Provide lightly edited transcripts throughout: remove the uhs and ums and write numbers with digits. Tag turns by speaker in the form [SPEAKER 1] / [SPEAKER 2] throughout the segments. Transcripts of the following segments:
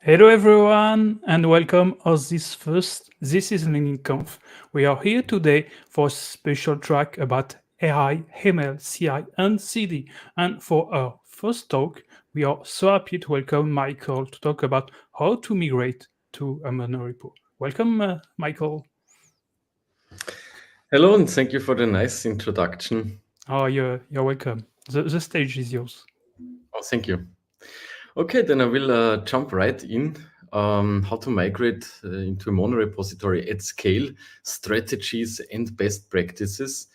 [SPEAKER 1] Hello everyone and welcome on this is TIL Conf. We are here today for a special track about AI, ML, CI and CD. And for our first talk, we are so happy to welcome Michael to talk about how to migrate to a monorepo. Welcome, Michael.
[SPEAKER 2] Hello, and thank you for the nice introduction.
[SPEAKER 1] Oh, you're welcome. The stage is yours.
[SPEAKER 2] Oh, thank you. Okay, then I will jump right in. How to migrate into a monorepository at scale, strategies and best practices.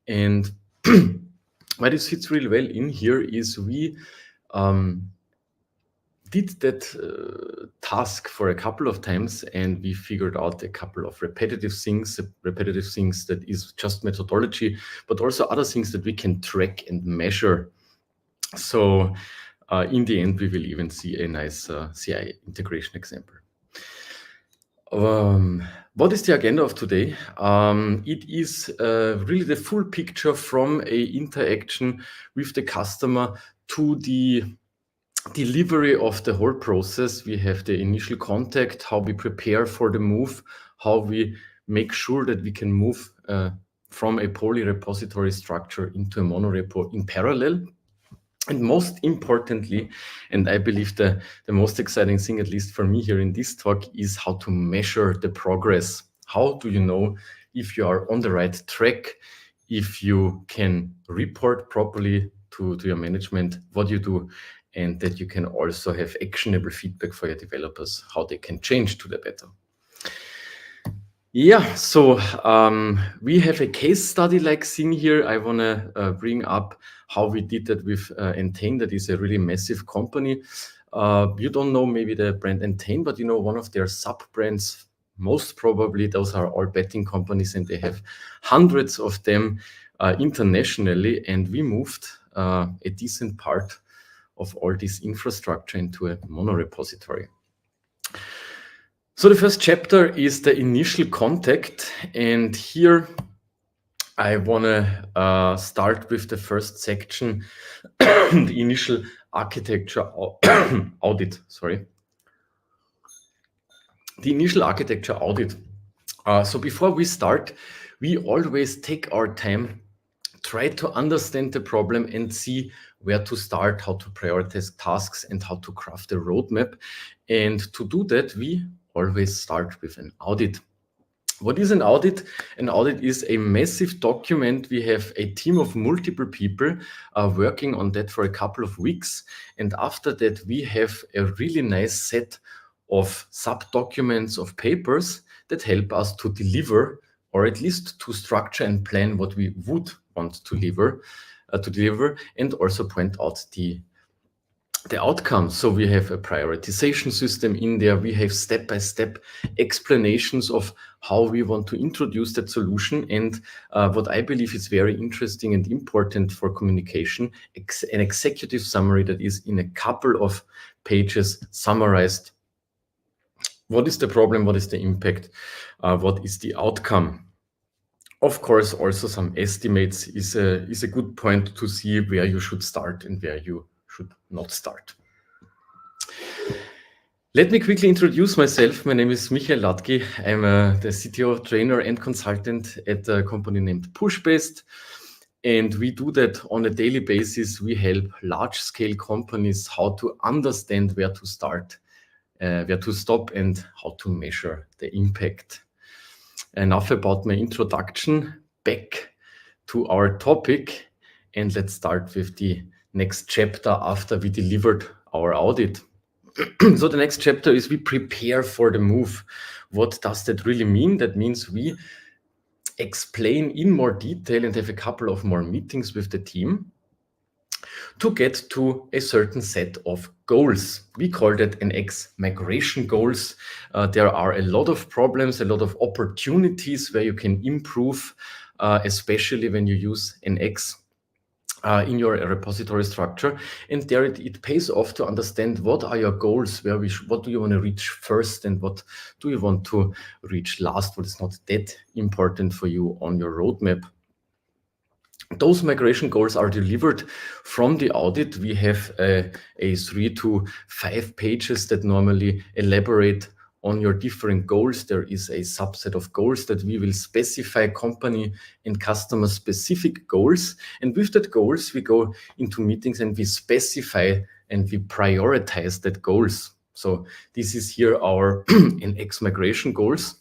[SPEAKER 2] And why this fits really well in here is we um, did that task for a couple of times, and we figured out a couple of repetitive things that is just methodology, but also other things that we can track and measure. So in the end, we will even see a nice CI integration example. What is the agenda of today? It is really the full picture from a interaction with the customer to the delivery of the whole process. We have the initial contact, how we prepare for the move, how we make sure that we can move from a poly repository structure into a monorepo in parallel. And most importantly, and I believe the most exciting thing, at least for me here in this talk, is how to measure the progress. How do you know if you are on the right track, if you can report properly to your management what you do, and that you can also have actionable feedback for your developers, how they can change to the better. Yeah, so we have a case study like thing here. I want to bring up how we did that with Entain. That is a really massive company. You don't know maybe the brand Entain, but you know one of their sub-brands, most probably those are all betting companies, and they have hundreds of them internationally. And we moved a decent part of all this infrastructure into a monorepository. So the first chapter is the initial contact, and here I want to start with the first section, the initial architecture audit. Sorry, the initial architecture audit. So before we start, we always take our time, try to understand the problem and see where to start, how to prioritize tasks, and how to craft a roadmap. And to do that, we always start with an audit. What is an audit? An audit is a massive document. We have a team of multiple people working on that for a couple of weeks. And after that, we have a really nice set of sub-documents of papers that help us to deliver, or at least to structure and plan what we would want to deliver, and also point out the outcomes. So we have a prioritization system in there. We have step-by-step explanations of how we want to introduce that solution. And what I believe is very interesting and important for communication, an executive summary that is in a couple of pages summarized. What is the problem? What is the impact? What is the outcome? Of course, also some estimates is a good point to see where you should start and where you should not start. Let me quickly introduce myself. My name is Michael Latke. I'm the CTO trainer and consultant at a company named Pushbest. And we do that on a daily basis. We help large-scale companies how to understand where to start, where to stop, and how to measure the impact. Enough about my introduction. Back to our topic, and let's start with the next chapter after we delivered our audit. So the next chapter is we prepare for the move. What does that really mean? That means we explain in more detail and have a couple of more meetings with the team to get to a certain set of goals. We call that an X migration goals. There are a lot of problems, a lot of opportunities where you can improve, especially when you use an X in your repository structure. And there it pays off to understand what are your goals, what do you want to reach first, and what do you want to reach last, what is not that important for you on your roadmap. Those migration goals are delivered from the audit. We have a 3 to 5 pages that normally elaborate on your different goals. There is a subset of goals that we will specify company and customer specific goals. And with that goals, we go into meetings and we specify and we prioritize that goals. So this is here our NX migration goals.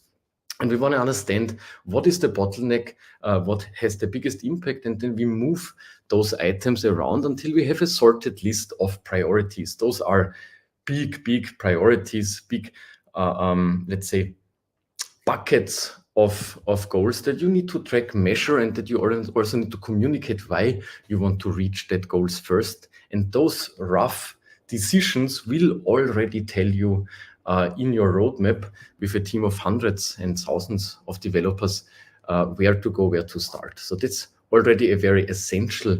[SPEAKER 2] And we want to understand what is the bottleneck, what has the biggest impact, and then we move those items around until we have a sorted list of priorities. Those are big priorities, big, let's say, buckets of goals that you need to track, measure, and that you also need to communicate why you want to reach that goals first. And those rough decisions will already tell you in your roadmap with a team of hundreds and thousands of developers where to go, where to start. So that's already a very essential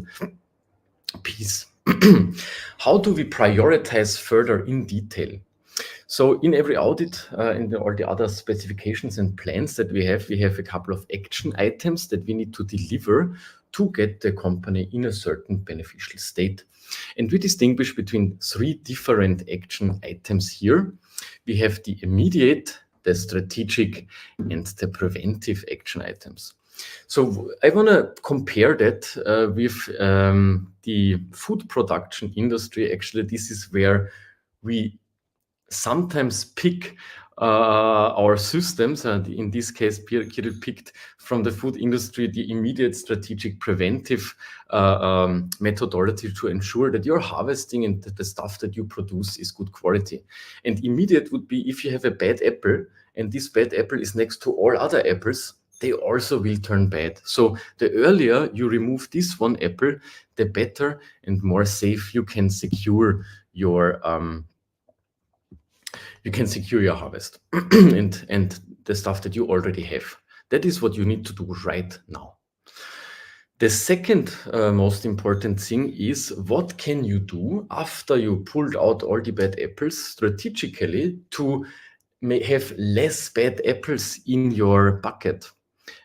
[SPEAKER 2] piece. How do we prioritize further in detail? So in every audit, in all the other specifications and plans that we have a couple of action items that we need to deliver to get the company in a certain beneficial state. And we distinguish between 3 different action items here. We have the immediate, the strategic, and the preventive action items. So I want to compare that with the food production industry. Actually, this is where we sometimes pick our systems, and in this case, Kirill picked from the food industry the immediate strategic preventive methodology to ensure that your harvesting and the stuff that you produce is good quality. And immediate would be if you have a bad apple, and this bad apple is next to all other apples, they also will turn bad. So the earlier you remove this one apple, the better and more safe you can secure your harvest and the stuff that you already have. That is what you need to do right now. The second most important thing is what can you do after you pulled out all the bad apples strategically to have less bad apples in your bucket,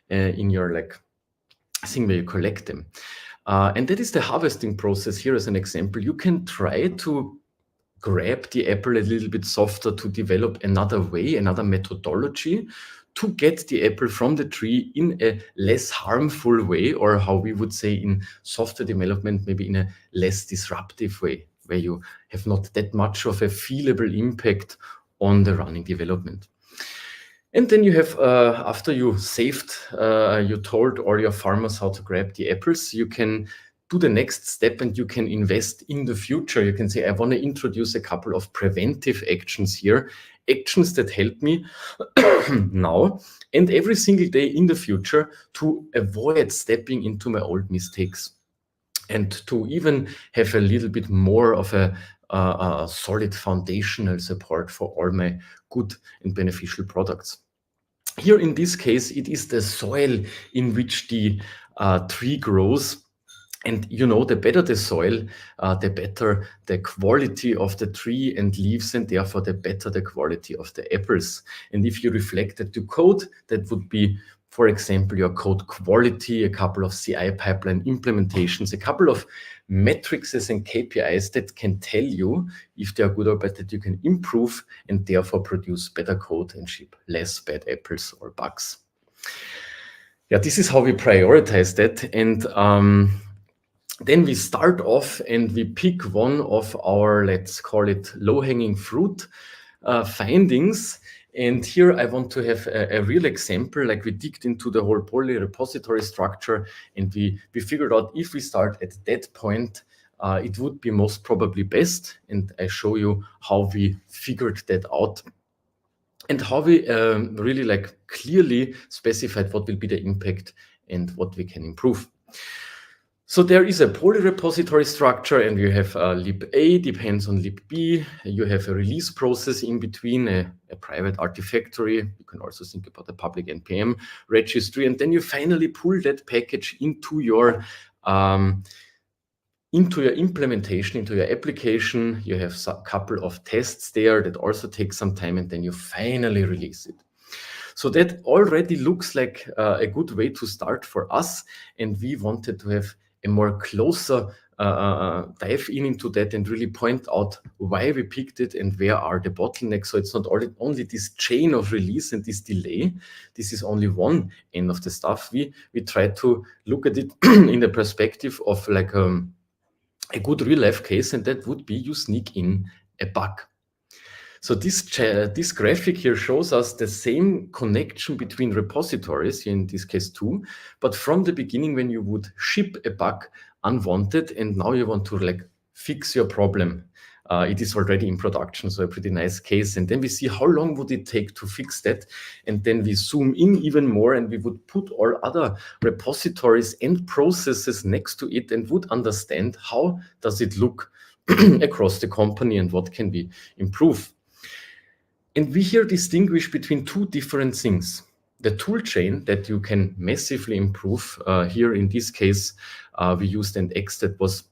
[SPEAKER 2] in your thing where you collect them. And that is the harvesting process here as an example. You can try to grab the apple a little bit softer to develop another way, another methodology to get the apple from the tree in a less harmful way, or how we would say in software development, maybe in a less disruptive way, where you have not that much of a feelable impact on the running development. And then you have, after you saved, you told all your farmers how to grab the apples, you can do the next step and you can invest in the future. You can say, I want to introduce a couple of preventive actions here, actions that help me now and every single day in the future to avoid stepping into my old mistakes and to even have a little bit more of a solid foundational support for all my good and beneficial products. Here in this case, it is the soil in which the tree grows. And the better the soil, the better the quality of the tree and leaves, and therefore the better the quality of the apples. And if you reflect that to code, that would be, for example, your code quality, a couple of CI pipeline implementations, a couple of metrics and KPIs that can tell you if they are good or bad, that you can improve and therefore produce better code and ship less bad apples or bugs. Yeah, this is how we prioritize that. And then we start off and we pick one of our, let's call it low-hanging fruit findings. And here I want to have a real example, like we digged into the whole poly repository structure and we figured out if we start at that point, it would be most probably best. And I show you how we figured that out and how we really clearly specified what will be the impact and what we can improve. So there is a poly repository structure and you have lib A depends on lib B. You have a release process in between, a private artifactory. You can also think about the public NPM registry. And then you finally pull that package into your implementation, into your application. You have a couple of tests there that also take some time and then you finally release it. So that already looks like a good way to start for us, and we wanted to have a more closer dive into that and really point out why we picked it and where are the bottlenecks. So it's not only this chain of release and this delay. This is only one end of the stuff. We try to look at it in the perspective of like a good real life case, and that would be you sneak in a bug. So this graphic here shows us the same connection between repositories, here in this case two, but from the beginning when you would ship a bug unwanted and now you want to like fix your problem. It is already in production, so a pretty nice case. And then we see how long would it take to fix that. And then we zoom in even more and we would put all other repositories and processes next to it and would understand how does it look across the company and what can we improve. And we here distinguish between two different things. The tool chain that you can massively improve. Here in this case, we used an X that was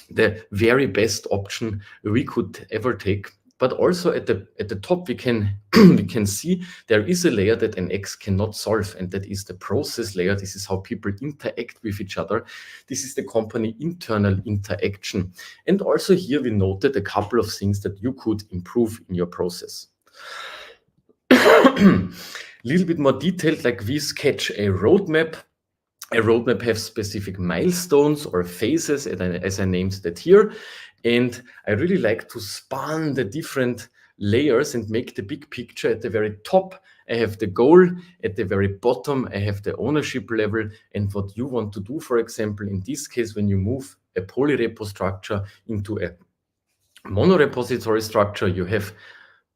[SPEAKER 2] the very best option we could ever take. But also at the top, we can we can see there is a layer that an X cannot solve, and that is the process layer. This is how people interact with each other. This is the company internal interaction. And also here we noted a couple of things that you could improve in your process. Little bit more detailed, like we sketch a roadmap. A roadmap has specific milestones or phases, as I named that here. And I really like to span the different layers and make the big picture. At the very top, I have the goal. At the very bottom, I have the ownership level and what you want to do. For example, in this case, when you move a polyrepo structure into a monorepository structure, you have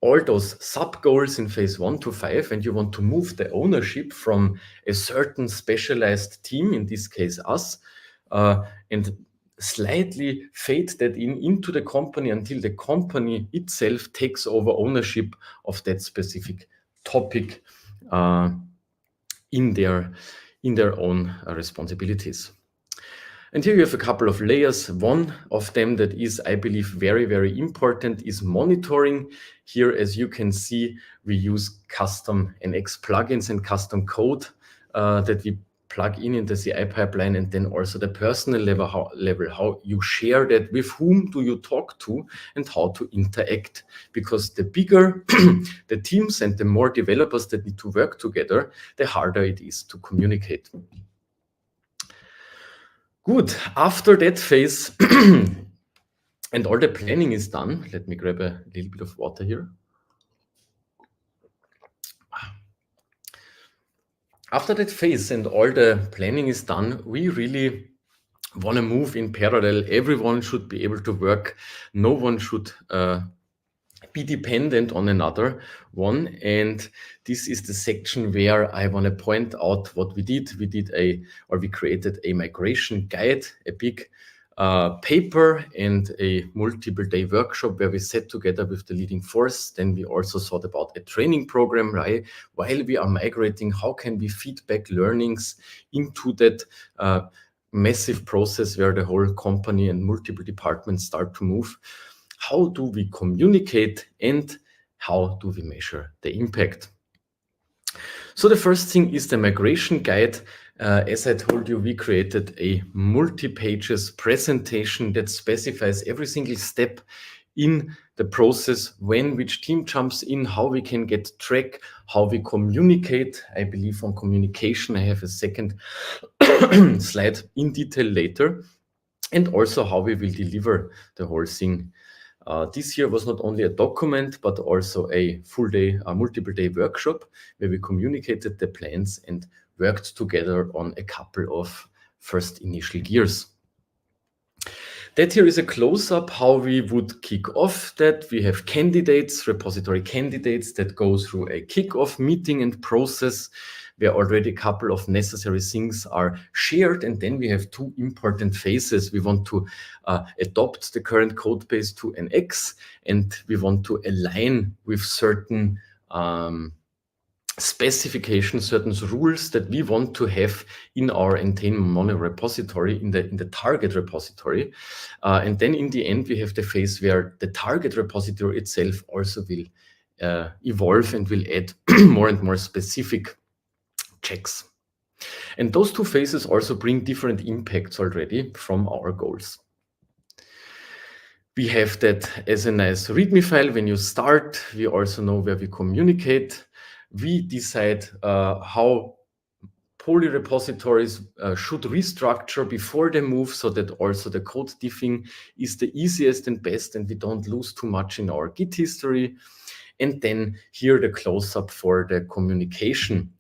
[SPEAKER 2] all those sub goals in phase 1 to 5, and you want to move the ownership from a certain specialized team, in this case us, and slightly fade that into the company until the company itself takes over ownership of that specific topic in their own responsibilities. And here you have a couple of layers. One of them that is, I believe, very, very important is monitoring. Here, as you can see, we use custom NX plugins and custom code that we plug in the CI pipeline, and then also the personal level, how you share that, with whom do you talk to, and how to interact. Because the bigger the teams and the more developers that need to work together, the harder it is to communicate. Good. After that phase and all the planning is done, let me grab a little bit of water here. After that phase and all the planning is done, we really want to move in parallel. Everyone should be able to work. No one should be dependent on another one. And this is the section where I want to point out what we did. We created a migration guide, a big paper and a multiple day workshop where we sat together with the leading force. Then we also thought about a training program, right? While we are migrating, how can we feedback learnings into that massive process where the whole company and multiple departments start to move? How do we communicate and how do we measure the impact? So the first thing is the migration guide. As I told you, we created a multi-pages presentation that specifies every single step in the process, when which team jumps in, how we can get track, how we communicate. I believe on communication, I have a second slide in detail later, and also how we will deliver the whole thing. This year was not only a document, but also a full day, a multiple day workshop where we communicated the plans and worked together on a couple of first initial gears. That here is a close-up how we would kick off that. We have candidates, repository candidates that go through a kick-off meeting and process where already a couple of necessary things are shared. And then we have two important phases. We want to adopt the current code base to an X, and we want to align with certain specifications, certain rules that we want to have in our Entain mono repository, in the target repository. And then in the end, we have the phase where the target repository itself also will evolve and will add more and more specific checks. And those two phases also bring different impacts already from our goals. We have that as a nice README file when you start. We also know where we communicate. We decide how poly repositories should restructure before they move, so that also the code diffing is the easiest and best, and we don't lose too much in our Git history. And then here the close-up for the communication.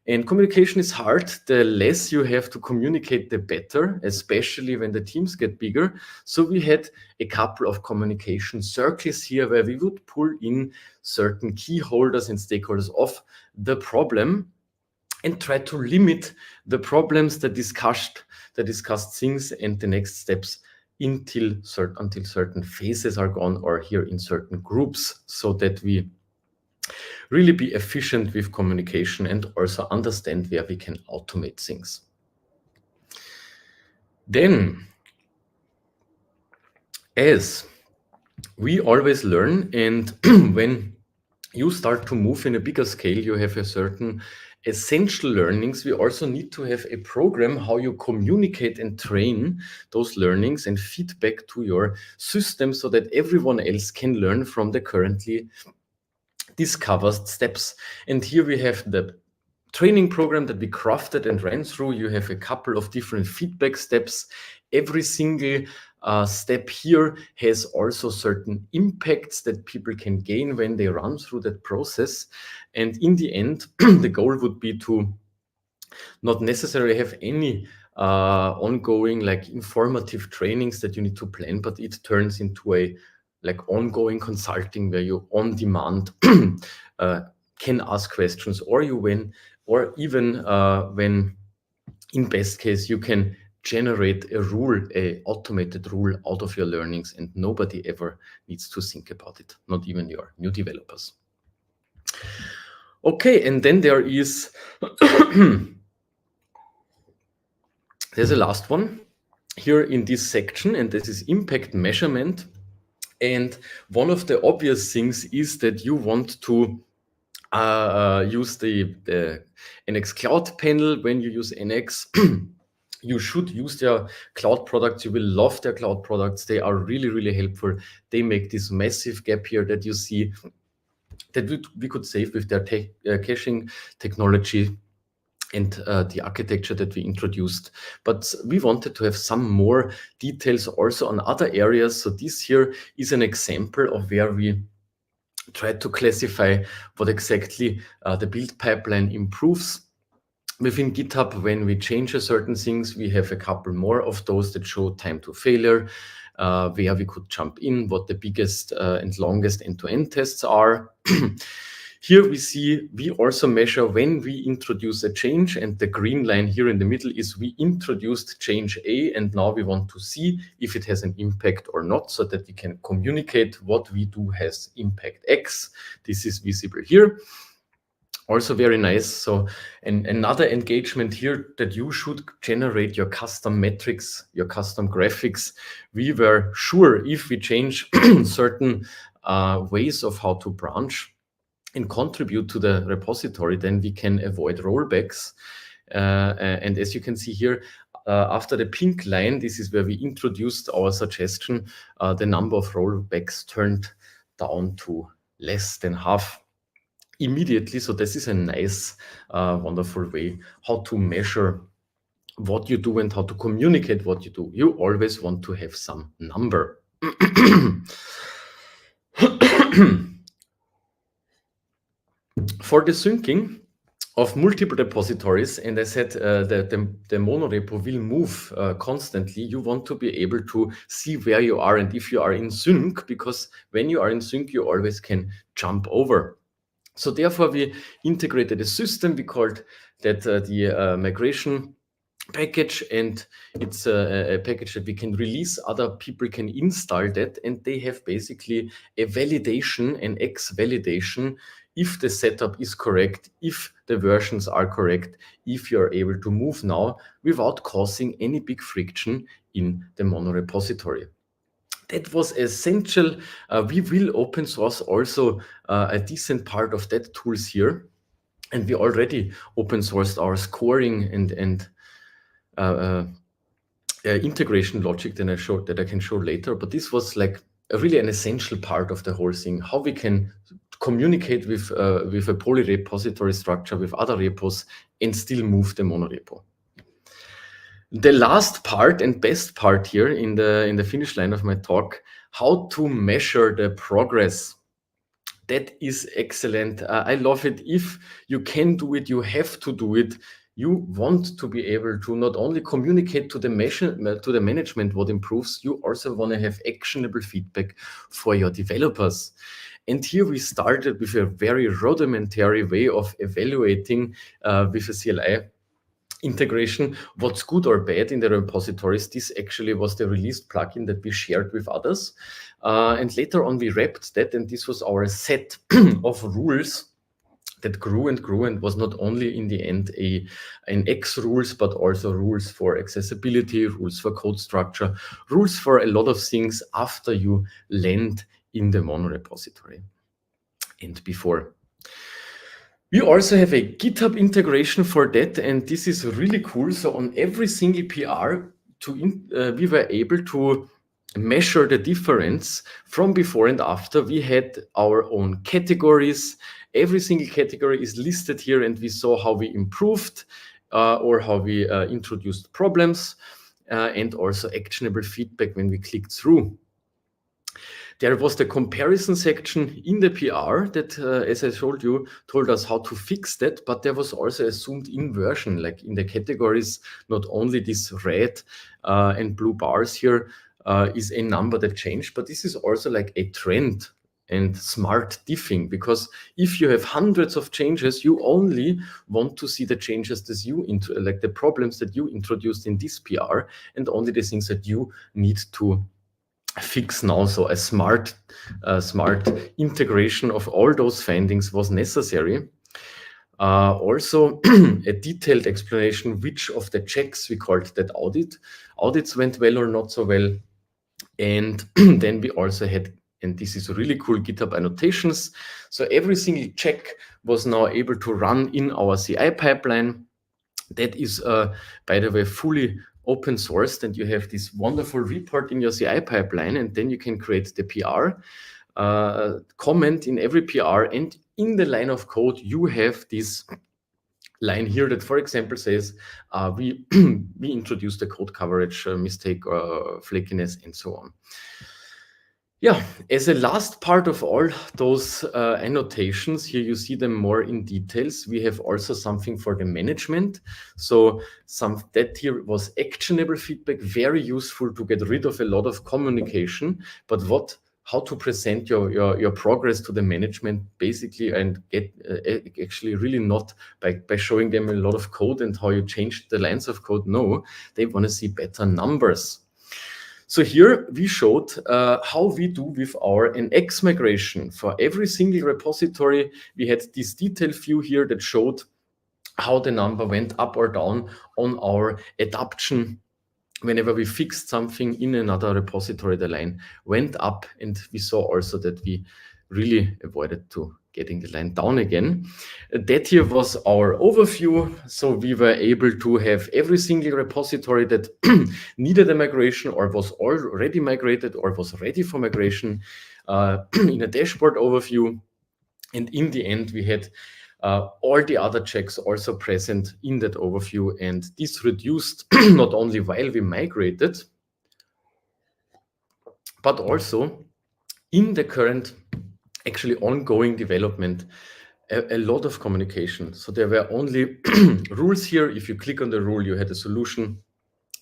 [SPEAKER 2] And communication is hard. The less you have to communicate, the better, especially when the teams get bigger. So we had a couple of communication circles here where we would pull in certain key holders and stakeholders of the problem and try to limit the problems, the discussed things and the next steps until certain phases are gone, or here in certain groups, so that we really be efficient with communication and also understand where we can automate things. Then, as we always learn, and when you start to move in a bigger scale, you have a certain essential learnings. We also need to have a program how you communicate and train those learnings and feedback to your system, so that everyone else can learn from the currently discovered steps. And here we have the training program that we crafted and ran through. You have a couple of different feedback steps. Every single step here has also certain impacts that people can gain when they run through that process. And in the end, the goal would be to not necessarily have any ongoing like informative trainings that you need to plan, but it turns into a like ongoing consulting where you on demand can ask questions, or even when in best case you can generate a automated rule out of your learnings, and nobody ever needs to think about it, not even your new developers. Okay, and then there is there's a last one here in this section, and this is impact measurement. And one of the obvious things is that you want to use the NX Cloud panel. When you use NX, you should use their cloud products. You will love their cloud products. They are really, really helpful. They make this massive gap here that you see that we could save with their caching technology and the architecture that we introduced. But we wanted to have some more details also on other areas. So this here is an example of where we try to classify what exactly the build pipeline improves. Within GitHub, when we change certain things, we have a couple more of those that show time to failure, where we could jump in, what the biggest and longest end-to-end tests are. Here we also measure when we introduce a change, and the green line here in the middle is we introduced change A, and now we want to see if it has an impact or not, so that we can communicate what we do has impact X. This is visible here. Also very nice. So another engagement here, that you should generate your custom metrics, your custom graphics. We were sure if we change certain ways of how to branch and contribute to the repository, then we can avoid rollbacks. And as you can see here, after the pink line, this is where we introduced our suggestion. The number of rollbacks turned down to less than half immediately. So this is a nice, wonderful way how to measure what you do and how to communicate what you do. You always want to have some number. For the syncing of multiple repositories, and I said that the monorepo will move constantly, you want to be able to see where you are and if you are in sync, because when you are in sync, you always can jump over. So therefore, we integrated a system. We called that the migration package, and it's a package that we can release. Other people can install that, and they have basically a validation, an X validation, if the setup is correct, if the versions are correct, if you're able to move now without causing any big friction in the monorepository. that was essential. We will open source also a decent part of that tools here. And we already open sourced our scoring and uh, integration logic that I can show later. But this was like really an essential part of the whole thing, how we can communicate with a poly repository structure with other repos and still move the monorepo. The last part and best part here in the finish line of my talk, how to measure the progress. That is excellent. I love it. If you can do it, you have to do it. You want to be able to not only communicate to the management what improves, you also want to have actionable feedback for your developers. And here we started with a very rudimentary way of evaluating with a CLI integration, what's good or bad in the repositories. This actually was the released plugin that we shared with others. And later on, we wrapped that, and this was our set of rules that grew and grew and was not only in the end an X rules, but also rules for accessibility, rules for code structure, rules for a lot of things after you land in the mono repository and before. We also have a GitHub integration for that, and this is really cool. So on every single PR, we were able to measure the difference from before and after. We had our own categories. Every single category is listed here, and we saw how we improved or how we introduced problems and also actionable feedback when we clicked through. There was the comparison section in the PR that, as I told us how to fix that, but there was also a zoomed-in version, like in the categories, not only this red and blue bars here is a number that changed, but this is also like a trend and smart diffing, because if you have hundreds of changes, you only want to see the changes that like the problems that you introduced in this PR, and only the things that you need to fix now. So a smart integration of all those findings was necessary. Also, a detailed explanation which of the checks, we called that audits went well or not so well. And then we also had, and this is really cool, GitHub annotations. So every single check was now able to run in our CI pipeline. That is, by the way, fully open sourced, and you have this wonderful report in your CI pipeline, and then you can create the PR, comment in every PR, and in the line of code, you have this line here that, for example, says we introduced a code coverage mistake or flakiness and so on. Yeah, as a last part of all those annotations, here you see them more in details. We have also something for the management. So that here was actionable feedback, very useful to get rid of a lot of communication, but how to present your progress to the management, basically, and get actually really not by showing them a lot of code and how you changed the lines of code. No, they want to see better numbers. So here we showed how we do with our NX migration. For every single repository, we had this detail view here that showed how the number went up or down on our adoption. Whenever we fixed something in another repository, the line went up, and we saw also that we really avoided to getting the line down again. That here was our overview. So we were able to have every single repository that needed a migration or was already migrated or was ready for migration in a dashboard overview. And in the end, we had all the other checks also present in that overview. And this reduced not only while we migrated, but also in the current actually ongoing development, a lot of communication. So there were only rules here. If you click on the rule, you had a solution,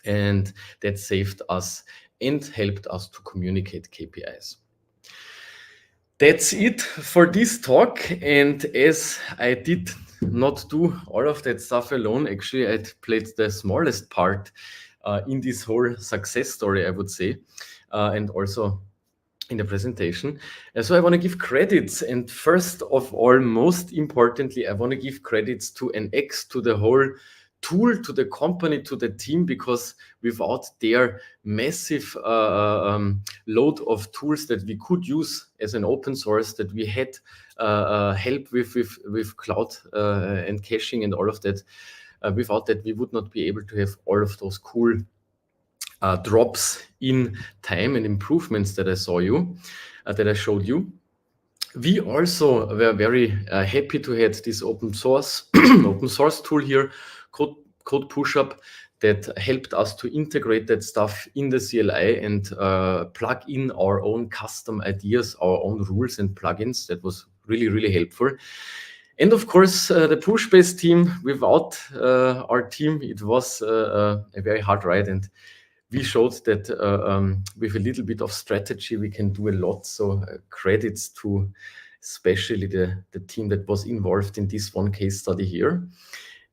[SPEAKER 2] and that saved us and helped us to communicate KPIs. That's it for this talk. And as I did not do all of that stuff alone, actually, I played the smallest part in this whole success story, I would say, and also in the presentation. So I want to give credits. And first of all, most importantly, I want to give credits to NX, to the whole tool to the company, to the team, because without their massive load of tools that we could use as an open source, that we had help with cloud and caching and all of that. Without that, we would not be able to have all of those cool drops in time and improvements that I showed you. We also were very happy to have this open source open source tool here, code pushup, that helped us to integrate that stuff in the CLI and plug in our own custom ideas, our own rules and plugins. That was really, really helpful. And of course, the push-based team. Without our team, it was a very hard ride, and we showed that with a little bit of strategy, we can do a lot. So credits to especially the team that was involved in this one case study here.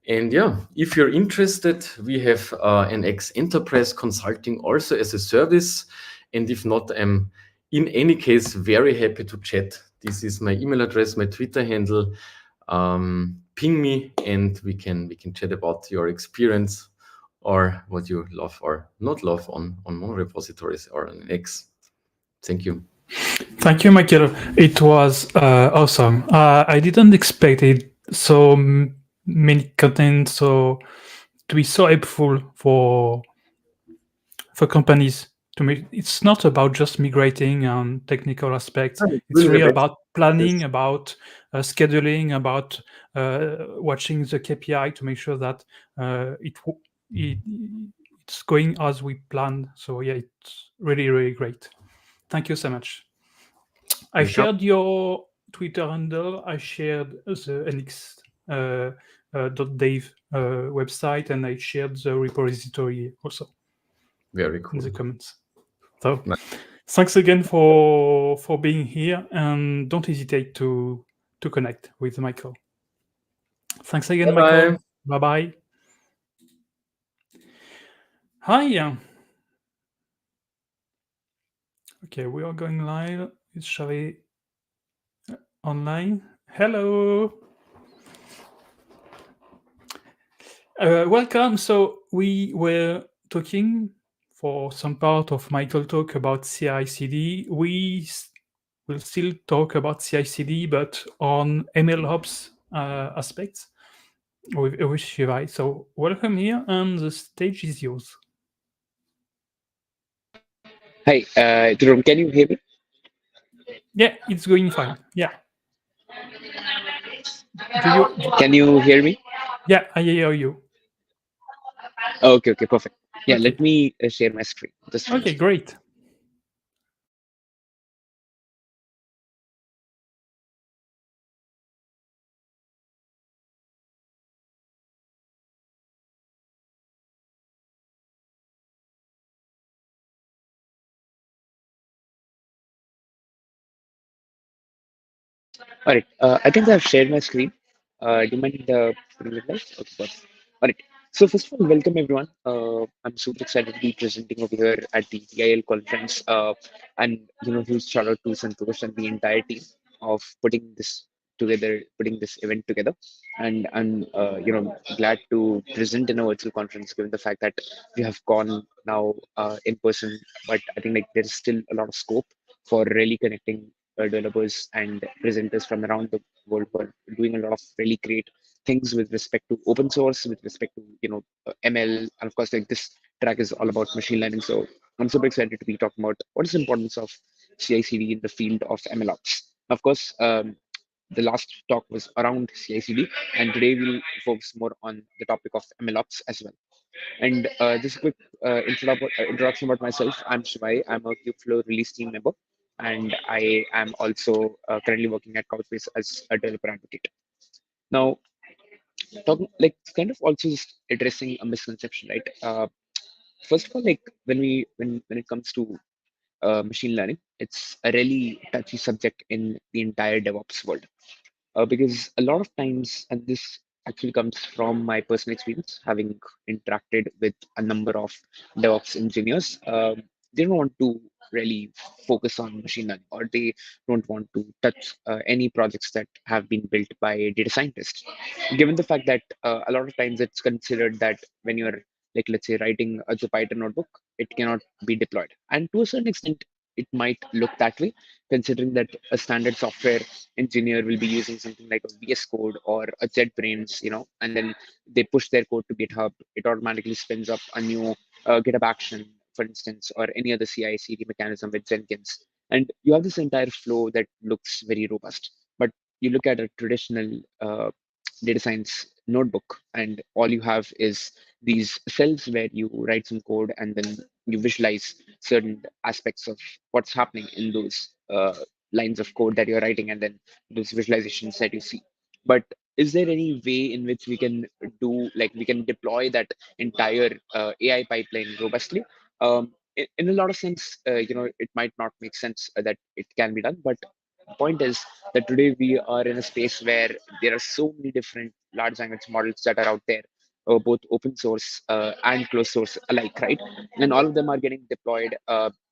[SPEAKER 2] And yeah, if you're interested, we have an Enterprise consulting also as a service. And if not, I'm in any case very happy to chat. This is my email address, my Twitter handle. Ping me, and we can chat about your experience or what you love or not love on monorepositories or on X. Thank you.
[SPEAKER 1] Thank you, Michael. It was awesome. I didn't expect it so many content so to be so helpful for companies. To make it's not about just migrating on technical aspects. It's really about planning, about scheduling, about watching the KPI to make sure that it's going as we planned. So yeah, it's really, really great. Thank you so much. I shared your Twitter handle. I shared the NX .dave website, and I shared the repository also.
[SPEAKER 2] Very cool.
[SPEAKER 1] In the comments. So thanks again for being here, and don't hesitate to connect with Michael. Thanks again,
[SPEAKER 2] Bye-bye.
[SPEAKER 1] Michael. Bye-bye. Hi. Okay, we are going live. Is Shari online? Hello. Welcome. So we were talking for some part of Michael talk about CI/CD. We will still talk about CI/CD, but on MLOps aspects with Shivai. So welcome here, and the stage is yours.
[SPEAKER 3] Hi, Jerome, can you hear me?
[SPEAKER 1] Yeah, it's going fine. Yeah.
[SPEAKER 3] Can you hear me?
[SPEAKER 1] Yeah, I hear you.
[SPEAKER 3] Okay, perfect. Yeah,
[SPEAKER 1] Okay.
[SPEAKER 3] let me share my screen.
[SPEAKER 1] Okay, great.
[SPEAKER 3] All right, I think I've shared my screen. Do you mind putting it live? Okay, perfect. All right. So first of all, welcome everyone. I'm super excited to be presenting over here at the TIL conference. And huge shout out to Santosh and the entire team of putting this together, putting this event together. And I'm glad to present in a virtual conference, given the fact that we have gone now in person. But I think like there's still a lot of scope for really connecting developers and presenters from around the world who are doing a lot of really great things with respect to open source, with respect to ML, and of course like this track is all about machine learning. So I'm super excited to be talking about what is the importance of CI/CD in the field of MLOps. Of course, the last talk was around CI/CD, and today we'll focus more on the topic of MLOps as well. And just a quick introduction about myself. I'm Shivai. I'm a Kubeflow release team member, and I am also currently working at Couchbase as a developer advocate. Now, talking like kind of also just addressing a misconception, right? First of all, like when it comes to machine learning, it's a really touchy subject in the entire DevOps world because a lot of times, and this actually comes from my personal experience, having interacted with a number of DevOps engineers, they don't want to really focus on machine learning, or they don't want to touch any projects that have been built by data scientists. Given the fact that a lot of times it's considered that when you're, like, let's say, writing a Jupyter notebook, it cannot be deployed. And to a certain extent, it might look that way, considering that a standard software engineer will be using something like a VS Code or a JetBrains, and then they push their code to GitHub. It automatically spins up a new GitHub action, for instance, or any other CI/CD mechanism with Jenkins, and you have this entire flow that looks very robust. But you look at a traditional data science notebook, and all you have is these cells where you write some code and then you visualize certain aspects of what's happening in those lines of code that you're writing, and then those visualizations that you see. But is there any way in which we can we can deploy that entire AI pipeline robustly? In a lot of sense, it might not make sense that it can be done, but the point is that today we are in a space where there are so many different large language models that are out there, both open source and closed source alike, right? And all of them are getting deployed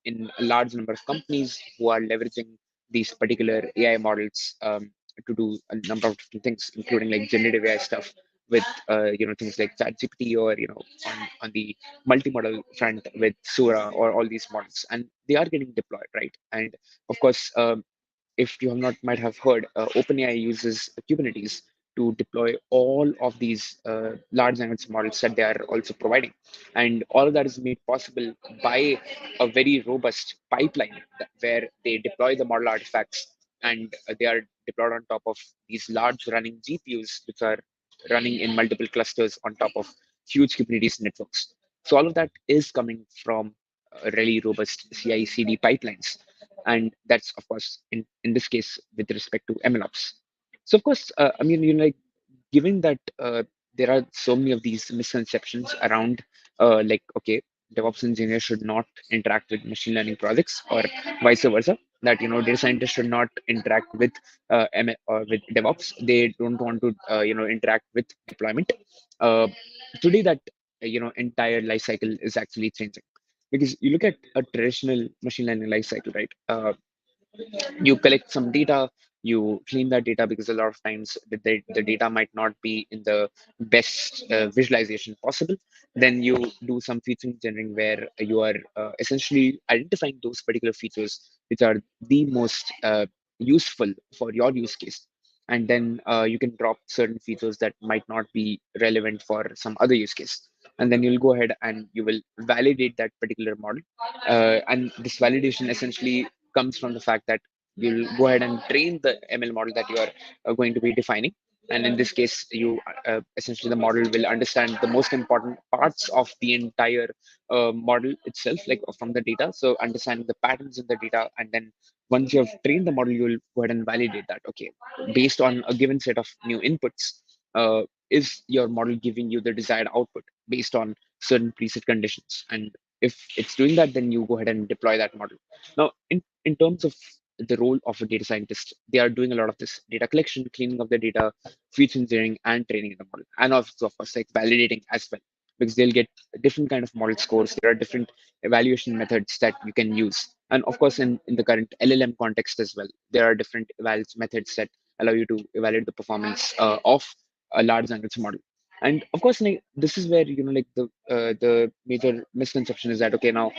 [SPEAKER 3] in a large number of companies who are leveraging these particular AI models to do a number of different things, including like generative AI stuff with things like ChatGPT, or on the multimodal front with Sura or all these models, and they are getting deployed, right? And of course, if you have not might have heard, OpenAI uses Kubernetes to deploy all of these large language models that they are also providing. And all of that is made possible by a very robust pipeline where they deploy the model artifacts, and they are deployed on top of these large running GPUs, which are running in multiple clusters on top of huge Kubernetes networks. So all of that is coming from really robust CI/CD pipelines, and that's of course in this case with respect to MLOps. So of course, I mean, like, given that there are so many of these misconceptions around, like, okay, DevOps engineers should not interact with machine learning projects, or vice versa, that data scientists should not interact with or with DevOps. They don't want to interact with deployment. Uh, Today, that entire life cycle is actually changing, because you look at a traditional machine learning life cycle, right? You collect some data, you clean that data, because a lot of times the data might not be in the best visualization possible. Then you do some feature engineering where you are essentially identifying those particular features which are the most useful for your use case. And then you can drop certain features that might not be relevant for some other use case. And then you'll go ahead and you will validate that particular model. And this validation essentially comes from the fact that you'll go ahead and train the ML model that you are going to be defining. And in this case, you essentially the model will understand the most important parts of the entire model itself, like from the data. So understanding the patterns in the data, and then once you have trained the model, you will go ahead and validate that. Okay, based on a given set of new inputs, is your model giving you the desired output based on certain preset conditions? And if it's doing that, then you go ahead and deploy that model. Now, in terms of the role of a data scientist, they are doing a lot of this data collection, cleaning of the data, feature engineering, and training the model, and also of course like validating as well, because they'll get different kind of model scores. There are different evaluation methods that you can use, and of course in the current LLM context as well, there are different methods that allow you to evaluate the performance of a large language model. And of course, like, this is where like the major misconception is that, okay, now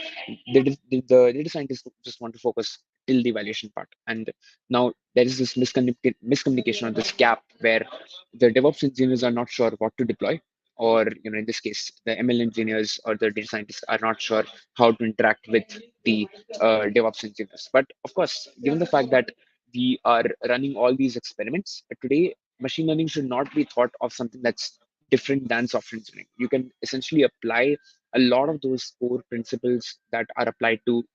[SPEAKER 3] the data scientists just want to focus till the evaluation part, and now there is this miscommunication or this gap where the DevOps engineers are not sure what to deploy, or in this case, the ML engineers or the data scientists are not sure how to interact with the DevOps engineers. But of course, given the fact that we are running all these experiments today, machine learning should not be thought of something that's different than software engineering. You can essentially apply a lot of those core principles that are applied to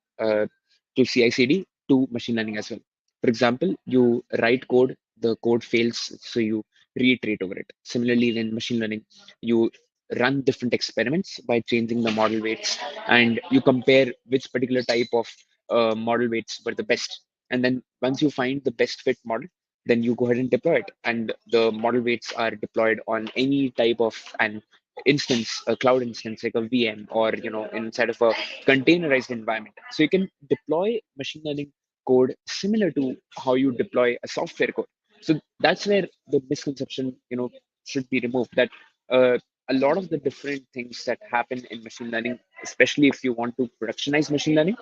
[SPEAKER 3] CI/CD to machine learning as well. For example, you write code, the code fails, so you reiterate over it. Similarly, in machine learning, you run different experiments by changing the model weights, and you compare which particular type of model weights were the best. And then once you find the best fit model, then you go ahead and deploy it. And the model weights are deployed on any type of an instance, a cloud instance like a VM, or inside of a containerized environment. So you can deploy machine learning code similar to how you deploy a software code. So that's where the misconception should be removed. That uh, a lot of the different things that happen in machine learning, especially if you want to productionize machine learning,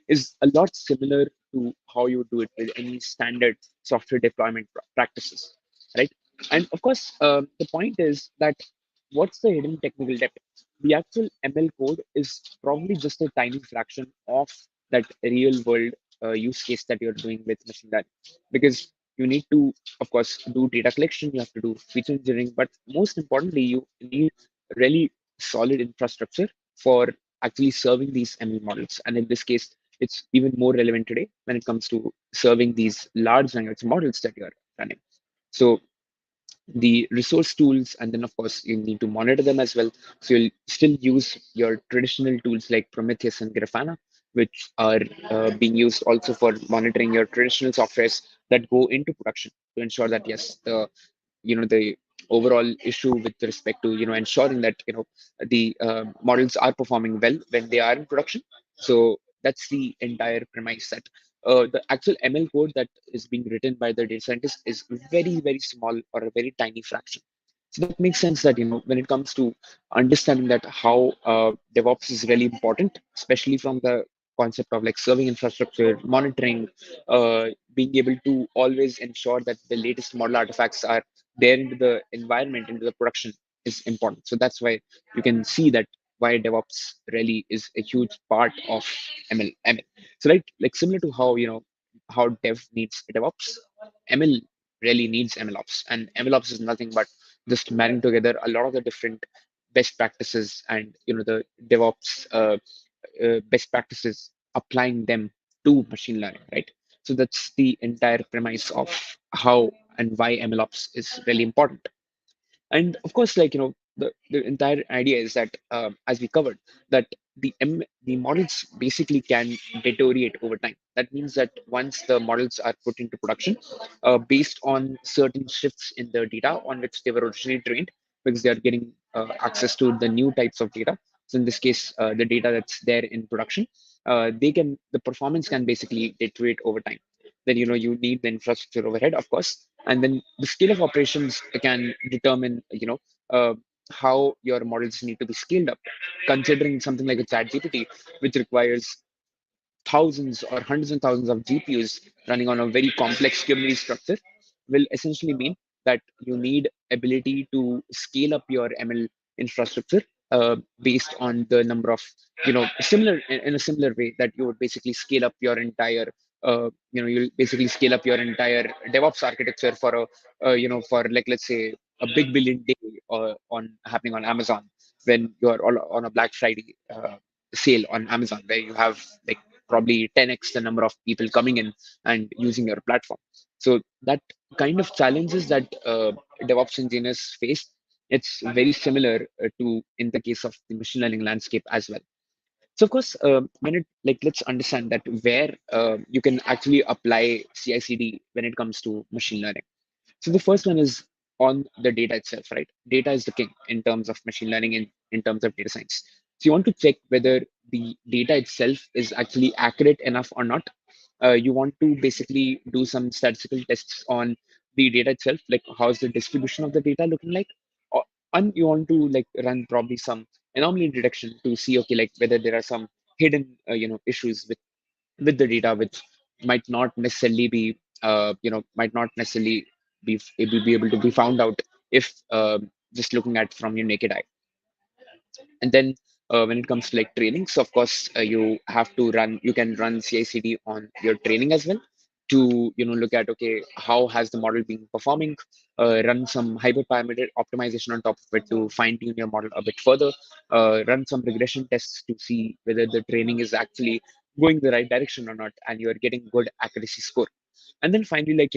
[SPEAKER 3] is a lot similar to how you do it with any standard software deployment practices, right? And of course, the point is that what's the hidden technical debt? The actual ML code is probably just a tiny fraction of that real world use case that you're doing with machine learning, because you need to, of course, do data collection, you have to do feature engineering, but most importantly, you need really solid infrastructure for actually serving these ML models. And in this case, it's even more relevant today when it comes to serving these large language models that you're running. So the resource tools, and then of course you need to monitor them as well. So you'll still use your traditional tools like Prometheus and Grafana, which are being used also for monitoring your traditional softwares that go into production, to ensure that yes, the overall issue with respect to ensuring that the models are performing well when they are in production. So that's the entire premise, that the actual ML code that is being written by the data scientist is very, very small, or a very tiny fraction. So that makes sense that when it comes to understanding that how DevOps is really important, especially from the concept of like serving infrastructure, monitoring, being able to always ensure that the latest model artifacts are there into the environment, into the production, is important. So that's why you can see that why DevOps really is a huge part of ML. So like similar to how how dev needs DevOps, ML really needs MLOps, and MLOps is nothing but just marrying together a lot of the different best practices and the DevOps best practices, applying them to machine learning, right? So that's the entire premise of how and why MLOps is really important. And of course, like the entire idea is that, as we covered, that the models basically can deteriorate over time. That means that once the models are put into production, based on certain shifts in the data on which they were originally trained, because they are getting access to the new types of data. So in this case, the data that's there in production, the performance can basically deteriorate over time. Then you need the infrastructure overhead, of course, and then the scale of operations can determine how your models need to be scaled up. Considering something like a chat gpt, which requires thousands or hundreds and thousands of GPUs running on a very complex Kubernetes structure, will essentially mean that you need ability to scale up your ML infrastructure based on the number of, similar in a similar way that you would basically scale up your entire, you'll basically scale up your entire DevOps architecture for for like, let's say, a big billion day on happening on Amazon, when you're all on a Black Friday sale on Amazon, where you have like probably 10x the number of people coming in and using your platform. So that kind of challenges that DevOps engineers face, it's very similar to in the case of the machine learning landscape as well. So of course, when it like let's understand that where you can actually apply CI/CD when it comes to machine learning. So the first one is on the data itself, right? Data is the king in terms of machine learning, in terms of data science. So you want to check whether the data itself is actually accurate enough or not. You want to basically do some statistical tests on the data itself, like how's the distribution of the data looking like. Or, and you want to like run probably some anomaly detection to see, okay, like whether there are some hidden issues with the data, which might not necessarily be might not necessarily be able to be found out if just looking at from your naked eye. And then when it comes to like training, so of course you can run CI/CD on your training as well, to look at, okay, how has the model been performing, run some hyperparameter optimization on top of it to fine tune your model a bit further, run some regression tests to see whether the training is actually going the right direction or not, and you are getting good accuracy score. And then finally, like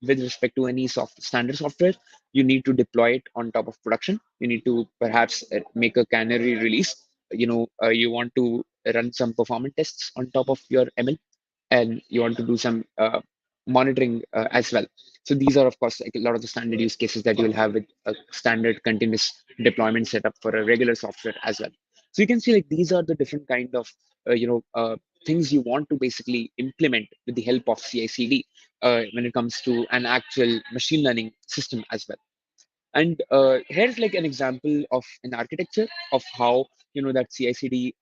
[SPEAKER 3] with respect to any standard software, you need to deploy it on top of production. You need to perhaps make a canary release. You want to run some performance tests on top of your ML, and you want to do some monitoring as well. So these are, of course, like a lot of the standard use cases that you will have with a standard continuous deployment setup for a regular software as well. So you can see like these are the different kind of things you want to basically implement with the help of CI/CD when it comes to an actual machine learning system as well. And here's like an example of an architecture of how that CI/CD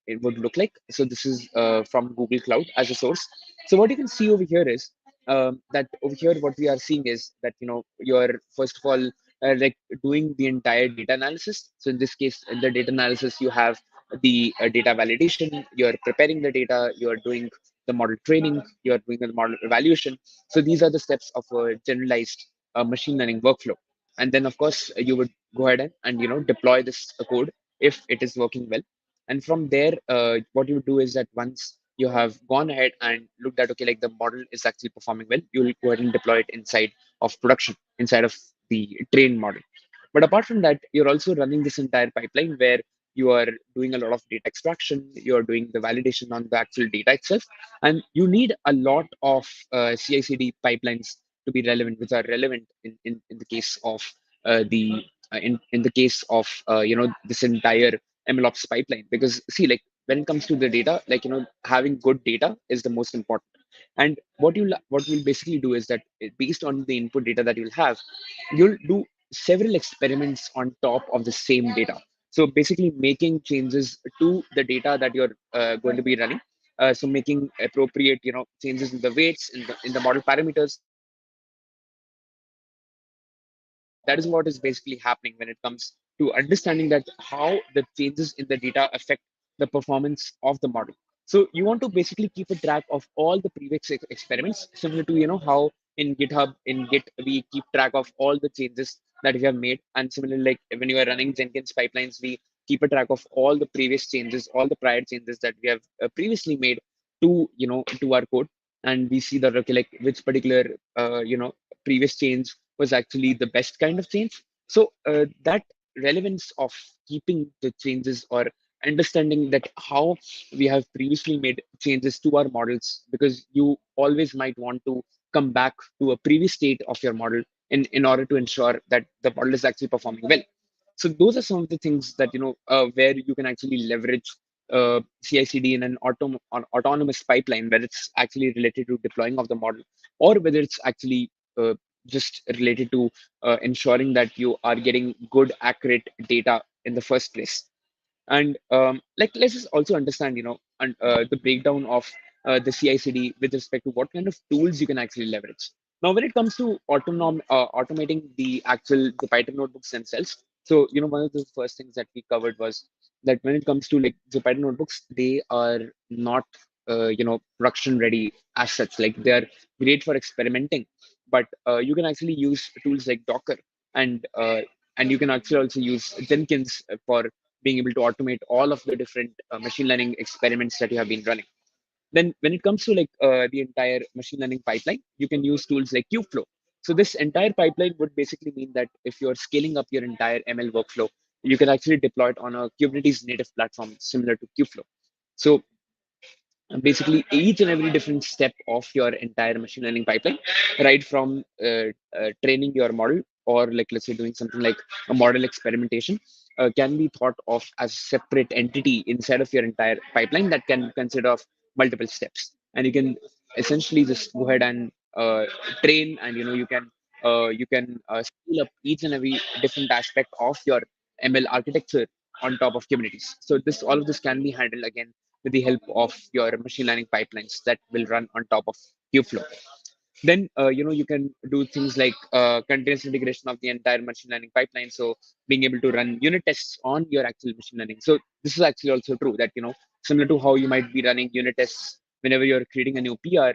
[SPEAKER 3] it would look like. So this is from Google Cloud as a source. So what you can see over here is that over here what we are seeing is that you're first of all like doing the entire data analysis. So in this case, in the data analysis, you have the data validation. You're preparing the data. You're doing the model training. You're doing the model evaluation. So these are the steps of a generalized machine learning workflow. And then of course you would go ahead and deploy this code if it is working well. And from there what you would do is that once you have gone ahead and looked at, okay, like the model is actually performing well, you will go ahead and deploy it inside of production, inside of the trained model. But apart from that, you're also running this entire pipeline where you are doing a lot of data extraction, you're doing the validation on the actual data itself, and you need a lot of CI/CD pipelines to be relevant, which are relevant in the case of in the case of this entire MLOps pipeline. Because see, like when it comes to the data, like having good data is the most important. And what we'll basically do is that based on the input data that you'll have, you'll do several experiments on top of the same data. So basically making changes to the data that you're going to be running. So making appropriate changes in the weights, in the model parameters. That is what is basically happening when it comes to understanding that how the changes in the data affect the performance of the model. So you want to basically keep a track of all the previous experiments, similar to how in GitHub, in Git, we keep track of all the changes that we have made. And similarly, like when you are running Jenkins pipelines, we keep a track of all the previous changes, all the prior changes that we have previously made to to our code. And we see that, okay, like which particular previous change was actually the best kind of change. So that relevance of keeping the changes, or understanding that how we have previously made changes to our models, because you always might want to come back to a previous state of your model in order to ensure that the model is actually performing well. So those are some of the things that where you can actually leverage CI/CD in an autonomous pipeline, where it's actually related to deploying of the model, or whether it's actually just related to ensuring that you are getting good, accurate data in the first place. And like let's just also understand, the breakdown of the CI/CD with respect to what kind of tools you can actually leverage. Now, when it comes to automating the Python notebooks themselves, so one of the first things that we covered was that when it comes to like the Python notebooks, they are not production ready as such. Like they are great for experimenting, but you can actually use tools like Docker, and you can actually also use Jenkins for being able to automate all of the different machine learning experiments that you have been running. Then when it comes to like the entire machine learning pipeline, you can use tools like Kubeflow. So this entire pipeline would basically mean that if you're scaling up your entire ML workflow, you can actually deploy it on a Kubernetes native platform similar to Kubeflow. So basically each and every different step of your entire machine learning pipeline, right from training your model, or like let's say doing something like a model experimentation, can be thought of as a separate entity inside of your entire pipeline that can consider of multiple steps. And you can essentially just go ahead and train, and you can scale up each and every different aspect of your ML architecture on top of Kubernetes. So this all of this can be handled again with the help of your machine learning pipelines that will run on top of Kubeflow. Then you can do things like continuous integration of the entire machine learning pipeline. So being able to run unit tests on your actual machine learning. So this is actually also true that similar to how you might be running unit tests whenever you're creating a new PR,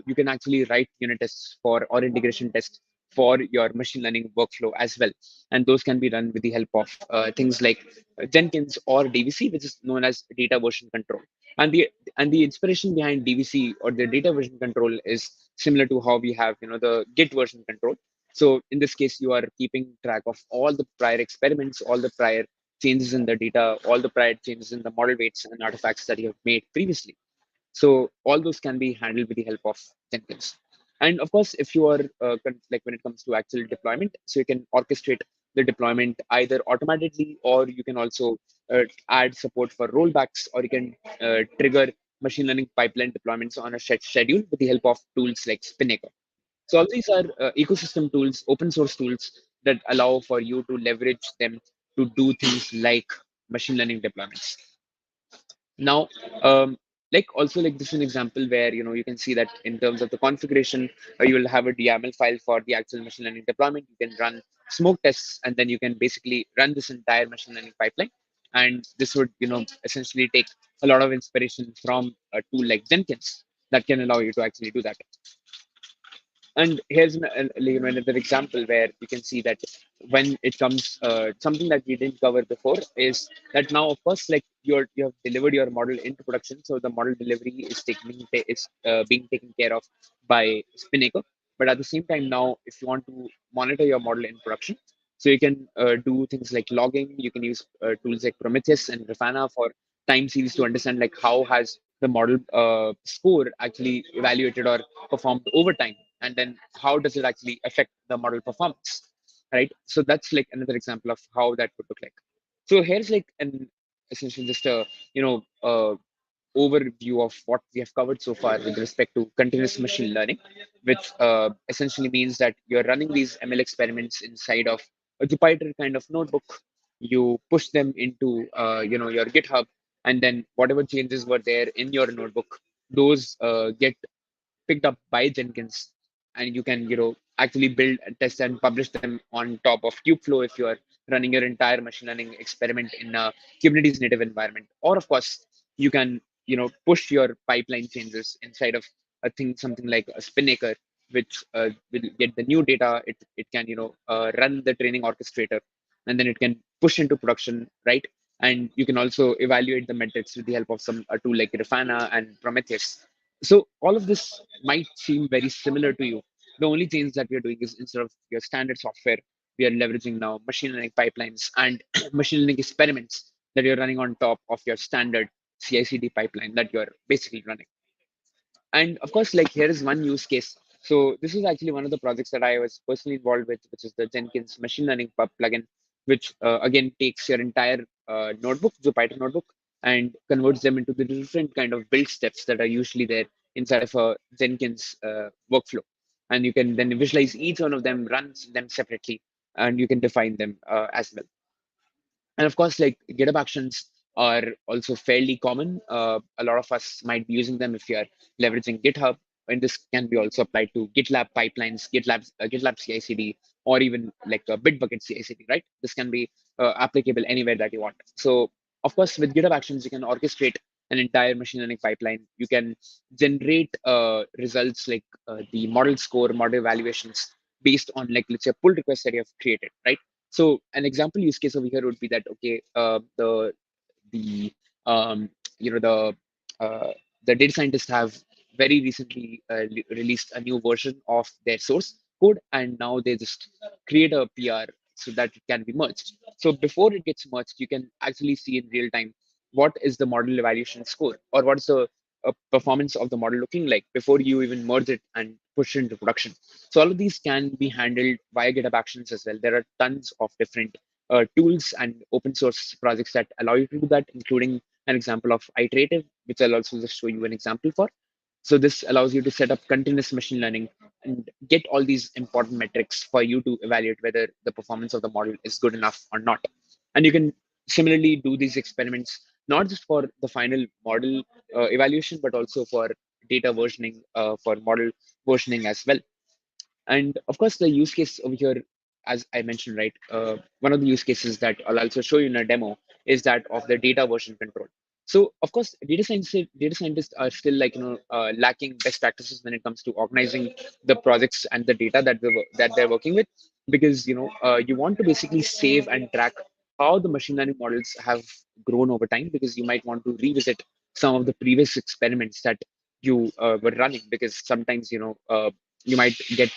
[SPEAKER 3] you can actually write unit tests for, or integration tests for your machine learning workflow as well. And those can be run with the help of things like Jenkins or DVC, which is known as data version control. And the inspiration behind DVC, or the data version control, is similar to how we have the Git version control. So in this case, you are keeping track of all the prior experiments, all the prior changes in the data, all the prior changes in the model weights and artifacts that you have made previously. So all those can be handled with the help of Jenkins. And of course, if you are like when it comes to actual deployment, so you can orchestrate the deployment either automatically, or you can also add support for rollbacks, or you can trigger machine learning pipeline deployments on a set schedule with the help of tools like Spinnaker. So all these are ecosystem tools, open source tools that allow for you to leverage them to do things like machine learning deployments. Now, like also like this is an example where you can see that in terms of the configuration, you will have a YAML file for the actual machine learning deployment. You can run smoke tests, and then you can basically run this entire machine learning pipeline. And this would essentially take a lot of inspiration from a tool like Jenkins that can allow you to actually do that. And here's another example where you can see that when it comes, something that we didn't cover before is that now, of course, like you have delivered your model into production, so the model delivery is being taken care of by Spinnaker. But at the same time, now if you want to monitor your model in production, so you can do things like logging. You can use tools like Prometheus and Grafana for time series to understand like how has the model score actually evaluated or performed over time, and then how does it actually affect the model performance, right? So that's like another example of how that would look like. So here's like an essentially just a overview of what we have covered so far with respect to continuous machine learning, which essentially means that you're running these ML experiments inside of a Jupyter kind of notebook. You push them into your GitHub, and then whatever changes were there in your notebook, those get picked up by Jenkins, and you can actually build, test, and publish them on top of Kubeflow if you are running your entire machine learning experiment in a Kubernetes native environment. Or of course, you can push your pipeline changes inside of a thing, something like a Spinnaker, which will get the new data. It can run the training orchestrator, and then it can push into production, right? And you can also evaluate the metrics with the help of some a tool like Grafana and Prometheus. So all of this might seem very similar to you. The only change that we are doing is instead of your standard software, we are leveraging now machine learning pipelines and machine learning experiments that you're running on top of your standard CI/CD pipeline that you're basically running. And of course, like here is one use case. So this is actually one of the projects that I was personally involved with, which is the Jenkins machine learning pub plugin, which again takes your entire notebook, Jupyter notebook, and converts them into the different kind of build steps that are usually there inside of a Jenkins workflow. And you can then visualize each one of them, run them separately, and you can define them as well. And of course, like GitHub Actions are also fairly common. A lot of us might be using them if you are leveraging GitHub. And this can be also applied to GitLab pipelines, GitLab CI/CD, or even like a Bitbucket CI/CD, right? This can be applicable anywhere that you want. So, of course, with GitHub Actions, you can orchestrate an entire machine learning pipeline. You can generate results like the model score, model evaluations based on like let's say a pull request that you have created, right? So an example use case over here would be that okay, the uh, the data scientists have very recently released a new version of their source code, and now they just create a PR so that it can be merged. So before it gets merged, you can actually see in real time what is the model evaluation score, or what is the performance of the model looking like before you even merge it and push it into production. So all of these can be handled via GitHub Actions as well. There are tons of different tools and open source projects that allow you to do that, including an example of iterative, which I'll also just show you an example for. So this allows you to set up continuous machine learning and get all these important metrics for you to evaluate whether the performance of the model is good enough or not. And you can similarly do these experiments not just for the final model evaluation, but also for data versioning, for model versioning as well. And of course, the use case over here, as I mentioned, right, one of the use cases that I'll also show you in a demo is that of the data version control. So of course, data scientists are still like lacking best practices when it comes to organizing the projects and the data that they're working with, because you want to basically save and track how the machine learning models have grown over time, because you might want to revisit some of the previous experiments that you were running, because sometimes you might get,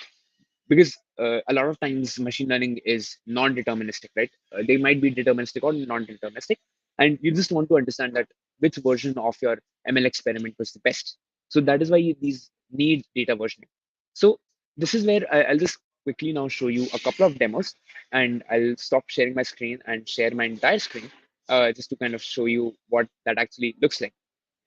[SPEAKER 3] because a lot of times machine learning is non-deterministic, right? They might be deterministic or non-deterministic, and you just want to understand that which version of your ML experiment was the best. So that is why these need data versioning. So this is where I'll just quickly now show you a couple of demos, and I'll stop sharing my screen and share my entire screen just to kind of show you what that actually looks like.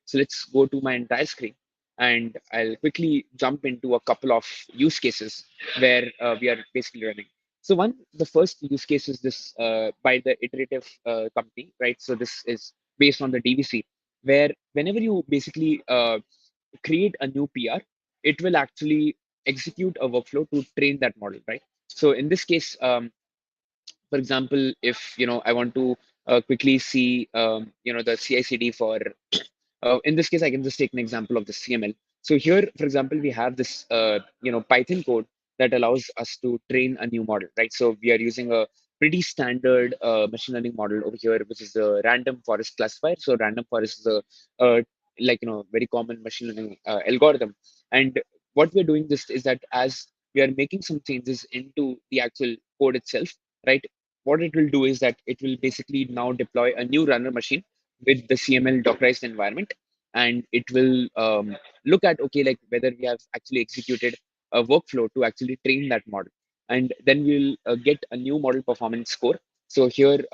[SPEAKER 3] So let's go to my entire screen, and I'll quickly jump into a couple of use cases where we are basically running. So the first use case is this by the iterative company, right? So this is based on the DVC, where whenever you basically create a new PR, it will actually execute a workflow to train that model, right? So in this case, for example, if I want to quickly see the CI/CD for in this case, I can just take an example of the CML. So here, for example, we have this Python code that allows us to train a new model, right? So we are using a pretty standard machine learning model over here, which is the random forest classifier. So random forest is a very common machine learning algorithm. And what we're doing this is that as we are making some changes into the actual code itself, right? What it will do is that it will basically now deploy a new runner machine with the CML Dockerized environment, and it will look at okay, like whether we have actually executed a workflow to actually train that model, and then we'll get a new model performance score. So here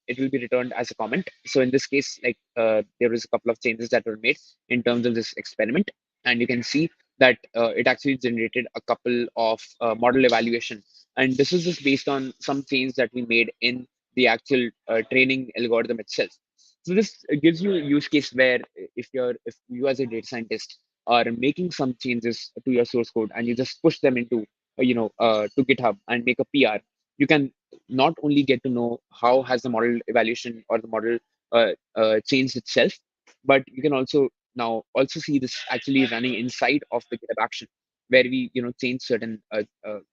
[SPEAKER 3] it will be returned as a comment. So in this case, like there is a couple of changes that were made in terms of this experiment, and you can see that it actually generated a couple of model evaluation, and this is just based on some change that we made in the actual training algorithm itself. So this gives you a use case where if you as a data scientist are making some changes to your source code and you just push them into to GitHub and make a PR, you can not only get to know how has the model evaluation or the model changed itself, but you can also now also see this actually running inside of the GitHub action where we change certain where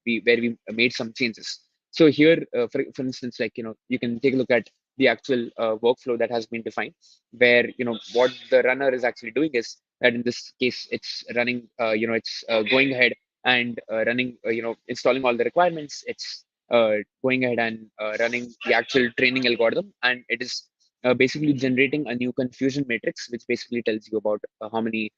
[SPEAKER 3] we made some changes. So here, for instance, like you can take a look at the actual workflow that has been defined, where what the runner is actually doing is that in this case it's running it's going ahead and running installing all the requirements. It's going ahead and running the actual training algorithm, and it is basically generating a new confusion matrix, which basically tells you about how many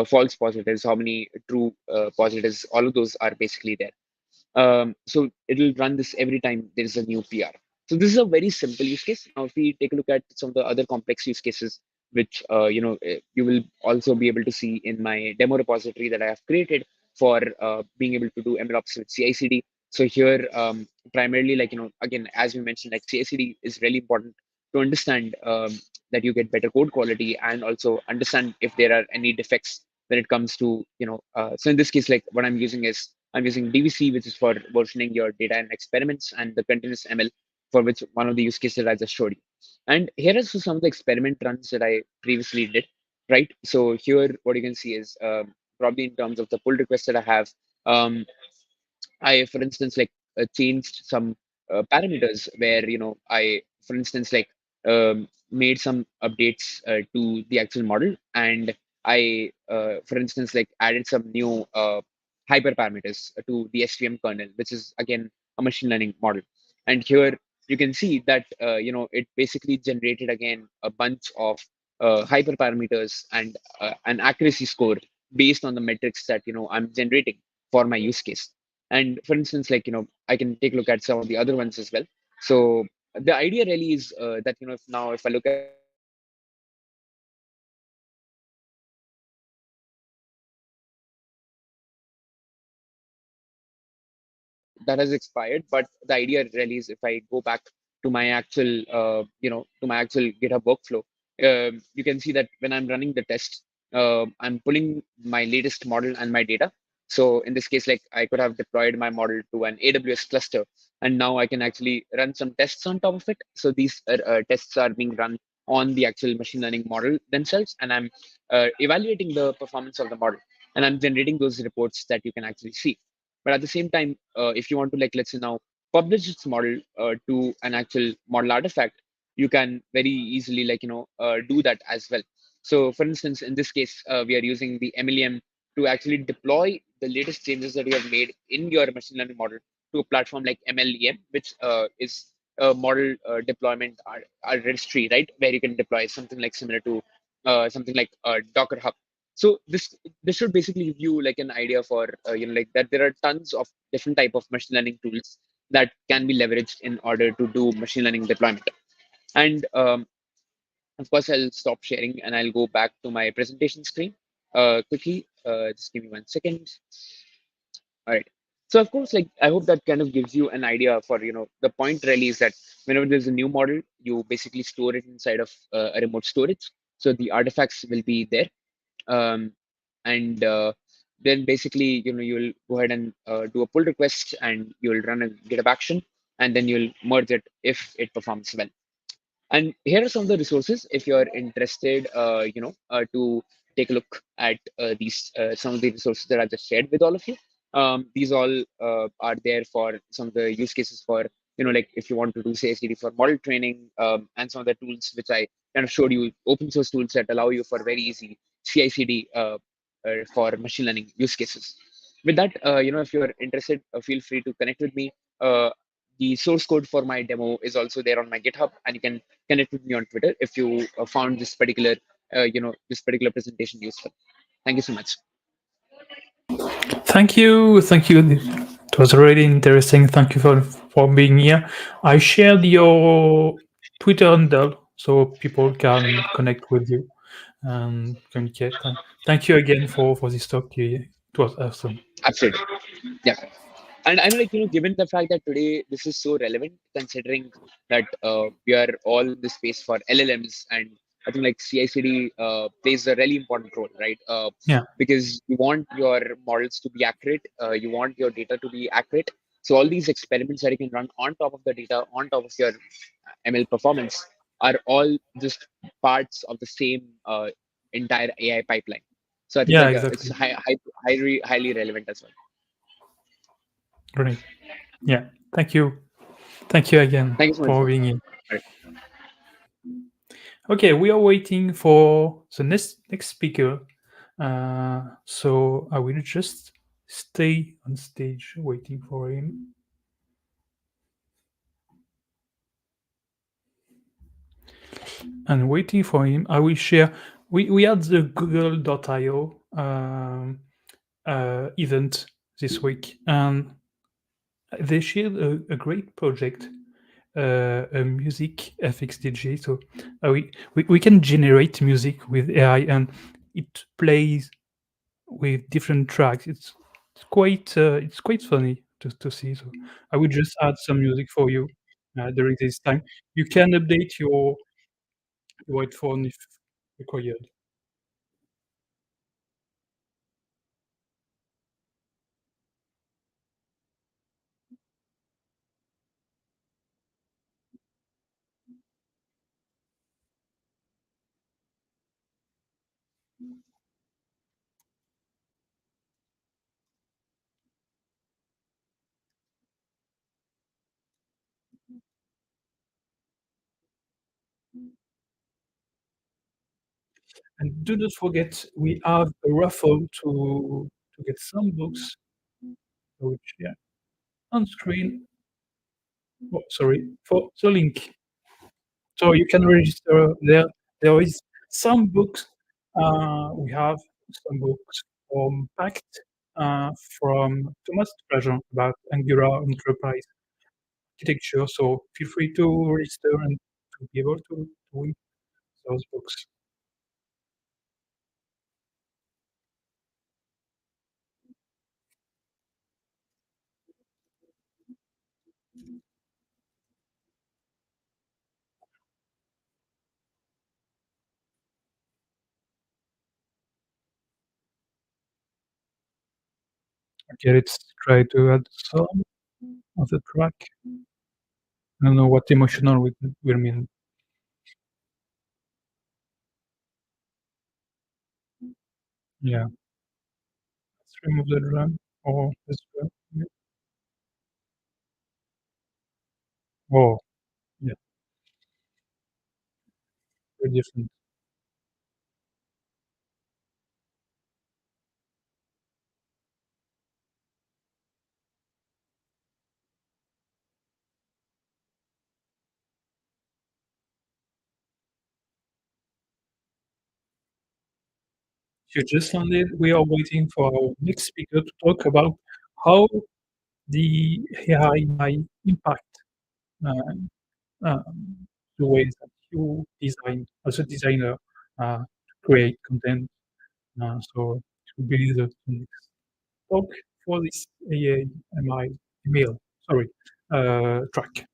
[SPEAKER 3] false positives, how many true positives, all of those are basically there. So it'll run this every time there is a new PR. So this is a very simple use case. Now, if we take a look at some of the other complex use cases, which you will also be able to see in my demo repository that I have created for being able to do MLOps with CI/CD. So here, primarily, like again, as we mentioned, like CI/CD is really important to understand that you get better code quality and also understand if there are any defects when it comes to so in this case, like what I'm using DVC, which is for versioning your data and experiments, and the continuous ML, for which one of the use cases I just showed you. And here are some of the experiment runs that I previously did, right? So here, what you can see is probably in terms of the pull request that I have, I, for instance, like changed some parameters where for instance, like made some updates to the actual model, and for instance, like added some new hyperparameters to the SVM kernel, which is again a machine learning model. And here you can see that it basically generated again a bunch of hyperparameters and an accuracy score based on the metrics that I'm generating for my use case. And for instance, like I can take a look at some of the other ones as well. So the idea really is that if I look at the actual workflow that has been defined, so here that has expired. But the idea really is if I go back to my actual, to my actual GitHub workflow, you can see that when I'm running the test, I'm pulling my latest model and my data. So in this case, like I could have deployed my model to an AWS cluster, and now I can actually run some tests on top of it. So these tests are being run on the actual machine learning model themselves, and I'm evaluating the performance of the model, and I'm generating those reports that you can actually see. But at the same time, if you want to, like, let's say now publish its model to an actual model artifact, you can very easily, like, do that as well. So for instance, in this case, we are using the MLM to actually deploy the latest changes that you have made in your machine learning model to a platform like MLEM, which is a model deployment registry, right? Where you can deploy something like similar to something like Docker Hub. So this should basically give you like an idea for like that there are tons of different type of machine learning tools that can be leveraged in order to do machine learning deployment. And of course, I'll stop sharing and I'll go back to my presentation screen quickly. Just give me 1 second. All right. So of course, like I hope that kind of gives you an idea for the point really is that whenever there's a new model, you basically store it inside of a remote storage. So the artifacts will be there, um, and then basically you'll go ahead and do a pull request, and you'll run a GitHub action, and then you'll merge it if it performs well. And here are some of the resources if you're interested, to take a look at these some of the resources that I just shared with all of you. These all are there for some of the use cases for like if you want to do CI/CD for model training, and some of the tools which I kind of showed you, open source tools that allow you for very easy CI/CD for machine learning use cases. With that, if you're interested, feel free to connect with me. The source code for my demo is also there on my GitHub, and you can connect with me on Twitter if you found this particular presentation useful. Thank you so much.
[SPEAKER 1] Thank you, thank you. It was really interesting. Thank you for being here. I shared your Twitter handle so people can connect with you and communicate. Thank you again for this talk. It was awesome.
[SPEAKER 3] Absolutely. Yeah. And I'm like, given the fact that today this is so relevant, considering that we are all in the space for LLMs, and I think like CI/CD plays a really important role, right?
[SPEAKER 1] Yeah,
[SPEAKER 3] Because you want your models to be accurate, you want your data to be accurate. So all these experiments that you can run on top of the data, on top of your ML performance, are all just parts of the same entire AI pipeline. So I think
[SPEAKER 1] yeah,
[SPEAKER 3] like it's
[SPEAKER 1] exactly.
[SPEAKER 3] highly relevant as well.
[SPEAKER 1] Great. Yeah, thank you. Thank you again
[SPEAKER 3] Thank you so much.
[SPEAKER 1] for being here.
[SPEAKER 3] All right.
[SPEAKER 1] Okay, we are waiting for the next speaker. So I will just stay on stage waiting for him. And waiting for him, I will share. We had the Google.io event this week, and they shared a great project, a music FX DJ. So we can generate music with AI, and it plays with different tracks. It's quite funny to see. So I will just add some music for you during this time. You can update your headphone if required. And do not forget, we have a raffle to get some books, which yeah, on screen. Oh, sorry for the link. So you can register there. There is some books. We have some books from Pact, from Thomas Trajan about Angular enterprise architecture. So feel free to register and to be able to win those books. Okay, let's try to add some of the track. I don't know what emotional will mean. Yeah, let's remove the drum or this drum. Yeah. Oh, yeah, very different. you just landed, we are waiting for our next speaker to talk about how the AI might impact uh, the ways that you design as a designer to create content. So it will be the next talk for this AAMI email, sorry, track.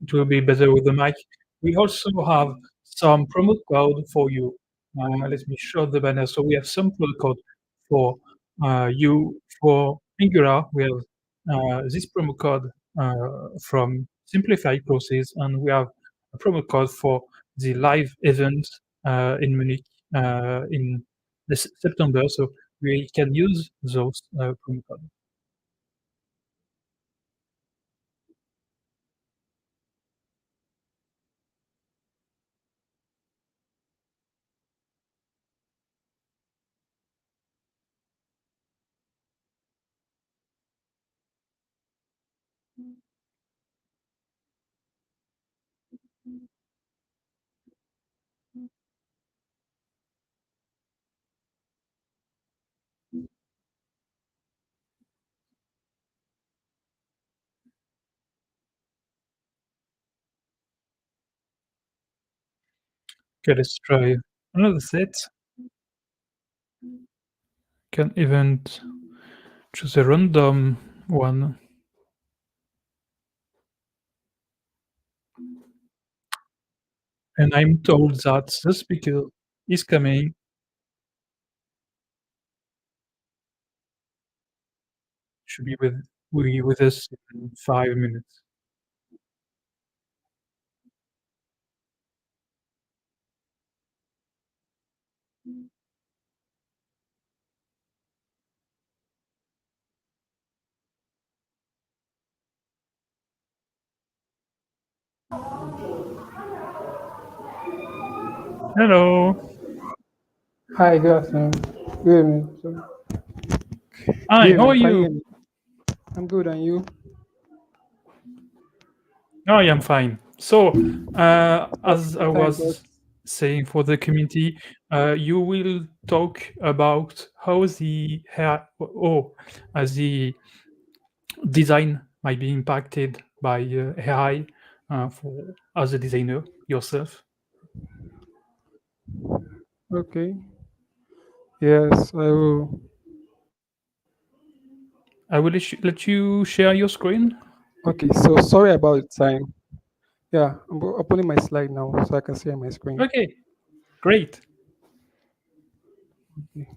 [SPEAKER 1] It will be better with the mic. We also have some promo code for you. Let me show the banner. So we have some promo code for you for Angular. We have this promo code from Simplify courses, and we have a promo code for the live event in Munich in this September. So we can use those promo codes. Okay, let's try another set. Can even choose a random one. And I'm told that the speaker is coming. Should be with us in 5 minutes. Hello.
[SPEAKER 4] Hi, good afternoon. Good evening. Sorry.
[SPEAKER 1] Hi,
[SPEAKER 4] Good
[SPEAKER 1] how are
[SPEAKER 4] evening. Can you
[SPEAKER 1] you?
[SPEAKER 4] hear me? I'm good, and you?
[SPEAKER 1] I am fine. So, as I
[SPEAKER 4] Thank God.
[SPEAKER 1] was saying for the community, you will talk about how the design might be impacted by AI for as a designer yourself.
[SPEAKER 4] Okay. Yes, I will.
[SPEAKER 1] I will let you share your screen.
[SPEAKER 4] Okay, so sorry about the time. Yeah, I'm opening my slide now so I can see on my screen.
[SPEAKER 1] Okay, great.
[SPEAKER 4] Okay.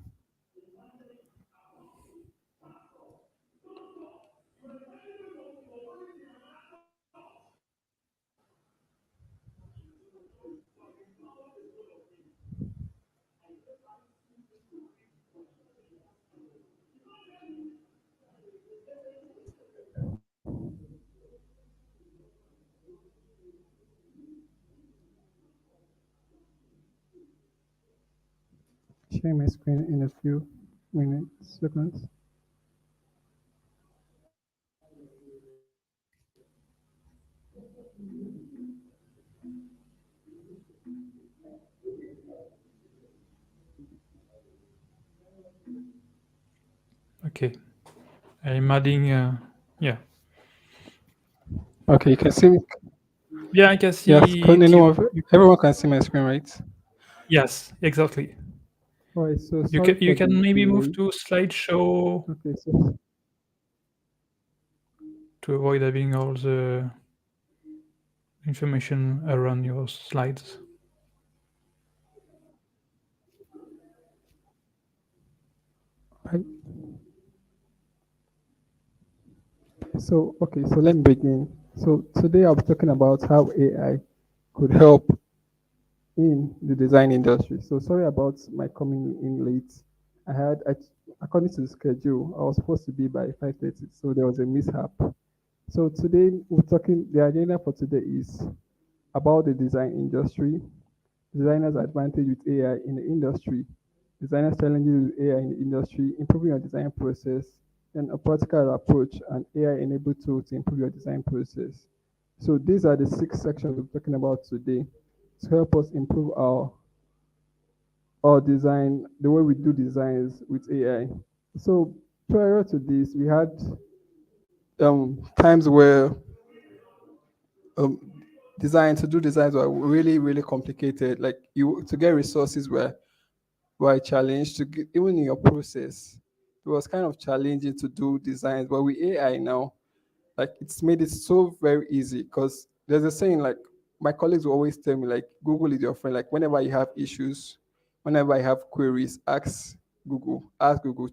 [SPEAKER 4] Share my screen in a few minutes, seconds.
[SPEAKER 1] Okay, I'm adding. Yeah,
[SPEAKER 4] Okay, you can see me.
[SPEAKER 1] yeah, I can
[SPEAKER 4] Yes,
[SPEAKER 1] see it.
[SPEAKER 4] everyone can see my screen, right?
[SPEAKER 1] Yes, exactly.
[SPEAKER 4] All right. So
[SPEAKER 1] You
[SPEAKER 4] sorry
[SPEAKER 1] can
[SPEAKER 4] for
[SPEAKER 1] you can
[SPEAKER 4] the
[SPEAKER 1] maybe move
[SPEAKER 4] delay.
[SPEAKER 1] to slideshow
[SPEAKER 4] Okay. So
[SPEAKER 1] to avoid having all the. information around your slides.
[SPEAKER 4] Right. So, okay, so let me begin. So, today I'll be talking about how AI could help in the design industry. So, sorry about my coming in late. According to the schedule, I was supposed to be by 5:30, so there was a mishap. So, today the agenda for today is about the design industry, designers' advantage with AI in the industry, designers' challenges with AI in the industry, improving your design process, then a practical approach and AI-enabled tool to improve your design process. So these are the six sections we're talking about today to help us improve our design, the way we do designs with AI. So prior to this, we had times where um, to do designs were really, really complicated. Like you to get resources were a challenge to get, even in your process. It was kind of challenging to do designs, but with AI now, like it's made it so very easy because there's a saying like my colleagues will always tell me like Google is your friend. Like whenever you have issues, whenever you have queries, ask Google,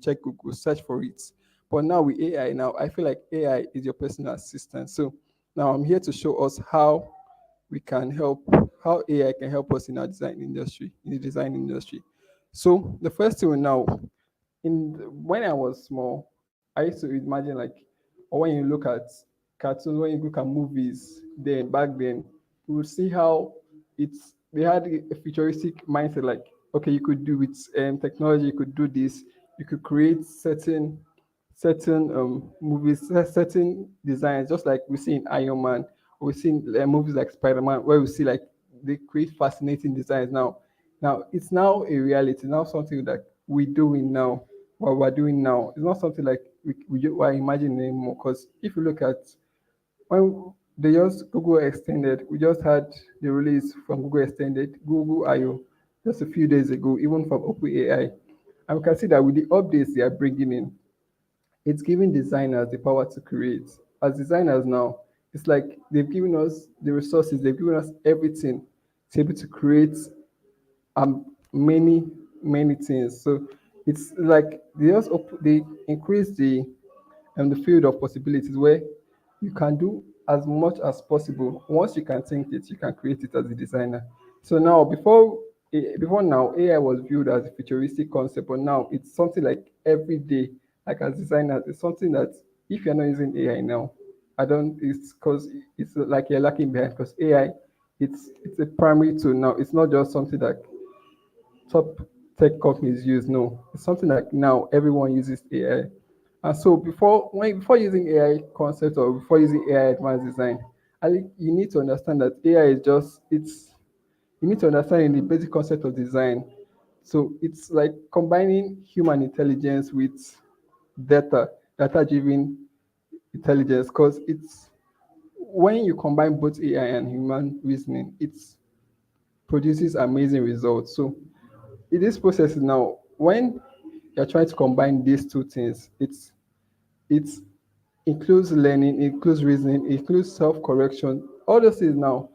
[SPEAKER 4] check Google, search for it. But now with AI now, I feel like AI is your personal assistant. So now I'm here to show us we can help how AI can help us in our design industry, in the design industry. So the first thing now, when I was small, I used to imagine like, or when you look at cartoons, when you look at movies, then back then, you would see how they had a futuristic mindset. Like, okay, you could do with technology, you could do this, you could create certain movies, certain designs, just like we see in Iron Man, or we see in movies like Spider Man, where we see like they create fascinating designs now. Now it's now a reality, now something that we're doing now, what we're doing now. It's not something like we're imagining anymore. Because if you look at when they just Google Extended, we just had the release from Google Extended, Google I/O, just a few days ago, even from OpenAI, and we can see that with the updates they are bringing in, it's giving designers the power to create. As designers now, it's like they've given us the resources, they've given us everything to be able to create many many things. So it's like they increase the field of possibilities where you can do as much as possible. Once you can think it, you can create it as a designer. So now, before now, AI was viewed as a futuristic concept, but now it's something like every day. Like as designers, it's something that if you're not using AI now, I don't. It's because it's like you're lacking behind. Because AI, it's a primary tool now. It's not just something that top tech companies use. No, it's something like now everyone uses AI. And so before using AI concept or before using AI advanced design, I think you need to understand that AI is just it's you need to understand the basic concept of design. So it's like combining human intelligence with data driven intelligence, because it's when you combine both AI and human reasoning, it produces amazing results. So in this process now, when you're trying to combine these two things, it includes learning, it includes reasoning, it includes self-correction. All those things now,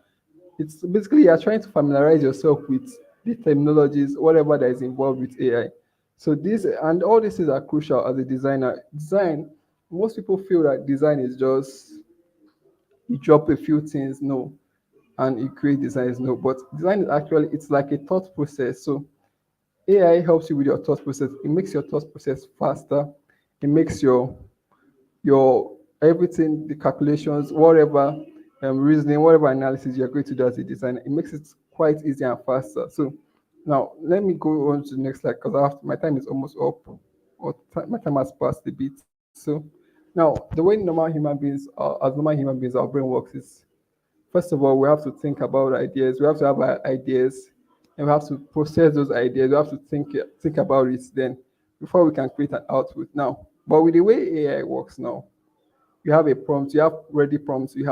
[SPEAKER 4] it's basically you're trying to familiarize yourself with the terminologies, whatever that is involved with AI. So this and all these things are crucial as a designer. Design, most people feel that design is just you drop a few things, no, and you create designs, no. But design is actually it's like a thought process. So AI helps you with your thought process. It makes your thought process faster. It makes your everything, the calculations, whatever reasoning, whatever analysis you're going to do as a designer, it makes it quite easier and faster. So now let me go on to the next slide because my time is almost up, or my time has passed a bit. So now the way as normal human beings, our brain works is first of all we have to think about ideas. We have to have ideas, and we have to process those ideas. We have to think about it then before we can create an output. Now, but with the way AI works now, you have a prompt, you have ready prompts, you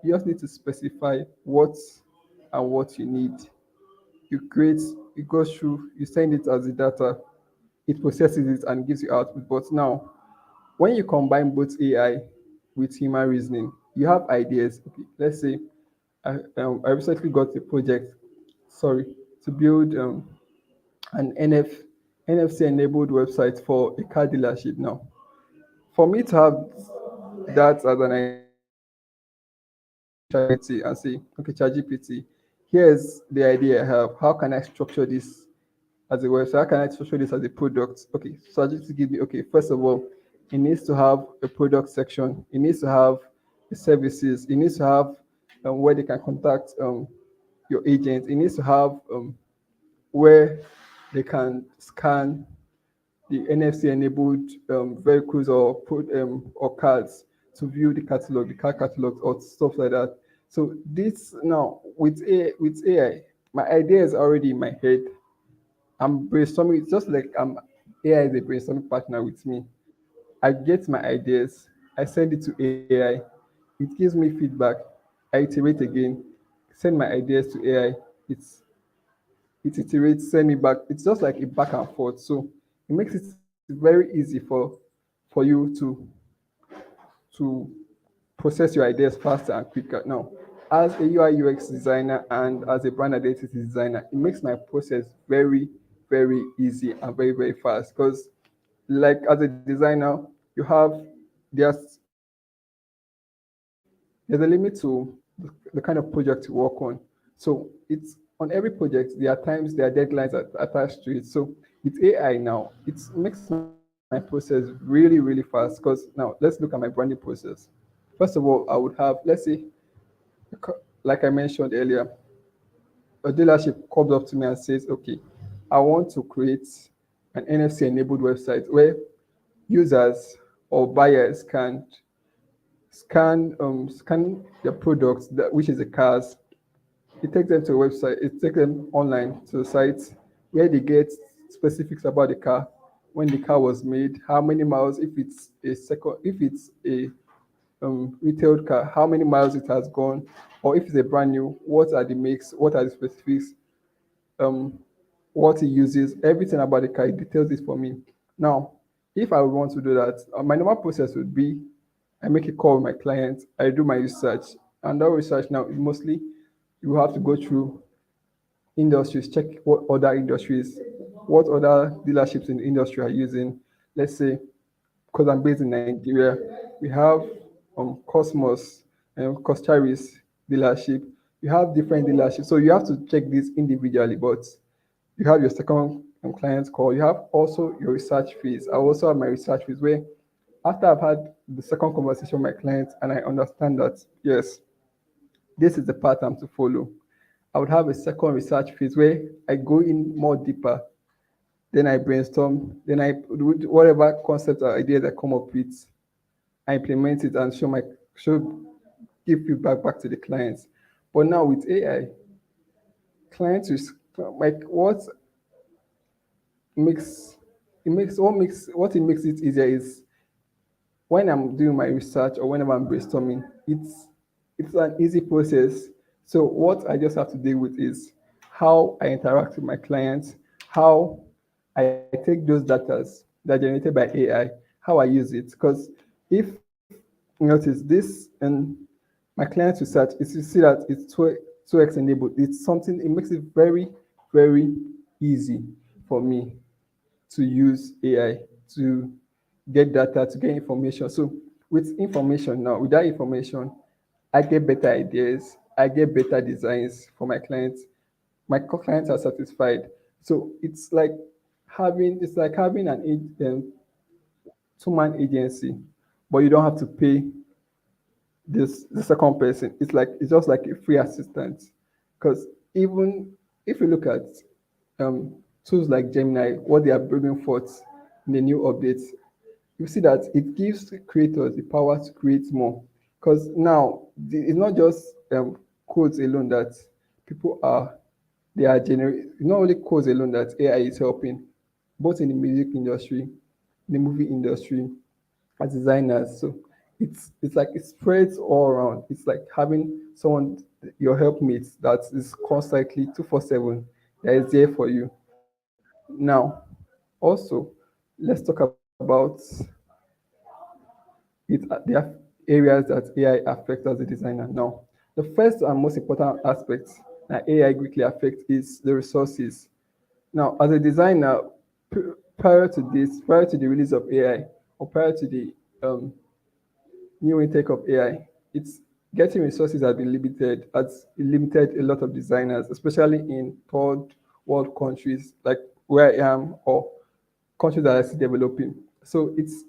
[SPEAKER 4] just need to specify what and what you need. You create, it goes through, you send it as the data, it processes it and gives you output. But now, when you combine both AI with human reasoning, you have ideas. Okay, let's say I recently got a project, sorry, to build an NFC enabled website for a car dealership. Now, for me to have that as an idea, I just have to go to ChatGPT and say, okay, ChatGPT, here's the idea I have. How can I structure this as a website? How can I structure this as a product? Okay, so just to give me, okay, first of all, it needs to have a product section. It needs to have the services. It needs to have where they can contact your agent. It needs to have where they can scan the NFC enabled vehicles or cars to view the catalog, the car catalog or stuff like that. So this now with AI, my idea is already in my head. I'm brainstorming. It's just like AI is a brainstorming partner with me. I get my ideas, I send it to AI, it gives me feedback, I iterate again, send my ideas to AI, it's it iterates, send me back. It's just like a back and forth. So it makes it very easy for you to process your ideas faster and quicker. Now, as a UI UX designer and as a brand identity designer, it makes my process very, very easy and very, very fast. Because, like as a designer, you have there's there's a limit to the kind of project you work on. So it's on every project, there are times there are deadlines attached to it. So with AI now, it makes my process really, really fast. Because now let's look at my branding process. First of all, I would have, let's say, like I mentioned earlier, a dealership comes up to me and says, okay, I want to create an NFC enabled website where users or buyers can scan the products that which is the cars. It takes them to a website, it takes them online to the site where they get specifics about the car, when the car was made, how many miles, if it's a retailed car, how many miles it has gone, or if it's a brand new, what are the makes, what are the specifics, um, what he uses, everything about the car. It details this for me. Now, if I would want to do that, my normal process would be I make a call with my client, I do my research, and that research now mostly you have to go through industries, check what other industries, what other dealerships in the industry are using. Let's say, because I'm based in Nigeria, we have Cosmos and Costaris dealership. You have different dealerships, so you have to check this individually. But you have your second client call. You have also your research phase. I also have my research phase where after I've had the second conversation with my client and I understand that yes, this is the path I'm to follow. I would have a second research phase where I go in more deeper. Then I brainstorm. Then I whatever concepts or ideas I come up with, I implement it and show give feedback back to the clients. But now with AI, clients is like makes what it makes it easier is when I'm doing my research or whenever I'm brainstorming, it's an easy process. So what I just have to deal with is how I interact with my clients, how I take those data that are generated by AI, how I use it. Because if you notice this and my client's research, is you see that it's 2x enabled. It's something, it makes it very, very easy for me to use AI to get data, to get information. So with information now, with that information, I get better ideas, I get better designs for my clients. My clients are satisfied. So it's like having two-man agency, but you don't have to pay this the second person. It's just like a free assistant. Because even if you look at tools like Gemini, what they are bringing forth in the new updates, you see that it gives creators the power to create more. Because now it's not just codes alone that people are they are generating. It's not only codes alone that AI is helping, both in the music industry, in the movie industry, as designers. So it's like it spreads all around. It's like having someone your helpmate that is constantly 247 that is there for you. Now, also, let's talk about there are areas that AI affects as a designer. Now, The first and most important aspect that AI greatly affects is the resources. Now, as a designer, prior to this, prior to the release of AI, or prior to the um, new intake of AI, it's getting resources has been limited, has limited a lot of designers, especially in third world countries like where I am or countries that are still developing. So it's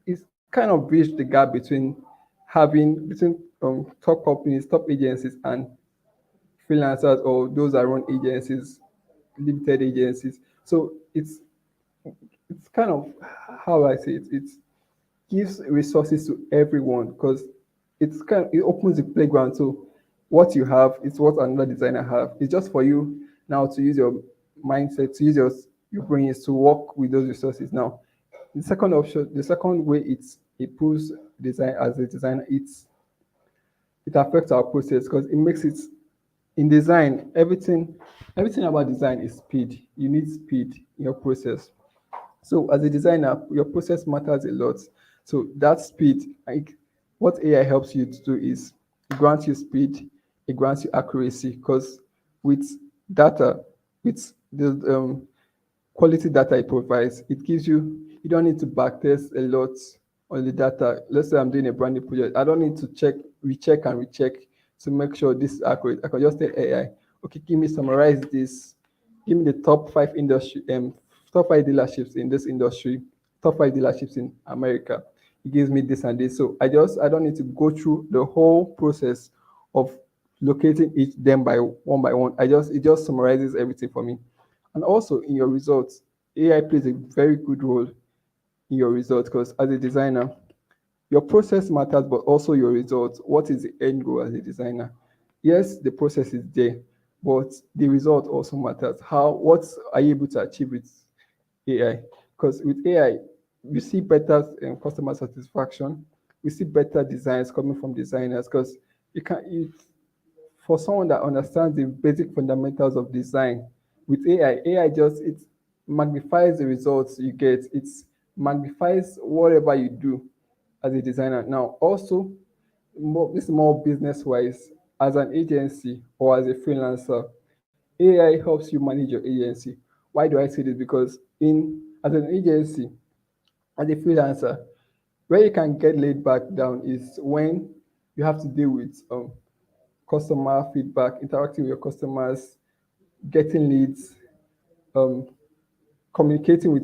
[SPEAKER 4] it's kind of bridged the gap between top companies, top agencies, and freelancers or those that run agencies, limited agencies. So it's kind of how I say it. It gives resources to everyone because it opens the playground. So what you have is what another designer have. It's just for you now to use your mindset, to use your brains to work with those resources. Now, the second way it proves design as a designer, it affects our process because it makes it in design, everything about design is speed. You need speed in your process. So as a designer, your process matters a lot. So that speed, like what AI helps you to do is it grants you speed, it grants you accuracy. Because with data, with the quality data it provides, it gives you don't need to backtest a lot on the data. Let's say I'm doing a branding project. I don't need to recheck and recheck to make sure this is accurate. I can just tell AI, okay, give me summarize this, give me the top five dealerships in this industry, top five dealerships in America. It gives me this and this. So I don't need to go through the whole process of locating each them by one. It just summarizes everything for me. And also in your results, AI plays a very good role in your results because as a designer, your process matters, but also your results. What is the end goal as a designer? Yes, the process is there, but the result also matters. What are you able to achieve with AI? Because with AI, we see better customer satisfaction. We see better designs coming from designers because you can it, for someone that understands the basic fundamentals of design, with AI just it magnifies the results you get. It magnifies whatever you do as a designer. Now, also, this is more business wise, as an agency or as a freelancer, AI helps you manage your agency. Why do I say this? Because in as an agency, as a freelancer, where you can get laid back down is when you have to deal with customer feedback, interacting with your customers, getting leads, um, communicating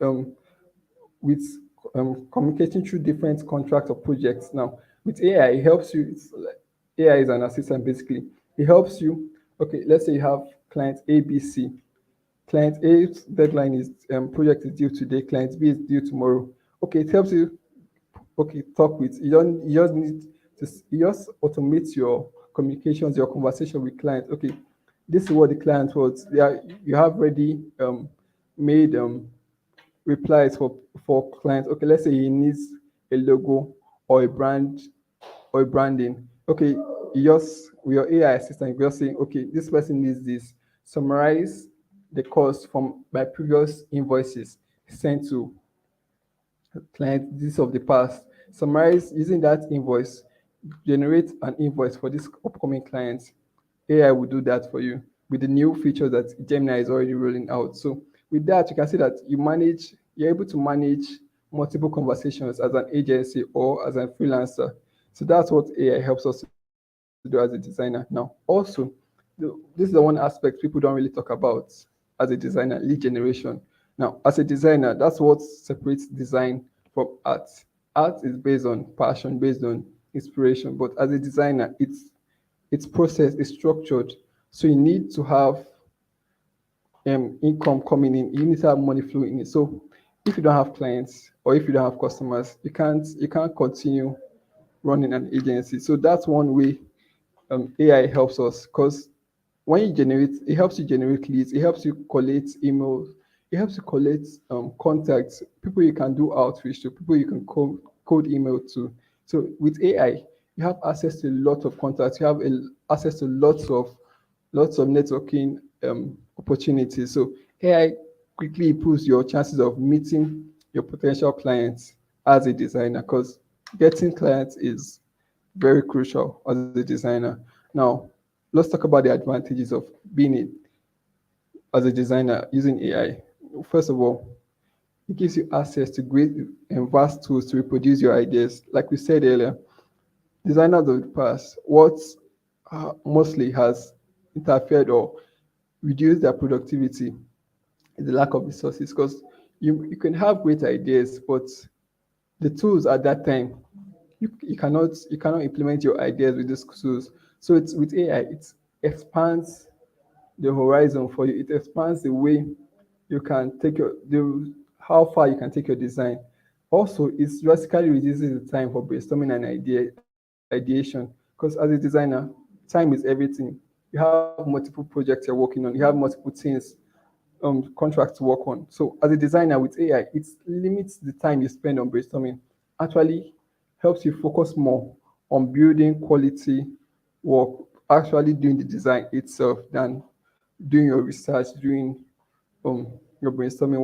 [SPEAKER 4] um, with communicating through different contracts or projects. Now, with AI, it helps you. AI is an assistant basically. It helps you. Okay, let's say you have client ABC. Client A's deadline is project is due today. Client B is due tomorrow. Okay, it helps you. Okay, talk with you just need to you just automate your communications, your conversation with clients. Okay, this is what the client wants. You have already made replies for clients. Okay, let's say he needs a logo or a brand or a branding. Okay, you just with your AI assistant, you're just saying, okay, this person needs this. Summarize the cost from my previous invoices sent to client this of the past. Summarize using that invoice, generate an invoice for this upcoming client. AI will do that for you with the new features that Gemini is already rolling out. So with that, you can see that you're able to manage multiple conversations as an agency or as a freelancer. So that's what AI helps us to do as a designer. Now, also, this is the one aspect people don't really talk about as a designer, lead generation. Now, as a designer, that's what separates design from art. Art is based on passion, based on inspiration, but as a designer, its process is structured. So you need to have income coming in. You need to have money flowing in. So if you don't have clients or if you don't have customers, you can't continue running an agency. So that's one way AI helps us because when you generate, it helps you generate leads, it helps you collect emails, it helps you collect contacts, people you can do outreach to, people you can code email to. So with AI, you have access to a lot of contacts, you have access to lots of networking opportunities. So AI quickly improves your chances of meeting your potential clients as a designer because getting clients is very crucial as a designer. Now, let's talk about the advantages of being it as a designer using AI. First of all, it gives you access to great and vast tools to reproduce your ideas. Like we said earlier, designers of the past, what mostly has interfered or reduced their productivity is the lack of resources. Because you can have great ideas, but the tools at that time you cannot implement your ideas with these tools. So it's with AI, it expands the horizon for you. It expands the way you can take how far you can take your design. Also, it drastically reduces the time for brainstorming and ideation. Because as a designer, time is everything. You have multiple projects you're working on. You have multiple things, contracts to work on. So as a designer with AI, it limits the time you spend on brainstorming. Actually, helps you focus more on building quality work, actually doing the design itself than doing your research, doing um your brainstorming.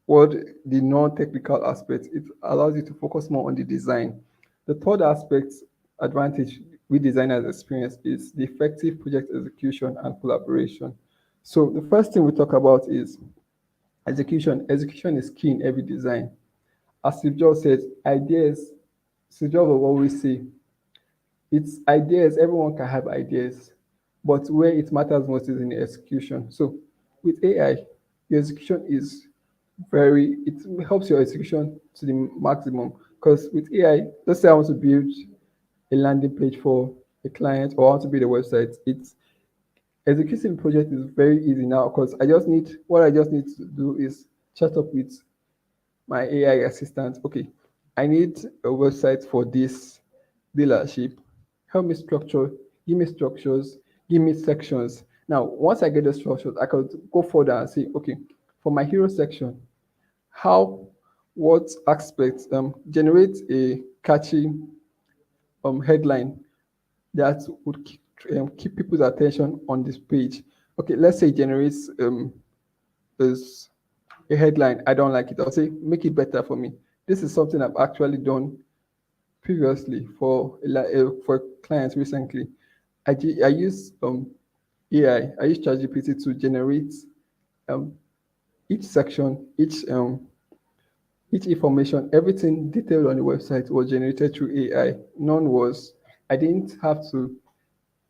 [SPEAKER 4] What the non-technical aspect, it allows you to focus more on the design. The third aspect advantage we designers experience is the effective project execution and collaboration. So the first thing we talk about is execution. Execution is key in every design. As Steve Jobs said, ideas, Steve Jobs will always say, it's ideas, everyone can have ideas, but where it matters most is in the execution. So with AI, your execution is it helps your execution to the maximum. Because with AI, let's say I want to build a landing page for a client or I want to build a website, it's executing the project is very easy now because I just need to do is chat up with my AI assistant. Okay, I need a website for this dealership. Help me structure, give me structures, give me sections. Now, once I get the structures, I could go further and say, okay, for my hero section, how, what aspects generate a catchy headline that would keep people's attention on this page. Okay, let's say it generates is a headline. I don't like it. I'll say make it better for me. This is something I've actually done previously for clients recently. I use AI. I use ChatGPT to generate um, each section, each information, everything detailed on the website was generated through AI. None was. I didn't have to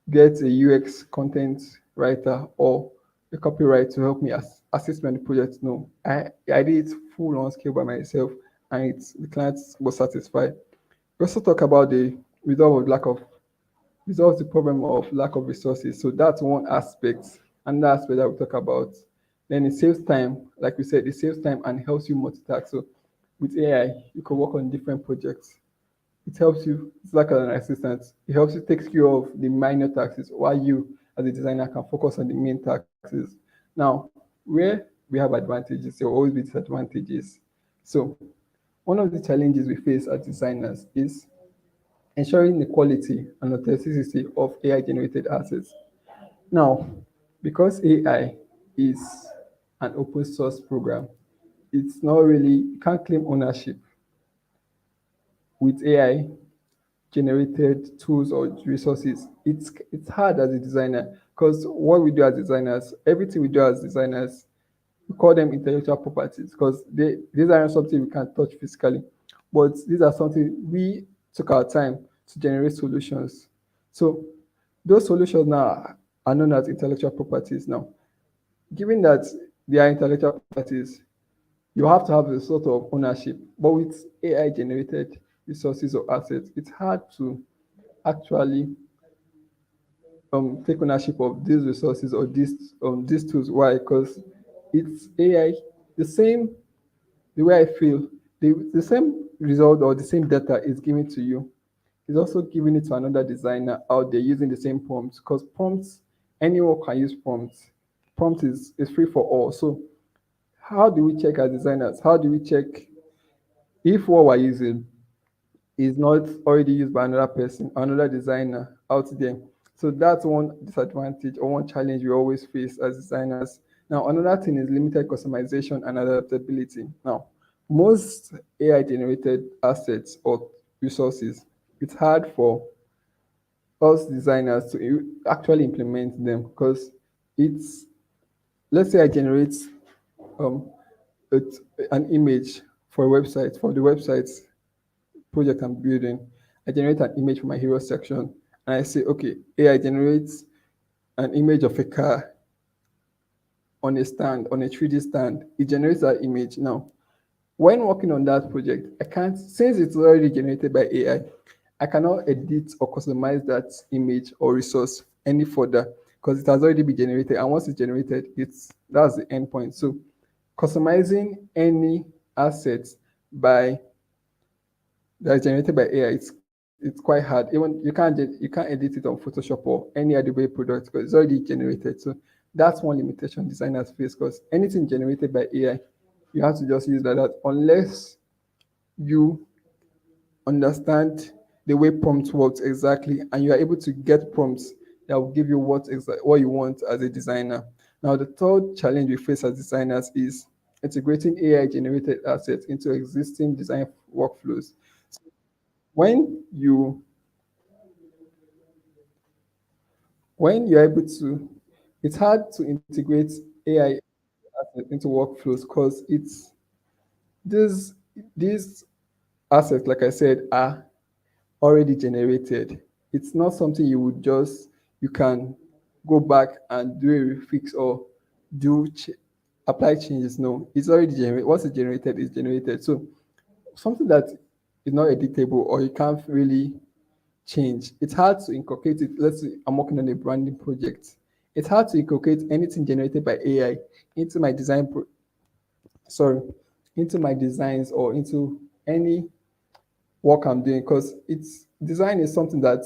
[SPEAKER 4] get a UX content writer or a copyright to help me assist me on the project. No, I did it full on scale by myself, and the client was satisfied. We also talk about the resolve of lack of resolves the problem of lack of resources. So that's one aspect. Another aspect that we talk about. Then it saves time, like we said, it saves time and helps you multitask. So with AI, you can work on different projects. It helps you, it's like an assistant. It helps you take care of the minor taxes while you, as a designer, can focus on the main taxes. Now, where we have advantages, there will always be disadvantages. So, one of the challenges we face as designers is ensuring the quality and authenticity of AI generated assets. Now, because AI is an open source program, it's not really, you can't claim ownership with AI generated tools or resources. It's hard as a designer because what we do as designers, everything we do as designers, we call them intellectual properties because these aren't something we can touch physically, but these are something we took our time to generate solutions. So those solutions now are known as intellectual properties. Now, given that they are intellectual properties, you have to have a sort of ownership. But with AI generated resources or assets, it's hard to actually take ownership of these resources or these tools. Why? Because it's AI. The same the way I feel, the same result or the same data is given to you is also giving it to another designer out there using the same prompts. Because prompts, anyone can use prompts. Prompt is free for all. So how do we check as designers? How do we check if what we're using is not already used by another person, another designer out there? So that's one disadvantage or one challenge we always face as designers. Now, another thing is limited customization and adaptability. Now, most AI generated assets or resources it's hard for us designers to actually implement them because it's, let's say I generate um it, an image for a website, for the website project I'm building. I generate an image for my hero section, and I say, okay, AI generates an image of a car on a stand, on a 3D stand. It generates that image. Now, when working on that project, I can't, since it's already generated by AI, I cannot edit or customize that image or resource any further because it has already been generated. And once it's generated, that's the endpoint. So customizing any assets by that is generated by AI, it's quite hard. Even you can't edit it on Photoshop or any Adobe product because it's already generated. So that's one limitation designers face because anything generated by AI, you have to just use that unless you understand the way prompt works exactly and you are able to get prompts that will give you what you want as a designer. Now the third challenge we face as designers is integrating AI generated assets into existing design workflows. When you when you're able to, it's hard to integrate AI assets into workflows because it's these these assets, like I said, are already generated. It's not something you can go back and do a fix or do apply changes. No, it's already generated. Once it's generated, it's generated. So something that is not editable or you can't really change. It's hard to inculcate it. Let's say I'm working on a branding project. It's hard to inculcate anything generated by AI into my sorry, into my designs or into any work I'm doing because it's design is something that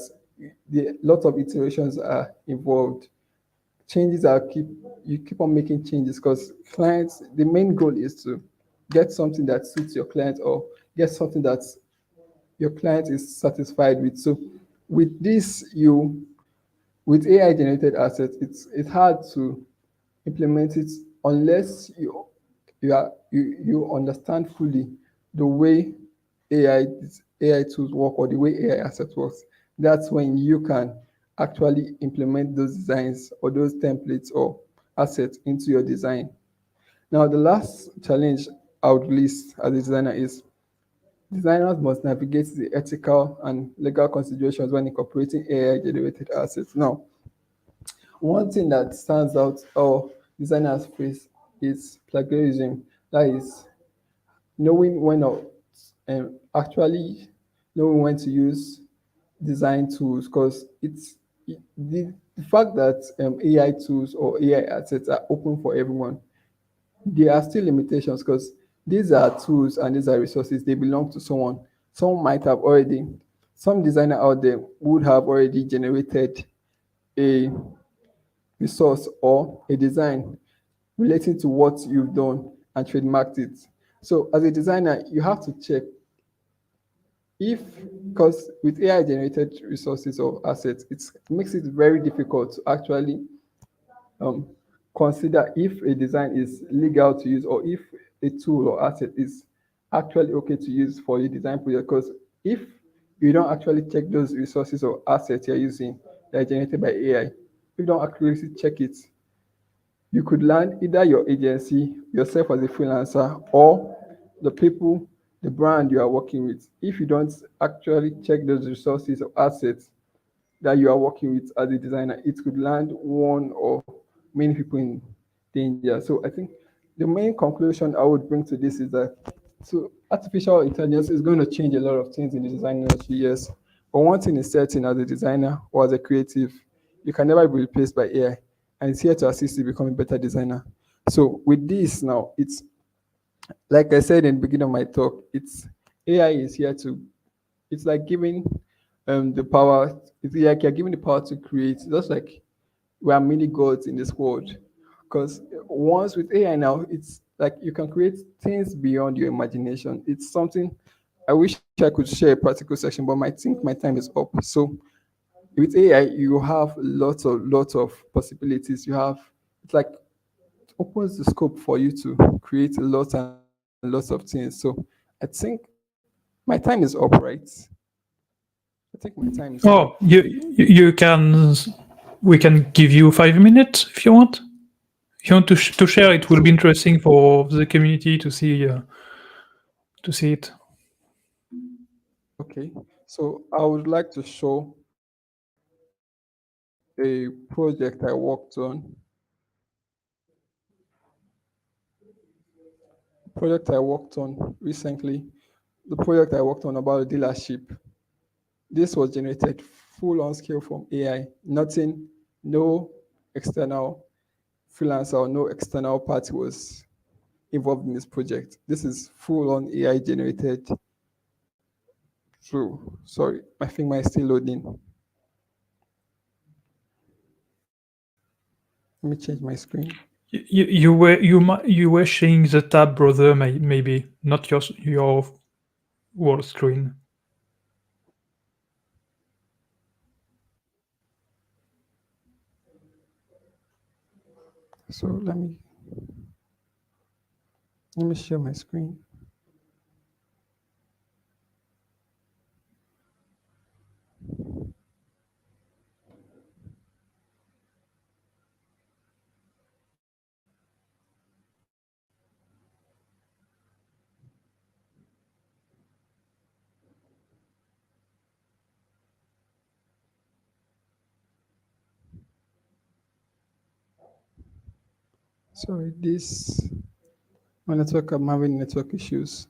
[SPEAKER 4] the lot of iterations are involved. Changes are you keep on making changes because clients, the main goal is to get something that suits your client or get something that your client is satisfied with. So with this, with AI generated assets, it's hard to implement it unless you understand fully the way AI tools work or the way AI assets works. That's when you can actually implement those designs or those templates or assets into your design. Now, the last challenge I would list as a designer is designers must navigate the ethical and legal considerations when incorporating AI generated assets. Now, one thing that stands out or designers face is plagiarism. That is knowing when or actually knowing when to use design tools because the fact that AI tools or AI assets are open for everyone, there are still limitations because these are tools and these are resources. They belong to someone. Someone might have already, some designer out there would have already generated a resource or a design relating to what you've done and trademarked it. So as a designer, you have to check if, because with AI generated resources or assets, it makes it very difficult to actually um, consider if a design is legal to use or if a tool or asset is actually okay to use for your design project. Because if you don't actually check those resources or assets you're using that are generated by AI, if you don't actually check it, you could land either your agency, yourself as a freelancer, or the people, the brand you are working with. If you don't actually check those resources or assets that you are working with as a designer, it could land one or many people in danger. So I think the main conclusion I would bring to this is that so artificial intelligence is going to change a lot of things in the design industry, yes. But one thing is certain as a designer or as a creative, you can never be replaced by AI. And it's here to assist you become a better designer. So with this now, it's like I said in the beginning of my talk, it's AI is here to, it's like giving the power, it's like you're giving the power to create, just like we are many gods in this world. Because once with AI now, it's like you can create things beyond your imagination. It's something I wish I could share a practical section, but I think my time is up. So with AI, you have lots of possibilities. You have, it's like opens the scope for you to create lots and lots of things. So I think my time is up, right? Let me know. I think my time is
[SPEAKER 1] Oh,
[SPEAKER 4] up.
[SPEAKER 1] you can. We can give you 5 minutes if you want. If you want to share, it will be
[SPEAKER 4] So,
[SPEAKER 1] interesting for the community to see it.
[SPEAKER 4] okay. So I would like to show a project I worked on. Project I worked on recently. The project I worked on about a dealership. This was generated full on scale from AI. Nothing, no external freelancer or no external party was involved in this project. This is full on AI generated. True. Sorry, my finger is still loading. Let me change my screen.
[SPEAKER 1] You were sharing the tab, brother. Maybe not your wall screen.
[SPEAKER 4] So let me share my screen. Sorry, this my network. I'm having network issues,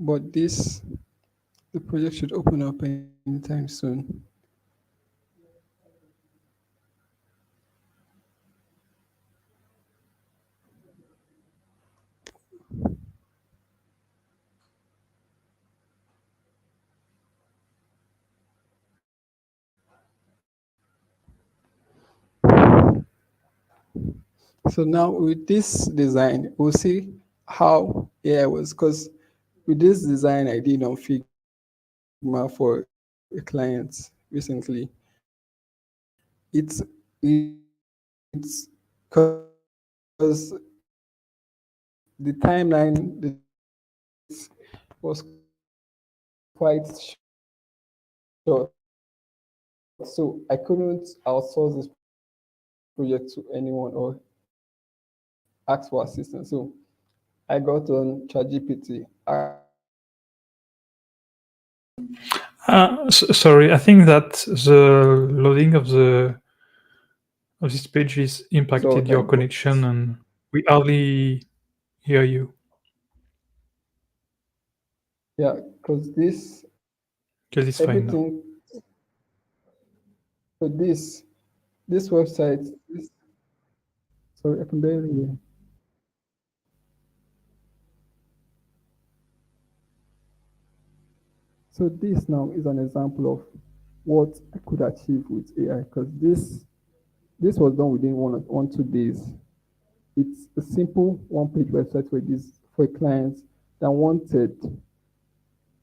[SPEAKER 4] but this the project should open up anytime soon. So now with this design, we'll see how AI was because with this design I did on Figma for a client recently, it's it's because the timeline was quite short, so I couldn't outsource this project to anyone or ask for assistance. So I got on ChatGPT, asked for
[SPEAKER 1] Sorry, I think that the loading of this page is
[SPEAKER 4] so
[SPEAKER 1] impacted your
[SPEAKER 4] like, but
[SPEAKER 1] connection, and we hardly hear you.
[SPEAKER 4] yeah, because this
[SPEAKER 1] Because it's fine now.
[SPEAKER 4] everything. So this website, this, sorry, I can barely hear. So this now is an example of what I could achieve with AI because this was done within 1 or 2 days. It's a simple one-page website for a client that wanted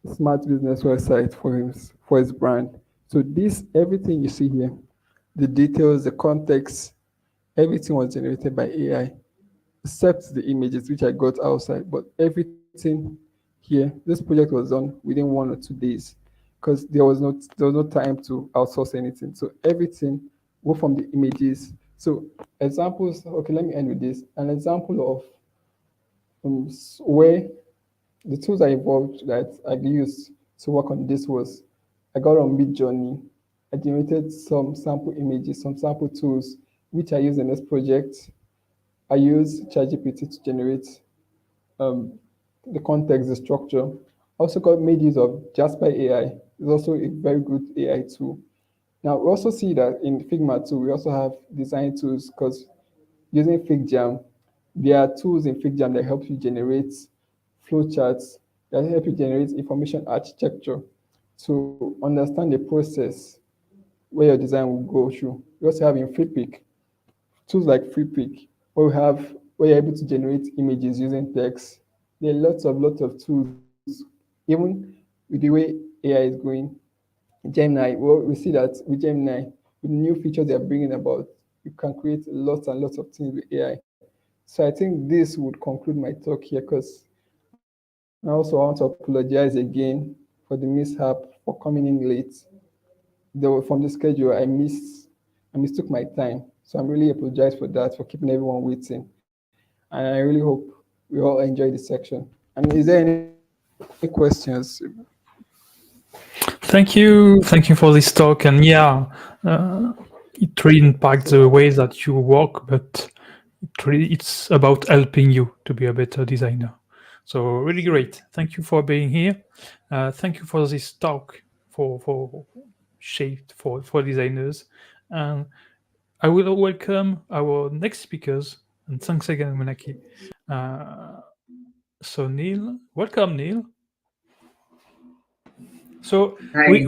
[SPEAKER 4] a smart business website for his brand. So this everything you see here, the details, the context, everything was generated by AI, except the images which I got outside. But everything here, this project was done within 1 or 2 days because there was no time to outsource anything. So everything go from the images. So examples. Okay, let me end with this. An example of where the tools I involved that I used to work on this was I got on Midjourney. I generated some sample images, some sample tools, which I use in this project. I use ChatGPT to generate um, the context, the structure. Also got made use of Jasper AI. It's also a very good AI tool. Now we also see that in Figma too, we also have design tools because using FigJam, there are tools in FigJam that help you generate flowcharts, that help you generate information architecture to understand the process where your design will go through. We also have in FreePic tools like FreePic, where you're able to generate images using text. There are lots of tools, even with the way AI is going. Gemini, well, we see that with Gemini, with the new features they are bringing about, you can create lots and lots of things with AI. So I think this would conclude my talk here because I also want to apologize again for the mishap for coming in late. from the schedule, I mistook my time. So I'm really apologize for that, for keeping everyone waiting. And I really hope we all enjoy this section. And is there any questions?
[SPEAKER 1] Thank you for this talk. And yeah, uh, it really impacts the way that you work, but it's about helping you to be a better designer. So really great. Thank you for being here. Thank you for this talk for shaped for designers. And I will welcome our next speakers. And thanks again, Manaki. Uh, so Neil, welcome Neil. So
[SPEAKER 5] Hi.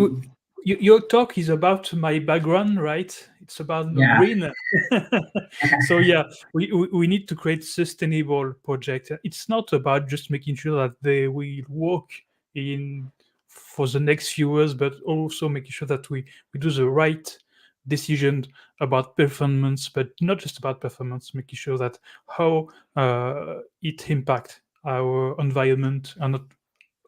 [SPEAKER 1] your talk is about my background, right? It's about the
[SPEAKER 5] Yeah.
[SPEAKER 1] green. So yeah, we need to create sustainable project. It's not about just making sure that they will work in for the next few years, but also making sure that we do the right decision about performance, but not just about performance, making sure that how it impact our environment and not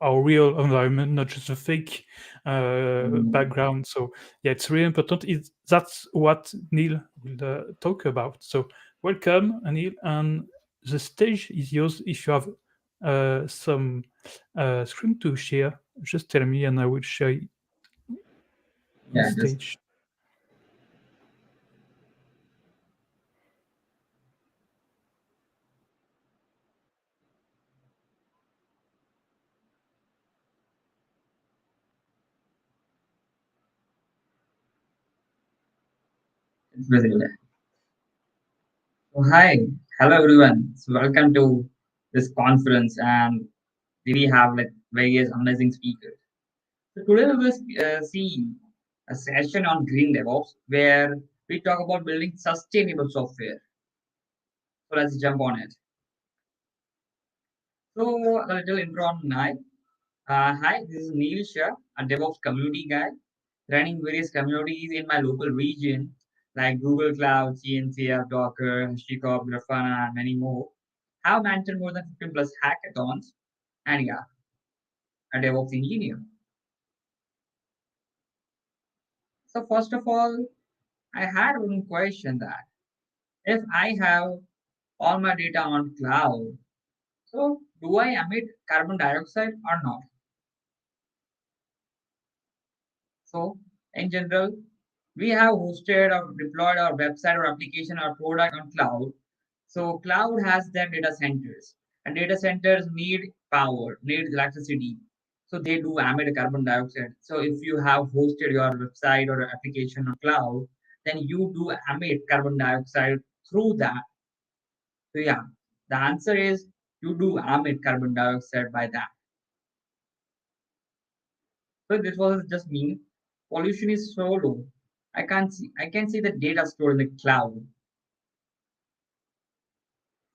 [SPEAKER 1] our real environment, not just a fake background. So yeah, it's really important. That's what Neil will talk about. So welcome, Neil, and the stage is yours. If you have some screen to share, just tell me, and I will share it on
[SPEAKER 5] Yeah, just
[SPEAKER 1] stage.
[SPEAKER 5] it's visible. So hi, hello everyone. So welcome to this conference, and we have like various amazing speakers. So today we will see a session on green DevOps where we talk about building sustainable software. So let's jump on it. So a little intro on my. Hi, this is Neil Shah, a DevOps community guy running various communities in my local region like Google Cloud, CNCF, Docker, HashiCorp, Grafana, and many more. Have mentored more than 15 plus hackathons, and yeah, a DevOps engineer. So first of all, I had one question that if I have all my data on cloud, so do I emit carbon dioxide or not? So in general, we have hosted or deployed our website or application or product on cloud. So cloud has their data centers, and data centers need power, need electricity. So they do emit carbon dioxide. So if you have hosted your website or application on cloud, then you do emit carbon dioxide through that. So yeah, the answer is you do emit carbon dioxide by that. So this was just me. Pollution is so low. I can see the data stored in the cloud.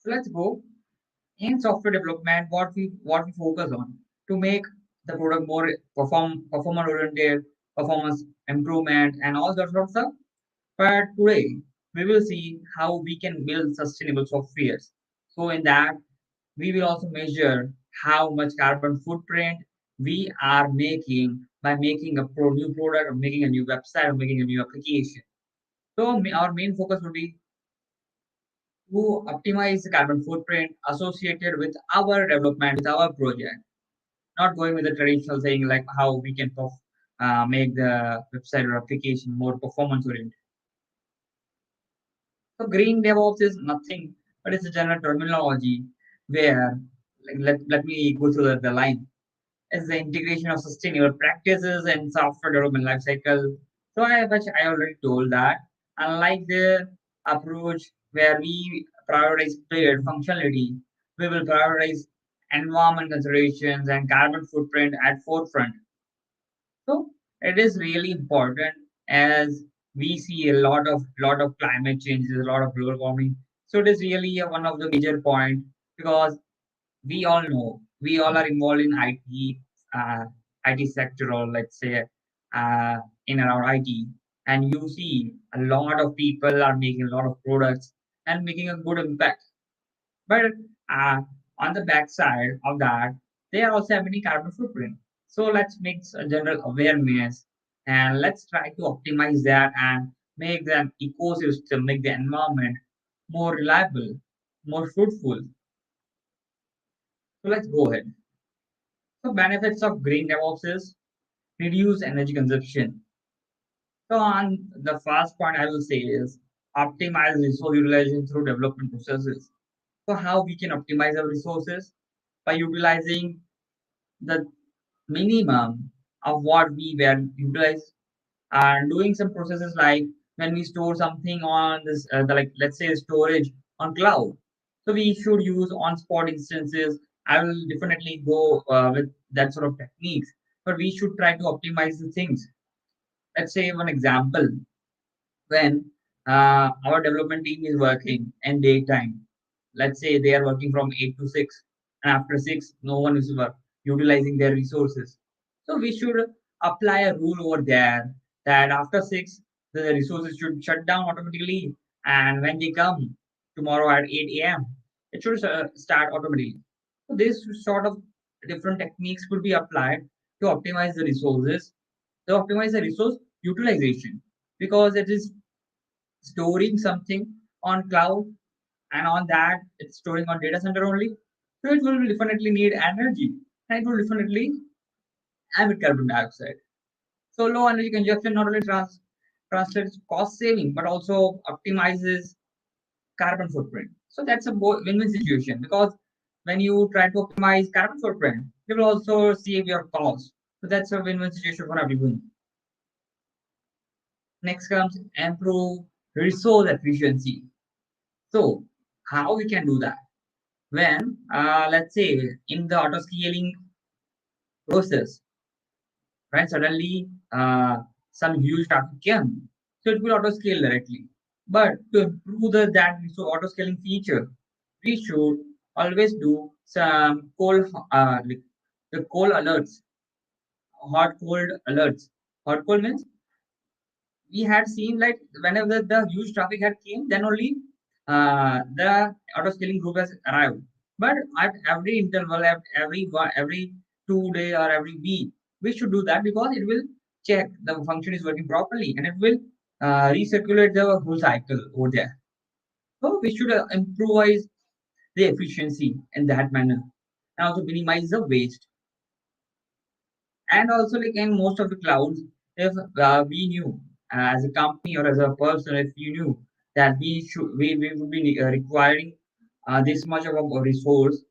[SPEAKER 5] So let's go. In software development, what we focus on to make the product more performance oriented, performance improvement, and all that sort of stuff. But today we will see how we can build sustainable softwares. So in that we will also measure how much carbon footprint we are making by making a new product or making a new website or making a new application. So our main focus will be to optimize the carbon footprint associated with our development, with our project, not going with the traditional thing like how we can make the website or application more performance oriented. So green DevOps is nothing, but it's a general terminology where let me go through the line. Is the integration of sustainable practices and software development lifecycle. So which I already told that. Unlike the approach where we prioritize speed, functionality, we will prioritize environment considerations and carbon footprint at forefront. So it is really important as we see a lot of climate changes, a lot of global warming. So it is really one of the major point because we all know we all are involved in IT sector or let's say in around IT, and you see a lot of people are making a lot of products and making a good impact. But uh, on the backside of that, they are also having carbon footprint. So let's make a general awareness And let's try to optimize that and make the ecosystem, make the environment more reliable, more fruitful. So let's go ahead. So benefits of green DevOps is reduce energy consumption. So on the first point I will say is optimize resource utilization through development processes. So how we can optimize our resources by utilizing the minimum of what we were utilize and doing some processes like when we store something on this like let's say storage on cloud, so we should use on spot instances. I will definitely go with that sort of techniques, but we should try to optimize the things. Let's say one example, when our development team is working in daytime, let's say they are working from 8 to 6, and after 6 no one is utilizing their resources. So we should apply a rule over there that after 6 the resources should shut down automatically, and when they come tomorrow at 8 a.m. it should start automatically. So this sort of different techniques could be applied to optimize the resources, to optimize the resource utilization, because it is storing something on cloud, and on that it's storing on data center only. So it will definitely need energy, and it will definitely emit carbon dioxide. So low energy consumption not only translates cost saving but also optimizes carbon footprint. So that's a win-win situation, because when you try to optimize carbon footprint, you will also save your cost. So that's a win-win situation for everyone. Next comes improve resource efficiency. So how we can do that? When let's say in the auto scaling process, right, suddenly some huge traffic came, so it will auto scale directly. But to improve that auto scaling feature, we should always do some like the cold alerts, hot cold alerts. Hot cold means we had seen like whenever the huge traffic had came, then only the auto scaling group has arrived. But at every interval, at every 2 day or every week, we should do that, because it will check the function is working properly, and it will recirculate the whole cycle over there. So we should improvise the efficiency in that manner, and also minimize the waste. And also like in most of the clouds, if we knew as a company or as a person, if you knew that we would be requiring this much of a resource,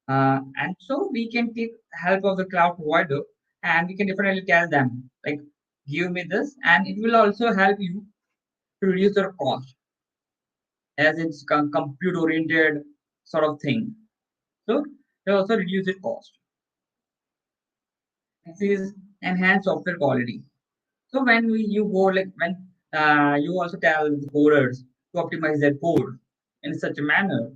[SPEAKER 5] and so we can take help of the cloud provider, and we can definitely tell them like, give me this, and it will also help you to reduce your cost, as it's compute oriented sort of thing. So they also reduce the cost. Next is enhance software quality. So when you go like when you also tell the coders to optimize their code in such a manner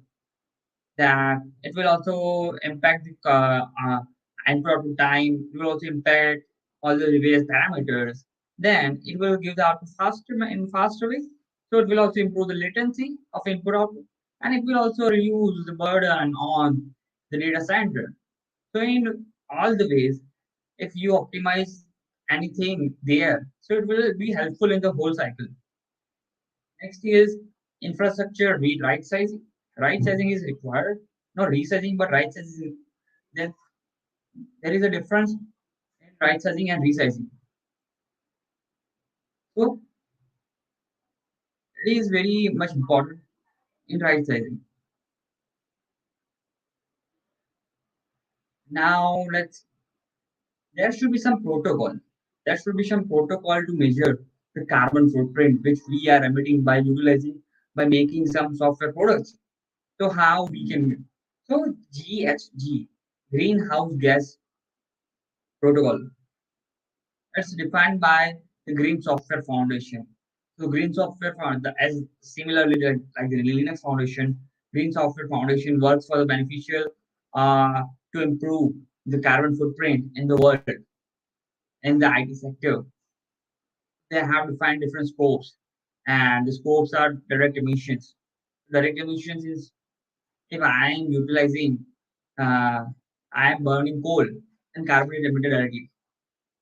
[SPEAKER 5] that it will also impact the input output time. It will also impact all the various parameters. Then it will give the output faster in faster way. So it will also improve the latency of input output, and it will also reduce the burden on the data center. So in all the ways, if you optimize anything there, so it will be helpful in the whole cycle. Next is infrastructure right sizing. Right sizing is required, not resizing, but right sizing. Then there is a difference in right sizing and resizing. So it is very much important in right sizing. Now let's there should be some protocol. There should be some protocol to measure the carbon footprint which we are emitting by utilizing by making some software products. So how we can so GHG, greenhouse gas protocol, it's defined by the Green Software Foundation. So Green Software as similarly like the Linux Foundation, Green Software Foundation works for the beneficial uh, to improve the carbon footprint in the world in the IT sector. They have defined different scopes, and the scopes are direct emissions. Direct emissions is if I am utilizing, uh, I am burning coal, and carbon is emitted directly.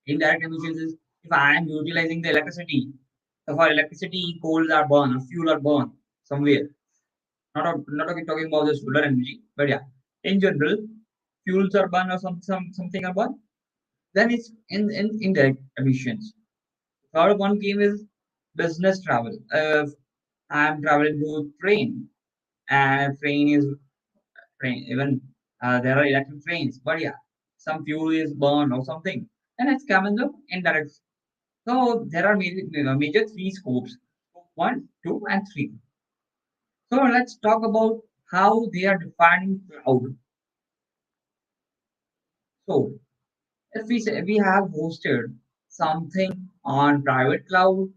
[SPEAKER 5] Indirect emissions is If I am utilizing the electricity, so for electricity, coals are burned, or fuel are burned somewhere. Not talking about the solar energy, but yeah, in general, fuels are burned or something are burned. Then it's in indirect emissions. Third one came is business travel. If I'm traveling to train, and train is train, even there are electric trains, but yeah, some fuel is burned or something, and it's coming the indirect. So there are major three scopes: scope one, two, and three. So let's talk about how they are defining cloud. So if we say we have hosted something on private cloud,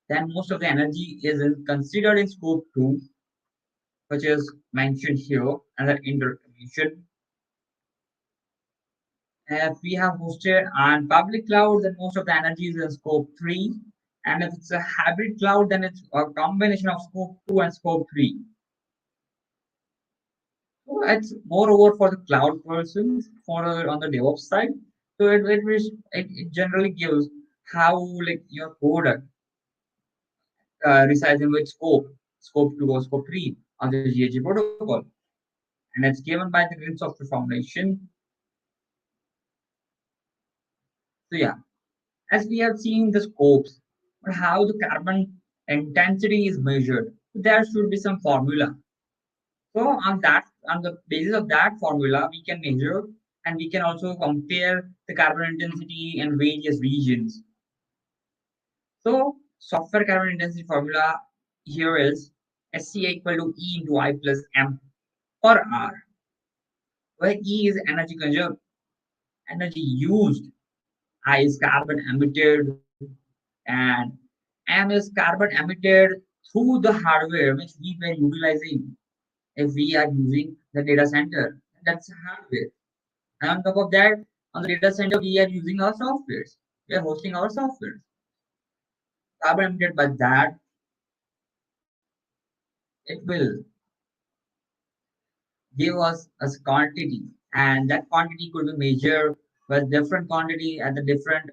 [SPEAKER 5] then most of the energy is considered in scope 2, which is mentioned here under interconnection. If we have hosted on public cloud, then most of the energy is in scope 3. And if it's a hybrid cloud, then it's a combination of scope 2 and scope 3. So it's moreover for the cloud persons for on the DevOps side. So it generally gives how like your code resides in which scope 2 or scope 3 on the GHG protocol. And it's given by the Green Software Foundation. So yeah, as we have seen the scopes, but how the carbon intensity is measured, there should be some formula. So on the basis of that formula, we can measure and we can also compare the carbon intensity in various regions. So software carbon intensity formula here is SCI equal to E into I plus M per hour, where E is energy consumed, energy used, I is carbon emitted, and M is carbon emitted through the hardware which we were utilizing. If we are using the data center, that's hardware. And on top of that, on the data center, we are using our softwares. We are hosting our softwares. Carbon emitted by that, it will give us a quantity, and that quantity could be measured with different quantity at the different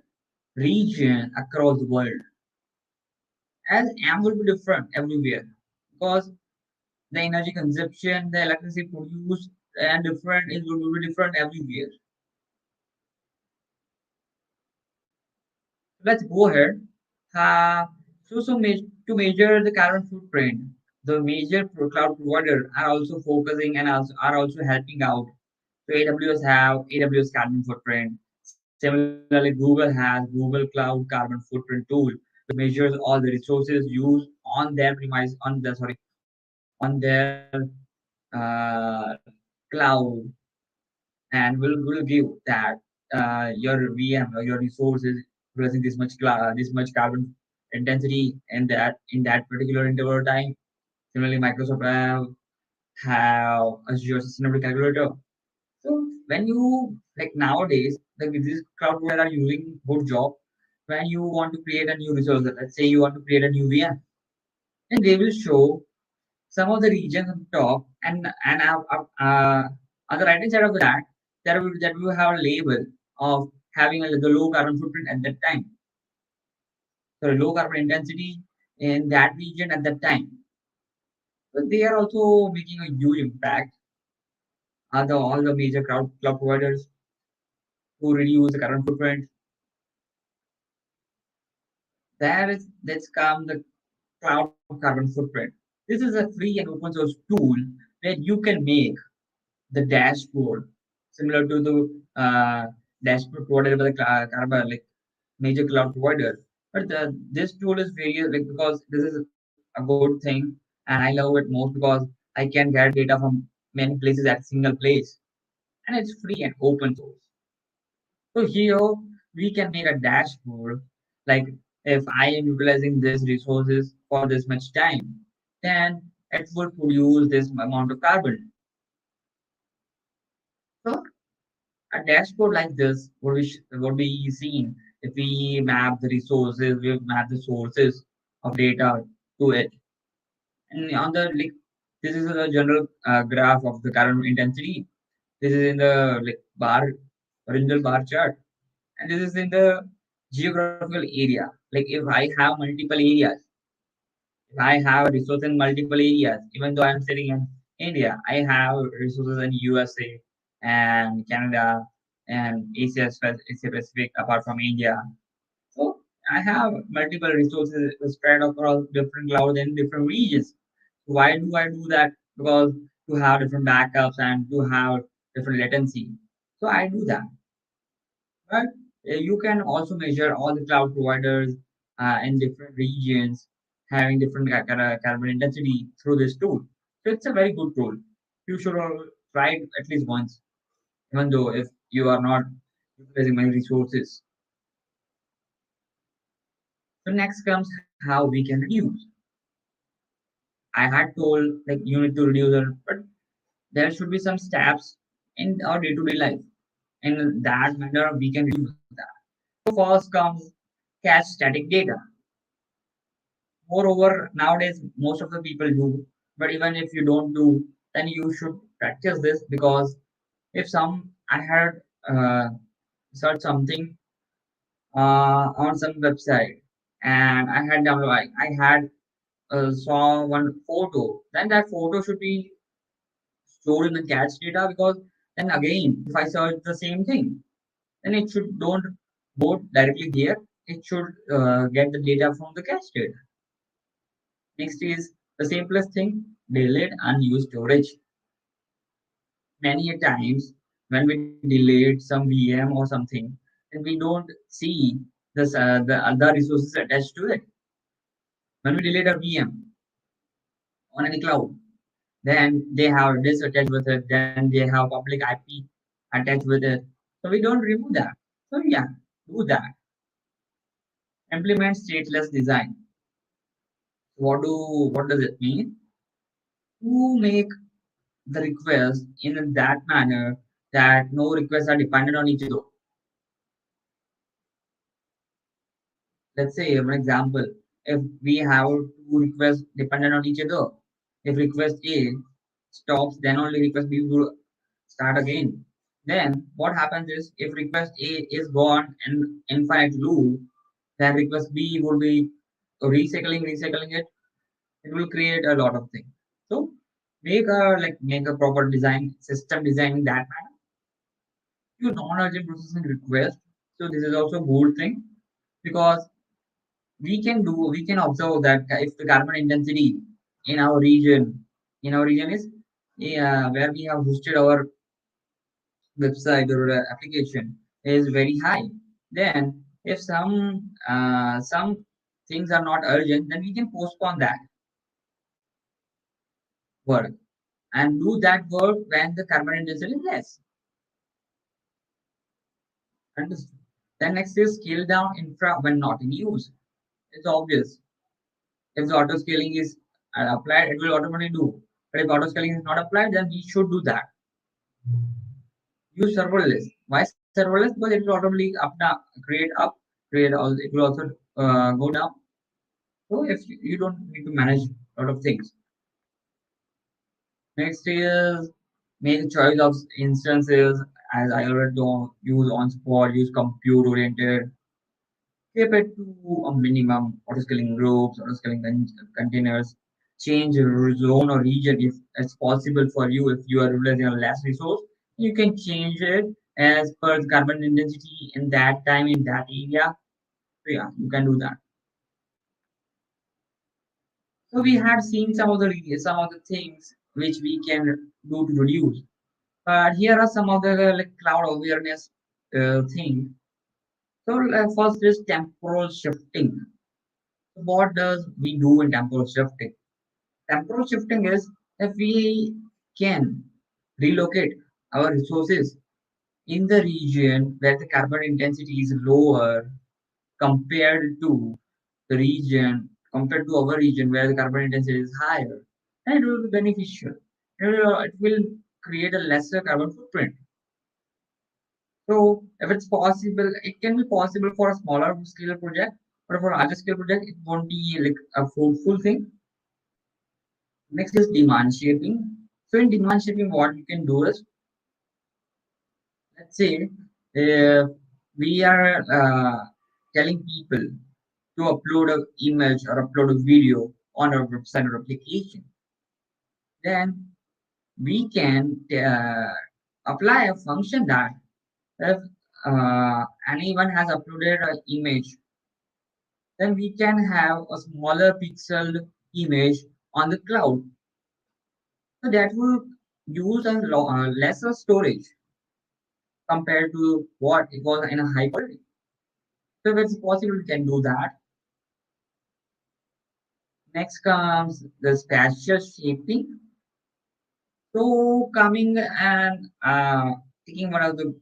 [SPEAKER 5] region across the world. As M will be different everywhere because the energy consumption, the electricity produced, and different it will be different everywhere. Let's go ahead. Uh, to measure the carbon footprint, the major cloud provider are also focusing and also are also helping out. So AWS have AWS carbon footprint. Similarly, Google has Google Cloud Carbon Footprint tool, which measures all the resources used on their premise on the sorry on their cloud, and will give that your VM or your resources producing this much carbon intensity in that particular interval time. Similarly, Microsoft have Azure Sustainable Calculator. So when you like nowadays, like these cloud providers are using good job when you want to create a new resource. Let's say you want to create a new VM, and they will show some of the regions on top, and on the right hand side of that, that will have a label of having the low carbon footprint at that time. So low carbon intensity in that region at that time. So they are also making a huge impact. Are the all the major cloud providers who reduce the carbon footprint? That's come the cloud carbon footprint. This is a free and open source tool where you can make the dashboard similar to the dashboard provided by the carbon like major cloud provider. But this tool is very like because this is a good thing and I love it most because I can get data from many places at single place and it's free and open source. So here we can make a dashboard like if I am utilizing these resources for this much time, then it will produce this amount of carbon. So a dashboard like this would be seen if we map the resources, we map the sources of data to it. And on the like, this is a general graph of the carbon intensity. This is in the like bar original bar chart, and this is in the geographical area. Like if I have multiple areas, if I have resources in multiple areas, even though I'm sitting in India, I have resources in USA and Canada and Asia Pacific apart from India. So I have multiple resources spread across different clouds in different regions. Why do I do that? Because to have different backups and to have different latency. So I do that. But you can also measure all the cloud providers in different regions having different carbon intensity through this tool. So it's a very good tool. You should all try it at least once, even though if you are not utilizing many resources. So next comes how we can reduce. I had told like you need to reduce it, but there should be some steps in our day-to-day life. In that manner, we can reduce that. So first comes cache static data. Moreover, nowadays most of the people do, but even if you don't do, then you should practice this because if some I had searched something on some website and I had downloaded, I had saw one photo, then that photo should be stored in the cache data because then again, if I search the same thing, then it should don't go directly here. It should get the data from the cache data. Next is the simplest thing, delete unused storage. Many a times when we delete some VM or something, and we don't see the other resources attached to it. When we delete a VM on any cloud, then they have this attached with it, then they have public IP attached with it. So we don't remove that. So yeah, do that. Implement stateless design. What does it mean? To make the request in that manner that no requests are dependent on each other. Let's say, for example, if we have two requests dependent on each other, if request A stops, then only request B will start again. Then what happens is if request A is gone in infinite loop, then request B will be recycling it. It will create a lot of things. So make a proper design system design in that manner. You non-urgent processing request. So this is also a good thing because we can observe that if the carbon intensity in our region is where we have hosted our website or application is very high, then if some things are not urgent, then we can postpone that work and do that work when the carbon intensity is less. Understood. Then next is scale down infra when not in use. It's obvious. If the auto scaling is applied, it will automatically do. But if auto scaling is not applied, then we should do that. Use serverless. Why serverless? Because it will automatically create all. It will also go down. So if you don't need to manage a lot of things. Next is make choice of instances. As I already don't use on spot, use compute oriented. Keep it to a minimum. Auto-scaling groups, containers. Change your zone or region if it's possible for you. If you are utilizing a less resource, you can change it as per the carbon intensity in that time in that area. So yeah, you can do that. So we had seen some of the things which we can do to reduce. But here are some of the like cloud awareness thing. So first is temporal shifting. What does we do in temporal shifting? Temporal shifting is if we can relocate our resources in the region where the carbon intensity is lower compared to the region, compared to our region where the carbon intensity is higher, then it will be beneficial. It will create a lesser carbon footprint. So if it's possible, it can be possible for a smaller scale project, but for a larger scale project, it won't be like a fruitful thing. Next is demand shaping. So in demand shaping, what you can do is, let's say, if we are telling people to upload an image or upload a video on our website or application, then we can apply a function that if anyone has uploaded an image, then we can have a smaller pixeled image on the cloud. So that will use a lesser storage compared to what it was in a high quality. So if it's possible, we can do that. Next comes the spatial shaping. So coming and taking one of the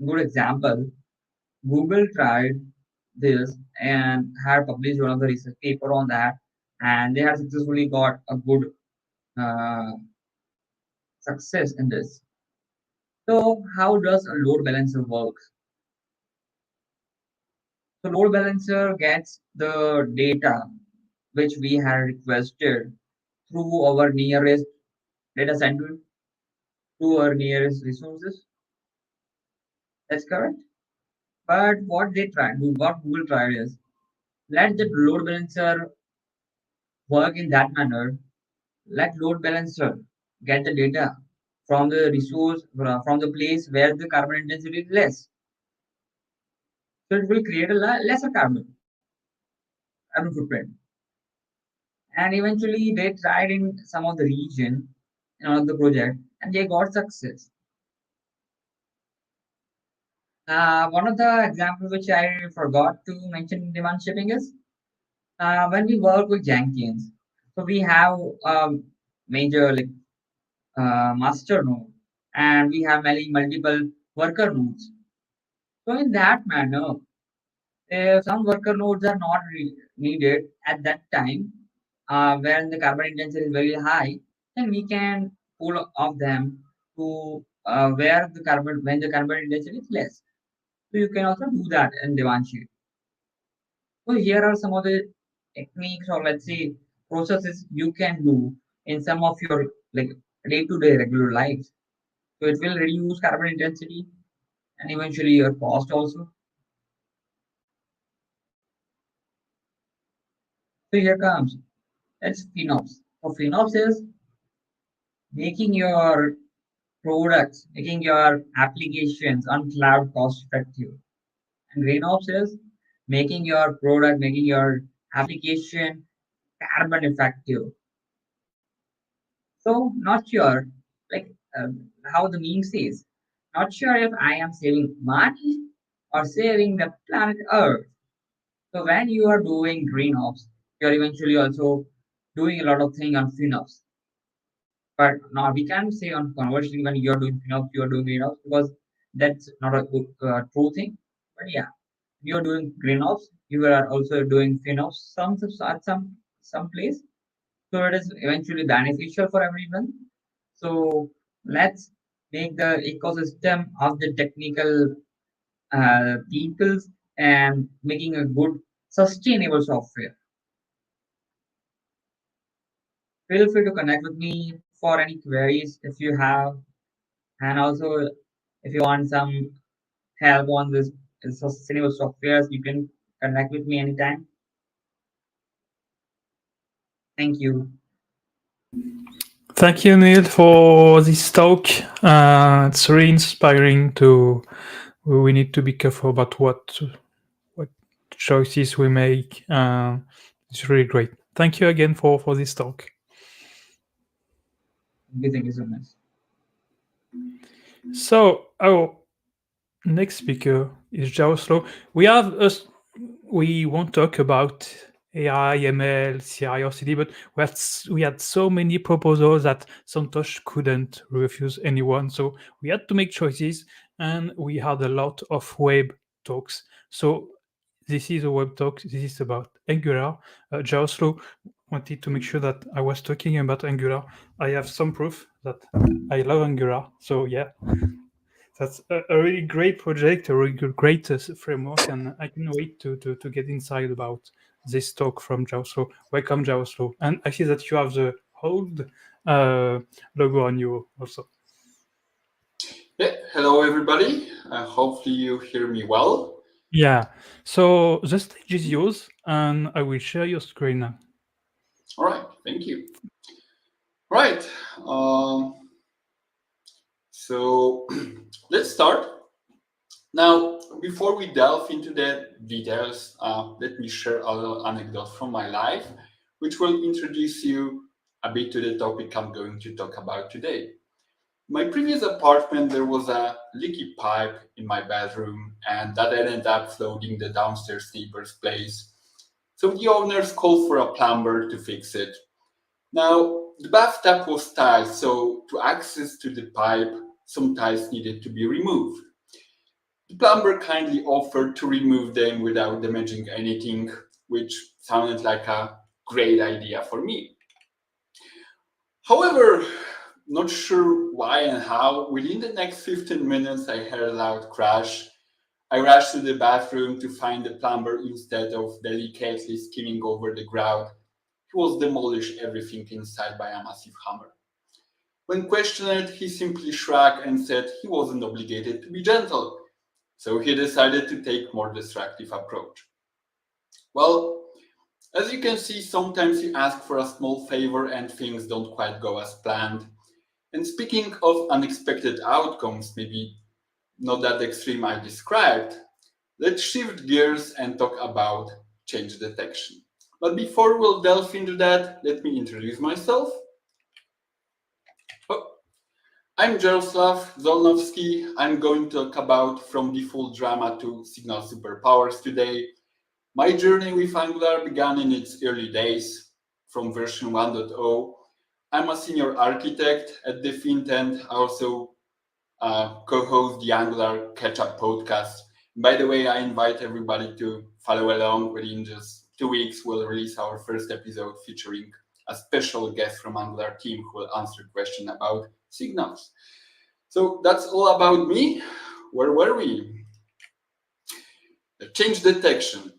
[SPEAKER 5] good example, Google tried this and had published one of the research paper on that, and they had successfully got a good uh, success in this. So how does a load balancer work? So load balancer gets the data which we had requested through our nearest data center to our nearest resources. That's correct. But what Google tried is let the load balancer work in that manner. Let load balancer get the data from the resource from the place where the carbon intensity is less. So it will create a lesser carbon footprint. And eventually they tried in some of the region in one of the project and they got success. One of the examples which I forgot to mention in demand shipping is when we work with Jenkins. So we have major like master node and we have many multiple worker nodes. So in that manner, if some worker nodes are not needed at that time, when the carbon intensity is very high, then we can pull off them to where the carbon when the carbon intensity is less. So you can also do that in Devanshi. So here are some of the techniques or let's say processes you can do in some of your like day-to-day regular lives. So it will reduce carbon intensity and eventually your cost also. So here comes that's FinOps. So FinOps is making your products, making your applications on cloud cost effective. And GreenOps is making your product, making your application carbon effective. So not sure, like how the meme says, not sure if I am saving money or saving the planet Earth. So when you are doing GreenOps, you are eventually also doing a lot of things on FinOps. But now we can say on conversely when you're doing FinOps, you're doing GreenOps because that's not a good, true thing. But yeah, you're doing GreenOps, you are also doing FinOps at some place. So it is eventually beneficial for everyone. So let's make the ecosystem of the technical peoples and making a good sustainable software. Feel free to connect with me for any queries if you have, and also if you want some help on this sustainable softwares, you can connect with me anytime. Thank you.
[SPEAKER 1] Thank you, Neil, for this talk. It's really inspiring. To we need to be careful about what choices we make. It's really great. Thank you again for this talk.
[SPEAKER 5] Thank you so much.
[SPEAKER 1] So our next speaker is Jaroslow. We won't talk about AI, ML, CI, or CD, but we had so many proposals that Santosh couldn't refuse anyone. So we had to make choices, and we had a lot of web talks. So this is a web talk. This is about Angular. Jaroslow wanted to make sure that I was talking about Angular. I have some proof that I love Angular. So yeah, that's a really great project, a really great framework, and I can wait to get inside about this talk from Jaoslo. Welcome, Jaoslo. And I see that you have the hold logo on you also.
[SPEAKER 6] Yeah, hello everybody. Hopefully you hear me well.
[SPEAKER 1] Yeah. So the stage is yours, and I will share your screen now.
[SPEAKER 6] All right, thank you. Right. Um, so let's start. Now, before we delve into the details, let me share a little anecdote from my life, which will introduce you a bit to the topic I'm going to talk about today. My previous apartment, there was a leaky pipe in my bedroom, and that ended up flooding the downstairs neighbor's place. So the owners called for a plumber to fix it. Now, the bathtub was tiled, so to access to the pipe, some tiles needed to be removed. The plumber kindly offered to remove them without damaging anything, which sounded like a great idea for me. However, not sure why and how, within the next 15 minutes I heard a loud crash. I rushed to the bathroom to find the plumber instead of delicately skimming over the ground. He was demolished everything inside by a massive hammer. When questioned, he simply shrugged and said he wasn't obligated to be gentle, so he decided to take more destructive approach. Well, as you can see, sometimes you ask for a small favor and things don't quite go as planned. And speaking of unexpected outcomes, maybe not that extreme I described, let's shift gears and talk about change detection. But before we'll delve into that, let me introduce myself. Oh, I'm Jaroslav Zolnowski. I'm going to talk about from default drama to signal superpowers today. My journey with Angular began in its early days, from version 1.0. I'm a senior architect at Defint and I also co-host the Angular Catch-Up podcast. By the way, I invite everybody to follow along. Within just 2 weeks, we'll release our first episode featuring a special guest from Angular team who will answer questions about signals. So that's all about me. Where were we? Change detection.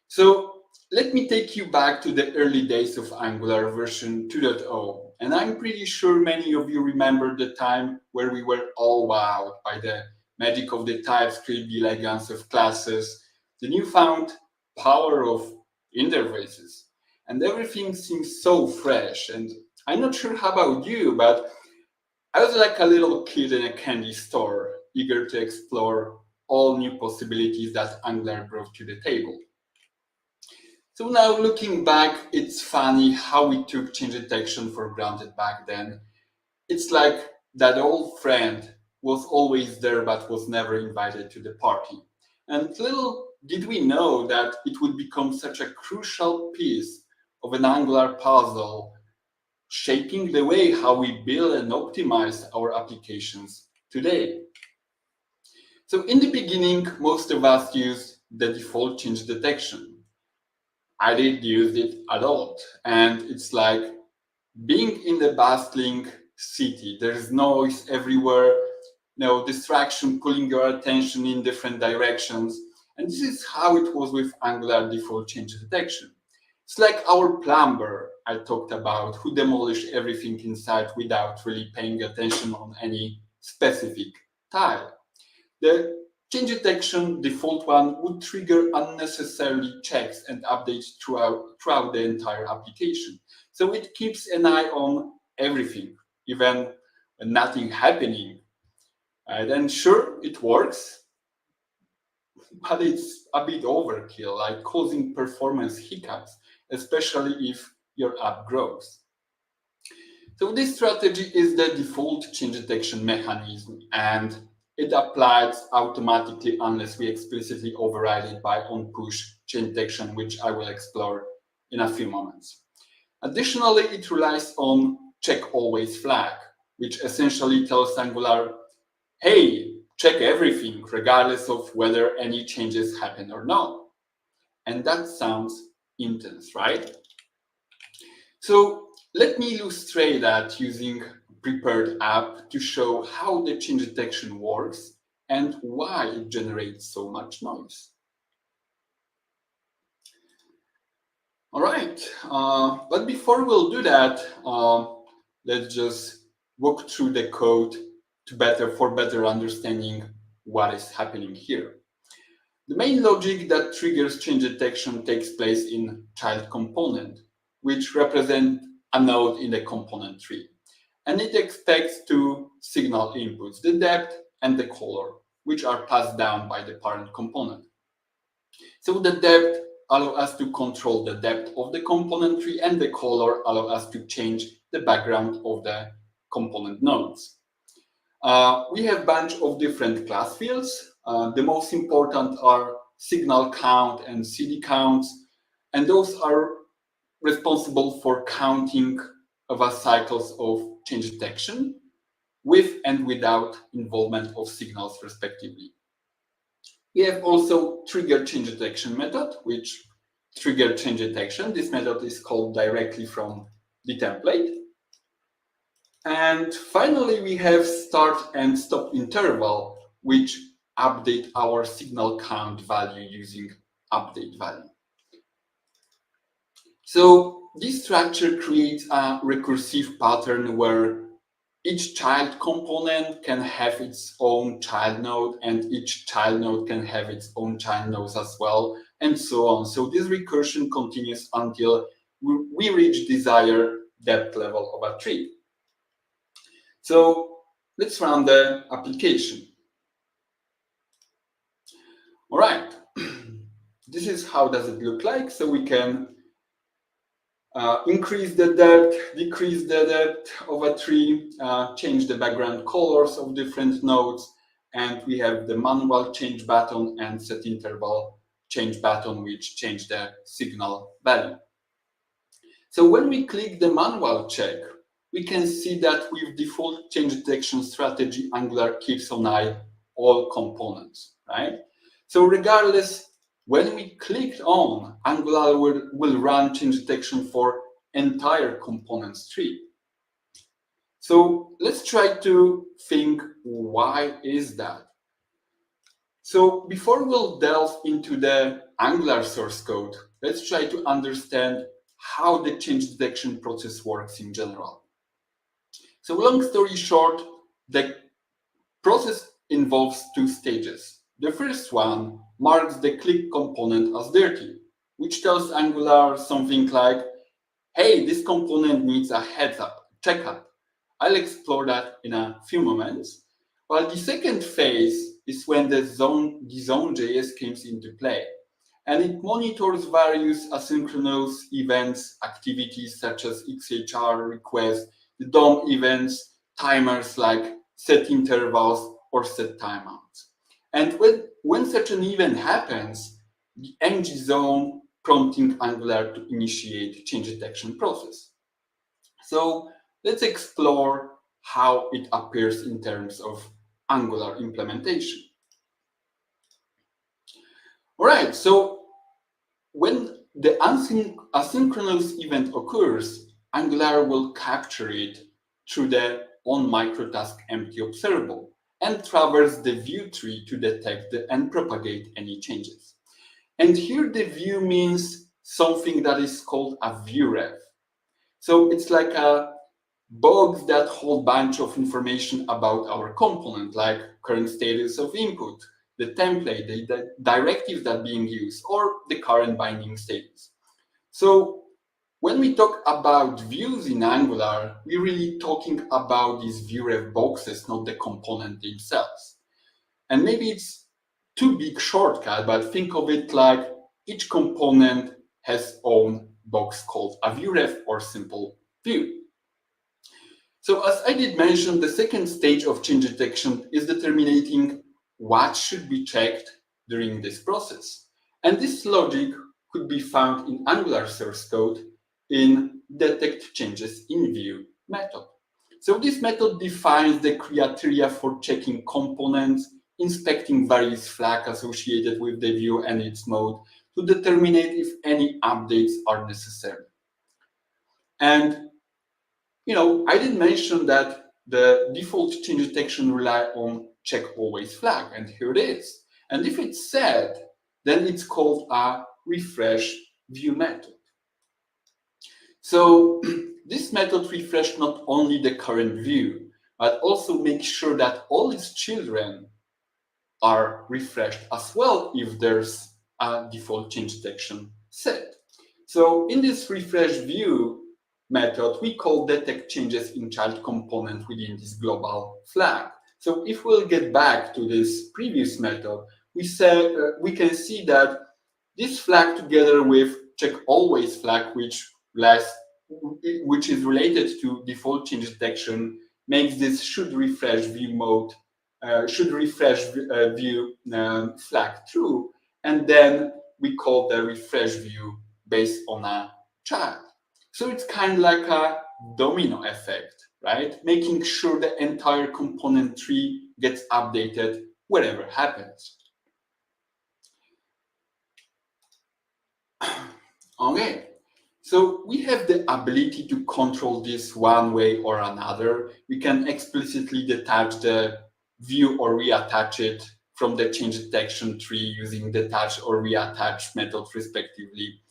[SPEAKER 6] So let me take you back to the early days of Angular version 2.0. And I'm pretty sure many of you remember the time where we were all wowed by the magic of the TypeScript, the elegance of classes, the newfound power of interfaces. And everything seems so fresh. And I'm not sure how about you, but I was like a little kid in a candy store, eager to explore all new possibilities that Angular brought to the table. So now looking back, it's funny how we took change detection for granted back then. It's like that old friend was always there but was never invited to the party. And little did we know that it would become such a crucial piece of an Angular puzzle, shaping the way how we build and optimize our applications today. So in the beginning, most of us used the default change detection. I did use it a lot, and it's like being in the bustling city. There's noise everywhere, distraction pulling your attention in different directions. And this is how it was with Angular default change detection. It's like our plumber I talked about, who demolished everything inside without really paying attention on any specific tile. The change detection default one would trigger unnecessarily checks and updates throughout the entire application. So it keeps an eye on everything, even when nothing happening. And sure, it works, but it's a bit overkill, like causing performance hiccups, especially if your app grows. So this strategy is the default change detection mechanism, and it applies automatically unless we explicitly override it by on-push change detection, which I will explore in a few moments. Additionally, it relies on check always flag, which essentially tells Angular, hey, check everything regardless of whether any changes happen or not. And that sounds intense, right? So let me illustrate that using a prepared app to show how the change detection works and why it generates so much noise. All right, but before we'll do that, let's just walk through the code for better understanding what is happening here. The main logic that triggers change detection takes place in child component, which represent a node in the component tree. And it expects two signal inputs, the depth and the color, which are passed down by the parent component. So the depth allows us to control the depth of the component tree, and the color allows us to change the background of the component nodes. We have a bunch of different class fields. The most important are signal count and CD counts, and those are responsible for counting of the cycles of change detection with and without involvement of signals respectively. We have also trigger change detection method, which trigger change detection. This method is called directly from the template. And finally, we have start and stop interval, which update our signal count value using update value. So this structure creates a recursive pattern where each child component can have its own child node, and each child node can have its own child nodes as well, and so on. So this recursion continues until we reach desired depth level of a tree. So let's run the application. All right, this is how does it look like. So we can increase the depth, decrease the depth of a tree, change the background colors of different nodes, and we have the manual change button and set interval change button, which change the signal value. So when we click the manual check, we can see that with default change detection strategy, Angular keeps an eye all components, right? So regardless, when we clicked on, Angular will run change detection for entire components tree. So let's try to think, why is that? So before we'll delve into the Angular source code, let's try to understand how the change detection process works in general. So long story short, the process involves two stages. The first one marks the click component as dirty, which tells Angular something like, hey, this component needs a heads up, checkup. I'll explore that in a few moments. While the second phase is when the zone.js comes into play, and it monitors various asynchronous events, activities such as XHR requests, the DOM events, timers like set intervals or set timeouts. And when such an event happens, the ng zone prompting Angular to initiate change detection process. So let's explore how it appears in terms of Angular implementation. All right, so when the asynchronous event occurs, Angular will capture it through the onMicrotask empty observable and traverse the view tree to detect and propagate any changes. And here the view means something that is called a viewref. So it's like a box that hold bunch of information about our component, like current status of input, the template, the directives that being used, or the current binding status. So when we talk about views in Angular, we're really talking about these viewref boxes, not the component themselves. And maybe it's too big shortcut, but think of it like each component has own box called a viewref or simple view. So as I did mention, the second stage of change detection is determining what should be checked during this process. And this logic could be found in Angular source code in detect changes in view method. So this method defines the criteria for checking components, inspecting various flags associated with the view and its mode to determine if any updates are necessary. And I did mention that the default change detection rely on check always flag, and here it is. And if it's set, then it's called a refresh view method. So this method refresh not only the current view, but also make sure that all its children are refreshed as well if there's a default change detection set. So in this refresh view method, we call detect changes in child component within this global flag. So if we'll get back to this previous method, we can see that this flag together with check always flag, which is related to default change detection, makes this should refresh view mode, view flag true, and then we call the refresh view based on a child. So it's kind of like a domino effect, right? Making sure the entire component tree gets updated whatever happens. Okay, so we have the ability to control this one way or another. We can explicitly detach the view or reattach it from the change detection tree using detach or reattach methods respectively.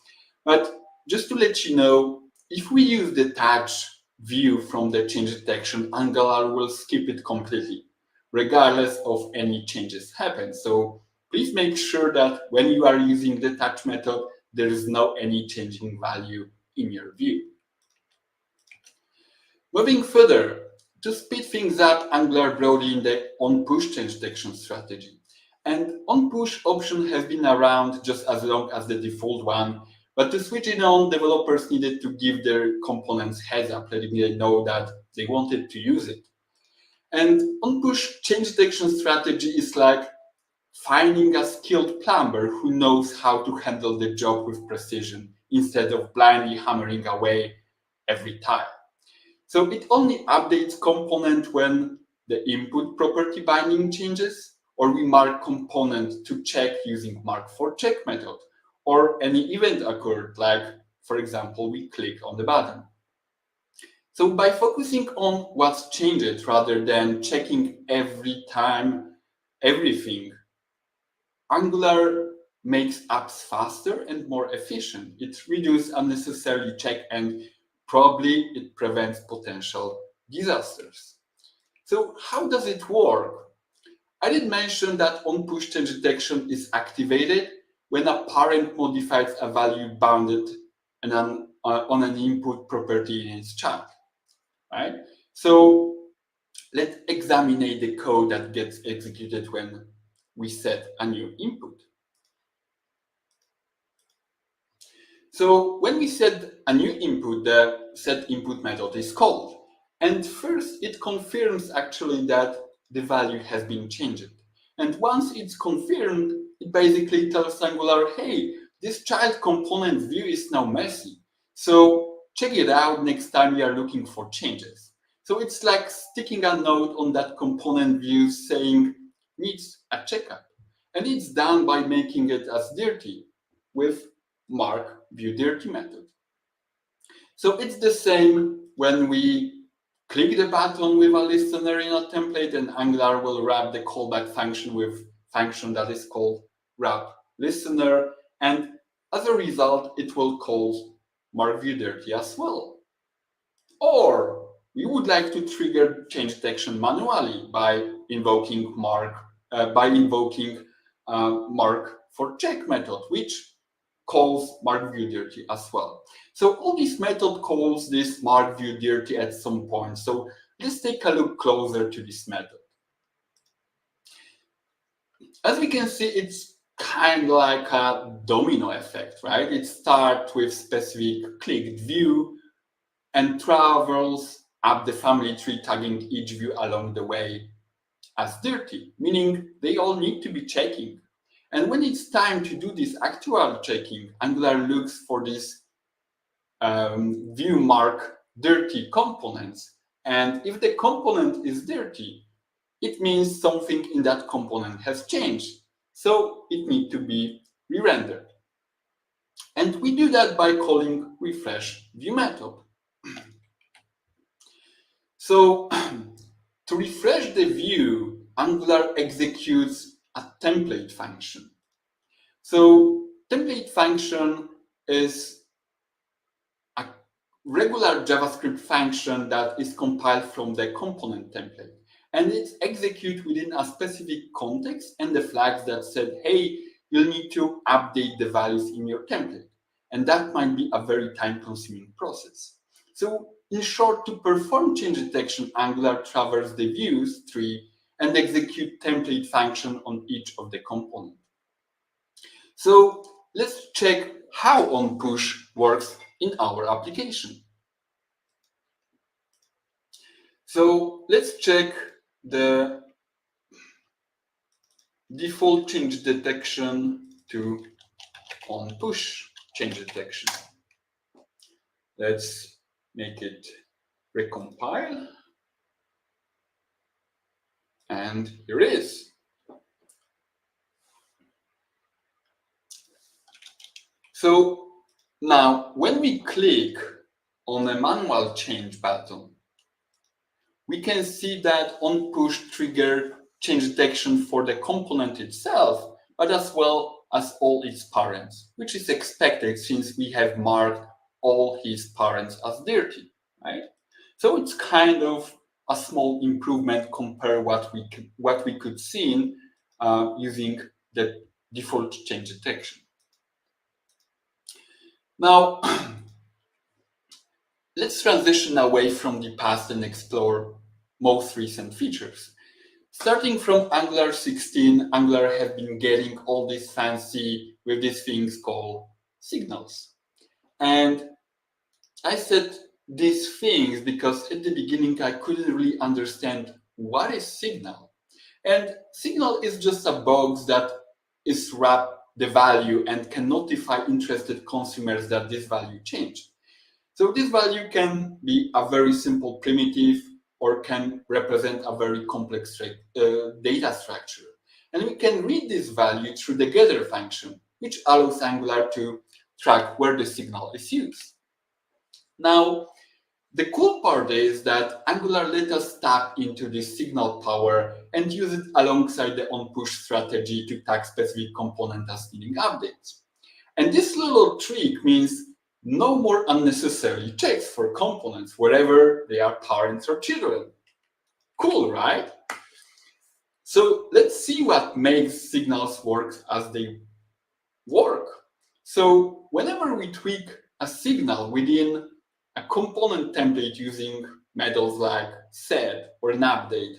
[SPEAKER 6] But just to let you know, if we use detach view from the change detection, Angular will skip it completely, regardless of any changes happen. So please make sure that when you are using detach method, there is no any changing value in your view. Moving further, to speed things up, Angular brought in the on-push change detection strategy. And on-push option has been around just as long as the default one, but to switch it on, developers needed to give their components heads up, letting them know that they wanted to use it. And on-push change detection strategy is like finding a skilled plumber who knows how to handle the job with precision instead of blindly hammering away every time. So it only updates component when the input property binding changes, or we mark component to check using mark for check method, or any event occurred, like, for example, we click on the button. So by focusing on what's changed rather than checking every time everything, Angular makes apps faster and more efficient. It reduces unnecessary check and probably it prevents potential disasters. So how does it work? I did mention that on-push change detection is activated when a parent modifies a value bounded on an input property in its child, right? So let's examine the code that gets executed when we set a new input. So when we set a new input, the set input method is called. And first, it confirms actually that the value has been changed. And once it's confirmed, it basically tells Angular, hey, this child component view is now messy. So check it out next time you are looking for changes. So it's like sticking a note on that component view saying needs a checkup. And it's done by making it as dirty with mark view dirty method. So it's the same when we click the button with a listener in a template, and Angular will wrap the callback function with function that is called wrap listener, and as a result, it will call mark view dirty as well. Or we would like to trigger change detection manually by invoking mark for check method, which calls mark view dirty as well. So all these method calls this mark view dirty at some point. So let's take a look closer to this method. As we can see, it's kind of like a domino effect, right? It starts with specific clicked view and travels up the family tree, tagging each view along the way as dirty, meaning they all need to be checking. And when it's time to do this actual checking, Angular looks for this view mark dirty components. And if the component is dirty, it means something in that component has changed. So it needs to be re-rendered. And we do that by calling refresh view method. So to refresh the view, Angular executes a template function. So template function is a regular JavaScript function that is compiled from the component template. And it's executed within a specific context and the flags that said, hey, you'll need to update the values in your template. And that might be a very time-consuming process. So in short, to perform change detection, Angular traverses the views tree and execute template function on each of the components. So let's check how onPush works in our application. So let's check the default change detection to onPush change detection. Let's make it recompile. And here it is. So now when we click on the manual change button, we can see that onPush trigger change detection for the component itself, but as well as all its parents, which is expected since we have marked all his parents as dirty, right? So it's kind of a small improvement compared what we could see using the default change detection. Now, let's transition away from the past and explore most recent features. Starting from Angular 16, Angular has been getting all these fancy with these things called signals. And I said these things because at the beginning I couldn't really understand what is signal. And signal is just a box that is wrapped the value and can notify interested consumers that this value changed. So this value can be a very simple primitive or can represent a very complex data structure. And we can read this value through the getter function, which allows Angular to track where the signal is used. Now, the cool part is that Angular let us tap into this signal power and use it alongside the onPush strategy to tag specific component as needing updates. And this little trick means no more unnecessary checks for components wherever they are parents or children. Cool, right? So let's see what makes signals work as they work. So whenever we tweak a signal within a component template using methods like set or an update,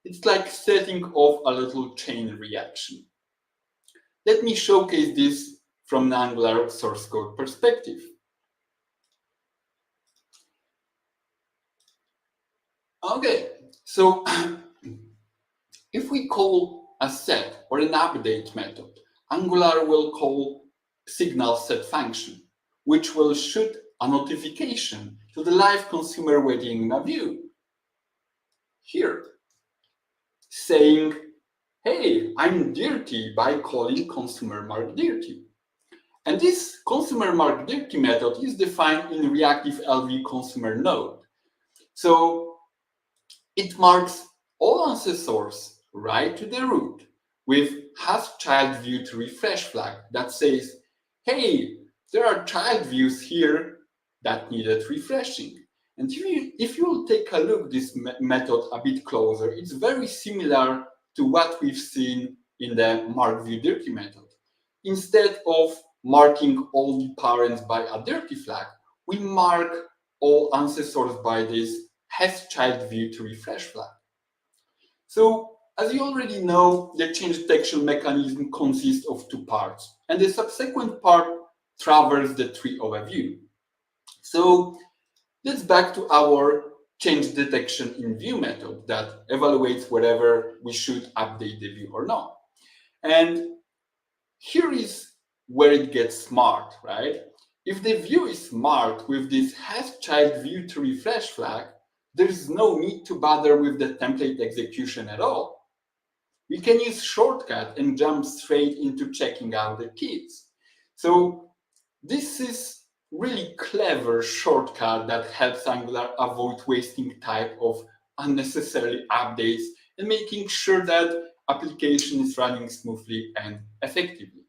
[SPEAKER 6] it's like setting off a little chain reaction. Let me showcase this from an Angular source code perspective. Okay, so if we call a set or an update method, Angular will call signal set function, which will shoot a notification to the live consumer waiting in a view here, saying, hey, I'm dirty by calling consumer mark dirty. And this consumer mark dirty method is defined in reactive LV consumer node. So it marks all ancestors right to the root with has child view to refresh flag that says, hey, there are child views here that needed refreshing. And if you will take a look at this method a bit closer, it's very similar to what we've seen in the mark view dirty method. Instead of marking all the parents by a dirty flag, we mark all ancestors by this has child view to refresh flag. So as you already know, the change detection mechanism consists of two parts, and the subsequent part traverses the tree of a view. So let's back to our change detection in view method that evaluates whether we should update the view or not. And here is where it gets smart, right? If the view is marked with this has child view to refresh flag, there is no need to bother with the template execution at all. We can use shortcut and jump straight into checking out the kids. So this is really clever shortcut that helps Angular avoid wasting time of unnecessary updates and making sure that application is running smoothly and effectively.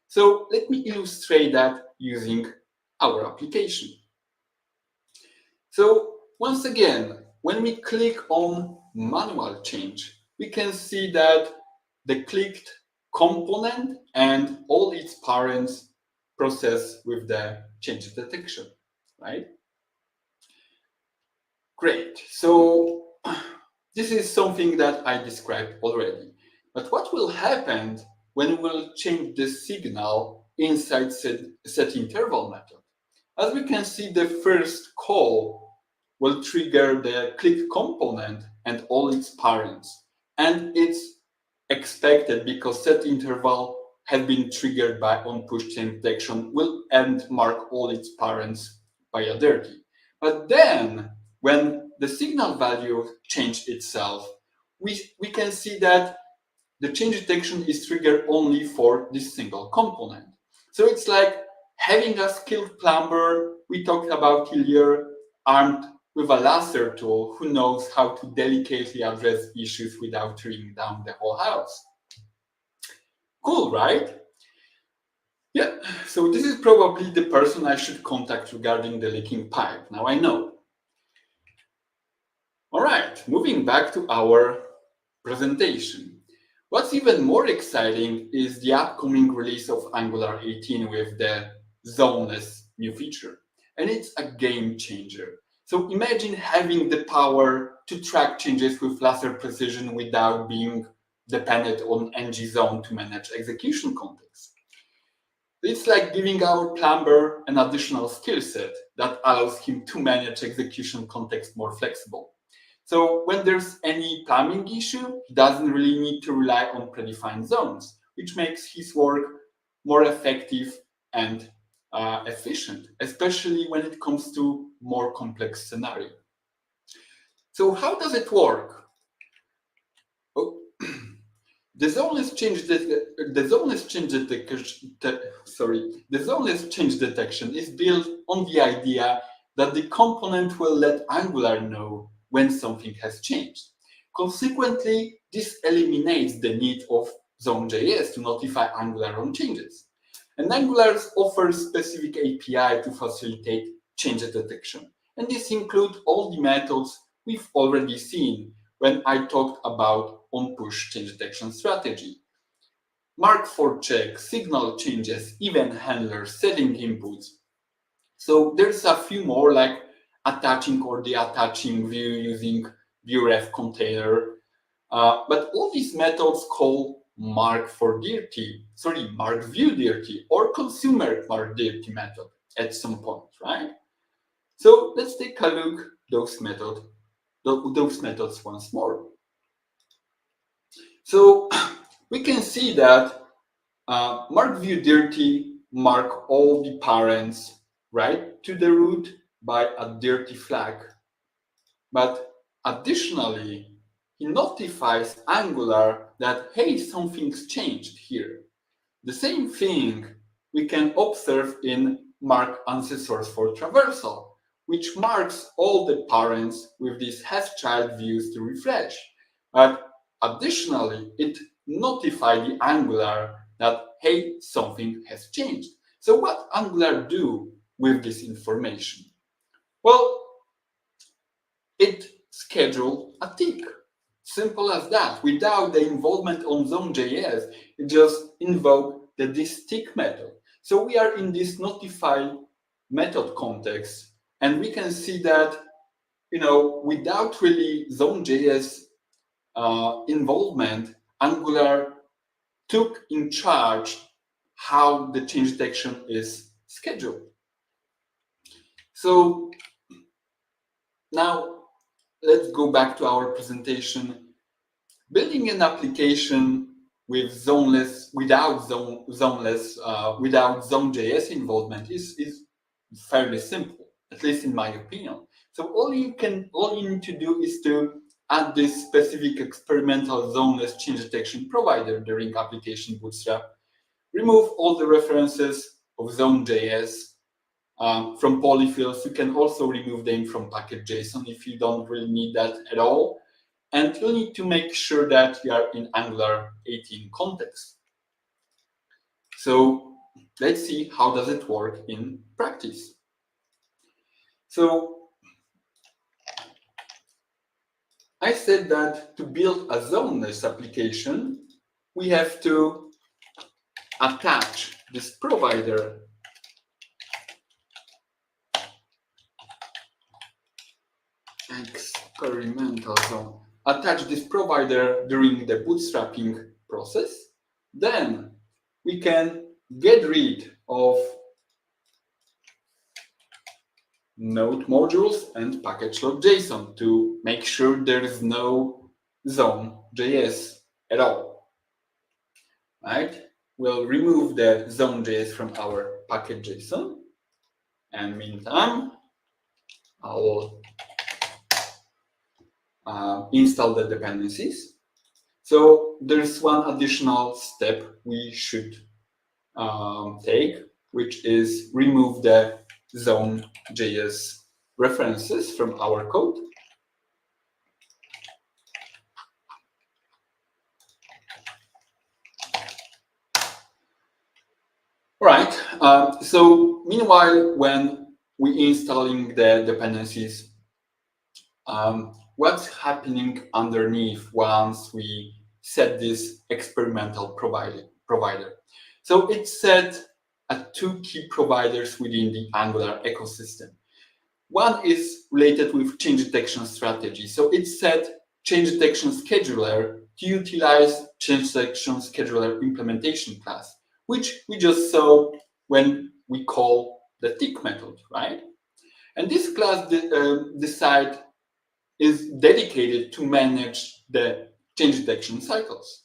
[SPEAKER 6] So let me illustrate that using our application. So once again, when we click on manual change, we can see that the clicked component and all its parents process with the change detection, right? Great. So this is something that I described already. But what will happen when we will change the signal inside set interval method? As we can see, the first call will trigger the click component and all its parents. And it's expected because set interval has been triggered by on push change detection will and mark all its parents by a dirty. But then when the signal value changed itself, we can see that the change detection is triggered only for this single component. So it's like having a skilled plumber we talked about earlier, armed with a laser tool who knows how to delicately address issues without tearing down the whole house. Cool, right? Yeah, so this is probably the person I should contact regarding the leaking pipe. Now I know. All right, moving back to our presentation. What's even more exciting is the upcoming release of Angular 18 with the zoneless new feature. And it's a game changer. So imagine having the power to track changes with laser precision without being dependent on ng zone to manage execution context. It's like giving our plumber an additional skill set that allows him to manage execution context more flexible. So when there's any plumbing issue, he doesn't really need to rely on predefined zones, which makes his work more effective and efficient, especially when it comes to more complex scenarios. So how does it work? Oh, the zoneless change detection is built on the idea that the component will let Angular know when something has changed. Consequently, this eliminates the need of Zone.js to notify Angular on changes. And Angular offers specific API to facilitate change detection. And this includes all the methods we've already seen when I talked about on-push change detection strategy. Mark for check, signal changes, event handlers, setting inputs. So there's a few more like attaching or de-attaching view using viewref container. But all these methods call mark view dirty or consumer mark dirty method at some point, right? So let's take a look those methods once more. So we can see that mark view dirty mark all the parents right to the root by a dirty flag. But additionally, he notifies Angular that, hey, something's changed here. The same thing we can observe in mark ancestors for traversal, which marks all the parents with these has-child views to refresh. But additionally, it notifies the Angular that, hey, something has changed. So what Angular do with this information? Well, it schedule a tick. Simple as that. Without the involvement on Zone.js, it just invoke the this tick method. So we are in this notify method context, and we can see that, without really Zone.js involvement, Angular took in charge how the change detection is scheduled. So now let's go back to our presentation. Building an application with without Zone.js involvement is fairly simple, at least in my opinion. So all you need to do is to add this specific experimental zoneless change detection provider during application bootstrap, remove all the references of Zone.js from polyfills. You can also remove them from package.json if you don't really need that at all. And you need to make sure that you are in Angular 18 context. So let's see how does it work in practice. So I said that to build a zoneless application, we have to attach this provider experimental zone. Attach this provider during the bootstrapping process. Then we can get rid of node modules and package.json to make sure there is no zone.js at all. Right? We'll remove the zone.js from our package.json. And meantime, I'll install the dependencies. So there's one additional step we should take, which is remove the zone.js references from our code. Right. So meanwhile, when we installing the dependencies, what's happening underneath once we set this experimental provider? So it set two key providers within the Angular ecosystem. One is related with change detection strategy. So it set change detection scheduler to utilize change detection scheduler implementation class, which we just saw when we call the tick method, right? And this class is dedicated to manage the change detection cycles.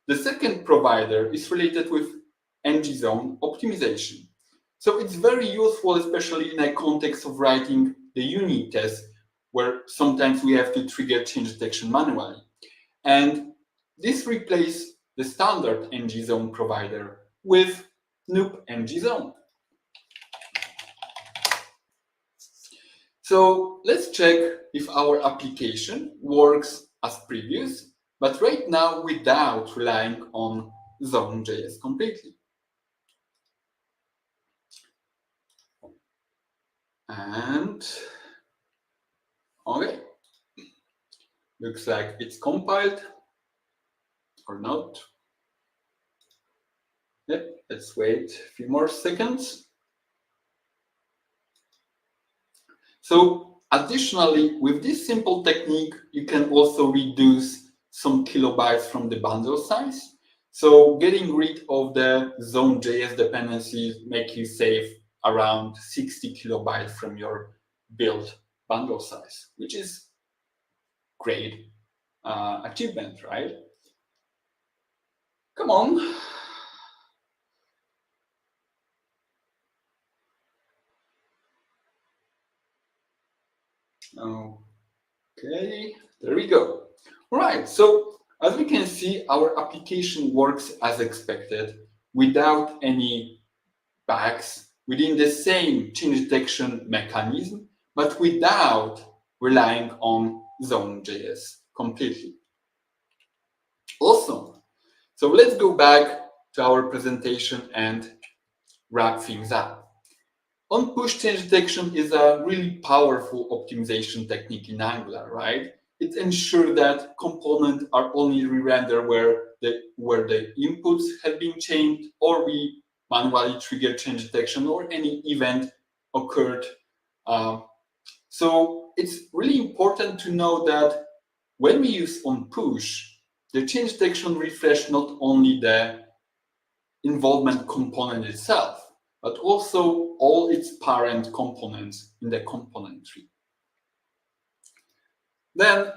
[SPEAKER 6] The second provider is related with ng-zone optimization. So it's very useful, especially in a context of writing the unit test, where sometimes we have to trigger change detection manually. And this replaces the standard ng-zone provider with Snoop ng-zone. So let's check if our application works as previous, but right now without relying on zone.js completely. And okay, looks like it's compiled or not. Yep, let's wait a few more seconds. So additionally, with this simple technique, you can also reduce some kilobytes from the bundle size. So getting rid of the zone.js dependencies make you save around 60 kilobytes from your build bundle size, which is great achievement, right? Come on. Okay, there we go. All right, so as we can see, our application works as expected without any bugs within the same change detection mechanism, but without relying on zone.js completely. Awesome. So let's go back to our presentation and wrap things up. On-push change detection is a really powerful optimization technique in Angular, right? It ensures that components are only re-rendered where the inputs have been changed, or we manually trigger change detection, or any event occurred. So it's really important to know that when we use on-push, the change detection refresh not only the involvement component itself, but also all its parent components in the component tree. Then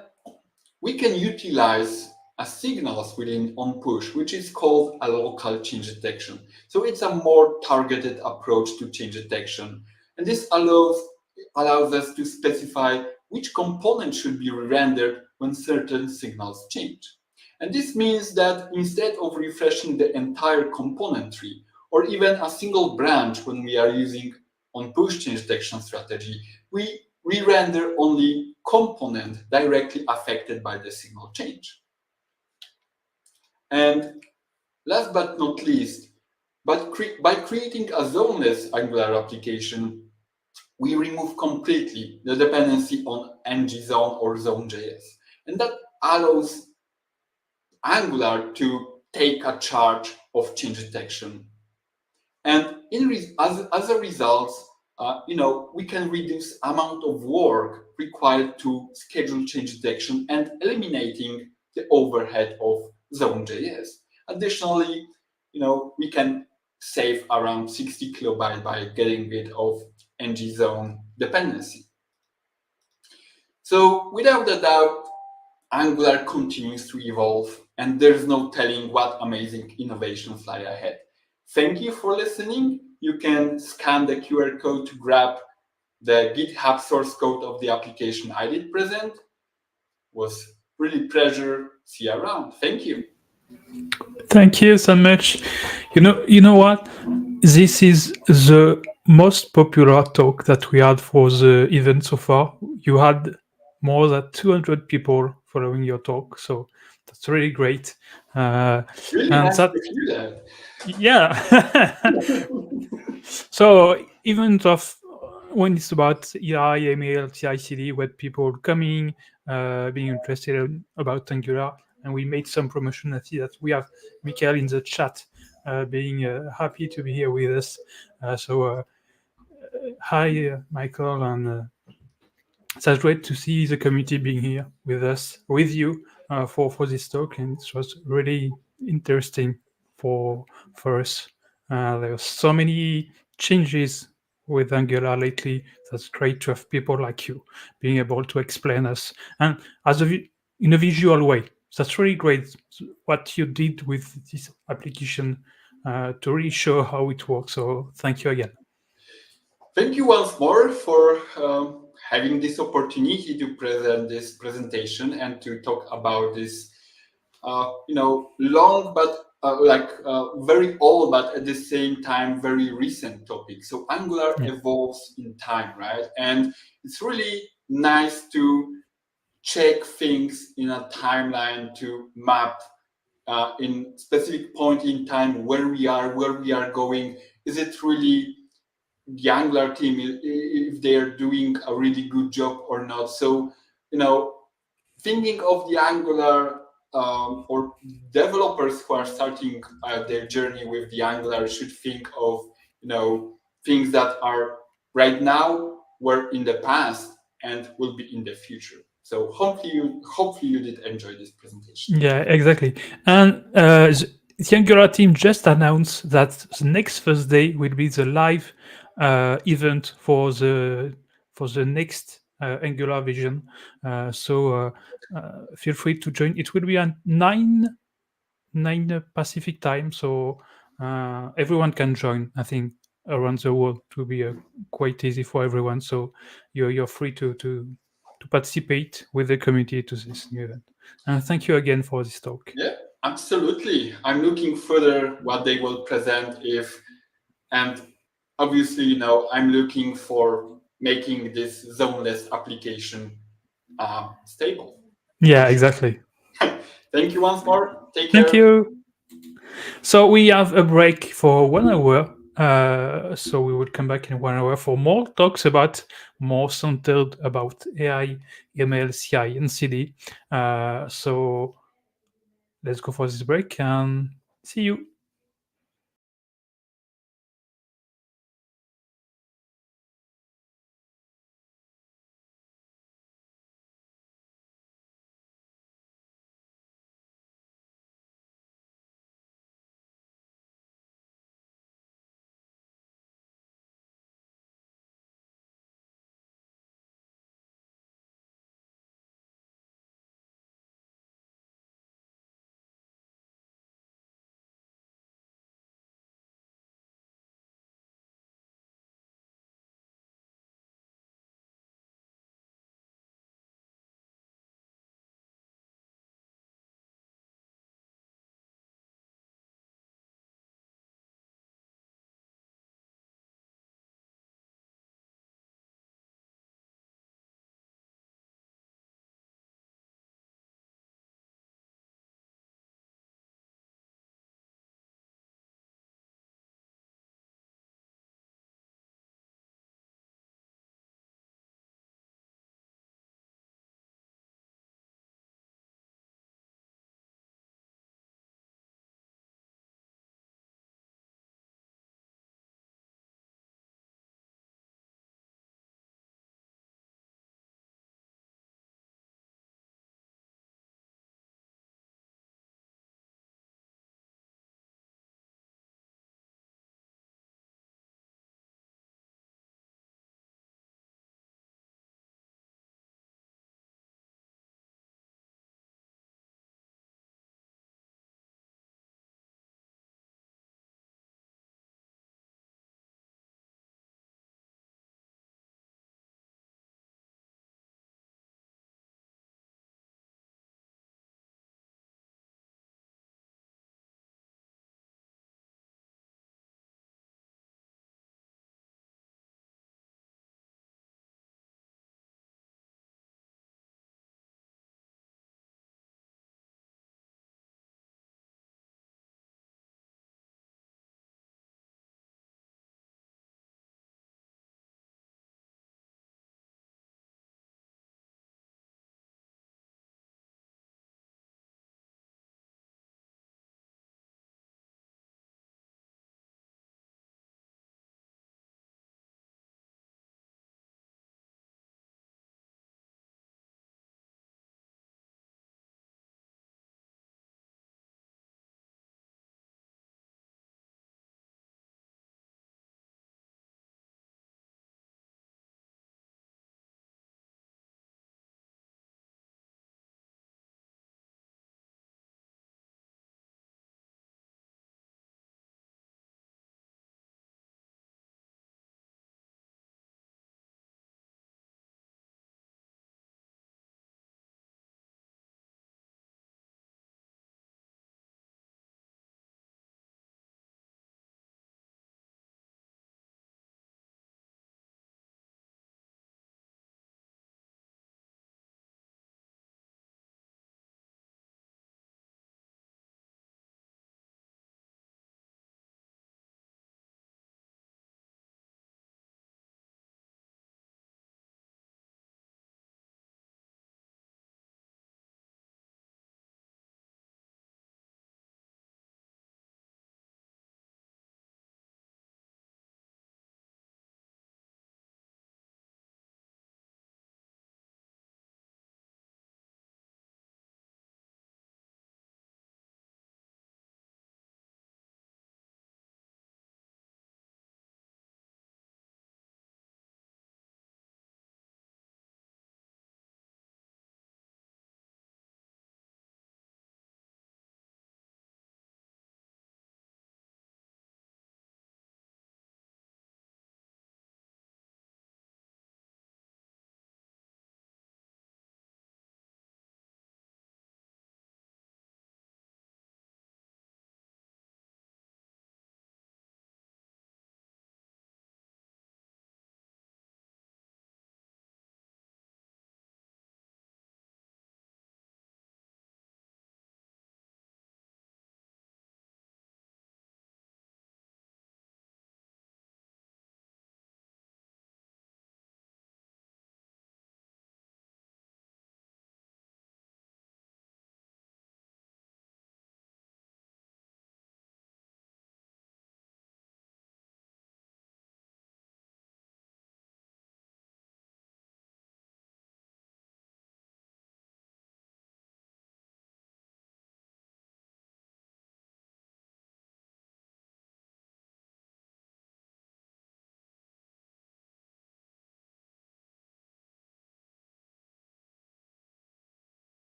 [SPEAKER 6] we can utilize a signals within on-push, which is called a local change detection. So it's a more targeted approach to change detection. And this allows us to specify which component should be re-rendered when certain signals change. And this means that instead of refreshing the entire component tree, or even a single branch when we are using on-push change detection strategy, we re-render only component directly affected by the signal change. And last but not least, by creating a zoneless Angular application, we remove completely the dependency on ng-zone or zone.js. and that allows Angular to take a charge of change detection. And as a result, we can reduce amount of work required to schedule change detection and eliminating the overhead of Zone.js. Additionally, we can save around 60 kilobytes by getting rid of ng-zone dependency. So without a doubt, Angular continues to evolve, and there's no telling what amazing innovations lie ahead. Thank you for listening. You can scan the QR code to grab the GitHub source code of the application I did present. Was really pleasure. See you around. Thank you.
[SPEAKER 1] Thank you so much. You know what? This is the most popular talk that we had for the event so far. You had more than 200 people following your talk, so that's really great.
[SPEAKER 6] Really
[SPEAKER 1] And
[SPEAKER 6] nice
[SPEAKER 1] that,
[SPEAKER 6] to hear that.
[SPEAKER 1] yeah. So even of when it's about EI, ML, CI/CD, where people coming, being interested about Angular, and we made some promotion. I see that we have Michael in the chat, being happy to be here with us. So hi, Michael, and that's great to see the community being here with us, with you, for this talk, and it was really interesting for for us. There are so many changes with Angular lately. That's great to have people like you being able to explain us and in a visual way. That's really great what you did with this application to really show how it works. So thank you again.
[SPEAKER 6] Thank you once more for having this opportunity to present this presentation and to talk about this, long but very old, but at the same time very recent topic. So Angular evolves in time, right? And it's really nice to check things in a timeline to map in specific point in time where we are going. Is it really the Angular team, if they are doing a really good job or not? So, thinking of the Angular or developers who are starting their journey with the Angular should think of, things that are right now, were in the past, and will be in the future. So hopefully you did enjoy this presentation.
[SPEAKER 1] Yeah, exactly. And the Angular team just announced that the next Thursday will be the live event for the next Angular vision. So feel free to join. It will be at 9 Pacific time, so everyone can join. I think around the world to be quite easy for everyone. So you're free to participate with the community to this new event. And thank you again for this talk.
[SPEAKER 6] Yeah, absolutely. I'm looking further what they will present and obviously, I'm looking for making this zoneless application stable.
[SPEAKER 1] Yeah, exactly.
[SPEAKER 6] Thank you once more. Take
[SPEAKER 1] Thank
[SPEAKER 6] care.
[SPEAKER 1] you. So we have a break for 1 hour. So we will come back in 1 hour for more talks about more centered about AI, ML, CI, and CD. So let's go for this break and see you.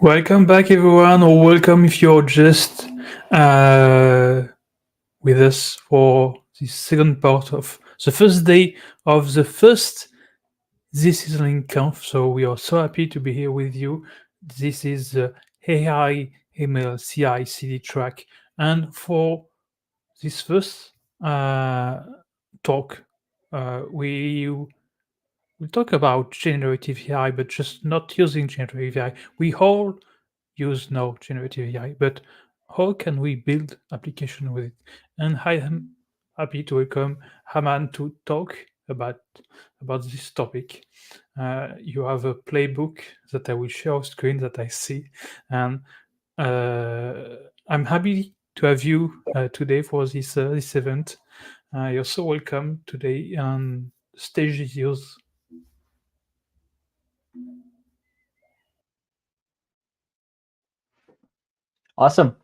[SPEAKER 1] Welcome back, everyone, or welcome if you're just with us for the second part of the first day of the first This is Link Conf. So we are so happy to be here with you. This is the AI ML CI CD track, and for this first uh, talk, we'll talk about generative AI, but just not using generative AI. We all use now generative AI, but how can we build application with it? And I am happy to welcome Haman to talk about this topic. You have a playbook that I will share on screen that I see, and I'm happy to have you today for this event. You're so welcome today, and the stage is yours.
[SPEAKER 7] Awesome.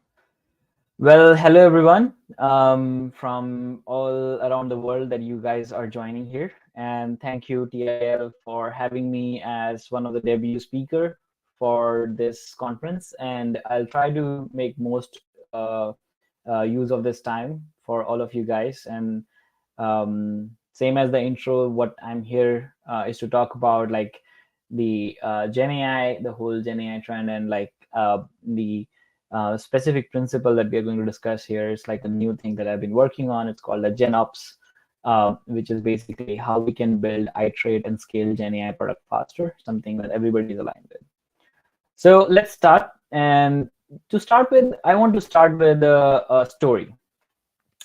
[SPEAKER 7] Well, hello everyone from all around the world that you guys are joining here. And thank you, TIL, for having me as one of the debut speaker for this conference. And I'll try to make most uh, use of this time for all of you guys. And same as the intro, what I'm here is to talk about like the Gen AI, the whole Gen AI trend, and like the specific principle that we are going to discuss here is like a new thing that I've been working on. It's called the GenOps, which is basically how we can build, iterate, and scale Gen AI product faster, something that everybody is aligned with. So let's start. And to start with, I want to start with a story.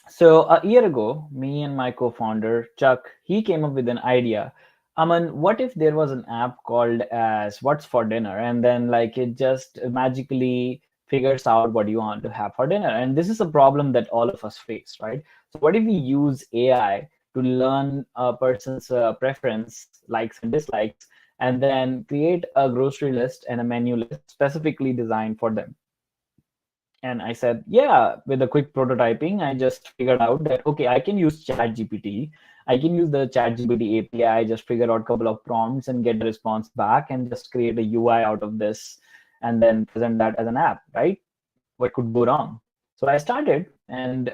[SPEAKER 7] So a year ago, me and my co-founder Chuck, he came up with an idea. Aman, what if there was an app called as "What's for dinner," and then like it just magically figures out what you want to have for dinner? And this is a problem that all of us face, right? So what if we use AI to learn a person's preference, likes and dislikes, and then create a grocery list and a menu list specifically designed for them? And I said, yeah, with a quick prototyping, I just figured out that, okay, I can use ChatGPT. I can use the ChatGPT API, just figure out a couple of prompts and get a response back and just create a UI out of this and then present that as an app, right? What could go wrong? So I started, and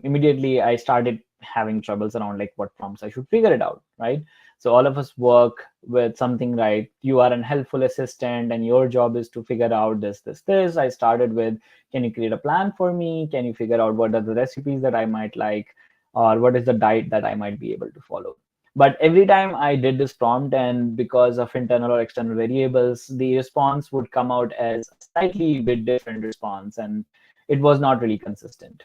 [SPEAKER 7] immediately I started having troubles around like what prompts I should figure it out, right? So all of us work with something, right? You are an helpful assistant, and your job is to figure out this. I started with, can you create a plan for me? Can you figure out what are the recipes that I might like, or what is the diet that I might be able to follow? But every time I did this prompt, and because of internal or external variables, the response would come out as a slightly bit different response, and it was not really consistent.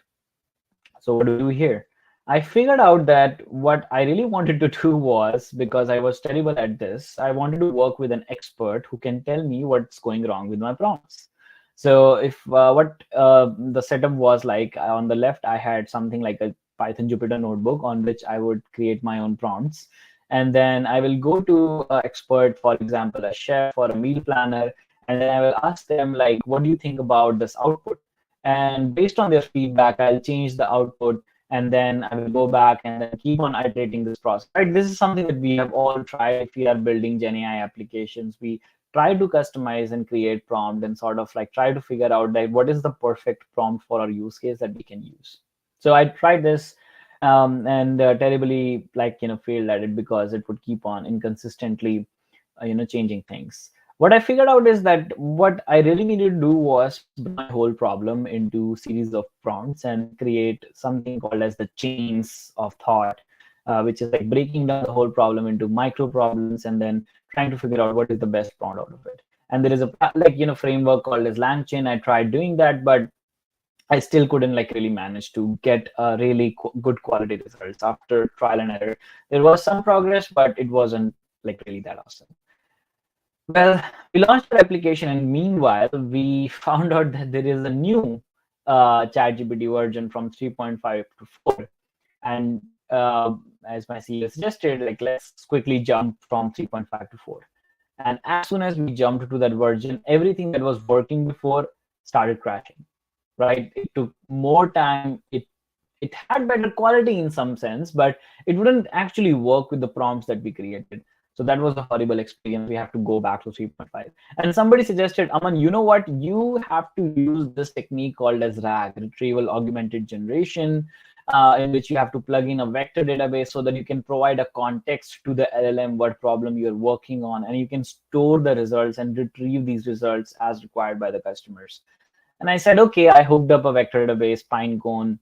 [SPEAKER 7] So what do we do here? I figured out that what I really wanted to do was, because I was terrible at this, I wanted to work with an expert who can tell me what's going wrong with my prompts. So if what the setup was like, on the left, I had something like a Python Jupyter notebook on which I would create my own prompts. And then I will go to an expert, for example, a chef or a meal planner, and then I will ask them like, what do you think about this output? And based on their feedback, I'll change the output, and then I will go back and then keep on iterating this process. Right? This is something that we have all tried if we are building Gen AI applications. We try to customize and create prompt and sort of like try to figure out that what is the perfect prompt for our use case that we can use. So I tried this and terribly failed at it because it would keep on inconsistently changing things. What I figured out is that what I really needed to do was break my whole problem into series of prompts and create something called as the chains of thought, which is like breaking down the whole problem into micro problems and then trying to figure out what is the best prompt out of it. And there is a framework called as LangChain. I tried doing that, but I still couldn't like really manage to get really good quality results after trial and error. There was some progress, but it wasn't like really that awesome. Well, we launched our application, and meanwhile, we found out that there is a new ChatGPT version from 3.5 to 4. And as my CEO suggested, like let's quickly jump from 3.5 to 4. And as soon as we jumped to that version, everything that was working before started crashing. Right? It took more time. It had better quality in some sense, but it wouldn't actually work with the prompts that we created. So that was a horrible experience. We have to go back to 3.5. And somebody suggested, Aman, you know what? You have to use this technique called as RAG, retrieval augmented generation, in which you have to plug in a vector database so that you can provide a context to the LLM, what problem you're working on, and you can store the results and retrieve these results as required by the customers. And I said, okay, I hooked up a vector database, Pinecone,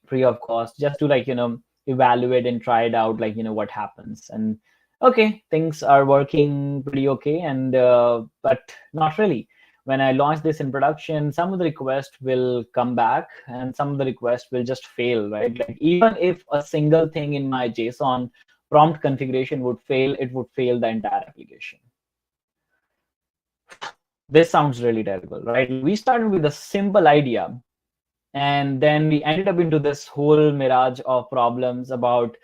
[SPEAKER 7] free of cost, just to evaluate and try it out, what happens. And okay, things are working pretty okay, and but not really. When I launch this in production, some of the requests will come back and some of the requests will just fail, right? Like even if a single thing in my JSON prompt configuration would fail, it would fail the entire application. This sounds really terrible, right? We started with a simple idea, and then we ended up into this whole mirage of problems about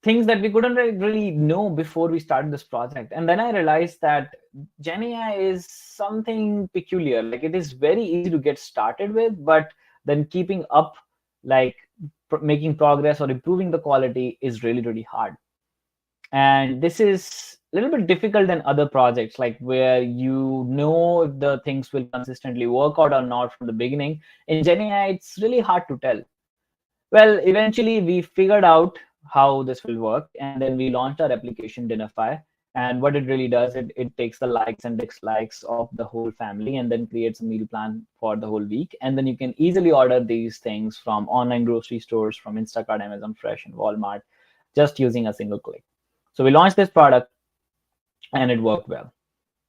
[SPEAKER 7] things that we couldn't really know before we started this project. And then I realized that GenAI is something peculiar. Like it is very easy to get started with, but then keeping up, like making progress or improving the quality is really, really hard. And this is a little bit difficult than other projects, like where you know if the things will consistently work out or not from the beginning. In GenAI, it's really hard to tell. Well, eventually we figured out how this will work, and then we launched our application Dinify. And what it really does, it takes the likes and dislikes of the whole family and then creates a meal plan for the whole week. And then you can easily order these things from online grocery stores, from Instacart, Amazon Fresh, and Walmart, just using a single click. So we launched this product and it worked well.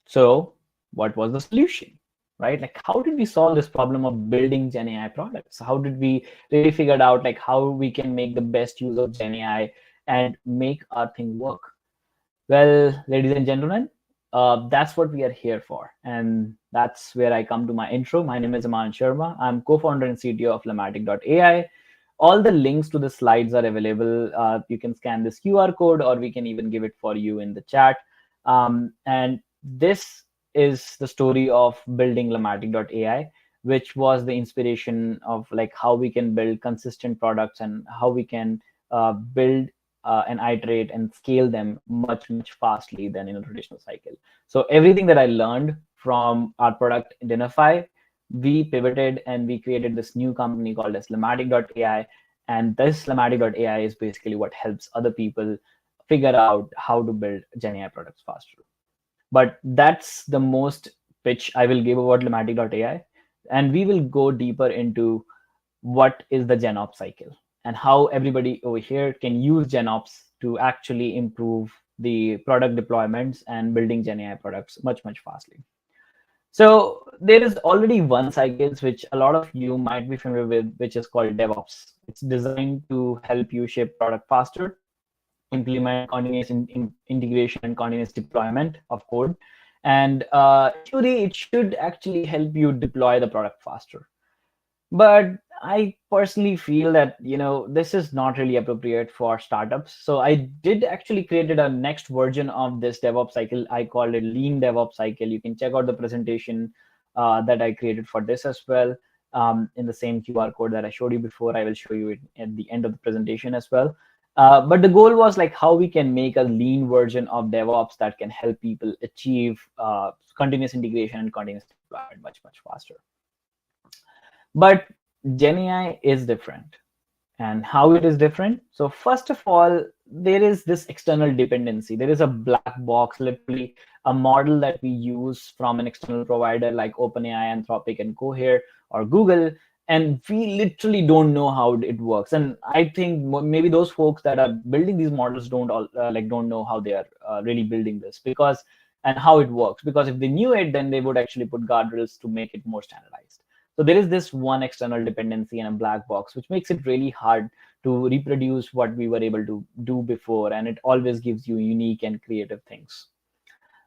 [SPEAKER 7] So what was the solution, right? Like how did we solve this problem of building GenAI products? How did we really figure out like how we can make the best use of GenAI and make our thing work? Well, ladies and gentlemen, that's what we are here for. And that's where I come to my intro. My name is Aman Sharma. I'm co-founder and CTO of Lamatic.ai. All the links to the slides are available. You can scan this QR code, or we can even give it for you in the chat. And this is the story of building Lamatic.ai, which was the inspiration of like how we can build consistent products and how we can build and iterate and scale them much, much fastly than in a traditional cycle. So everything that I learned from our product Dinify, we pivoted and we created this new company called as Lamatic.ai. And this Lamatic.ai is basically what helps other people figure out how to build GenAI products faster. But that's the most pitch I will give about Lamatic.ai. And we will go deeper into what is the GenOps cycle and how everybody over here can use GenOps to actually improve the product deployments and building GenAI products much, much faster. So there is already one cycle which a lot of you might be familiar with, which is called DevOps. It's designed to help you ship product faster, implement continuous integration and continuous deployment of code. And theory, it should actually help you deploy the product faster. But I personally feel that this is not really appropriate for startups. So I did actually created a next version of this DevOps cycle. I called it Lean DevOps cycle. You can check out the presentation that I created for this as well. In the same QR code that I showed you before, I will show you it at the end of the presentation as well. But the goal was like how we can make a lean version of DevOps that can help people achieve continuous integration and continuous deployment much, much faster. But GenAI is different. And how it is different? So first of all, there is this external dependency. There is a black box, literally a model that we use from an external provider like OpenAI, Anthropic, and Cohere or Google. And we literally don't know how it works. And I think maybe those folks that are building these models don't know how they are really building this and how it works. Because if they knew it, then they would actually put guardrails to make it more standardized. So there is this one external dependency and a black box, which makes it really hard to reproduce what we were able to do before. And it always gives you unique and creative things.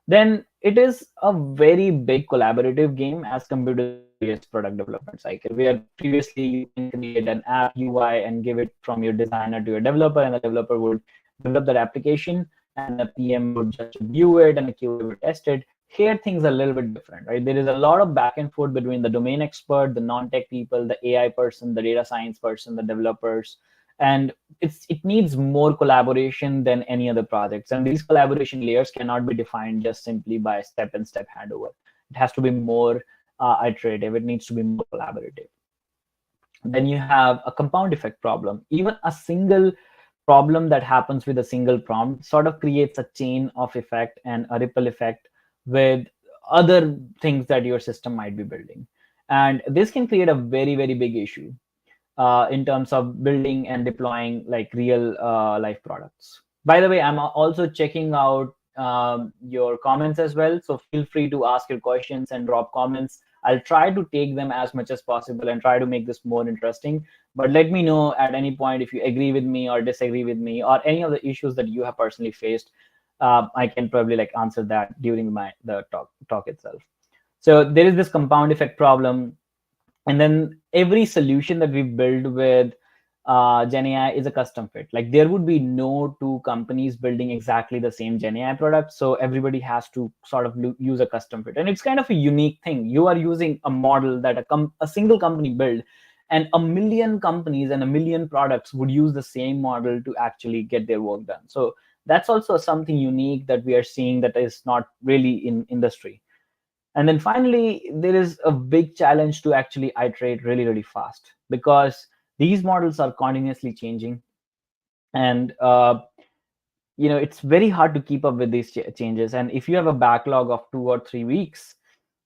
[SPEAKER 7] Then it is a very big collaborative game as compared to the previous product development cycle, where previously you can create an app UI and give it from your designer to your developer, and the developer would develop that application, and the PM would just review it, and the QA would test it. Here, things are a little bit different, right? There is a lot of back and forth between the domain expert, the non-tech people, the AI person, the data science person, the developers, and it needs more collaboration than any other projects. And these collaboration layers cannot be defined just simply by step handover. It has to be more iterative. It needs to be more collaborative. Then you have a compound effect problem. Even a single problem that happens with a single prompt sort of creates a chain of effect and a ripple effect with other things that your system might be building. And this can create a very big issue in terms of building and deploying like real life products. By the way, I'm also checking out your comments as well. So feel free to ask your questions and drop comments. I'll try to take them as much as possible and try to make this more interesting. But let me know at any point if you agree with me or disagree with me or any of the issues that you have personally faced. I can probably like answer that during the talk itself. So there is this compound effect problem, and then every solution that we build with GenAI is a custom fit. Like there would be no two companies building exactly the same GenAI product, so everybody has to sort of use a custom fit, and it's kind of a unique thing. You are using a model that a single company built, and a million companies and a million products would use the same model to actually get their work done. So that's also something unique that we are seeing that is not really in industry. And then finally, there is a big challenge to actually iterate really fast, because these models are continuously changing. And it's very hard to keep up with these changes. And if you have a backlog of 2 or 3 weeks,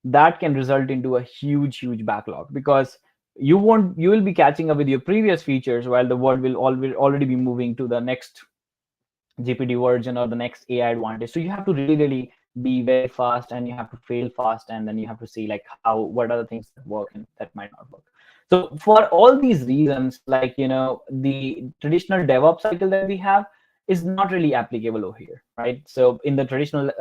[SPEAKER 7] that can result into a huge backlog, because you will be catching up with your previous features while the world will already be moving to the next GPT version or the next AI advantage. So you have to really be very fast, and you have to fail fast, and then you have to see like what are the things that work and that might not work. So for all these reasons, like the traditional DevOps cycle that we have is not really applicable over here, right? So in the traditional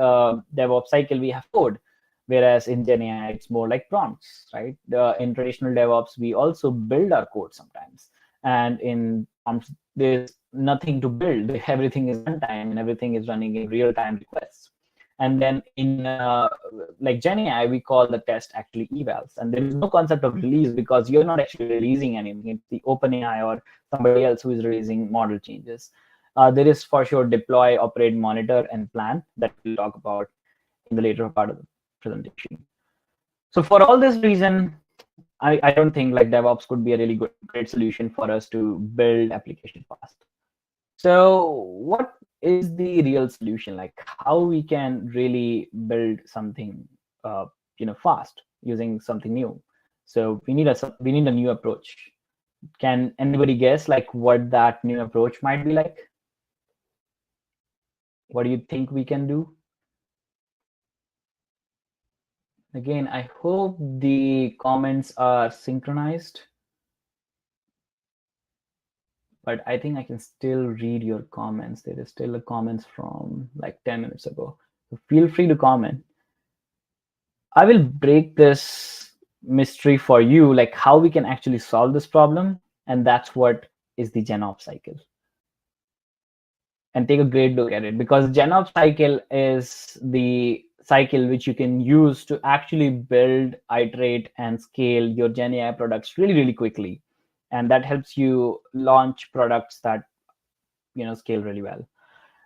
[SPEAKER 7] DevOps cycle, we have code, whereas in GenAI, it's more like prompts, right? In traditional DevOps, we also build our code sometimes, and in prompts, there's nothing to build. Everything is runtime and everything is running in real-time requests. And then in like GenAI, we call the test actually evals, and there is no concept of release because you're not actually releasing anything. It's the OpenAI or somebody else who is releasing model changes. There is for sure deploy, operate, monitor, and plan that we'll talk about in the later part of the presentation. So for all this reason, I don't think like DevOps could be a really great solution for us to build application fast. So what is the real solution? Like how we can really build something fast using something new? So we need a new approach. Can anybody guess like what that new approach might be like? What do you think we can do? Again, I hope the comments are synchronized, but I think I can still read your comments. There is still a comments from like 10 minutes ago. So feel free to comment. I will break this mystery for you, like how we can actually solve this problem. And that's what is the GenOps cycle. And take a great look at it, because GenOps cycle is the cycle which you can use to actually build, iterate, and scale your GenAI products really quickly. And that helps you launch products that scale really well.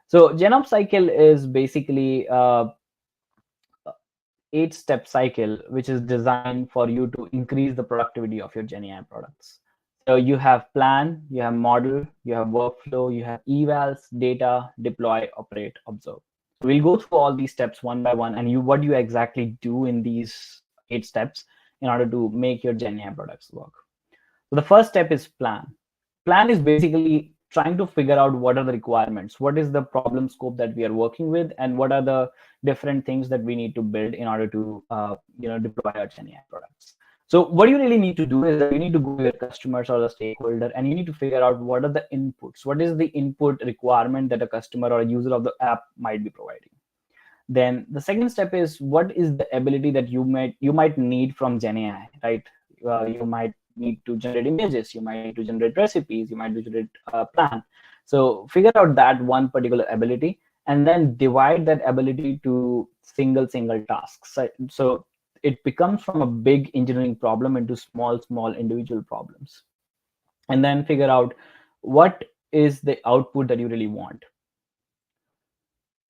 [SPEAKER 7] So GenOps cycle is basically a 8-step cycle which is designed for you to increase the productivity of your GenAI products. So you have plan, you have model, you have workflow, you have evals, data, deploy, operate, observe. So we'll go through all these steps one by one, and what do you exactly do in these 8 steps in order to make your GenAI products work. So the first step is plan. Plan is basically trying to figure out what are the requirements, what is the problem scope that we are working with, and what are the different things that we need to build in order to deploy our GenAI products. So what you really need to do is that you need to go to your customers or the stakeholder, and you need to figure out what are the inputs, what is the input requirement that a customer or a user of the app might be providing. Then the second step is what is the ability that you might need from GenAI, right? You might need to generate images, you might need to generate recipes, you might need to generate a plan. So figure out that one particular ability, and then divide that ability to single tasks. So it becomes from a big engineering problem into small individual problems. And then figure out what is the output that you really want?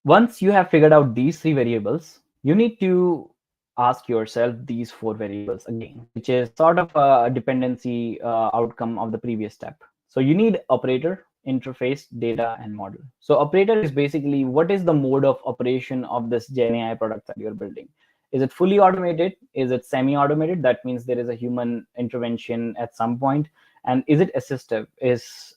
[SPEAKER 7] Once you have figured out these three variables, you need to ask yourself these four variables again, which is sort of a dependency outcome of the previous step. So you need operator, interface, data, and model. So operator is basically what is the mode of operation of this Gen AI product that you're building. Is it fully automated? Is it semi-automated? That means there is a human intervention at some point. And is it assistive? Is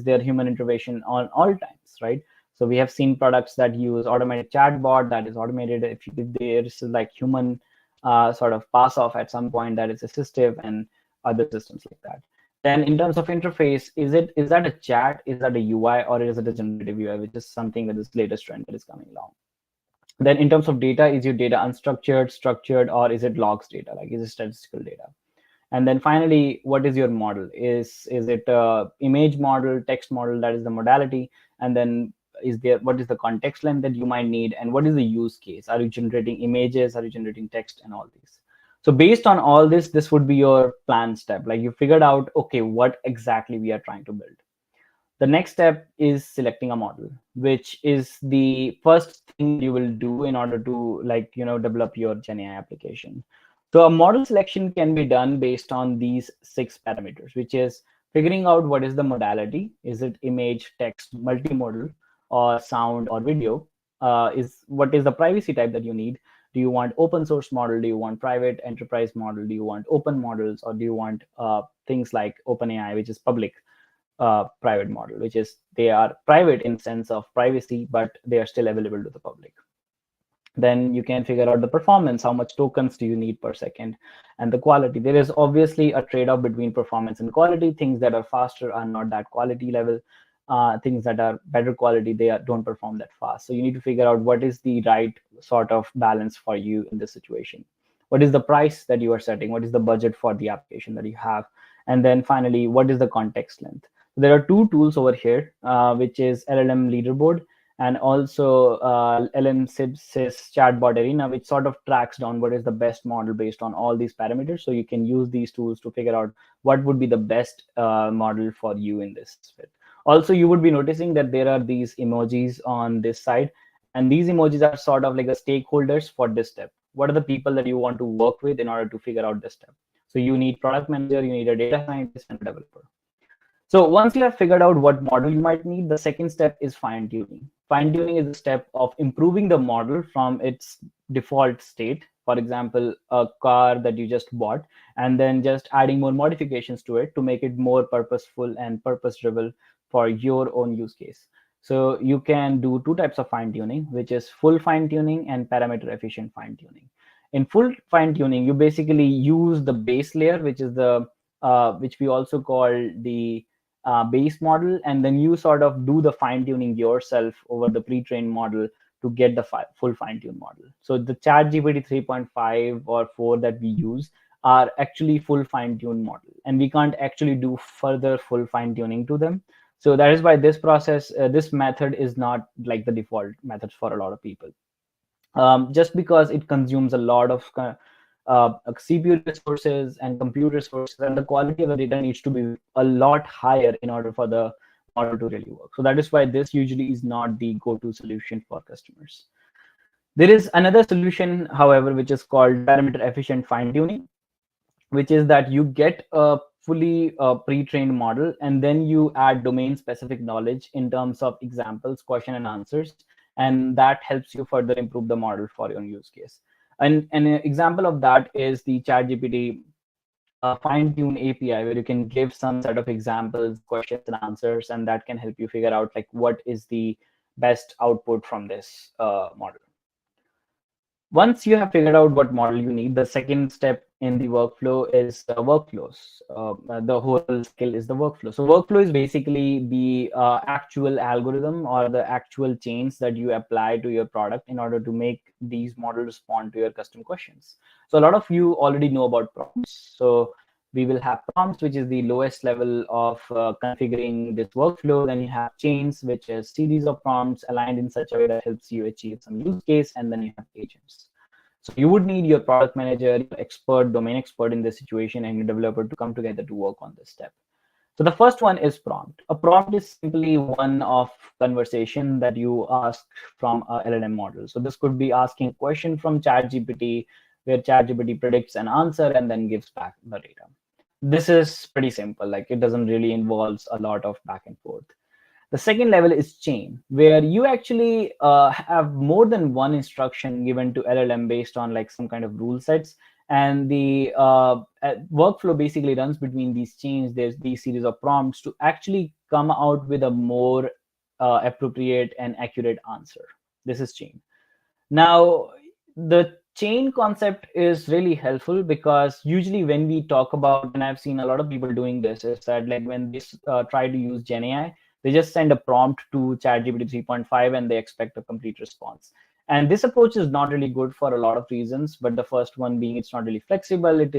[SPEAKER 7] there human intervention on all times, right? So we have seen products that use automatic chatbot that is automated. If there is like human sort of pass off at some point, that is assistive, and other systems like that. Then in terms of interface, is that a chat, is that a UI, or is it a generative UI, which is something that is latest trend that is coming along. Then in terms of data, is your data unstructured, structured, or is it logs data, like is it statistical data? And then finally, what is your model? Is it a image model, text model? That is the modality. And then what is the context length that you might need, and what is the use case? Are you generating images? Are you generating text, and all these? So based on all this would be your plan step. Like you figured out, okay, what exactly we are trying to build. The next step is selecting a model, which is the first thing you will do in order to develop your Gen AI application. So a model selection can be done based on these 6 parameters, which is figuring out what is the modality. Is it image, text, multimodal, or sound or video? What is the privacy type that you need? Do you want open source model? Do you want private enterprise model? Do you want open models, or do you want things like OpenAI, which is public private model, which is they are private in sense of privacy, but they are still available to the public. Then you can figure out the performance, how much tokens do you need per second, and the quality. There is obviously a trade-off between performance and quality. Things that are faster are not that quality level. Things that are better quality, don't perform that fast. So you need to figure out what is the right sort of balance for you in this situation. What is the price that you are setting? What is the budget for the application that you have? And then finally, what is the context length? There are 2 tools over here, which is LLM Leaderboard and also LM Sys Chatbot Arena, which sort of tracks down what is the best model based on all these parameters. So you can use these tools to figure out what would be the best model for you in this fit. Also, you would be noticing that there are these emojis on this side, and these emojis are sort of like the stakeholders for this step. What are the people that you want to work with in order to figure out this step? So you need product manager, you need a data scientist, and a developer. So once you have figured out what model you might need, the second step is fine tuning. Fine tuning is a step of improving the model from its default state. For example, a car that you just bought, and then just adding more modifications to it to make it more purposeful and purpose-driven for your own use case. So you can do 2 types of fine tuning, which is full fine tuning and parameter efficient fine tuning. In full fine tuning, you basically use the base layer, which is which we also call the base model, and then you sort of do the fine tuning yourself over the pre-trained model to get the full fine-tuned model. So the ChatGPT 3.5 or 4 that we use are actually full fine-tuned model, and we can't actually do further full fine-tuning to them. So that is why this process, this method is not like the default methods for a lot of people, just because it consumes a lot of CPU resources and compute resources, and the quality of the data needs to be a lot higher in order for the model to really work. So that is why this usually is not the go-to solution for customers. There is another solution, however, which is called parameter efficient fine-tuning, which is that you get a fully pre-trained model, and then you add domain-specific knowledge in terms of examples, question and answers, and that helps you further improve the model for your use case. And an example of that is the ChatGPT fine-tune API, where you can give some set of examples, questions and answers, and that can help you figure out like what is the best output from this model. Once you have figured out what model you need, the second step in the workflow is workflows. The whole skill is the workflow. So workflow is basically the actual algorithm or the actual chains that you apply to your product in order to make these models respond to your custom questions. So a lot of you already know about prompts. So we will have prompts, which is the lowest level of configuring this workflow. Then you have chains, which is series of prompts aligned in such a way that helps you achieve some use case. And then you have agents. So you would need your product manager, your expert, domain expert in this situation, and your developer to come together to work on this step. So the first one is prompt. A prompt is simply one of conversation that you ask from a LLM model. So this could be asking a question from ChatGPT, where ChatGPT predicts an answer and then gives back the data. This is pretty simple. Like it doesn't really involves a lot of back and forth. The second level is chain, where you actually have more than one instruction given to LLM based on like some kind of rule sets. And the workflow basically runs between these chains. There's these series of prompts to actually come out with a more appropriate and accurate answer. This is chain. Now, the chain concept is really helpful because usually when we talk about, and I've seen a lot of people doing this, is that like when they try to use Gen AI, they just send a prompt to ChatGPT 3.5 and they expect a complete response. And this approach is not really good for a lot of reasons, but the first one being it's not really flexible. It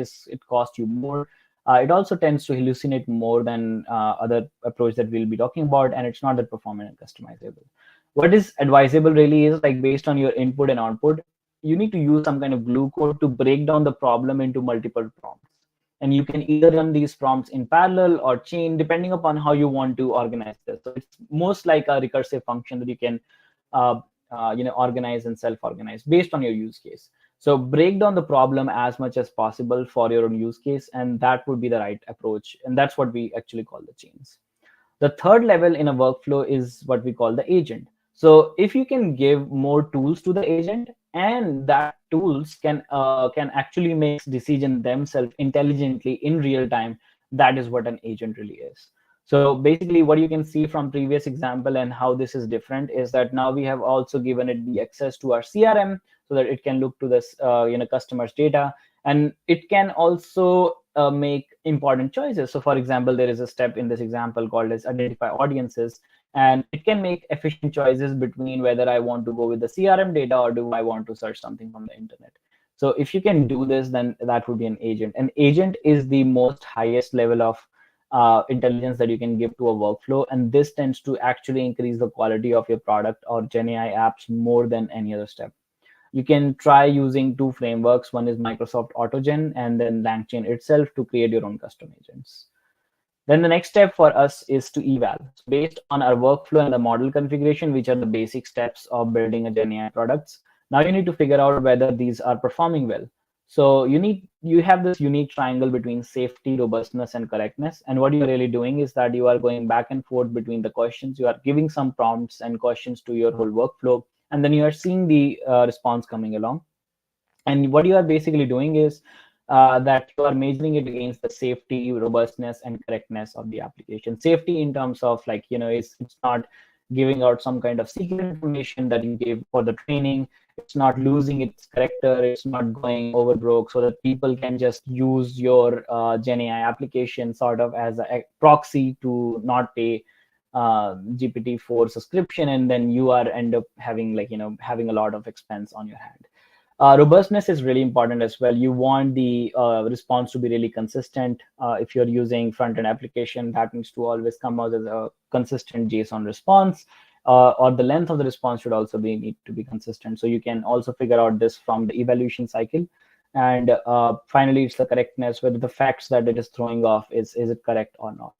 [SPEAKER 7] costs you more. It also tends to hallucinate more than other approach that we'll be talking about, and it's not that performant and customizable. What is advisable really is like based on your input and output, you need to use some kind of glue code to break down the problem into multiple prompts. And you can either run these prompts in parallel or chain, depending upon how you want to organize this. So it's most like a recursive function that you can uh, organize and self-organize based on your use case. So break down the problem as much as possible for your own use case, and that would be the right approach. And that's what we actually call the chains. The third level in a workflow is what we call the agent. So if you can give more tools to the agent, and that tools can actually make decision themselves intelligently in real time, that is what an agent really is. So basically what you can see from previous example and how this is different is that now we have also given it the access to our CRM so that it can look to this customers data, and it can also make important choices. So for example, there is a step in this example called as identify audiences, and it can make efficient choices between whether I want to go with the CRM data or do I want to search something from the internet. So if you can do this, then that would be an agent. An agent is the most highest level of intelligence that you can give to a workflow, and this tends to actually increase the quality of your product or Gen AI apps more than any other step. You can try using two frameworks. One is Microsoft AutoGen and then LangChain itself to create your own custom agents. Then the next step for us is to eval. So based on our workflow and the model configuration, which are the basic steps of building a Gen AI products, now you need to figure out whether these are performing well. So you have this unique triangle between safety, robustness, and correctness. And what you're really doing is that you are going back and forth between the questions. You are giving some prompts and questions to your whole workflow, and then you are seeing the response coming along. And what you are basically doing is that you are measuring it against the safety, robustness, and correctness of the application. Safety in terms of like, it's not giving out some kind of secret information that you gave for the training. It's not losing its character. It's not going overbroke so that people can just use your Gen AI application sort of as a proxy to not pay GPT-4 subscription, and then you are end up having having a lot of expense on your hand. Robustness is really important as well. You want the response to be really consistent. If you're using front-end application, that needs to always come out as a consistent JSON response, or the length of the response should also need to be consistent. So you can also figure out this from the evaluation cycle. And finally, it's the correctness, whether the facts that it is throwing off is it correct or not.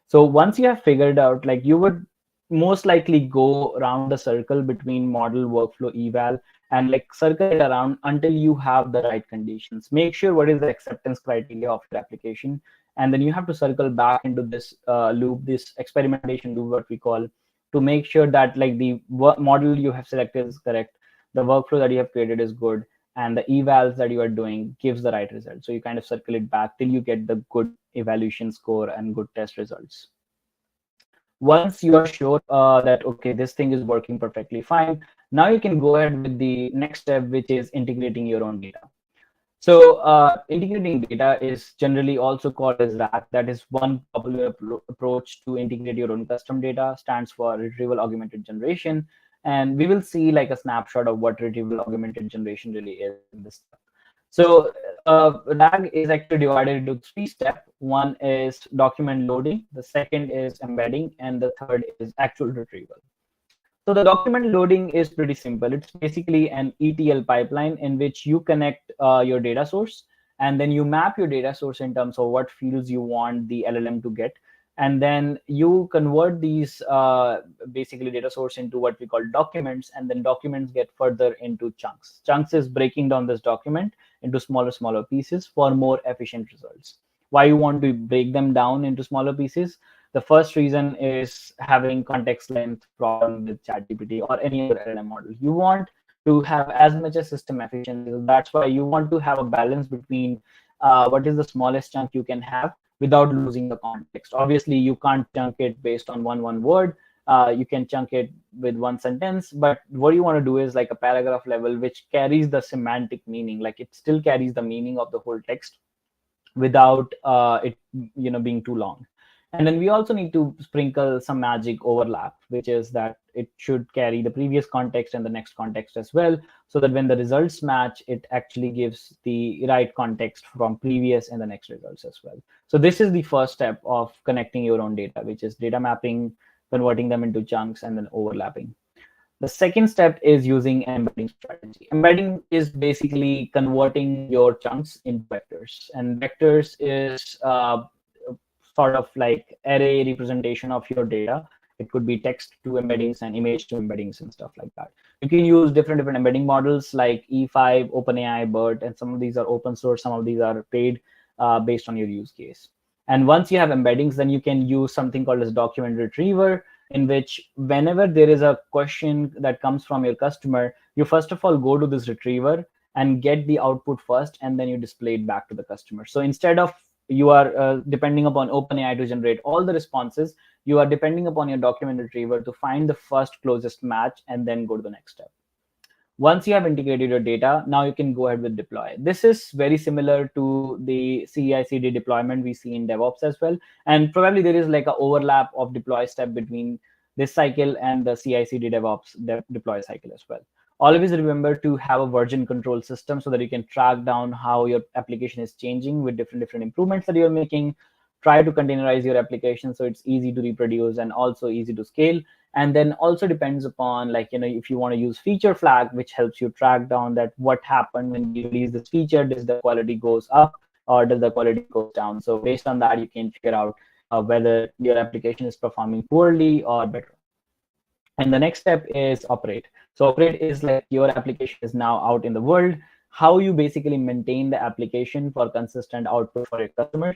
[SPEAKER 7] So once you have figured out, like you would most likely go around the circle between model, workflow, eval, and like circle it around until you have the right conditions. Make sure what is the acceptance criteria of your application, and then you have to circle back into this loop, this experimentation loop, what we call, to make sure that like the model you have selected is correct, the workflow that you have created is good, and the evals that you are doing gives the right result. So you kind of circle it back till you get the good evaluation score and good test results. Once you are sure that okay, this thing is working perfectly fine, now you can go ahead with the next step, which is integrating your own data. So integrating data is generally also called as RAG. That is one popular approach to integrate your own custom data, stands for retrieval augmented generation. And we will see like a snapshot of what retrieval augmented generation really is in this step. So RAG is actually divided into three steps. One is document loading, the second is embedding, and the third is actual retrieval. So the document loading is pretty simple. It's basically an ETL pipeline in which you connect your data source, and then you map your data source in terms of what fields you want the LLM to get. and then you convert these basically data source into what we call documents, and then documents get further into chunks. Chunks is breaking down this document into smaller pieces for more efficient results. Why you want to break them down into smaller pieces? The first reason is having context length problem with ChatGPT or any other LLM model. You want to have as much as system efficiency. So that's why you want to have a balance between what is the smallest chunk you can have without losing the context. Obviously, you can't chunk it based on one word. You can chunk it with one sentence, but what you want to do is like a paragraph level, which carries the semantic meaning, like it still carries the meaning of the whole text without it being too long. And then we also need to sprinkle some magic overlap, which is that it should carry the previous context and the next context as well, so that when the results match, it actually gives the right context from previous and the next results as well. So this is the first step of connecting your own data, which is data mapping, converting them into chunks, and then overlapping. The second step is using an embedding strategy. Embedding is basically converting your chunks into vectors, and vectors is sort of like array representation of your data. It could be text to embeddings and image to embeddings and stuff like that. You can use different embedding models like E5, OpenAI, BERT, and some of these are open source, some of these are paid based on your use case. And once you have embeddings, then you can use something called as document retriever, in which whenever there is a question that comes from your customer, you first of all go to this retriever and get the output first, and then you display it back to the customer. So instead of you are depending upon OpenAI to generate all the responses, you are depending upon your document retriever to find the first closest match and then go to the next step. Once you have integrated your data, now you can go ahead with deploy. This is very similar to the CI/CD deployment we see in DevOps as well. And probably there is like an overlap of deploy step between this cycle and the CI/CD DevOps deploy cycle as well. Always remember to have a version control system so that you can track down how your application is changing with different improvements that you're making. Try to containerize your application so it's easy to reproduce and also easy to scale. And then also depends upon, like, if you want to use feature flag, which helps you track down that what happened when you release this feature. Does the quality goes up or does the quality goes down? So based on that, you can figure out whether your application is performing poorly or better. And the next step is operate. So operate is like your application is now out in the world. How you basically maintain the application for consistent output for your customers.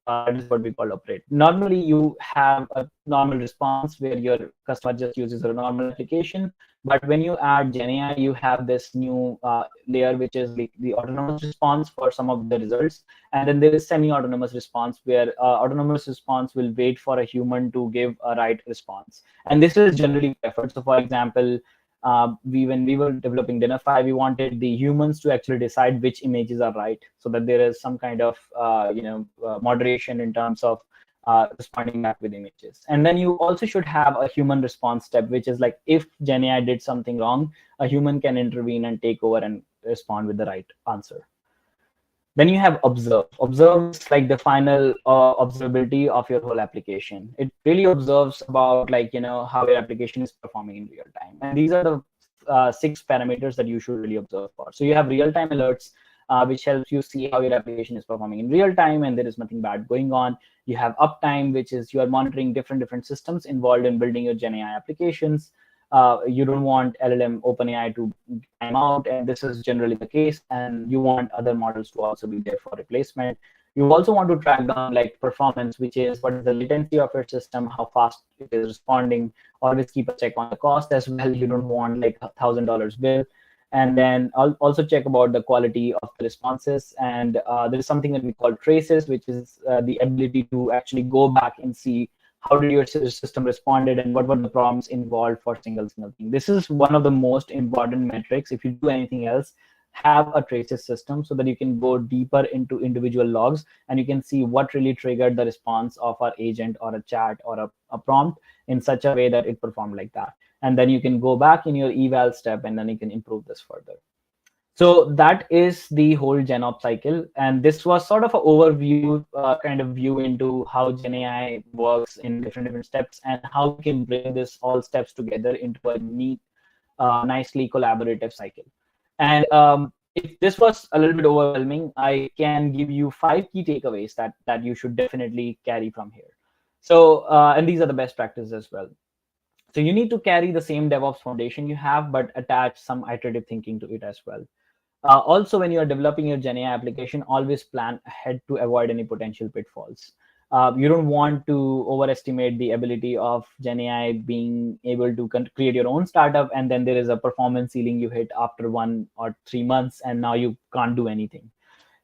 [SPEAKER 7] That is what we call operate. Normally, you have a normal response where your customer just uses a normal application. But when you add GenAI, you have this new layer, which is the autonomous response for some of the results. And then there is semi-autonomous response, where autonomous response will wait for a human to give a right response. And this is generally preferred. So for example, when we were developing Dinnerfy, we wanted the humans to actually decide which images are right, so that there is some kind of moderation in terms of responding back with images. And then you also should have a human response step, which is like if GenAI did something wrong, a human can intervene and take over and respond with the right answer. Then you have observe. Observe is like the final observability of your whole application. It really observes about how your application is performing in real time. And these are the 6 parameters that you should really observe for. So you have real-time alerts, which helps you see how your application is performing in real time and there is nothing bad going on. You have uptime, which is you are monitoring different systems involved in building your GenAI applications. You don't want LLM OpenAI to time out, and this is generally the case. And you want other models to also be there for replacement. You also want to track down like performance, which is what is the latency of your system, how fast it is responding. Always keep a check on the cost as well. You don't want like $1,000 bill. And then I'll also check about the quality of the responses. And there is something that we call traces, which is the ability to actually go back and see how did your system responded and what were the problems involved for single thing. This is one of the most important metrics. If you do anything else, have a traces system so that you can go deeper into individual logs and you can see what really triggered the response of our agent or a chat or a prompt in such a way that it performed like that. And then you can go back in your eval step and then you can improve this further. So that is the whole GenOps cycle. And this was sort of an overview kind of view into how GenAI works in different steps and how we can bring this all steps together into a neat, nicely collaborative cycle. And if this was a little bit overwhelming, I can give you 5 key takeaways that you should definitely carry from here. So, and these are the best practices as well. So you need to carry the same DevOps foundation you have, but attach some iterative thinking to it as well. Also, when you're developing your GenAI application, always plan ahead to avoid any potential pitfalls. You don't want to overestimate the ability of GenAI being able to create your own startup, and then there is a performance ceiling you hit after 1 or 3 months, and now you can't do anything.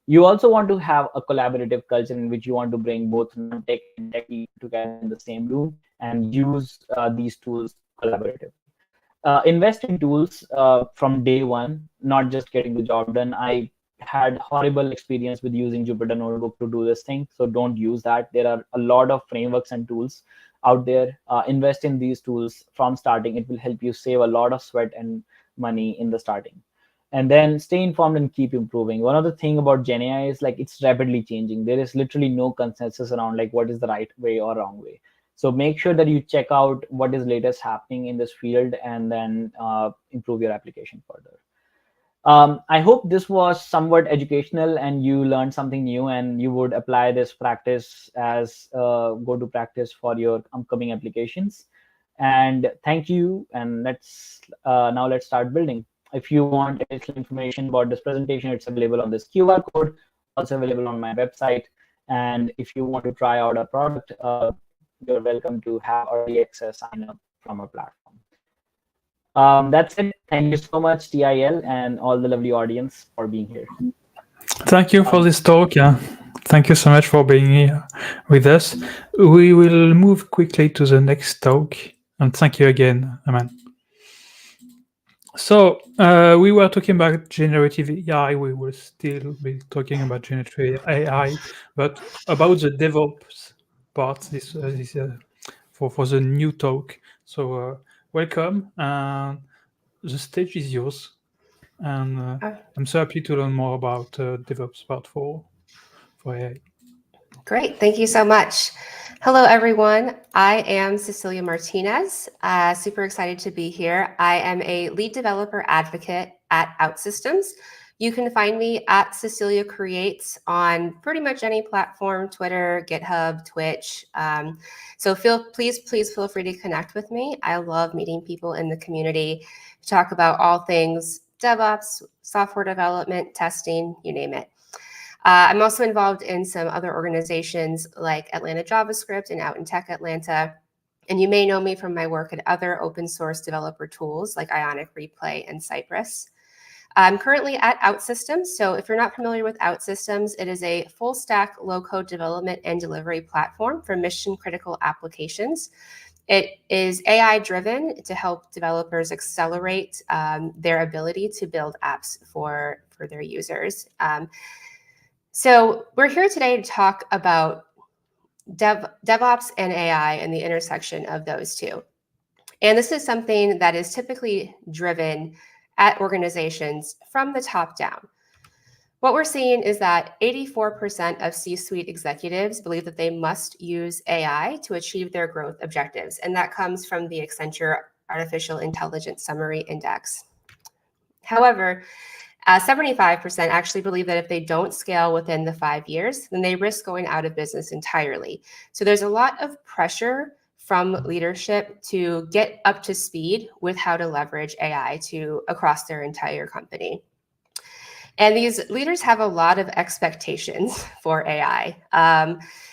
[SPEAKER 7] You also want to have a collaborative culture in which you want to bring both non-tech and tech people together in the same room and use these tools collaboratively. Invest in tools from day one, not just getting the job done. I had horrible experience with using Jupyter Notebook to do this thing, so don't use that. There are a lot of frameworks and tools out there. Invest in these tools from starting. It will help you save a lot of sweat and money in the starting. And then stay informed and keep improving. One of the thing about GenAI is like it's rapidly changing. There is literally no consensus around like what is the right way or wrong way. So make sure that you check out what is latest happening in this field and then improve your application further. I hope this was somewhat educational and you learned something new and you would apply this practice as go-to practice for your upcoming applications. And thank you. And let's start building. If you want additional information about this presentation, it's available on this QR code, also available on my website. And if you want to try out our product, you're welcome to have early access sign up from our platform. That's it. Thank you so much, TIL, and all the lovely audience for being here.
[SPEAKER 1] Thank you for this talk. Yeah. Thank you so much for being here with us. We will move quickly to the next talk. And thank you again, Aman. So we were talking about generative AI. We will still be talking about generative AI, but about the DevOps part. This for the new talk. So welcome, and the stage is yours. And I'm so happy to learn more about DevOps part for AI.
[SPEAKER 8] Great. Thank you so much. Hello, everyone. I am Cecilia Martinez. Super excited to be here. I am a lead developer advocate at OutSystems. You can find me at Cecilia Creates on pretty much any platform, Twitter, GitHub, Twitch. So please feel free to connect with me. I love meeting people in the community to talk about all things DevOps, software development, testing, you name it. I'm also involved in some other organizations like Atlanta JavaScript and Out in Tech Atlanta. And you may know me from my work at other open source developer tools like Ionic Replay and Cypress. I'm currently at OutSystems. So if you're not familiar with OutSystems, it is a full stack low code development and delivery platform for mission critical applications. It is AI driven to help developers accelerate their ability to build apps for their users. So we're here today to talk about DevOps and AI and the intersection of those two. And this is something that is typically driven at organizations from the top down. What we're seeing is that 84% of C-suite executives believe that they must use AI to achieve their growth objectives. And that comes from the Accenture Artificial Intelligence Summary Index. However, 75% actually believe that if they don't scale within the 5 years, then they risk going out of business entirely. So there's a lot of pressure from leadership to get up to speed with how to leverage AI across their entire company. And these leaders have a lot of expectations for AI.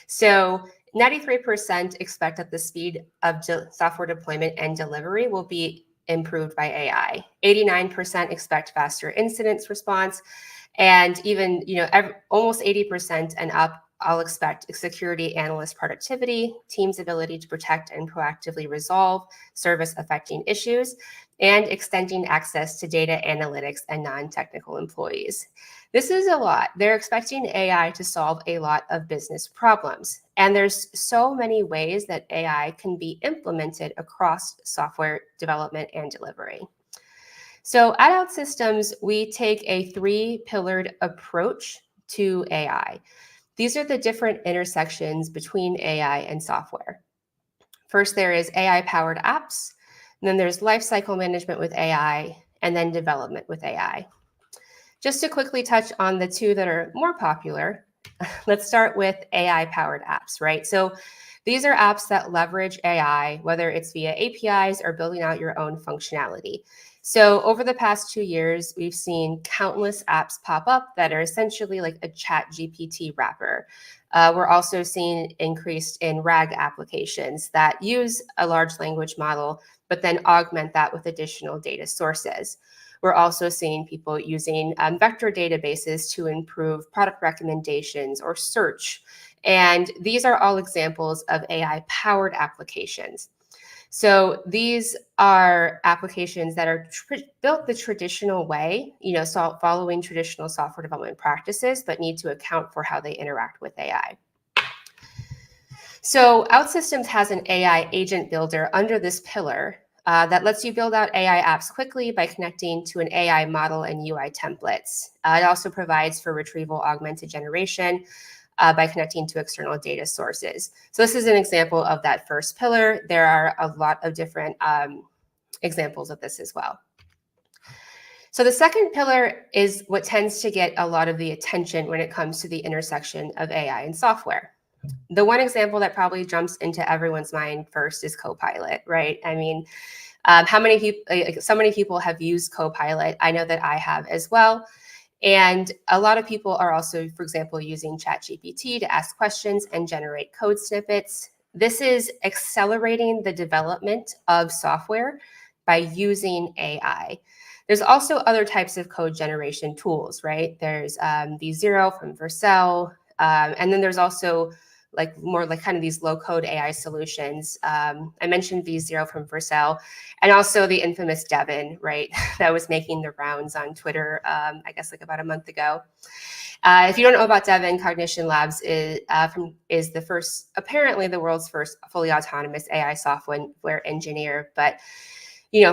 [SPEAKER 8] So 93% expect that the speed of software deployment and delivery will be improved by AI. 89% expect faster incident response, and even almost 80% and up, I'll expect security analyst productivity, team's ability to protect and proactively resolve service-affecting issues, and extending access to data analytics and non-technical employees. This is a lot. They're expecting AI to solve a lot of business problems. And there's so many ways that AI can be implemented across software development and delivery. So at OutSystems, we take a 3-pillared approach to AI. These are the different intersections between AI and software. First, there is AI-powered apps, and then there's lifecycle management with AI, and then development with AI. Just to quickly touch on the two that are more popular, let's start with AI-powered apps, right? So These are apps that leverage AI, whether it's via APIs or building out your own functionality. So over the past 2 years, we've seen countless apps pop up that are essentially like a chat GPT wrapper. We're also seeing increased in RAG applications that use a large language model, but then augment that with additional data sources. We're also seeing people using vector databases to improve product recommendations or search. And these are all examples of AI-powered applications. So these are applications that are built the traditional way, following traditional software development practices, but need to account for how they interact with AI. So OutSystems has an AI agent builder under this pillar that lets you build out AI apps quickly by connecting to an AI model and UI templates. It also provides for retrieval augmented generation by connecting to external data sources. So this is an example of that first pillar. There are a lot of different examples of this as well. So the second pillar is what tends to get a lot of the attention when it comes to the intersection of AI and software. The one example that probably jumps into everyone's mind first is Copilot, right? I mean, how many people, so many people have used Copilot. I know that I have as well. And a lot of people are also, for example, using ChatGPT to ask questions and generate code snippets. This is accelerating the development of software by using AI. There's also other types of code generation tools, right? There's V0 from Vercel, and then there's also more like kind of these low code AI solutions. I mentioned V0 from Vercel, and also the infamous Devin, right? That was making the rounds on Twitter, I guess like about a month ago. If you don't know about Devin, Cognition Labs is the first, apparently the world's first fully autonomous AI software engineer. But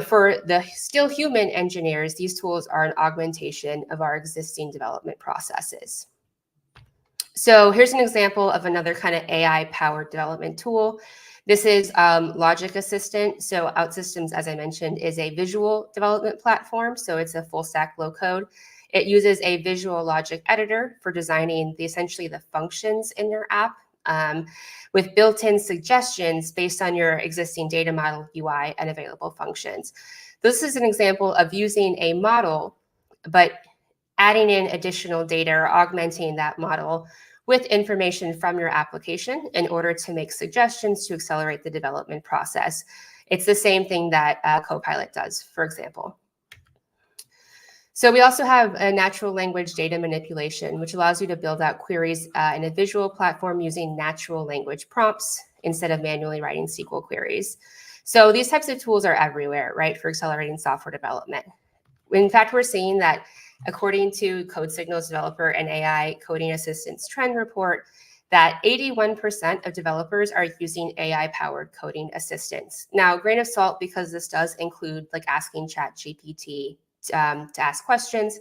[SPEAKER 8] for the still human engineers, these tools are an augmentation of our existing development processes. So here's an example of another kind of AI-powered development tool. This is Logic Assistant. So OutSystems, as I mentioned, is a visual development platform. So it's a full stack low code. It uses a visual logic editor for designing essentially the functions in your app with built-in suggestions based on your existing data model, UI, and available functions. This is an example of using a model, but adding in additional data or augmenting that model with information from your application in order to make suggestions to accelerate the development process. It's the same thing that Copilot does, for example. So we also have a natural language data manipulation, which allows you to build out queries in a visual platform using natural language prompts instead of manually writing SQL queries. So these types of tools are everywhere, right, for accelerating software development. In fact, we're seeing that according to Code Signal's developer and AI coding assistance trend report, that 81% of developers are using AI-powered coding assistants. Now, grain of salt, because this does include like asking ChatGPT to ask questions.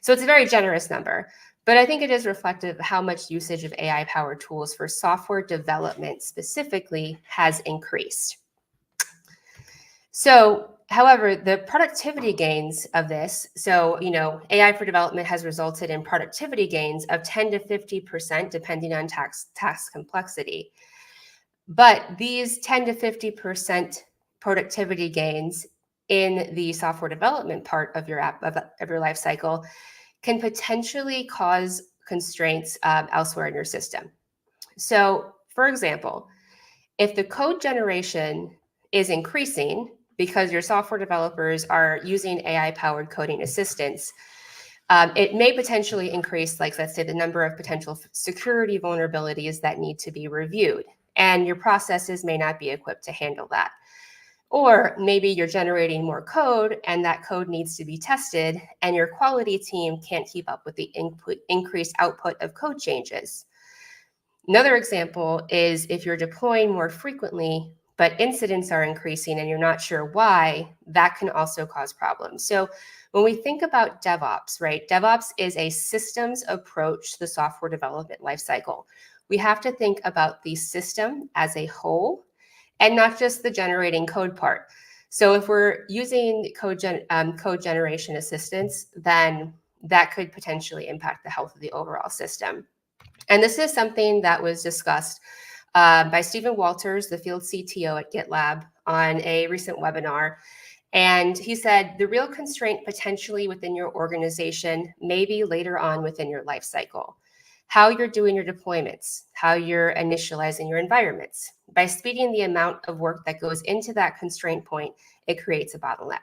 [SPEAKER 8] So it's a very generous number, but I think it is reflective of how much usage of AI-powered tools for software development specifically has increased. So, however, the productivity gains of this, so, AI for development has resulted in productivity gains of 10 to 50% depending on task complexity. But these 10 to 50% productivity gains in the software development part of your app, of your life cycle, can potentially cause constraints elsewhere in your system. So, for example, if the code generation is increasing because your software developers are using AI-powered coding assistants, it may potentially increase, like, let's say, the number of potential security vulnerabilities that need to be reviewed, and your processes may not be equipped to handle that. Or maybe you're generating more code and that code needs to be tested and your quality team can't keep up with the increased output of code changes. Another example is if you're deploying more frequently, but incidents are increasing and you're not sure why, that can also cause problems. So when we think about DevOps, right, DevOps is a systems approach to the software development lifecycle. We have to think about the system as a whole and not just the generating code part. So if we're using code generation assistance, then that could potentially impact the health of the overall system. And this is something that was discussed by Stephen Walters, the field CTO at GitLab, on a recent webinar. And he said, the real constraint potentially within your organization may be later on within your life cycle. How you're doing your deployments, how you're initializing your environments. By speeding the amount of work that goes into that constraint point, it creates a bottleneck.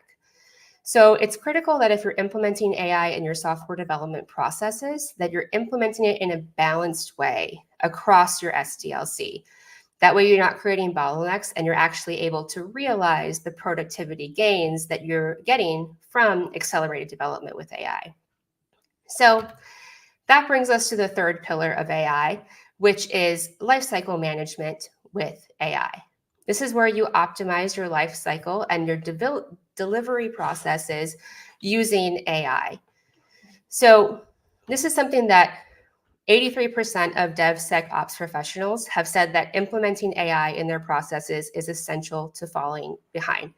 [SPEAKER 8] So it's critical that if you're implementing AI in your software development processes, that you're implementing it in a balanced way across your SDLC. That way you're not creating bottlenecks and you're actually able to realize the productivity gains that you're getting from accelerated development with AI. So that brings us to the third pillar of AI, which is lifecycle management with AI. This is where you optimize your life cycle and your delivery processes using AI. So this is something that 83% of DevSecOps professionals have said that implementing AI in their processes is essential to falling behind.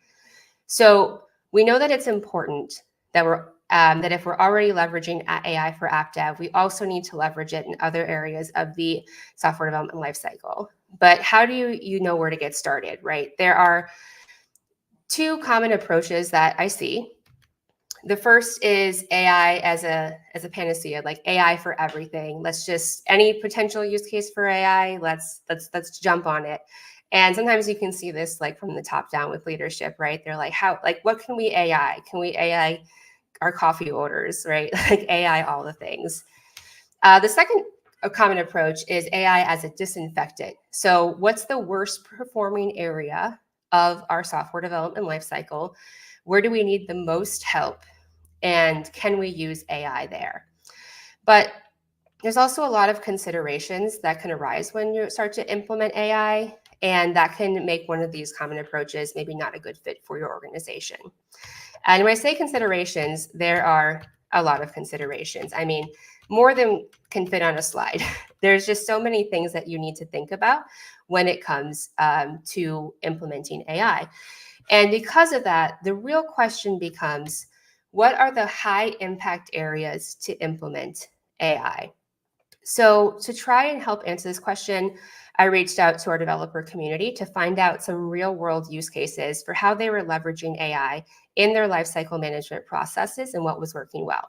[SPEAKER 8] So we know that it's important that that if we're already leveraging AI for app dev, we also need to leverage it in other areas of the software development lifecycle. But how do you know where to get started, right? There are two common approaches that I see. The first is AI as a panacea, like AI for everything. Let's just any potential use case for AI, let's jump on it. And sometimes you can see this like from the top down with leadership, right? They're like, what can we AI? Can we AI our coffee orders, right? Like AI all the things. The second common approach is AI as a disinfectant. So what's the worst performing area of our software development lifecycle? Where do we need the most help? And can we use AI there? But there's also a lot of considerations that can arise when you start to implement AI, and that can make one of these common approaches maybe not a good fit for your organization. And when I say considerations, there are a lot of considerations. I mean, more than can fit on a slide. There's just so many things that you need to think about when it comes to implementing AI. And because of that, the real question becomes, what are the high impact areas to implement AI? So to try and help answer this question, I reached out to our developer community to find out some real world use cases for how they were leveraging AI in their lifecycle management processes and what was working well.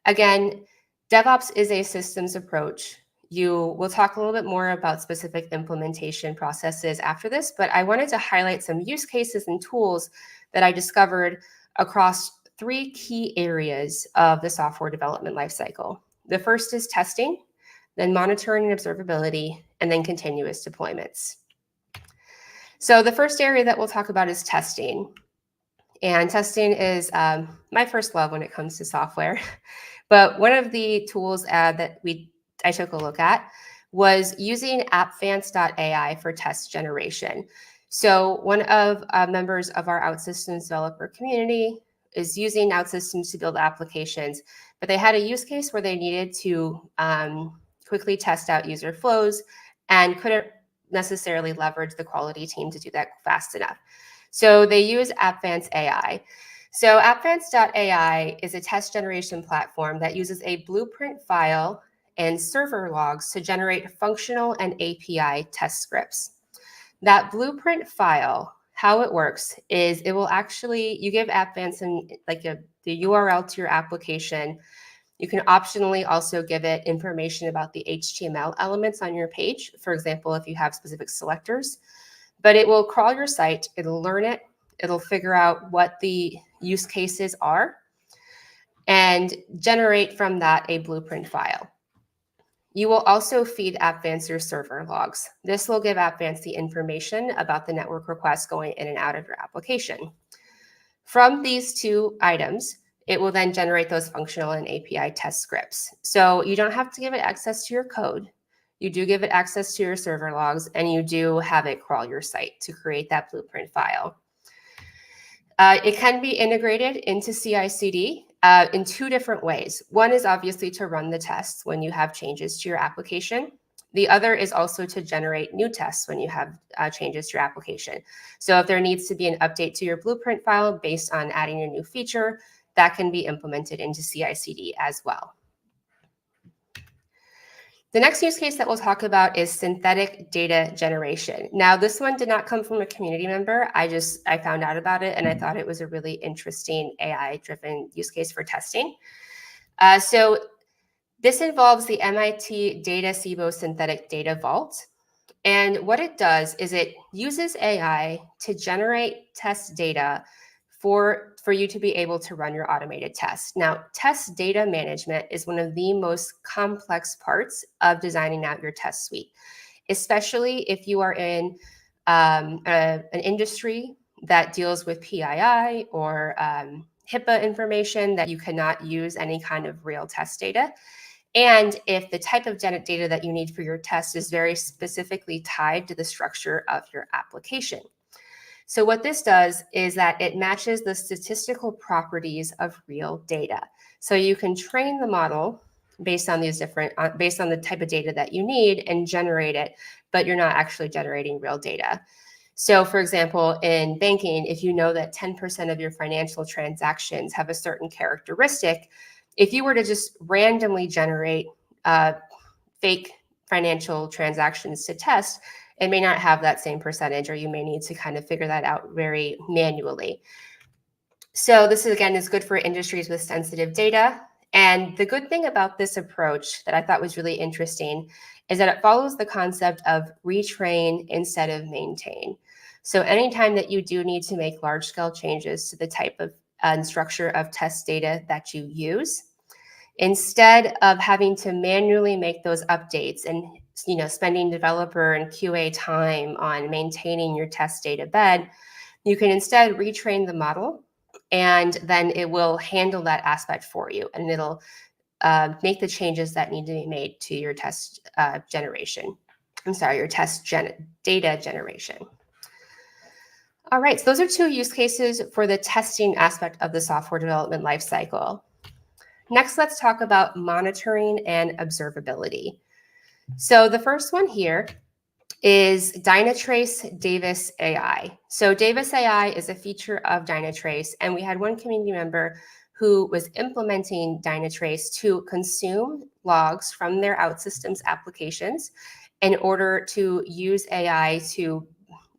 [SPEAKER 8] Again, DevOps is a systems approach. We'll talk a little bit more about specific implementation processes after this, but I wanted to highlight some use cases and tools that I discovered across three key areas of the software development lifecycle. The first is testing, then monitoring and observability, and then continuous deployments. So the first area that we'll talk about is testing. And testing is my first love when it comes to software. But one of the tools that I took a look at was using appvance.ai for test generation. So one of members of our OutSystems developer community is using OutSystems to build applications, but they had a use case where they needed to quickly test out user flows and couldn't necessarily leverage the quality team to do that fast enough. So they use Appvance AI. So appvance.ai is a test generation platform that uses a blueprint file and server logs to generate functional and API test scripts. That blueprint file, how it works is it will actually, you give Appvance the URL to your application. You can optionally also give it information about the HTML elements on your page. For example, if you have specific selectors, but it will crawl your site, it'll learn it, it'll figure out what the use cases are and generate from that a blueprint file. You will also feed Appvance your server logs. This will give Appvance the information about the network requests going in and out of your application. From these two items, it will then generate those functional and API test scripts. So you don't have to give it access to your code. You do give it access to your server logs, and you do have it crawl your site to create that blueprint file. It can be integrated into CI/CD in two different ways. One is obviously to run the tests when you have changes to your application. The other is also to generate new tests when you have changes to your application. So if there needs to be an update to your blueprint file based on adding a new feature, that can be implemented into CI/CD as well. The next use case that we'll talk about is synthetic data generation. Now, this one did not come from a community member. I found out about it and I thought it was a really interesting AI-driven use case for testing. So this involves the MIT Data SIBO Synthetic Data Vault. And what it does is it uses AI to generate test data for you to be able to run your automated tests. Now, test data management is one of the most complex parts of designing out your test suite, especially if you are in an industry that deals with PII or HIPAA information that you cannot use any kind of real test data. And if the type of data that you need for your test is very specifically tied to the structure of your application. So what this does is that it matches the statistical properties of real data. So you can train the model based on these based on the type of data that you need and generate it, but you're not actually generating real data. So for example, in banking, if you know that 10% of your financial transactions have a certain characteristic, if you were to just randomly generate fake financial transactions to test, it may not have that same percentage, or you may need to kind of figure that out very manually. So this is good for industries with sensitive data. And the good thing about this approach that I thought was really interesting is that it follows the concept of retrain instead of maintain. So anytime that you do need to make large scale changes to the type of and structure of test data that you use, instead of having to manually make those updates and spending developer and QA time on maintaining your test data bed, you can instead retrain the model, and then it will handle that aspect for you, and it'll make the changes that need to be made to your test generation. I'm sorry, your test data generation. All right, so those are two use cases for the testing aspect of the software development lifecycle. Next, let's talk about monitoring and observability. So the first one here is Dynatrace Davis AI. So Davis AI is a feature of Dynatrace, and we had one community member who was implementing Dynatrace to consume logs from their OutSystems applications in order to use AI to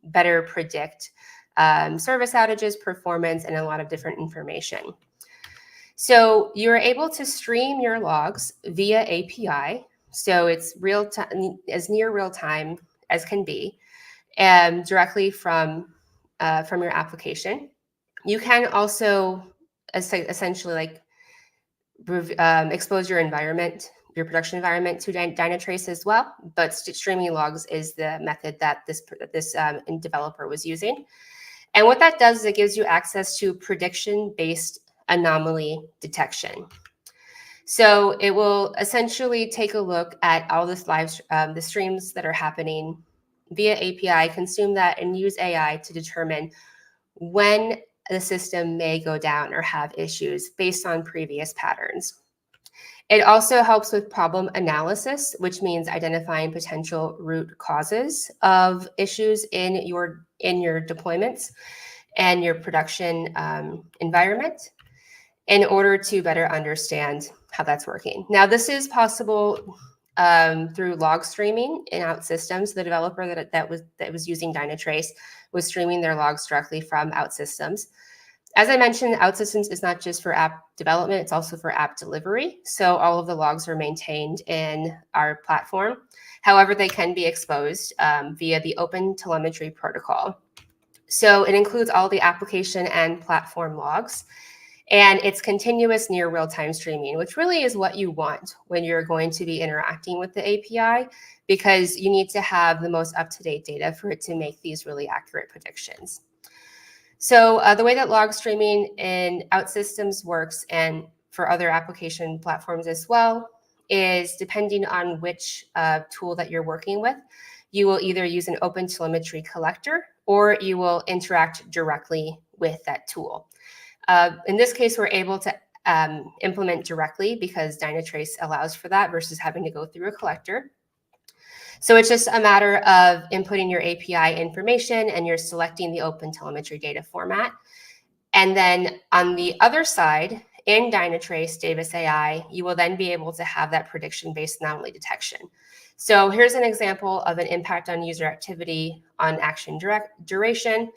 [SPEAKER 8] better predict service outages, performance, and a lot of different information. So you're able to stream your logs via API. So it's real time, as near real time as can be, and directly from your application. You can also essentially expose your environment, your production environment, to Dynatrace as well. But streaming logs is the method that this developer was using. And what that does is it gives you access to prediction-based anomaly detection. So it will essentially take a look at all this the streams that are happening via API, consume that, and use AI to determine when the system may go down or have issues based on previous patterns. It also helps with problem analysis, which means identifying potential root causes of issues in your deployments and your production environment, in order to better understand how that's working. Now, this is possible through log streaming in OutSystems. The developer that was using Dynatrace was streaming their logs directly from OutSystems. As I mentioned, OutSystems is not just for app development, it's also for app delivery. So all of the logs are maintained in our platform. However, they can be exposed via the Open Telemetry Protocol. So it includes all the application and platform logs. And it's continuous near real-time streaming, which really is what you want when you're going to be interacting with the API, because you need to have the most up-to-date data for it to make these really accurate predictions. So the way that log streaming in OutSystems works, and for other application platforms as well, is depending on which tool that you're working with, you will either use an Open Telemetry collector or you will interact directly with that tool. In this case, we're able to implement directly because Dynatrace allows for that versus having to go through a collector. So it's just a matter of inputting your API information and you're selecting the Open Telemetry data format. And then on the other side in Dynatrace Davis AI, you will then be able to have that prediction-based anomaly detection. So here's an example of an impact on user activity on action duration.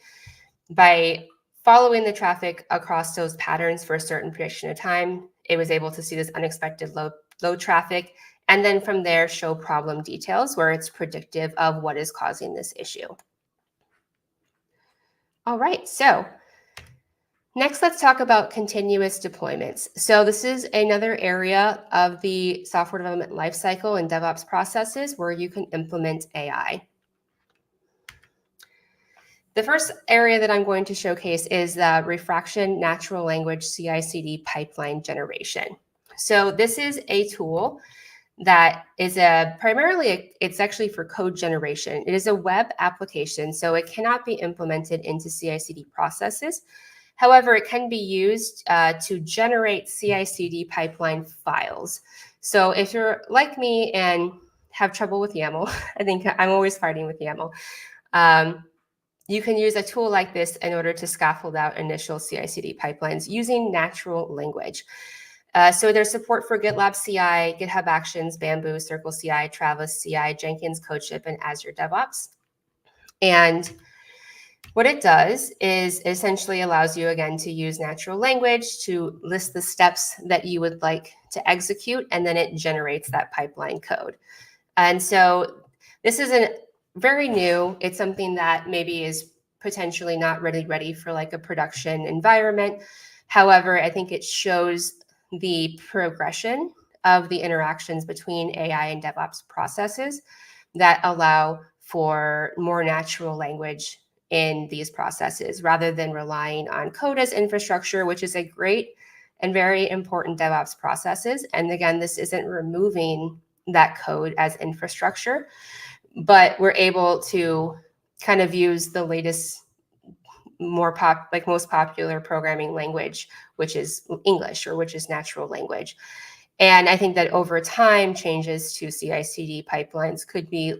[SPEAKER 8] By following the traffic across those patterns for a certain prediction of time, it was able to see this unexpected low traffic, and then from there show problem details where it's predictive of what is causing this issue. All right, so next, let's talk about continuous deployments. So this is another area of the software development lifecycle and DevOps processes where you can implement AI. The first area that I'm going to showcase is the refraction natural language CI/CD pipeline generation. So this is a tool that is it's actually for code generation. It is a web application, so it cannot be implemented into CI/CD processes. However, it can be used to generate CI/CD pipeline files. So if you're like me and have trouble with YAML, I think I'm always fighting with YAML, you can use a tool like this in order to scaffold out initial CI/CD pipelines using natural language. So there's support for GitLab CI, GitHub Actions, Bamboo, Circle CI, Travis CI, Jenkins CodeShip, and Azure DevOps. And what it does is essentially allows you, again, to use natural language to list the steps that you would like to execute, and then it generates that pipeline code. And so this isn't very new. It's something that maybe is potentially not really ready for like a production environment. However, I think it shows the progression of the interactions between AI and DevOps processes that allow for more natural language in these processes rather than relying on code as infrastructure, which is a great and very important DevOps processes. And again, this isn't removing that code as infrastructure, but we're able to kind of use the latest, most popular programming language, which is English, or which is natural language. And I think that over time, changes to CI/CD pipelines could be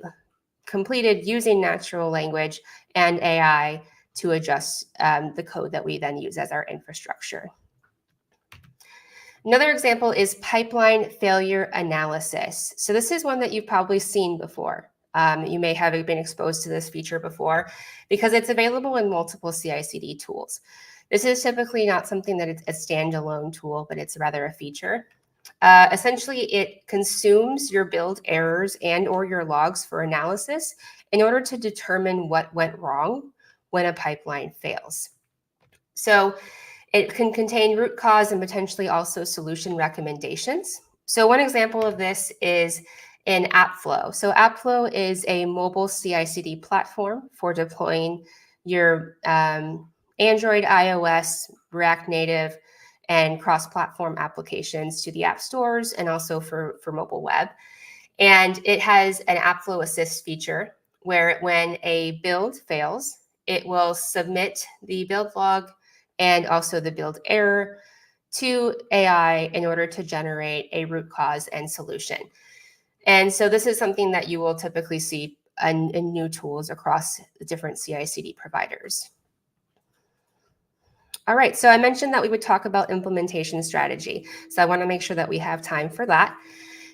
[SPEAKER 8] completed using natural language and AI to adjust the code that we then use as our infrastructure. Another example is pipeline failure analysis. So this is one that you've probably seen before. You may have been exposed to this feature before because it's available in multiple CI/CD tools. This is typically not something that it's a standalone tool, but it's rather a feature. Essentially, it consumes your build errors and or your logs for analysis in order to determine what went wrong when a pipeline fails. So it can contain root cause and potentially also solution recommendations. So one example of this is in AppFlow. So AppFlow is a mobile CI/CD platform for deploying your Android, iOS, React Native, and cross-platform applications to the app stores and also for mobile web. And it has an AppFlow Assist feature where when a build fails, it will submit the build log and also the build error to AI in order to generate a root cause and solution. And so this is something that you will typically see in new tools across different CI/CD providers. All right, so I mentioned that we would talk about implementation strategy. So I want to make sure that we have time for that.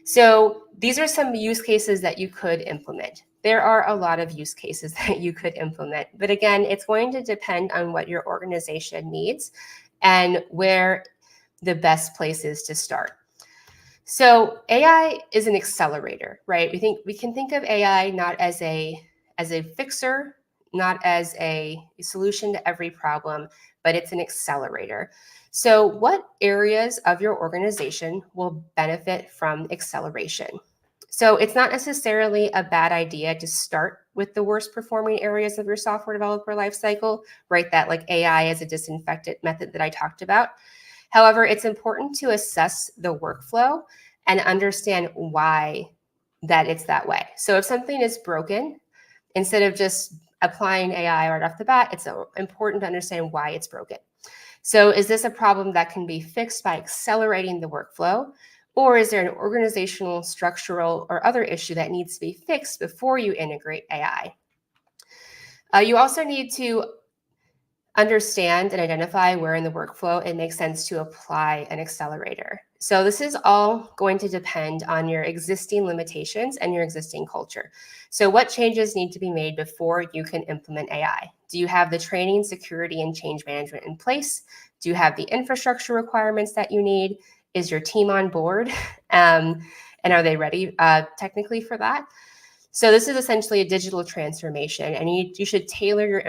[SPEAKER 8] So these are some use cases that you could implement. There are a lot of use cases that you could implement, but again, it's going to depend on what your organization needs and where the best place is to start. So AI is an accelerator, right? We can think of AI not as a fixer, not as a solution to every problem, but it's an accelerator. So what areas of your organization will benefit from acceleration? So it's not necessarily a bad idea to start with the worst performing areas of your software developer lifecycle, right? That like AI as a disinfectant method that I talked about. However, it's important to assess the workflow and understand why that it's that way. So if something is broken, instead of just applying AI right off the bat, it's important to understand why it's broken. So is this a problem that can be fixed by accelerating the workflow? Or is there an organizational, structural, or other issue that needs to be fixed before you integrate AI? You also need to understand and identify where in the workflow it makes sense to apply an accelerator. So this is all going to depend on your existing limitations and your existing culture. So what changes need to be made before you can implement AI? Do you have the training, security, and change management in place? Do you have the infrastructure requirements that you need? Is your team on board? And are they ready technically for that? So this is essentially a digital transformation, and you should tailor your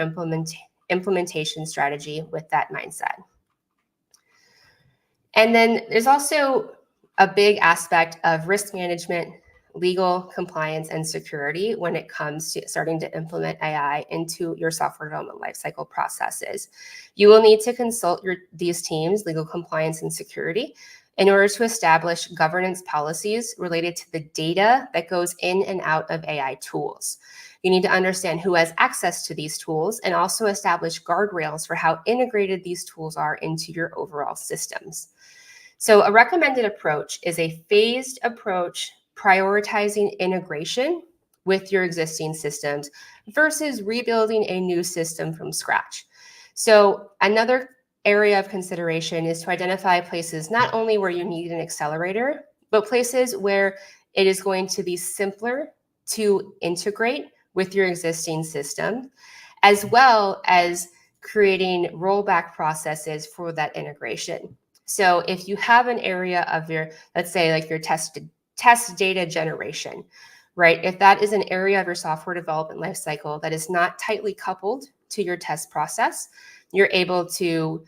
[SPEAKER 8] implementation strategy with that mindset. And then there's also a big aspect of risk management, legal compliance, and security when it comes to starting to implement AI into your software development lifecycle processes. You will need to consult these teams, legal compliance and security, in order to establish governance policies related to the data that goes in and out of AI tools. You need to understand who has access to these tools and also establish guardrails for how integrated these tools are into your overall systems. So a recommended approach is a phased approach prioritizing integration with your existing systems versus rebuilding a new system from scratch. So another area of consideration is to identify places not only where you need an accelerator, but places where it is going to be simpler to integrate with your existing system, as well as creating rollback processes for that integration. So if you have an area of your, let's say like your test data generation, right? If that is an area of your software development lifecycle that is not tightly coupled to your test process, you're able to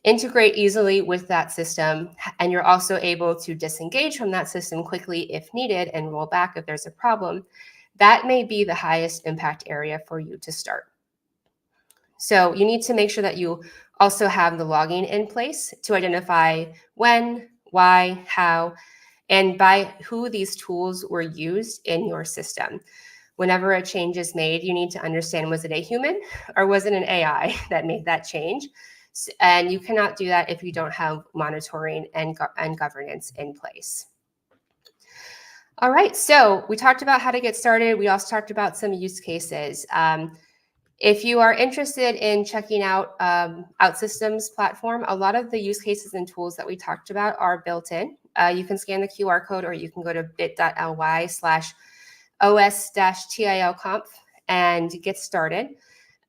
[SPEAKER 8] integrate easily with that system, and you're also able to disengage from that system quickly if needed and roll back if there's a problem. That may be the highest impact area for you to start. So you need to make sure that you also have the logging in place to identify when, why, how, and by who these tools were used in your system. Whenever a change is made, you need to understand, was it a human or was it an AI that made that change? And you cannot do that if you don't have monitoring and governance in place. All right, so we talked about how to get started. We also talked about some use cases. If you are interested in checking out OutSystems platform, a lot of the use cases and tools that we talked about are built in. You can scan the QR code, or you can go to bit.ly/os-TIL Conf and get started.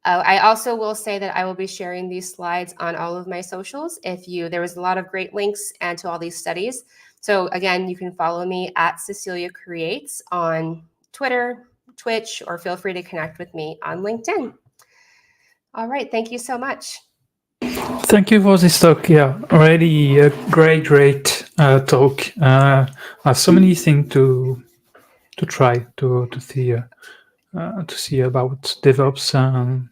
[SPEAKER 8] I also will say that I will be sharing these slides on all of my socials. There was a lot of great links and to all these studies. So again, you can follow me at Cecilia Creates on Twitter, Twitch, or feel free to connect with me on LinkedIn. All right, thank you so much.
[SPEAKER 1] Thank you for this talk. Yeah, already a great talk. So many things to try to see about DevOps and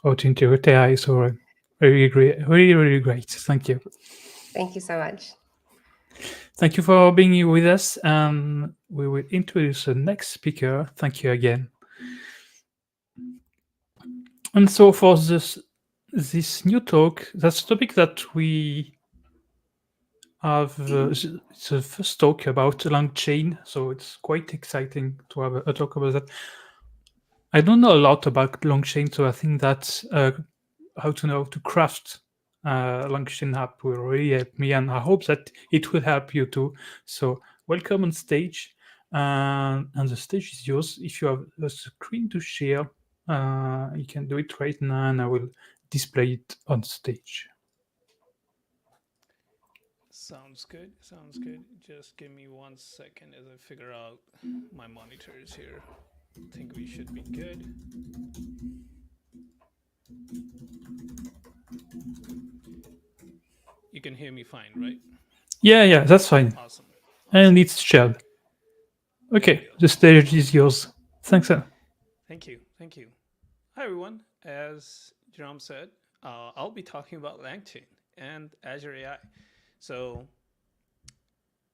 [SPEAKER 1] how to integrate AI. So really great, really great. Thank you.
[SPEAKER 8] Thank you so much.
[SPEAKER 1] Thank you for being here with us. We will introduce the next speaker. Thank you again. And so for this new talk, that's a topic that we have. It's the first talk about LangChain, so it's quite exciting to have a talk about that. I don't know a lot about LangChain, so I think that how to craft LangChain app will really help me, and I hope that it will help you too. So welcome on stage, and the stage is yours. If you have a screen to share, you can do it right now, and I will display it on stage.
[SPEAKER 9] Sounds good. Just give me 1 second as I figure out my monitors here. I think we should be good. You can hear me fine, right?
[SPEAKER 1] Yeah, that's fine.
[SPEAKER 9] Awesome.
[SPEAKER 1] And it's shared. Okay, the stage is yours. Thanks, sir.
[SPEAKER 9] Thank you. Hi, everyone. As Jerome said, I'll be talking about LangChain and Azure AI. So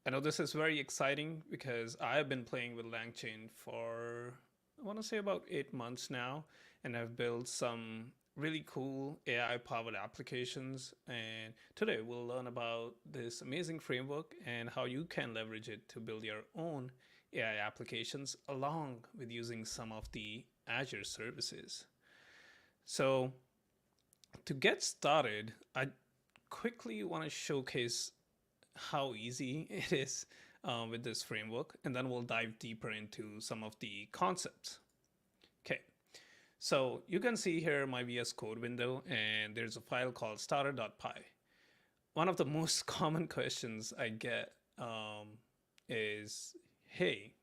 [SPEAKER 9] I know this is very exciting because I've been playing with LangChain for, I want to say, about 8 months now, and I've built some really cool AI-powered applications. And today we'll learn about this amazing framework and how you can leverage it to build your own AI applications along with using some of the Azure services. So to get started, I quickly want to showcase how easy it is with this framework, and then we'll dive deeper into some of the concepts. Okay, so you can see here my VS Code window, and there's a file called starter.py. One of the most common questions I get is, hey,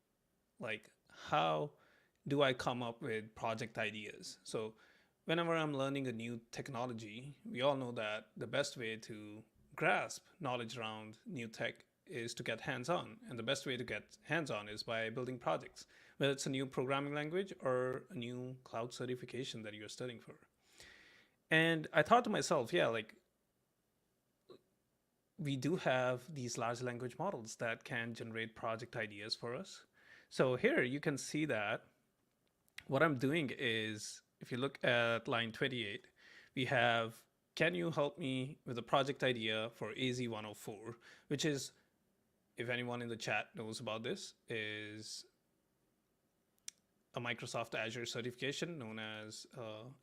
[SPEAKER 9] like, how do I come up with project ideas? So whenever I'm learning a new technology, we all know that the best way to grasp knowledge around new tech is to get hands-on. And the best way to get hands-on is by building projects, whether it's a new programming language or a new cloud certification that you're studying for. And I thought to myself, yeah, like, we do have these large language models that can generate project ideas for us. So here you can see that what I'm doing is, if you look at line 28, we have, can you help me with a project idea for AZ104, which is, if anyone in the chat knows about this, is a Microsoft Azure certification known as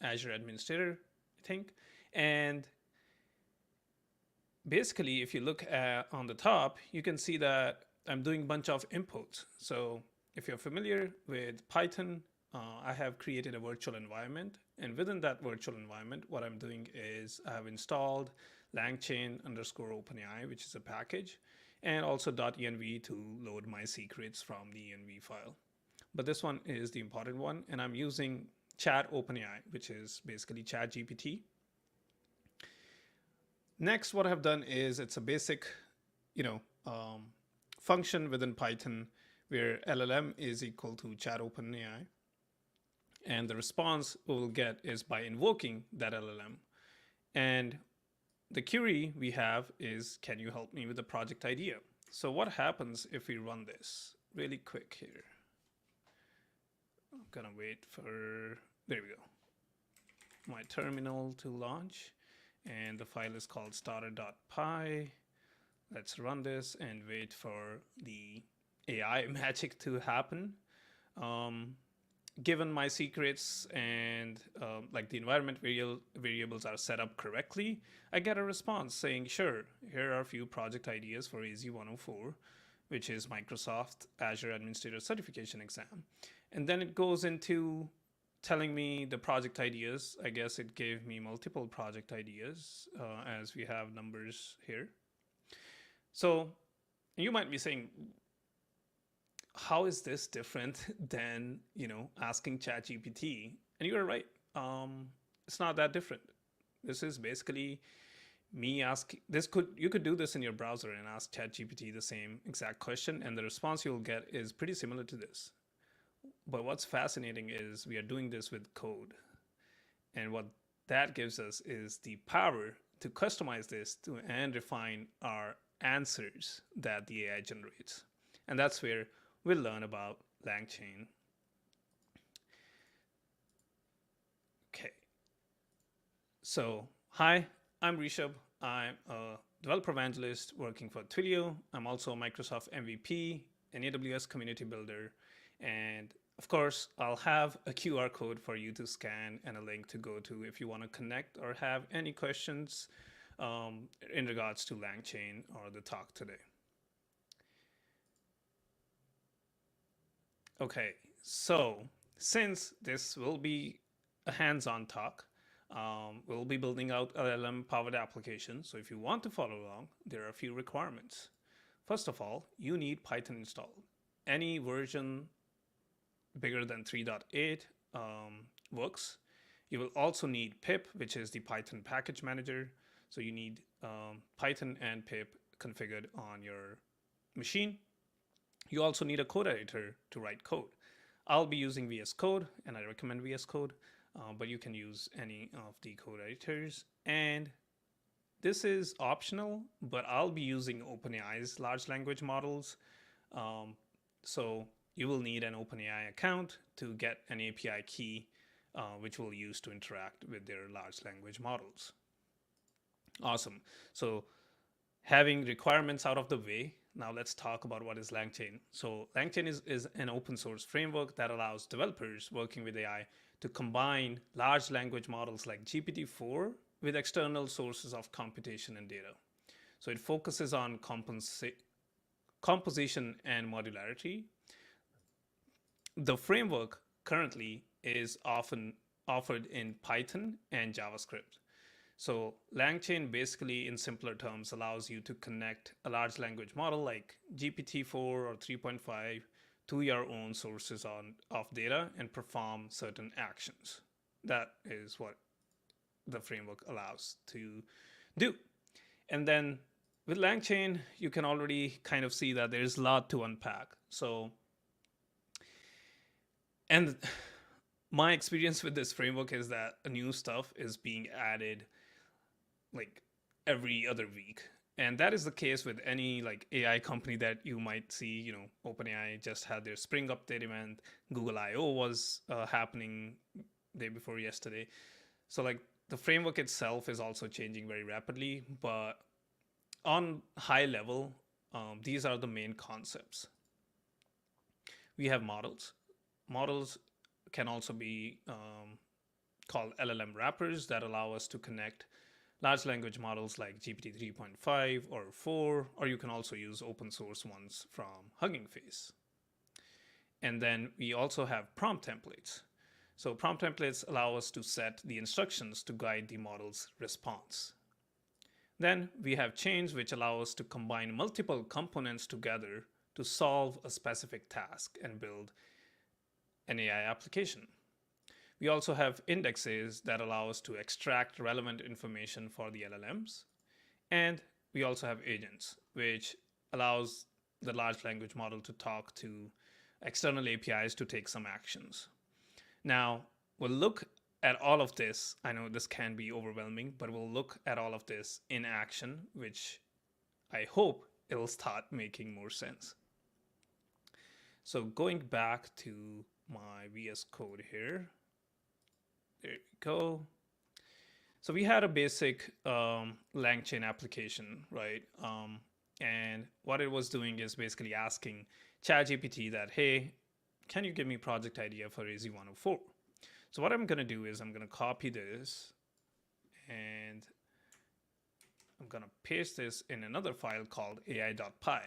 [SPEAKER 9] Azure Administrator, I think. And basically, if you look at on the top, you can see that I'm doing a bunch of inputs. So if you're familiar with Python, I have created a virtual environment. And within that virtual environment, what I'm doing is I have installed langchain underscore OpenAI, which is a package, and also .env to load my secrets from the env file. But this one is the important one. And I'm using chat OpenAI, which is basically chat GPT. Next, what I've done is it's a basic, function within Python where LLM is equal to chat OpenAI. And the response we'll get is by invoking that LLM. And the query we have is, can you help me with the project idea? So what happens if we run this really quick here? I'm gonna wait for, there we go, my terminal to launch. And the file is called starter.py. Let's run this and wait for the AI magic to happen. Given my secrets and like the environment variables are set up correctly, I get a response saying, sure, here are a few project ideas for AZ104, which is Microsoft Azure Administrator Certification exam. And then it goes into telling me the project ideas. I guess it gave me multiple project ideas as we have numbers here. So you might be saying, how is this different than, asking ChatGPT? And you're right. It's not that different. This is basically me asking this. You could do this in your browser and ask ChatGPT the same exact question, and the response you'll get is pretty similar to this. But what's fascinating is we are doing this with code. And what that gives us is the power to customize this and refine our answers that the AI generates. And that's where we'll learn about LangChain. Okay. So, hi, I'm Rishabh. I'm a developer evangelist working for Twilio. I'm also a Microsoft MVP, an AWS community builder, and of course, I'll have a QR code for you to scan and a link to go to if you want to connect or have any questions in regards to LangChain or the talk today. Okay, so since this will be a hands-on talk, we'll be building out LLM-powered applications. So if you want to follow along, there are a few requirements. First of all, you need Python installed. Any version bigger than 3.8 works. You will also need pip, which is the Python package manager. So you need Python and pip configured on your machine. You also need a code editor to write code. I'll be using VS Code, and I recommend VS Code, but you can use any of the code editors. And this is optional, but I'll be using OpenAI's large language models. So you will need an OpenAI account to get an API key, which we'll use to interact with their large language models. Awesome. So having requirements out of the way, now let's talk about what is LangChain. So LangChain is an open source framework that allows developers working with AI to combine large language models like GPT-4 with external sources of computation and data. So it focuses on composition and modularity. The framework currently is often offered in Python and JavaScript. So LangChain basically, in simpler terms, allows you to connect a large language model like GPT-4 or 3.5 to your own sources of data and perform certain actions. That is what the framework allows to do. And then with LangChain, you can already kind of see that there's a lot to unpack. So, and my experience with this framework is that new stuff is being added like every other week. And that is the case with any like AI company that you might see. OpenAI just had their spring update event. Google I/O was happening day before yesterday. So like the framework itself is also changing very rapidly. But on high level, these are the main concepts. We have models. Models can also be called LLM wrappers that allow us to connect large language models like GPT 3.5 or 4, or you can also use open source ones from Hugging Face. And then we also have prompt templates. So prompt templates allow us to set the instructions to guide the model's response. Then we have chains, which allow us to combine multiple components together to solve a specific task and build an AI application. We also have indexes that allow us to extract relevant information for the LLMs. And we also have agents, which allows the large language model to talk to external APIs to take some actions. Now, we'll look at all of this. I know this can be overwhelming, but we'll look at all of this in action, which I hope it'll start making more sense. So going back to my VS Code here. There we go. So we had a basic LangChain application, right? And what it was doing is basically asking ChatGPT that, hey, can you give me project idea for AZ104? So what I'm going to do is I'm going to copy this and I'm going to paste this in another file called ai.py.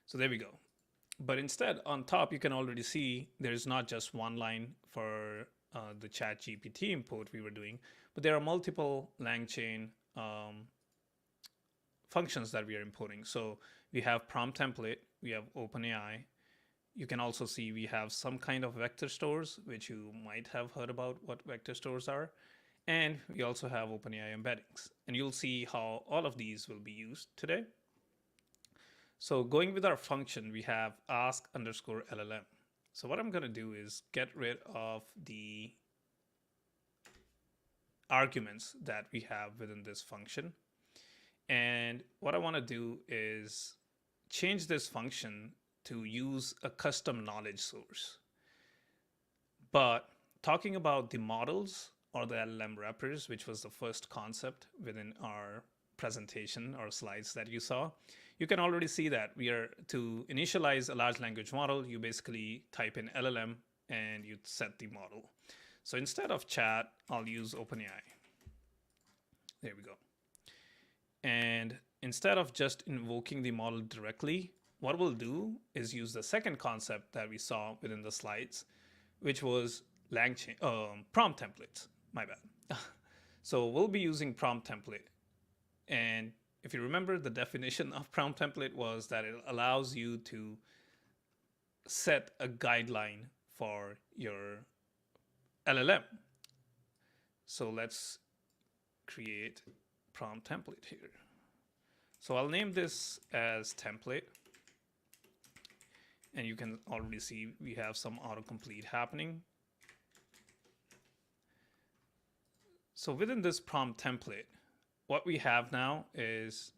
[SPEAKER 9] So there we go. But instead, on top, you can already see there's not just one line for the ChatGPT import we were doing, but there are multiple LangChain functions that we are importing. So we have prompt template, we have OpenAI. You can also see we have some kind of vector stores, which you might have heard about what vector stores are. And we also have OpenAI embeddings. And you'll see how all of these will be used today. So going with our function, we have ask_LLM. So what I'm going to do is get rid of the arguments that we have within this function. And what I want to do is change this function to use a custom knowledge source. But talking about the models or the LLM wrappers, which was the first concept within our presentation or slides that you saw, you can already see that we are to initialize a large language model, you basically type in LLM and you set the model. So instead of chat, I'll use OpenAI. There we go. And instead of just invoking the model directly, what we'll do is use the second concept that we saw within the slides, which was LangChain, prompt templates. My bad. So we'll be using prompt template. And if you remember, the definition of prompt template was that it allows you to set a guideline for your LLM. So let's create prompt template here. So I'll name this as template. And you can already see we have some autocomplete happening. So within this prompt template, what we have now is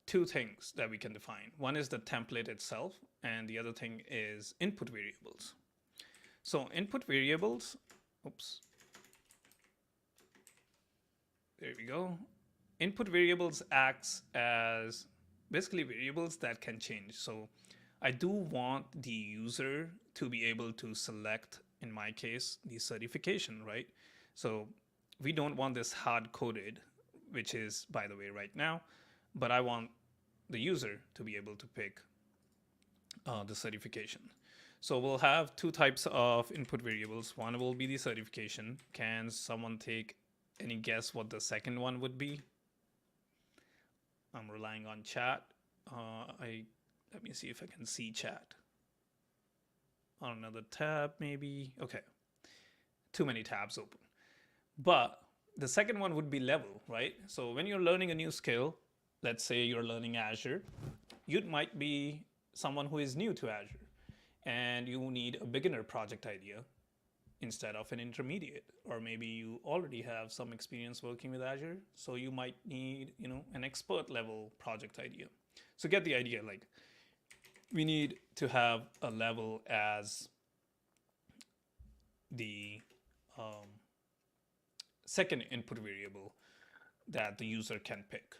[SPEAKER 9] two things that we can define. One is the template itself, and the other thing is input variables. So input variables, oops, there we go. Input variables acts as basically variables that can change. So I do want the user to be able to select, in my case, the certification, right? So we don't want this hard coded, which is, by the way, right now, but I want the user to be able to pick the certification. So we'll have two types of input variables. One will be the certification. Can someone take any guess what the second one would be? I'm relying on chat. Let me see if I can see chat on another tab, maybe. Okay, too many tabs open. But the second one would be level, right? So when you're learning a new skill, let's say you're learning Azure, you might be someone who is new to Azure and you need a beginner project idea instead of an intermediate, or maybe you already have some experience working with Azure, so you might need, an expert level project idea. So get the idea, like we need to have a level as the second input variable that the user can pick.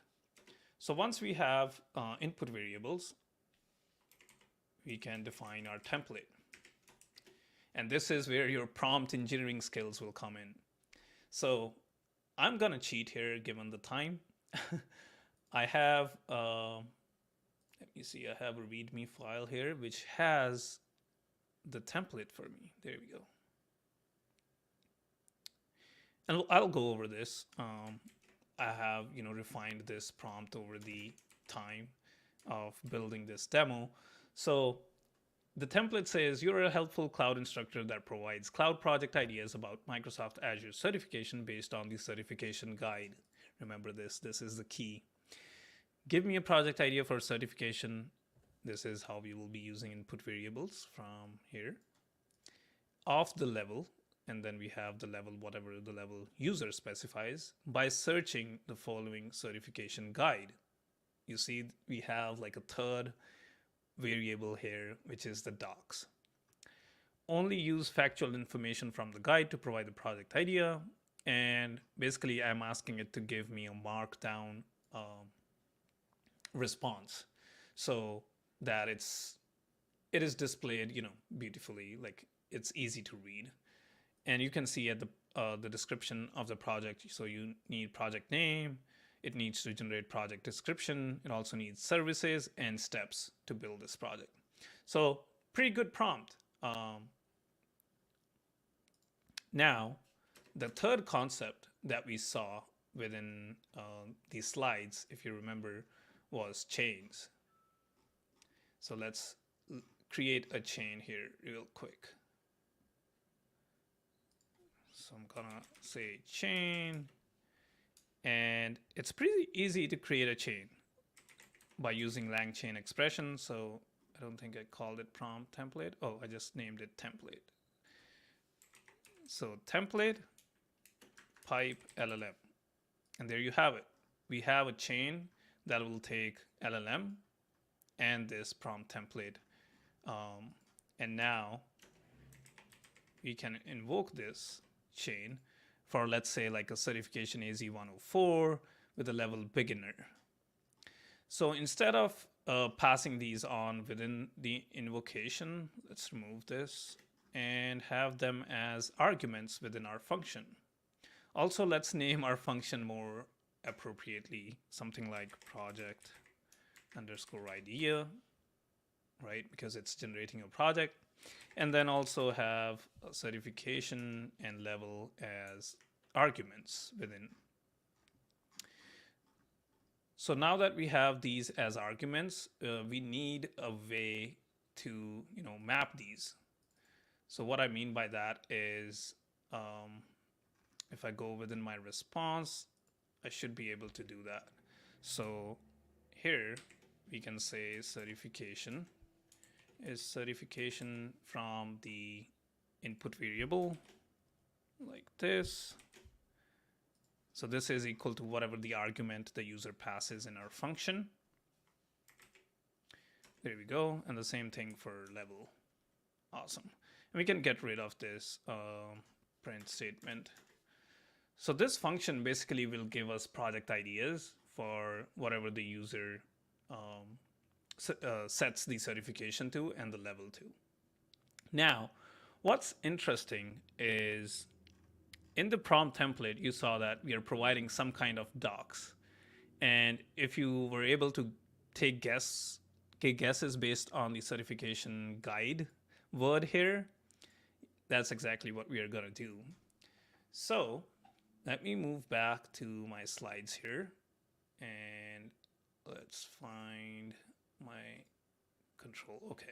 [SPEAKER 9] So once we have input variables, we can define our template. And this is where your prompt engineering skills will come in. So I'm going to cheat here given the time. I have, let me see, I have a README file here which has the template for me. There we go. And I'll go over this. I have, refined this prompt over the time of building this demo. So the template says you're a helpful cloud instructor that provides cloud project ideas about Microsoft Azure certification based on the certification guide. Remember this is the key. Give me a project idea for certification. This is how we will be using input variables from here. Of the level, and then we have the level, whatever the level user specifies, by searching the following certification guide. You see, we have like a third variable here, which is the docs. Only use factual information from the guide to provide the project idea. And basically, I'm asking it to give me a markdown response so that it is displayed, beautifully, like it's easy to read. And you can see at the description of the project. So you need project name. It needs to generate project description. It also needs services and steps to build this project. So pretty good prompt. Now, the third concept that we saw within these slides, if you remember, was chains. So let's create a chain here real quick. So I'm gonna say chain, and it's pretty easy to create a chain by using LangChain expression. So I don't think I called it prompt template. Oh, I just named it template. So template pipe LLM, and there you have it. We have a chain that will take LLM and this prompt template, and now we can invoke this chain for, let's say, like a certification AZ104 with a level beginner. So instead of passing these on within the invocation, let's remove this and have them as arguments within our function. Also, let's name our function more appropriately, something like project underscore idea, right? Because it's generating a project. And then also have a certification and level as arguments within. So now that we have these as arguments, we need a way to map these. So what I mean by that is, if I go within my response, I should be able to do that. So here we can say certification is certification from the input variable like this. So this is equal to whatever the argument the user passes in our function. There we go. And the same thing for level. Awesome. And we can get rid of this print statement. So this function basically will give us project ideas for whatever the user sets the certification to and the level to. Now, what's interesting is in the prompt template, you saw that we are providing some kind of docs. And if you were able to take guesses based on the certification guide word here, that's exactly what we are going to do. So let me move back to my slides here and let's find my control. Okay.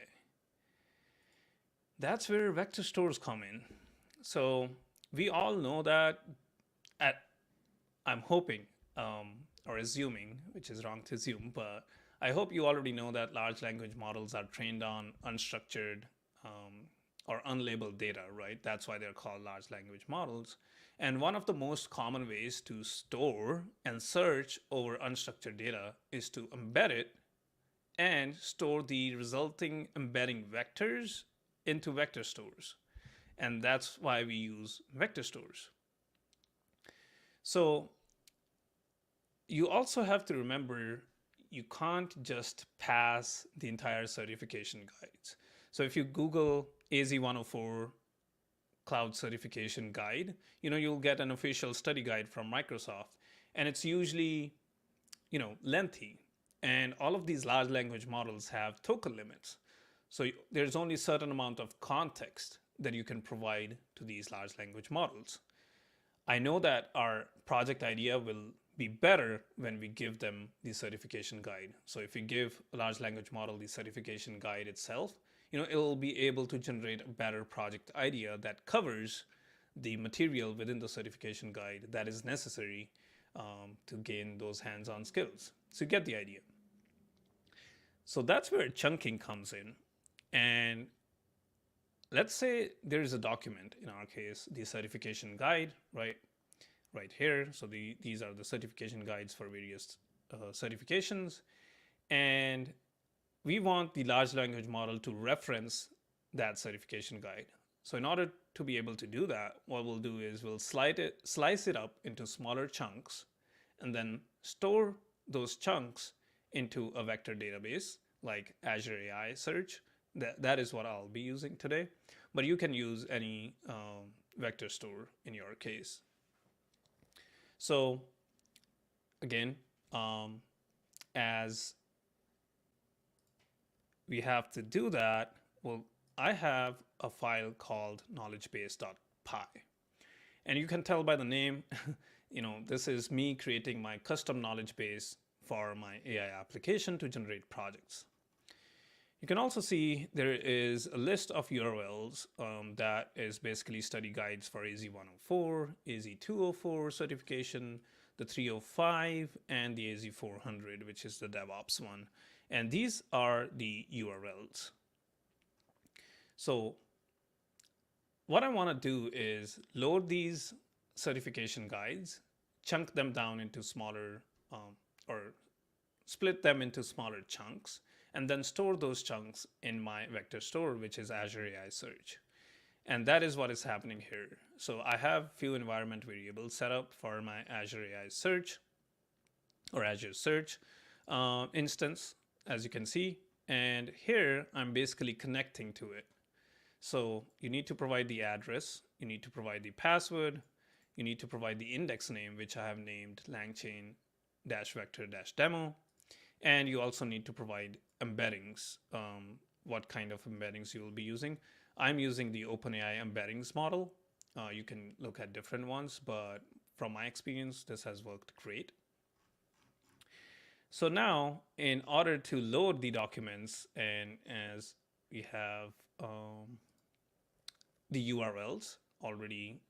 [SPEAKER 9] That's where vector stores come in. So we all know that I'm hoping or assuming, which is wrong to assume, but I hope you already know that large language models are trained on unstructured or unlabeled data, right? That's why they're called large language models. And one of the most common ways to store and search over unstructured data is to embed it and store the resulting embedding vectors into vector stores. And that's why we use vector stores. So you also have to remember you can't just pass the entire certification guides. So if you Google AZ104 cloud certification guide, you'll get an official study guide from Microsoft, and it's usually, lengthy. And all of these large language models have token limits. So there's only a certain amount of context that you can provide to these large language models. I know that our project idea will be better when we give them the certification guide. So if we give a large language model the certification guide itself, it'll be able to generate a better project idea that covers the material within the certification guide that is necessary to gain those hands-on skills. So you get the idea. So that's where chunking comes in. And let's say there is a document, in our case, the certification guide, right here. So these are the certification guides for various certifications. And we want the large language model to reference that certification guide. So in order to be able to do that, what we'll do is we'll slice it up into smaller chunks and then store those chunks into a vector database like Azure AI Search. That is what I'll be using today. But you can use any vector store in your case. So again, as we have to do that, well, I have a file called knowledgebase.py. And you can tell by the name, this is me creating my custom knowledge base for my AI application to generate projects. You can also see there is a list of URLs that is basically study guides for AZ104, AZ204 certification, the 305, and the AZ400, which is the DevOps one. And these are the URLs. So what I want to do is load these certification guides, chunk them down into smaller, or split them into smaller chunks, and then store those chunks in my vector store, which is Azure AI Search. And that is what is happening here. So I have few environment variables set up for my Azure AI Search or Azure Search instance, as you can see. And here I'm basically connecting to it. So you need to provide the address, you need to provide the password, you need to provide the index name, which I have named langchain-vector-demo. And you also need to provide embeddings, what kind of embeddings you will be using. I'm using the OpenAI embeddings model. You can look at different ones, but from my experience, this has worked great. So now, in order to load the documents, and as we have the URLs already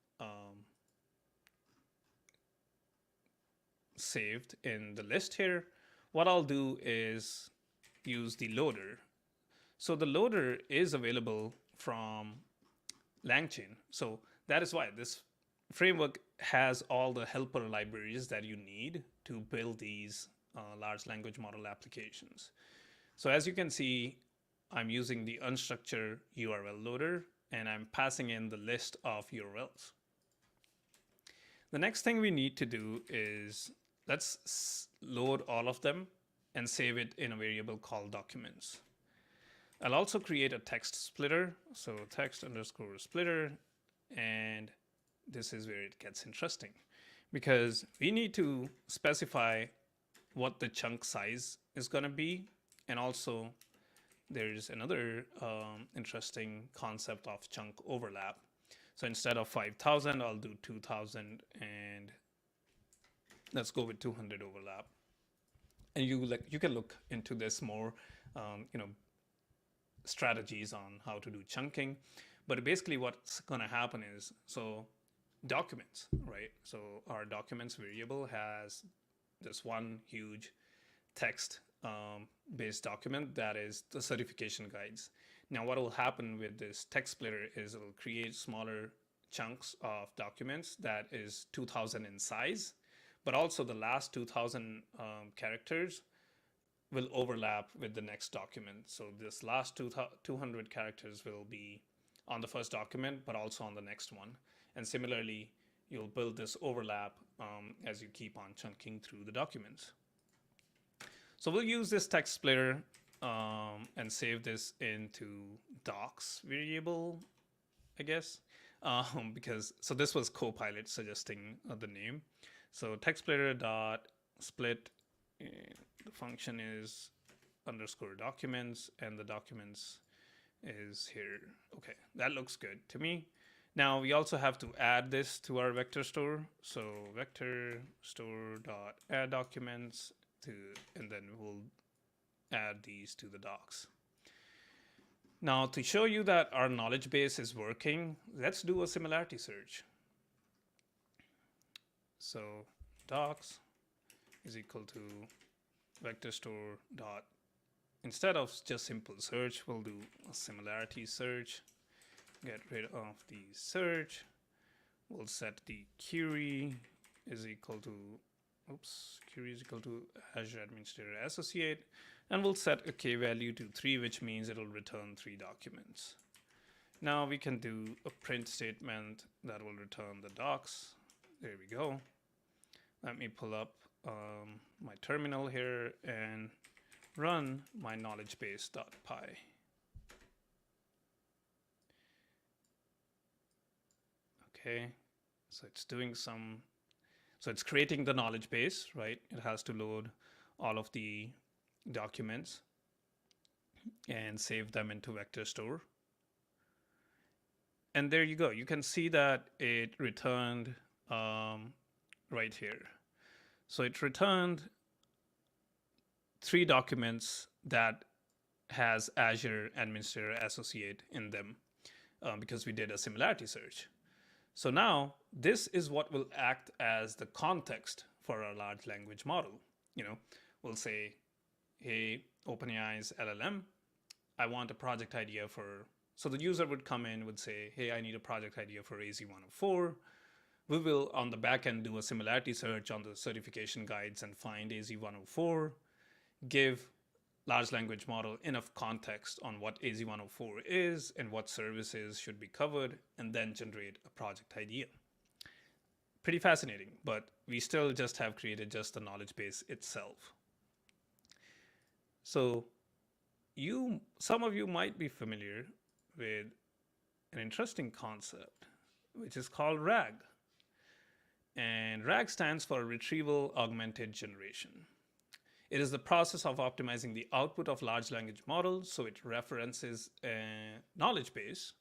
[SPEAKER 9] saved in the list here, what I'll do is use the loader. So the loader is available from LangChain. So that is why this framework has all the helper libraries that you need to build these large language model applications. So as you can see, I'm using the unstructured URL loader, and I'm passing in the list of URLs. The next thing we need to do is let's load all of them and save it in a variable called documents. I'll also create a text splitter. So text underscore splitter, and this is where it gets interesting because we need to specify what the chunk size is going to be. And also there's another interesting concept of chunk overlap. So instead of 5,000, I'll do 2,000, and let's go with 200 overlap. And you can look into this more, strategies on how to do chunking. But basically what's going to happen is, so documents, right? So our documents variable has this one huge text based document that is the certification guides. Now what will happen with this text splitter is it'll create smaller chunks of documents that is 2,000 in size, but also the last 2,000 characters will overlap with the next document. So this last 200 characters will be on the first document, but also on the next one. And similarly, you'll build this overlap as you keep on chunking through the documents. So we'll use this text splitter and save this into docs variable, I guess, because so this was Copilot suggesting the name. So text splitter dot split. The function is underscore documents, and the documents is here. Okay, that looks good to me. Now we also have to add this to our vector store. So vector store dot add documents to, and then we'll add these to the docs. Now to show you that our knowledge base is working, let's do a similarity search. So docs is equal to vector store dot, instead of just simple search, we'll do a similarity search. Get rid of the search. We'll set the query is equal to, query is equal to Azure Administrator Associate, and we'll set a k value to 3, which means it'll return 3 documents. Now we can do a print statement that will return the docs. There we go. Let me pull up my terminal here and run my knowledge base.py. Okay, so it's doing some, so it's creating the knowledge base, right? It has to load all of the documents and save them into vector store. And there you go. You can see that it returned right here. So it returned 3 documents that has Azure Administrator Associate in them because we did a similarity search. So now this is what will act as the context for our large language model. We'll say, hey, OpenAI's LLM, I want a project idea for, so the user would come in, would say, hey, I need a project idea for AZ104. We will, on the back end, do a similarity search on the certification guides and find AZ104, give large language model enough context on what AZ104 is and what services should be covered, and then generate a project idea. Pretty fascinating, but we still just have created just the knowledge base itself. So some of you might be familiar with an interesting concept, which is called RAG. And RAG stands for Retrieval Augmented Generation. It is the process of optimizing the output of large language models so it references a knowledge base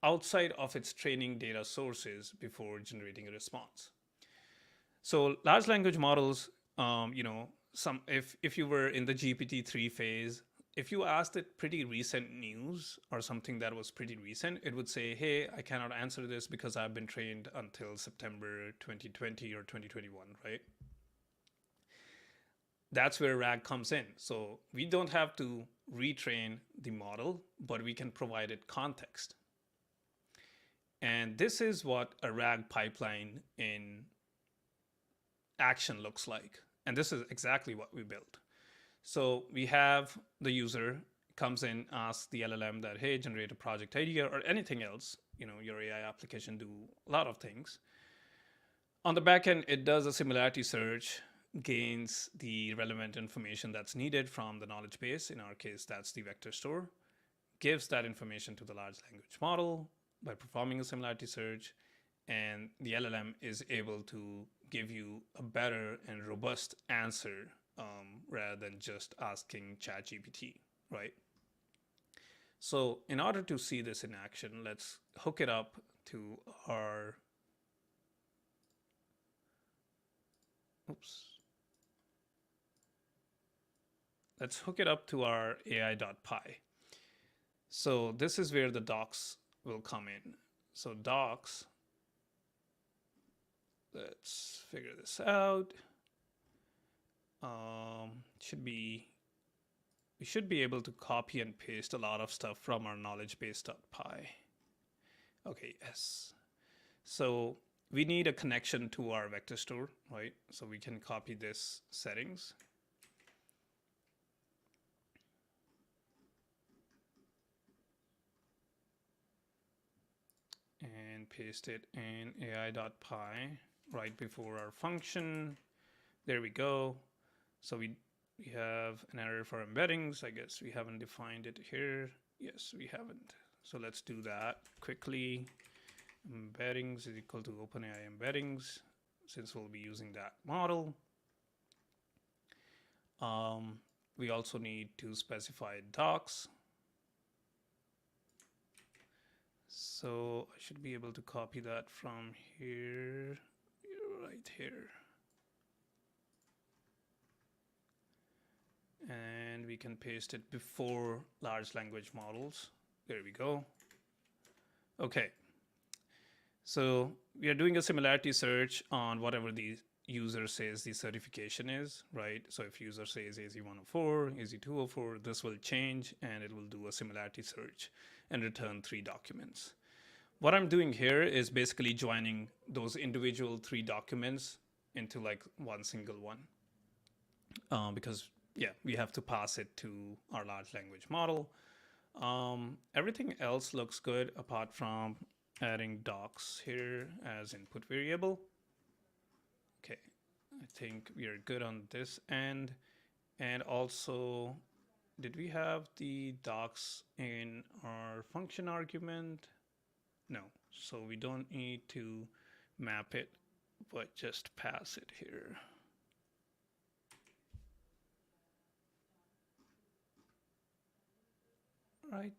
[SPEAKER 9] outside of its training data sources before generating a response. So large language models, if you were in the GPT-3 phase, if you asked it pretty recent news or something that was pretty recent, it would say, hey, I cannot answer this because I've been trained until September 2020 or 2021, right? That's where RAG comes in. So we don't have to retrain the model, but we can provide it context. And this is what a RAG pipeline in action looks like. And this is exactly what we built. So we have the user comes in, asks the LLM that, hey, generate a project idea or anything else. Your AI application do a lot of things. On the back end, it does a similarity search gains the relevant information that's needed from the knowledge base. In our case, that's the vector store. Gives that information to the large language model by performing a similarity search, and the LLM is able to give you a better and robust answer rather than just asking ChatGPT, right? So in order to see this in action, let's hook it up to our, oops. Let's hook it up to our AI.py. So this is where the docs will come in. So docs, let's figure this out. We should be able to copy and paste a lot of stuff from our knowledge base.py. Okay, yes. So we need a connection to our vector store, right? So we can copy this settings. And paste it in ai.py right before our function. There we go. So we have an error for embeddings. I guess we haven't defined it here. Yes, we haven't. So let's do that quickly. Embeddings is equal to OpenAI embeddings, since we'll be using that model. We also need to specify docs. So I should be able to copy that from here, right here. And we can paste it before large language models. There we go. Okay. So we are doing a similarity search on whatever the user says the certification is, right? So if user says AZ104, AZ204, this will change and it will do a similarity search and return 3 documents. What I'm doing here is basically joining those individual 3 documents into like one single one. Because yeah, we have to pass it to our large language model. Everything else looks good apart from adding docs here as input variable. Okay, I think we are good on this end. And also, did we have the docs in our function argument? No, so we don't need to map it, but just pass it here. I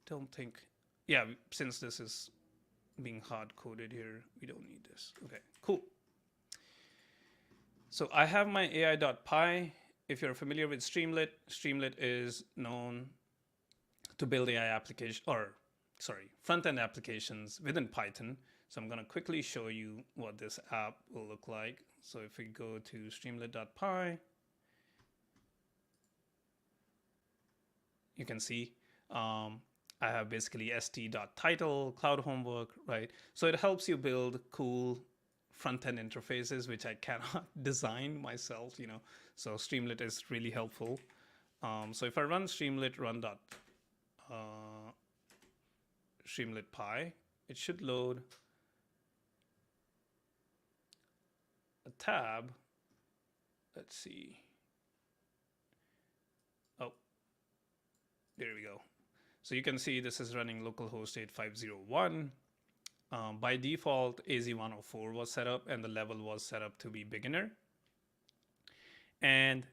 [SPEAKER 9] don't think, yeah, since this is being hard coded here, we don't need this. Okay, cool. So I have my ai.py. If you're familiar with Streamlit, Streamlit is known to build AI application, or sorry, front-end applications within Python. So I'm going to quickly show you what this app will look like. So if we go to streamlit.py, you can see I have basically st.title, cloud homework, right? So it helps you build cool front-end interfaces, which I cannot design myself, you know. So Streamlit is really helpful. So if I run Streamlit, run Streamlit py, it should load a tab. Let's see. Oh, there we go. So you can see this is running localhost 8501. By default, AZ104 was set up and the level was set up to be beginner. And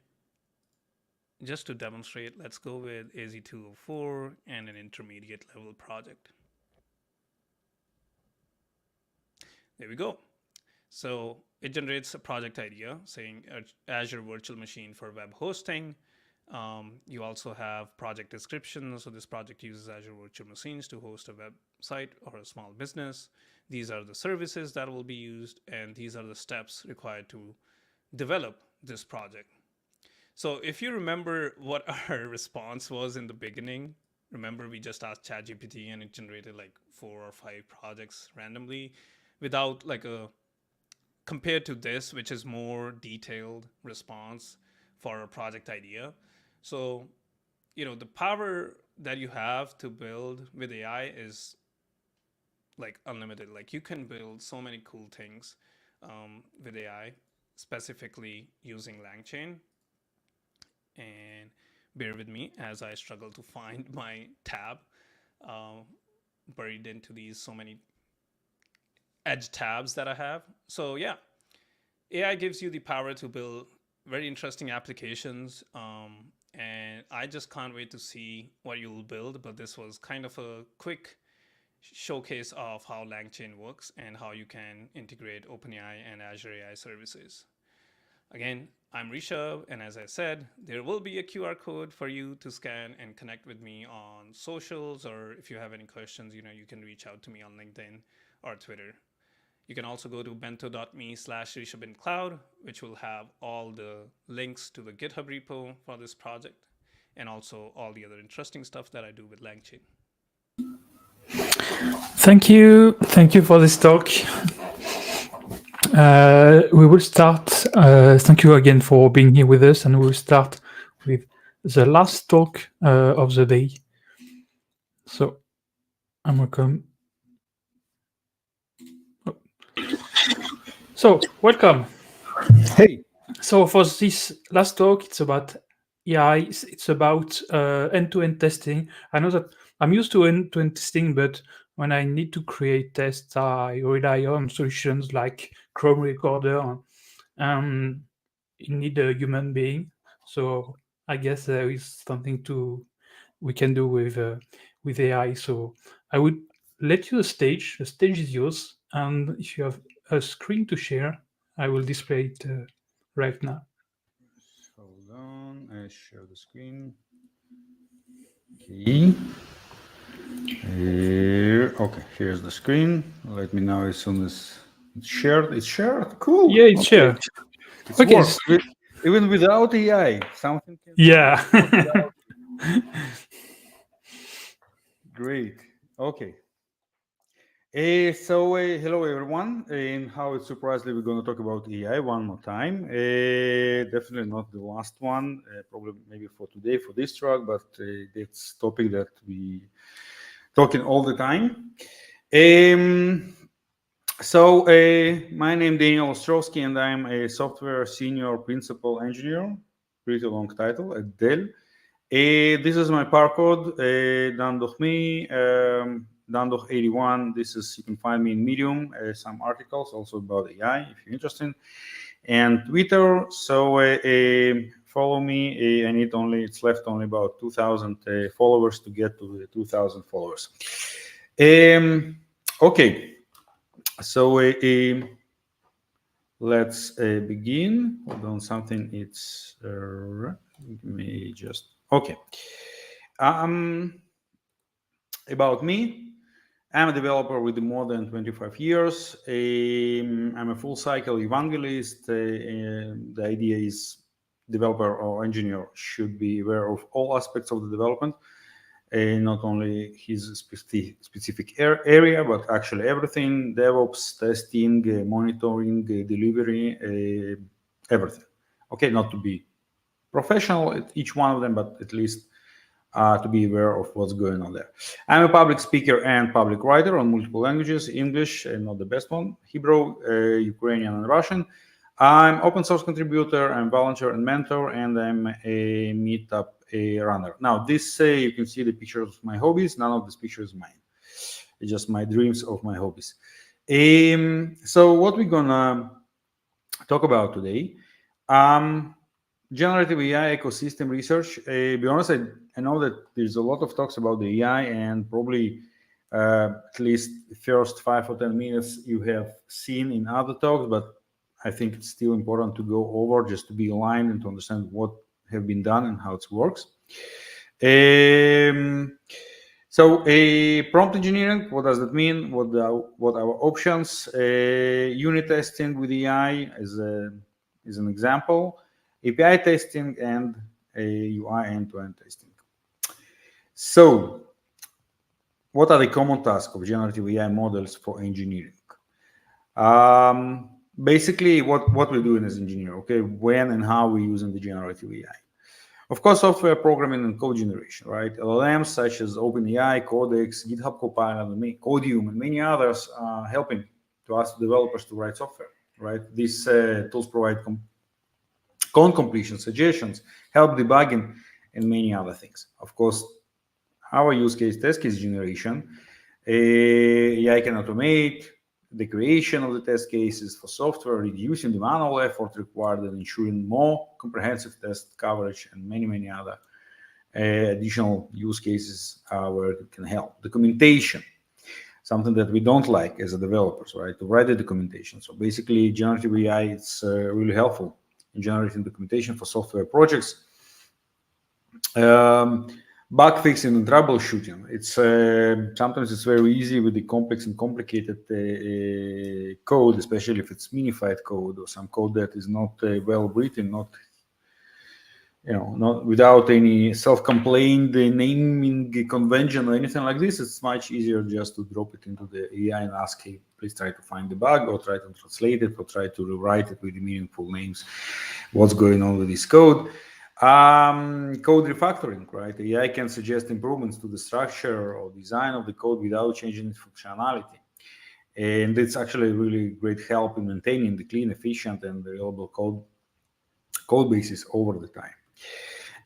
[SPEAKER 9] just to demonstrate, let's go with AZ204 and an intermediate level project. There we go. So it generates a project idea saying Azure Virtual Machine for web hosting. You also have project description. So this project uses Azure Virtual Machines to host a website or a small business. These are the services that will be used, and these are the steps required to develop this project. So if you remember what our response was in the beginning, remember we just asked ChatGPT and it generated like 4 or 5 projects randomly without like a, compared to this, which is more detailed response for a project idea. So, you know, the power that you have to build with AI is like unlimited. Like you can build so many cool things with AI. specifically using LangChain. And bear with me as I struggle to find my tab uh, buried into these so many edge tabs that I have. So yeah, AI gives you the power to build very interesting applications. And I just can't wait to see what you'll build. But this was kind of a quick showcase of how LangChain works and how you can integrate OpenAI and Azure AI services. Again, I'm Rishabh, and as I said, there will be a QR code for you to scan and connect with me on socials, or if you have any questions, you can reach out to me on LinkedIn or Twitter. You can also go to bento.me/rishabhincloud, which will have all the links to the GitHub repo for this project and also all the other interesting stuff that I do with LangChain.
[SPEAKER 1] Thank you. Thank you for this talk. We will start. Thank you again for being here with us, and we will start with the last talk of the day. So, I'm welcome. Oh. So, welcome.
[SPEAKER 10] Hey.
[SPEAKER 1] So, for this last talk, it's about AI. It's about end-to-end testing. I know that I'm used to end-to-end testing, but when I need to create tests, I rely on solutions like Chrome Recorder. You need a human being, so I guess there is something we can do with AI. So I would let you the stage. The stage is yours, and if you have a screen to share, I will display it right now.
[SPEAKER 10] Hold on, I share the screen. Okay. Here, okay, here's the screen. Let me know as soon as it's shared. It's shared. Cool.
[SPEAKER 1] Yeah, it's
[SPEAKER 10] okay.
[SPEAKER 1] shared.
[SPEAKER 10] It
[SPEAKER 1] Okay.
[SPEAKER 10] works even without AI. Something can
[SPEAKER 1] Yeah.
[SPEAKER 10] work without. Great. Okay. Hello everyone, and how it's surprisingly we're going to talk about AI one more time. Definitely not the last one, probably maybe for today for this track, but it's topic that we talking all the time. My name is Daniel Ostrowski, and I'm a software senior principal engineer, pretty long title at Dell. This is my barcode, Dandoch.me, Dandoch81. This is, you can find me in Medium, some articles also about AI if you're interested, and Twitter. So follow me. It's left only about 2,000 followers to get to the 2,000 followers. Okay, so let's begin. Hold on, something. It's me just. Okay. About me, I'm a developer with more than 25 years. I'm a full cycle evangelist. The idea is developer or engineer should be aware of all aspects of the development, not only his specific area, but actually everything: DevOps, testing, monitoring, delivery, everything. Okay, not to be professional at each one of them, but at least to be aware of what's going on there. I'm a public speaker and public writer on multiple languages: English, not the best one, Hebrew, Ukrainian, and Russian. I'm open source contributor, I'm volunteer and mentor, and I'm a meetup runner. Now, this you can see the pictures of my hobbies. None of this picture is mine. It's just my dreams of my hobbies. So what we're gonna talk about today, generative AI ecosystem research. Be honest, I know that there's a lot of talks about the AI, and probably at least the first 5 or 10 minutes you have seen in other talks, but I think it's still important to go over just to be aligned and to understand what have been done and how it works. Prompt engineering, what does that mean? What our options? Unit testing with AI is an example. API testing and UI end-to-end testing. So, what are the common tasks of generative AI models for engineering? Basically, what we're doing as engineer, okay, when and how we're using the generative AI. Of course, software programming and code generation, right? LLMs such as OpenAI, Codex, GitHub Copilot, Codium, and many others are helping to us developers to write software. right? These tools provide code completion suggestions, help debugging, and many other things. Of course, our use case, test case generation, AI can automate the creation of the test cases for software, reducing the manual effort required and ensuring more comprehensive test coverage, and many other additional use cases where it can help. Documentation, something that we don't like as a developers, right? To write the documentation. So basically, generative AI, it's really helpful in generating documentation for software projects. Bug fixing and troubleshooting. It's sometimes it's very easy with the complex and complicated code, especially if it's minified code or some code that is not well written, not not without any self-complained naming convention or anything like this. It's much easier just to drop it into the AI and ask, hey, please try to find the bug, or try to translate it, or try to rewrite it with meaningful names. What's going on with this code? Code refactoring, right? AI can suggest improvements to the structure or design of the code without changing its functionality. And it's actually really great help in maintaining the clean, efficient, and reliable code bases over the time.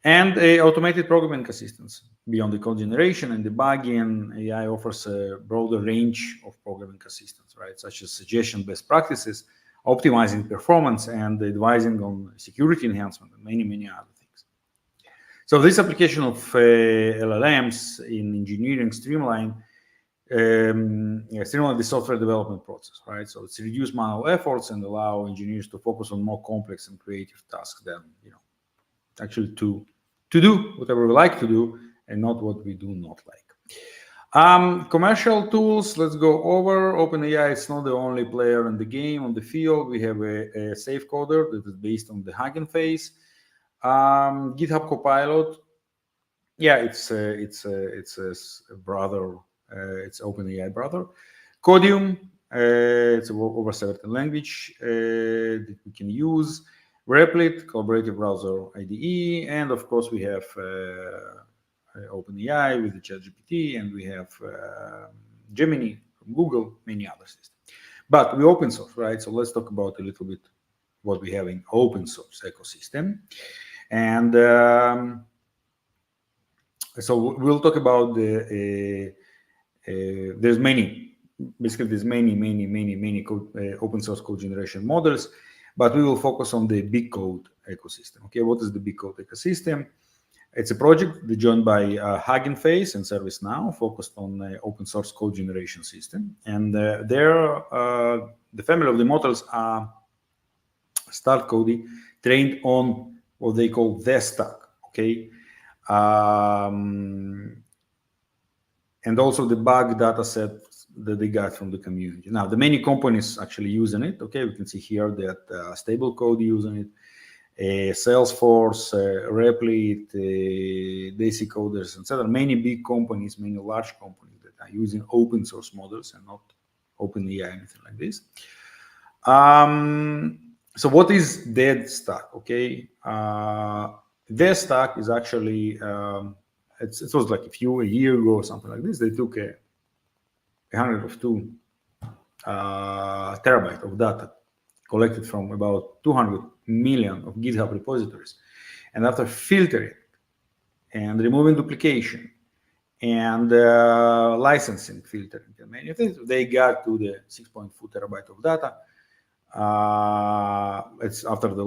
[SPEAKER 10] And automated programming assistance. Beyond the code generation and debugging, AI offers a broader range of programming assistance, right? Such as suggestion best practices, optimizing performance, and advising on security enhancement, and many other things. So this application of LLMs in engineering streamline the software development process, right? So it's reduce manual efforts and allow engineers to focus on more complex and creative tasks than actually to do whatever we like to do and not what we do not like. Commercial tools, let's go over. OpenAI is not the only player in the game on the field. We have a safe coder that is based on the Hugging Face. GitHub Copilot, yeah, it's a brother, it's OpenAI brother. Codium, it's over 70 language that we can use. Replit, collaborative browser IDE, and of course we have OpenAI with the ChatGPT, and we have Gemini from Google, many other systems. But we open source, right? So let's talk about a little bit what we have in open source ecosystem. And so we'll talk about there's many open source code generation models, but we will focus on the big code ecosystem. Okay, what is the big code ecosystem? It's a project joined by Hugging Face and ServiceNow, focused on open source code generation system. And the family of the models are Start Cody, trained on what they call the stack. Okay. And also the bug data set that they got from the community. Now, the many companies actually using it. Okay, we can see here that Stable Code using it, Salesforce, Replit, Daisy Coders, etc. Many big companies, many large companies that are using open source models and not OpenAI, anything like this. So what is dead stack? Okay, their stack is actually it was like a year ago or something like this. They took 102 terabyte of data collected from about 200 million of GitHub repositories, and after filtering and removing duplication and licensing, filtering, and many things, they got to the 6.4 terabyte of data. It's after the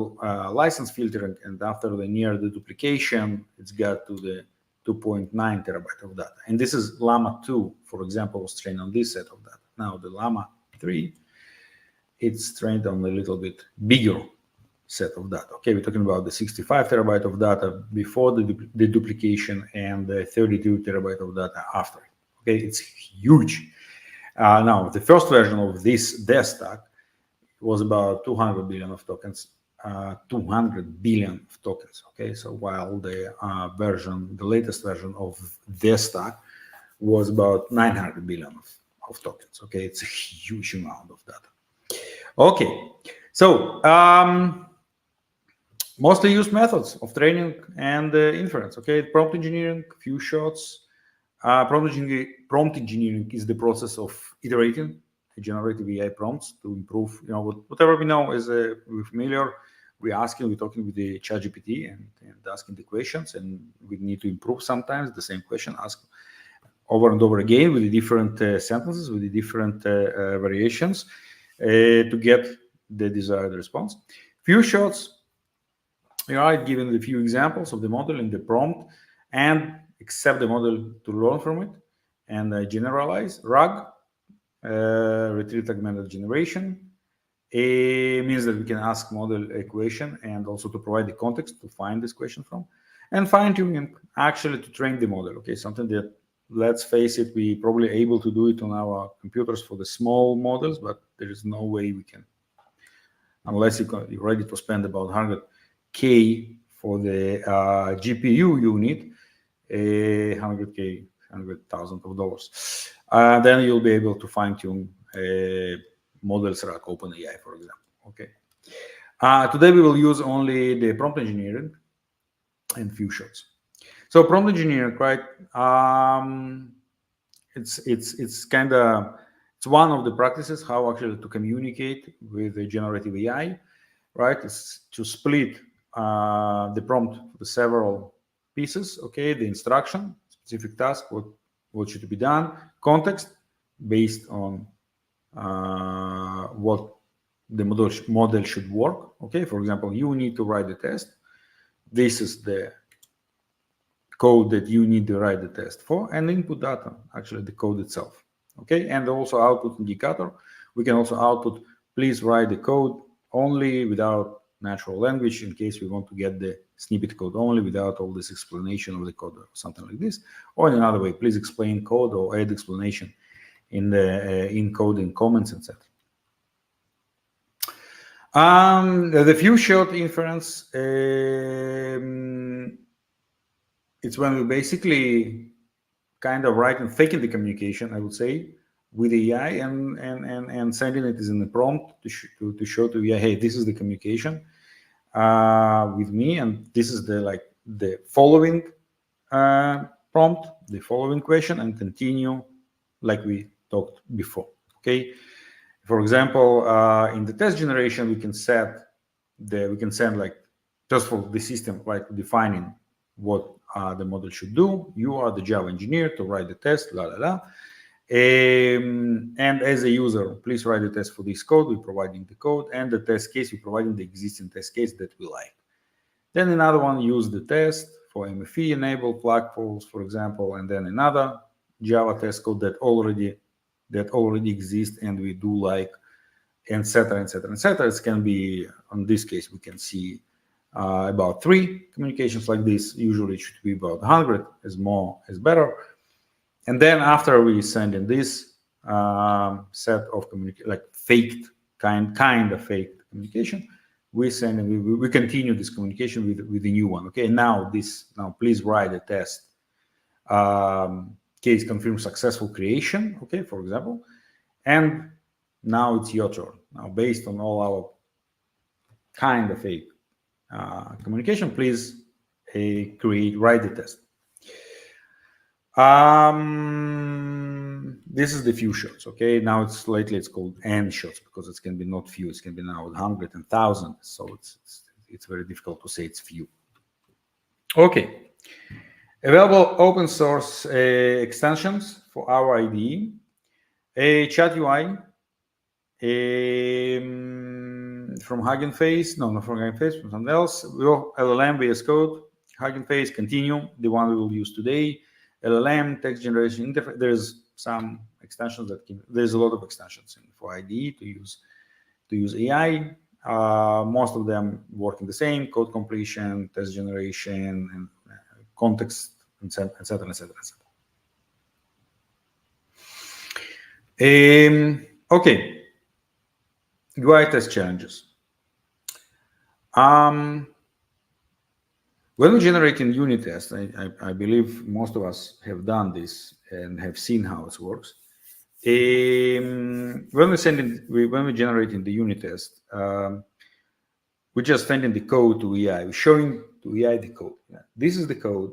[SPEAKER 10] license filtering and after the near the duplication, it's got to the 2.9 terabyte of data. And this is Llama 2, for example, was trained on this set of data. Now the Llama 3, it's trained on a little bit bigger set of data. Okay, we're talking about the 65 terabyte of data before the duplication and the 32 terabyte of data after. Okay, it's huge. Now, the first version of their stack was about 200 billion of tokens, 200 billion of tokens. Okay, so while the latest version of their stack was about 900 billion of tokens. Okay, it's a huge amount of data. Okay, so mostly used methods of training and inference. Okay, prompt engineering, few shots. Prompt engineering is the process of iterating generative AI prompts to improve, whatever we know is we're familiar. We're talking with the ChatGPT and asking the questions, and we need to improve sometimes the same question, ask over and over again with the different sentences, with the different variations to get the desired response. Few shots, I've given a few examples of the model in the prompt and accept the model to learn from it and generalize. RAG, retrieve augmented generation, means that we can ask model a question and also to provide the context to find this question from, and fine tuning actually to train the model. Okay, something that, let's face it, we probably able to do it on our computers for the small models, but there is no way we can, unless you're ready to spend about 100K for the GPU unit, 100K, $100,000. Then you'll be able to fine tune models like OpenAI, for example. Okay. Today we will use only the prompt engineering and few shots. So prompt engineering, right? It's kind of, it's one of the practices how actually to communicate with the generative AI, right? It's to split the prompt for the several pieces. Okay, the instruction, specific task, what should be done, context based on what the model should work. Okay, for example, you need to write the test. This is the code that you need to write the test for, and input data, actually the code itself. Okay, and also output indicator. We can also output, please write the code only without natural language in case we want to get the snippet code only without all this explanation of the code or something like this. Or in another way, please explain code or add explanation in the in code and comments, etc. The few shot inference, it's when we basically kind of write and faking the communication, I would say, with AI and sending it as in the prompt to show to AI, hey, this is the communication with me, and this is the following prompt, the following question, and continue like we talked before. Okay. For example, in the test generation, we can send like just for the system, like defining what the model should do. You are the Java engineer to write the test, la la la. And as a user, please write the test for this code. We're providing the code, and the test case, we're providing the existing test case that we like. Then another one, use the test for MFE, enable flag poles, for example, and then another Java test code that already exists and we do like, etc., etc., etc. It can be, on this case, we can see about 3 communications like this. Usually it should be about 100, as more is better. And then after we send in this set of like faked kind of faked communication, we send and we continue this communication with the new one. Okay, now please write a test case confirm successful creation. Okay, for example, and now it's your turn. Now, based on all our kind of fake communication, please write the test. This is the few shots. Okay, now it's called n shots because it can be not few, it can be now 100 and 1,000. So it's very difficult to say it's few. Okay, available open source extensions for our IDE, Chat UI from Hugging Face, no, not from Hugging Face, from something else. LLM VS Code, Hugging Face, continue, the one we will use today. LLM, text generation interface. There's some extensions there's a lot of extensions for IDE to use AI. Most of them working the same: code completion, test generation, and context, etc., etc., etc. Okay, UI test challenges. When we generate in unit test, I believe most of us have done this and have seen how it works. When we generate in the unit test, we're just sending the code to AI. We're showing to AI the code. This is the code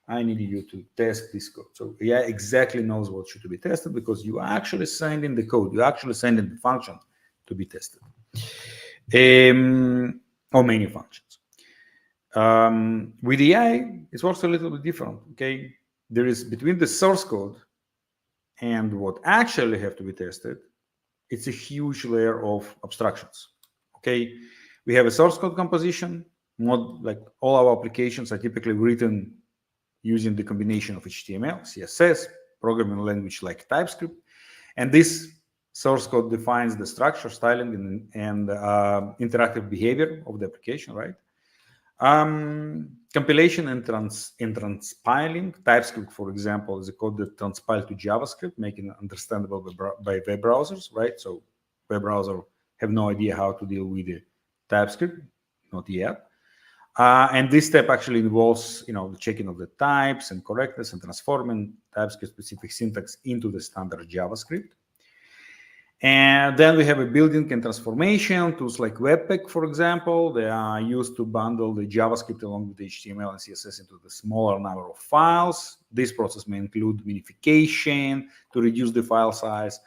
[SPEAKER 10] I need you to test this code. So AI exactly knows what should be tested because you actually send in the code, you actually send in the function to be tested, or many functions. With AI, it works a little bit different. Okay, there is between the source code and what actually have to be tested, it's a huge layer of abstractions. Okay, we have a source code composition. Not like all our applications are typically written using the combination of HTML, CSS, programming language like TypeScript, and this source code defines the structure, styling, and interactive behavior of the application, right? Compilation and transpiling. TypeScript, for example, is a code that transpile to JavaScript, making it understandable by web browsers, right? So web browser have no idea how to deal with the TypeScript, not yet. And this step actually involves, the checking of the types and correctness and transforming TypeScript-specific syntax into the standard JavaScript. And then we have a building and transformation tools like Webpack, for example. They are used to bundle the JavaScript along with the HTML and CSS into the smaller number of files. This process may include minification to reduce the file size,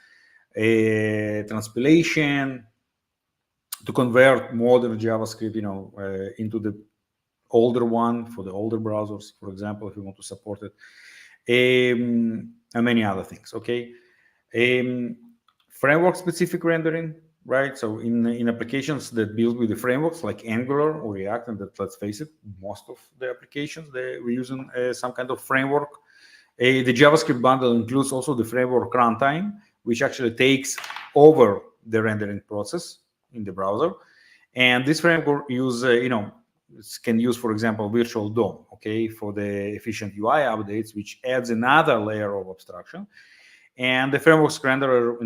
[SPEAKER 10] transpilation to convert modern JavaScript, into the older one for the older browsers, for example, if you want to support it, and many other things. Okay. Framework specific rendering, right? So in applications that build with the frameworks like Angular or React, and that, let's face it, most of the applications we're using some kind of framework. The JavaScript bundle includes also the framework runtime, which actually takes over the rendering process in the browser. And this framework can use, for example, virtual DOM, okay, for the efficient UI updates, which adds another layer of abstraction. And the framework's renderer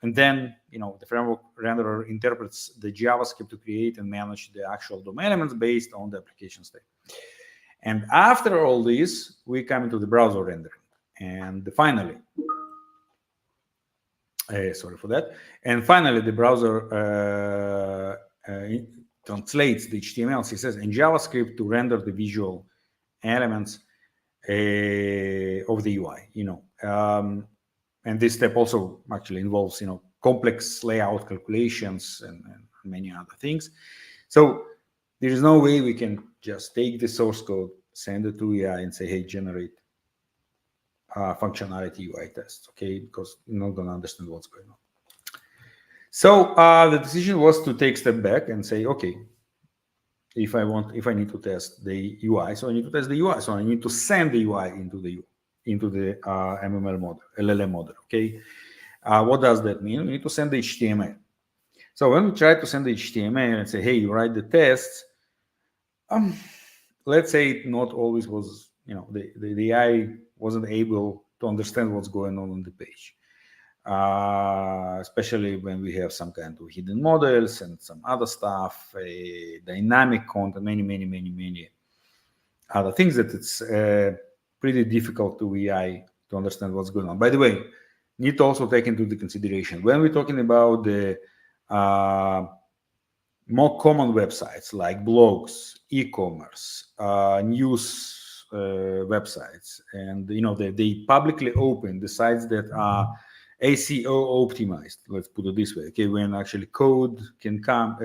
[SPEAKER 10] the framework renderer interprets the JavaScript to create and manage the actual DOM elements based on the application state. And after all this, we come into the browser rendering. And finally, sorry for that. And finally, the browser translates the HTML, CSS, and JavaScript to render the visual elements of the UI. And this step also actually involves, complex layout calculations and many other things. So there is no way we can just take the source code, send it to AI, and say, "Hey, generate functionality UI tests," okay? Because you're not gonna understand what's going on. So the decision was to take a step back and say, okay, if I need to test the UI, so I need to test the UI, so I need to send the UI into the MML model, LLM model, okay? What does that mean? We need to send the HTML. So when we try to send the HTML and say, "Hey, you write the tests," let's say not always was, the AI wasn't able to understand what's going on the page. Especially when we have some kind of hidden models and some other stuff, dynamic content, many other things that it's pretty difficult to AI to understand what's going on. By the way, need to also take into the consideration when we're talking about the more common websites like blogs, e-commerce, news websites, and they publicly open the sites that are ACO optimized. Let's put it this way. Okay, when actually code can come,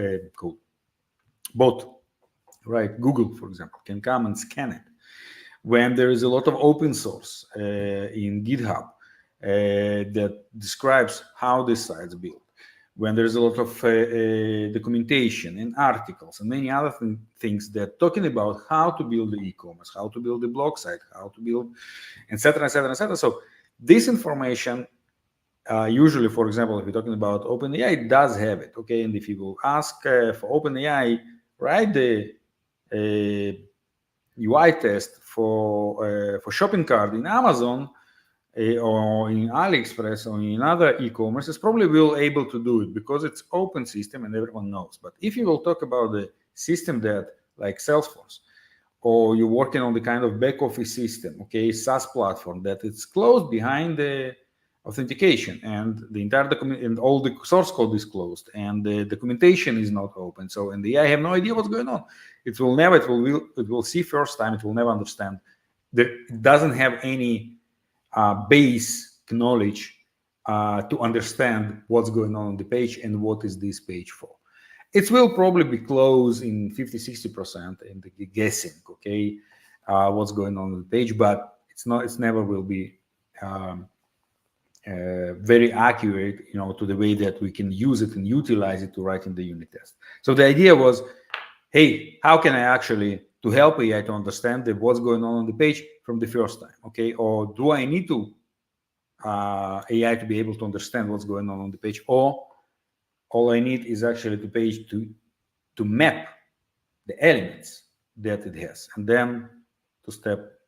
[SPEAKER 10] bot, right? Google, for example, can come and scan it. When there is a lot of open source in GitHub that describes how this site's built, when there's a lot of documentation and articles and many other things that talking about how to build the e-commerce, how to build the blog site, how to build, etc., etc., etc. So this information, usually, for example, if we're talking about OpenAI, it does have it, okay? And if you will ask for OpenAI, write the UI test for shopping cart in Amazon or in AliExpress or in other e-commerces, probably will able to do it because it's open system and everyone knows. But if you will talk about the system that like Salesforce, or you're working on the kind of back office system, okay, SaaS platform that it's closed behind the authentication and the entire document and all the source code is closed and the documentation is not open. So, and the AI have no idea what's going on. It will see first time, it will never understand it doesn't have any base knowledge to understand what's going on the page and what is this page for. It will probably be close in 50-60% in the guessing, okay, what's going on the page, but it's never will be very accurate, to the way that we can use it and utilize it to write in the unit test. So the idea was, hey, how can I actually to help AI to understand what's going on the page from the first time, okay? Or do I need to AI to be able to understand what's going on the page, or all I need is actually the page to map the elements that it has, and then to step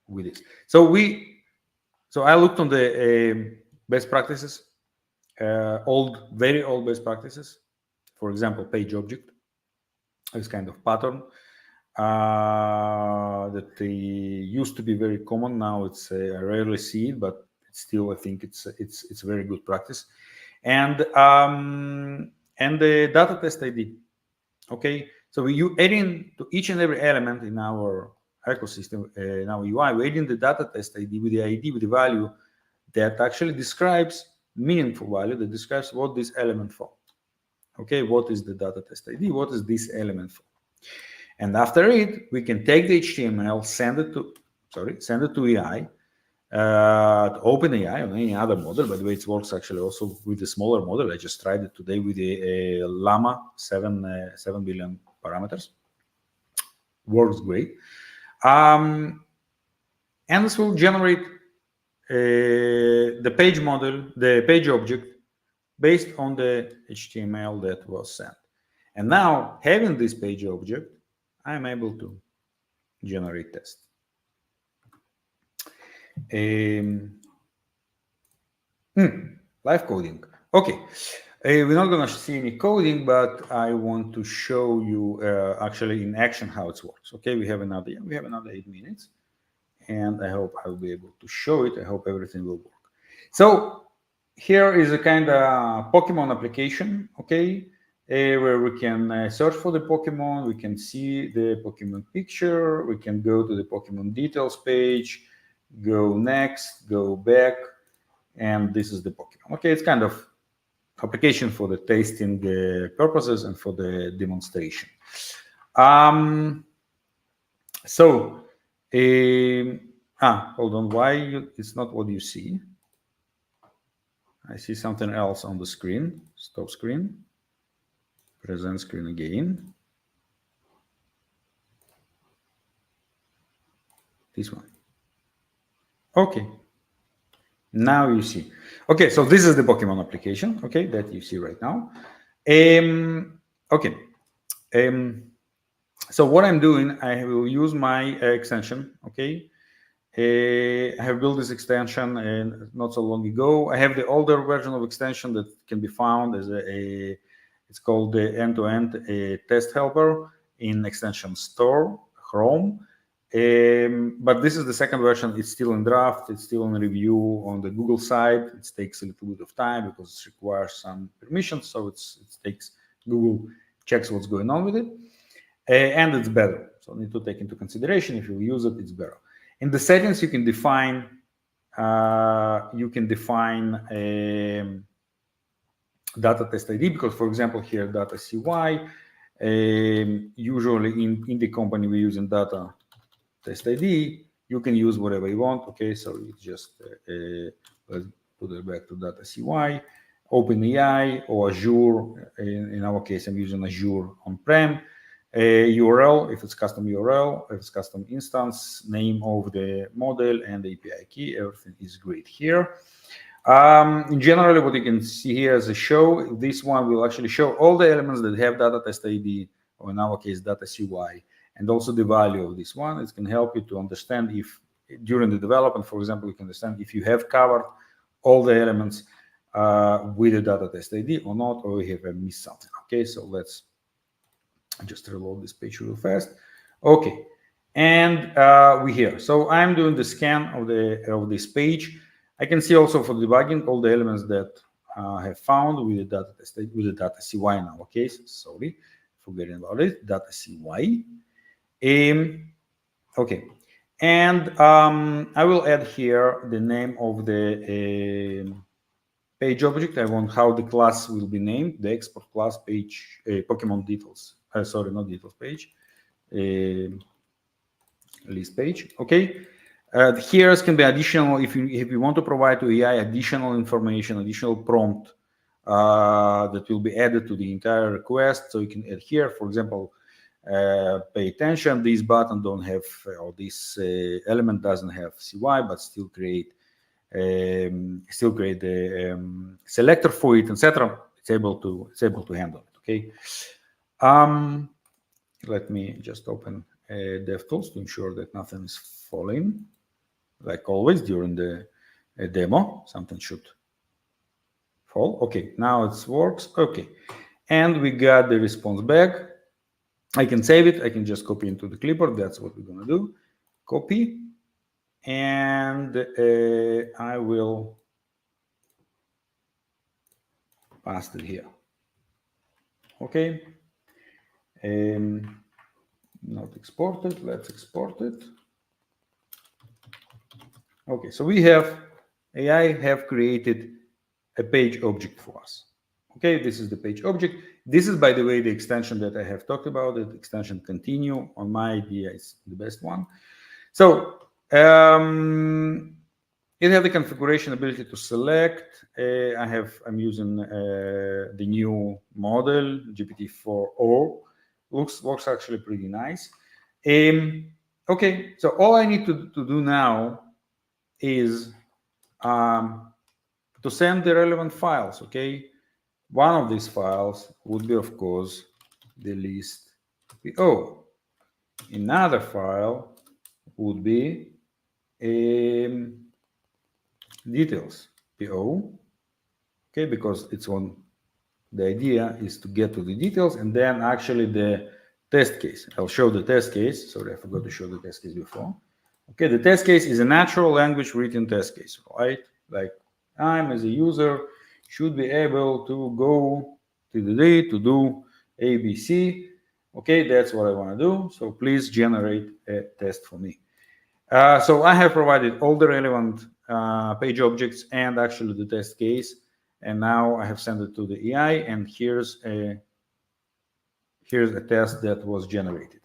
[SPEAKER 10] with it. So I looked on the best practices, very old best practices. For example, page object is kind of pattern that they used to be very common. Now it's I rarely see it, but still I think it's a very good practice. And the data test ID. Okay, so you add in to each and every element in our ecosystem, in our UI, we add in the data test ID with the value that actually describes meaningful value that describes what this element for. Okay, what is the data test ID? What is this element for? And after it, we can take the HTML, send it to AI, to OpenAI or any other model. By the way, it works actually also with the smaller model. I just tried it today with the Llama 7 billion parameters. Works great. And this will generate the page model, the page object, based on the HTML that was sent. And now, having this page object, I'm able to generate tests. Live coding. Okay, we're not going to see any coding, but I want to show you actually in action how it works. Okay, we have another 8 minutes, and I hope I'll be able to show it. I hope everything will work. So here is a kind of Pokemon application, okay, where we can search for the Pokemon. We can see the Pokemon picture. We can go to the Pokemon details page, go next, go back, and this is the Pokemon. Okay, it's kind of application for the testing purposes and for the demonstration. Hold on, it's not what you see? I see something else on the screen. Stop screen. Present screen again. This one. Okay. Now you see. Okay, so this is the Pokemon application, okay, that you see right now. Okay. So what I'm doing, I will use my extension, okay. I have built this extension not so long ago. I have the older version of extension that can be found as it's called the end-to-end test helper in extension store, Chrome. But this is the second version. It's still in draft. It's still in review on the Google side. It takes a little bit of time because it requires some permissions. So it takes Google checks what's going on with it, and it's better. So need to take into consideration if you use it, it's better. In the settings, you can define data test ID because, for example, here data CY. Usually in the company we're using data test ID. You can use whatever you want. Okay, so you just let's put it back to data CY, OpenAI or Azure. In our case, I'm using Azure on-prem. URL, if it's custom URL, if it's custom instance, name of the model and the API key, everything is great here. In general, what you can see here as a show, this one will actually show all the elements that have data test ID, or in our case, data CY, and also the value of this one. It can help you to understand if during the development, for example, you can understand if you have covered all the elements with the data test ID or not, or you have missed something. Okay, so let's just reload this page real fast. Okay, and we're here. So I'm doing the scan of this page. I can see also for debugging all the elements that I have found with the data test with the data CY in our case. Sorry, forgetting about it. Data CY. Okay, And I will add here the name of the page object. I want how the class will be named, the export class page, Pokemon details. Sorry, not details page, list page. Okay. Here can be additional if you want to provide to AI additional information, additional prompt that will be added to the entire request. So you can add here, for example, pay attention. This button don't have, or this element doesn't have CY, but still create the selector for it, etc. It's able to handle it. Okay. Let me just open DevTools to ensure that nothing is falling. Like always during the demo, something should fall. Okay, now it works. Okay, and we got the response back. I can save it. I can just copy into the clipboard. That's what we're gonna do. Copy, and I will paste it here. Okay. Not exported. Let's export it. Okay, so we have AI have created a page object for us. Okay, this is the page object. This is, by the way, the extension that I have talked about. The extension continue on my idea is the best one. So it has the configuration ability to select. I'm using the new model GPT-4o. Looks actually pretty nice. Okay, so all I need to do now is to send the relevant files. Okay, one of these files would be, of course, the list PO. Another file would be details PO. Okay, because it's on. The idea is to get to the details and then actually the test case. I'll show the test case. Sorry, I forgot to show the test case before. Okay, the test case is a natural language written test case, right? Like I'm as a user should be able to go to the day to do ABC. Okay, that's what I want to do. So please generate a test for me. So I have provided all the relevant page objects and actually the test case. And now I have sent it to the AI, and here's a test that was generated.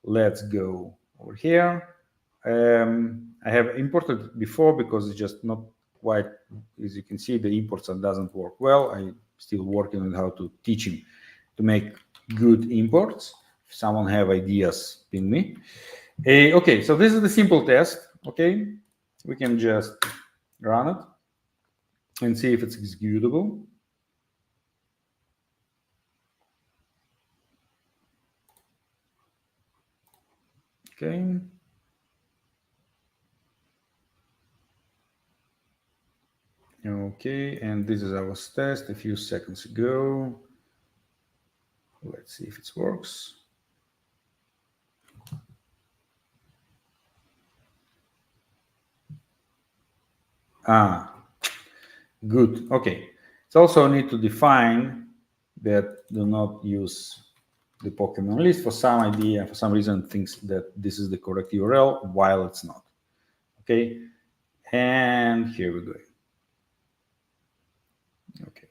[SPEAKER 10] Let's go over here. I have imported before because it's just not quite, as you can see, the imports doesn't work well. I'm still working on how to teach him to make good imports. If someone have ideas, ping me. Okay, so this is the simple test. Okay, we can just run it and see if it's executable. Okay. Okay, and this is our test a few seconds ago. Let's see if it works. Good. Okay. It's also need to define that do not use the Pokemon list for some reason thinks that this is the correct URL while it's not. Okay. And here we go. Okay.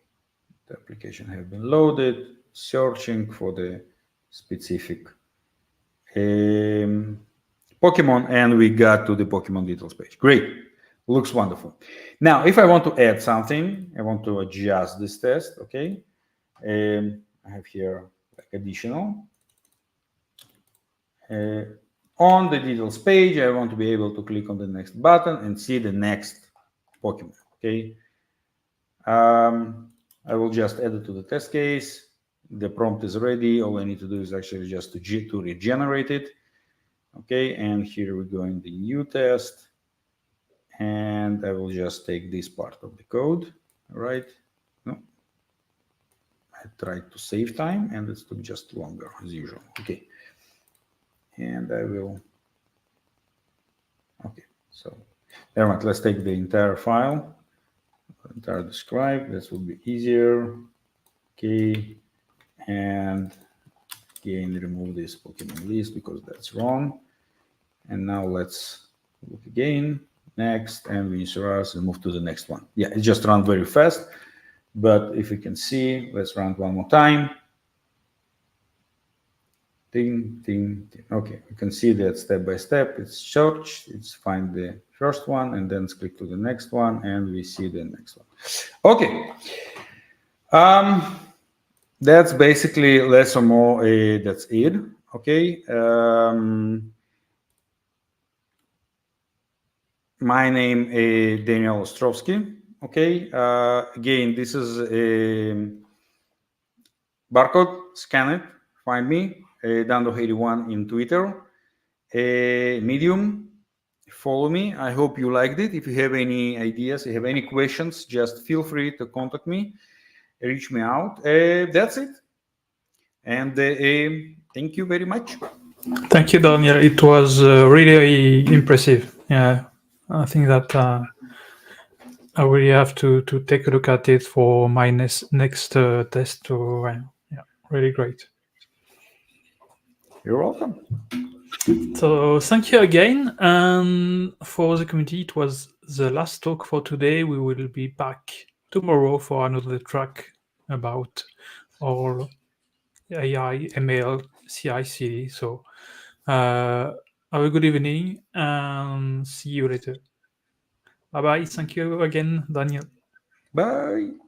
[SPEAKER 10] The application have been loaded, searching for the specific Pokemon, and we got to the Pokemon details page. Great. Looks wonderful. Now, if I want to add something, I want to adjust this test. Okay. I have here like additional. On the details page, I want to be able to click on the next button and see the next Pokemon. Okay. I will just add it to the test case. The prompt is ready. All I need to do is actually just to regenerate it. Okay, and here we go in the new test. And I will just take this part of the code. All right. No. I tried to save time and it took just longer as usual. Okay. And I will. Okay, so never mind. Let's take the entire file, entire describe. This will be easier. Okay, and again remove this Pokemon list because that's wrong. And now let's look again. Next, and we initialize and move to the next one. Yeah, it just ran very fast. But if you can see, let's run one more time. Ding, ding, ding. Okay, you can see that step by step. It's search, it's find the first one, and then click to the next one, and we see the next one. Okay. That's basically less or more. That's it. Okay. My name is Daniel Ostrovsky. Okay. Again, this is a barcode. Scan it. Find me. Dando81 in Twitter. Medium. Follow me. I hope you liked it. If you have any ideas, you have any questions, just feel free to contact me. Reach me out. That's it. And thank you very much.
[SPEAKER 1] Thank you, Daniel. It was really impressive. Yeah, I think that I really have to take a look at it for my next test. Yeah, really great.
[SPEAKER 10] You're welcome.
[SPEAKER 1] So thank you again. And for the community, it was the last talk for today. We will be back tomorrow for another track about our AI, ML, CI/CD. So have a good evening and see you later. Bye bye. Thank you again, Daniel.
[SPEAKER 10] Bye.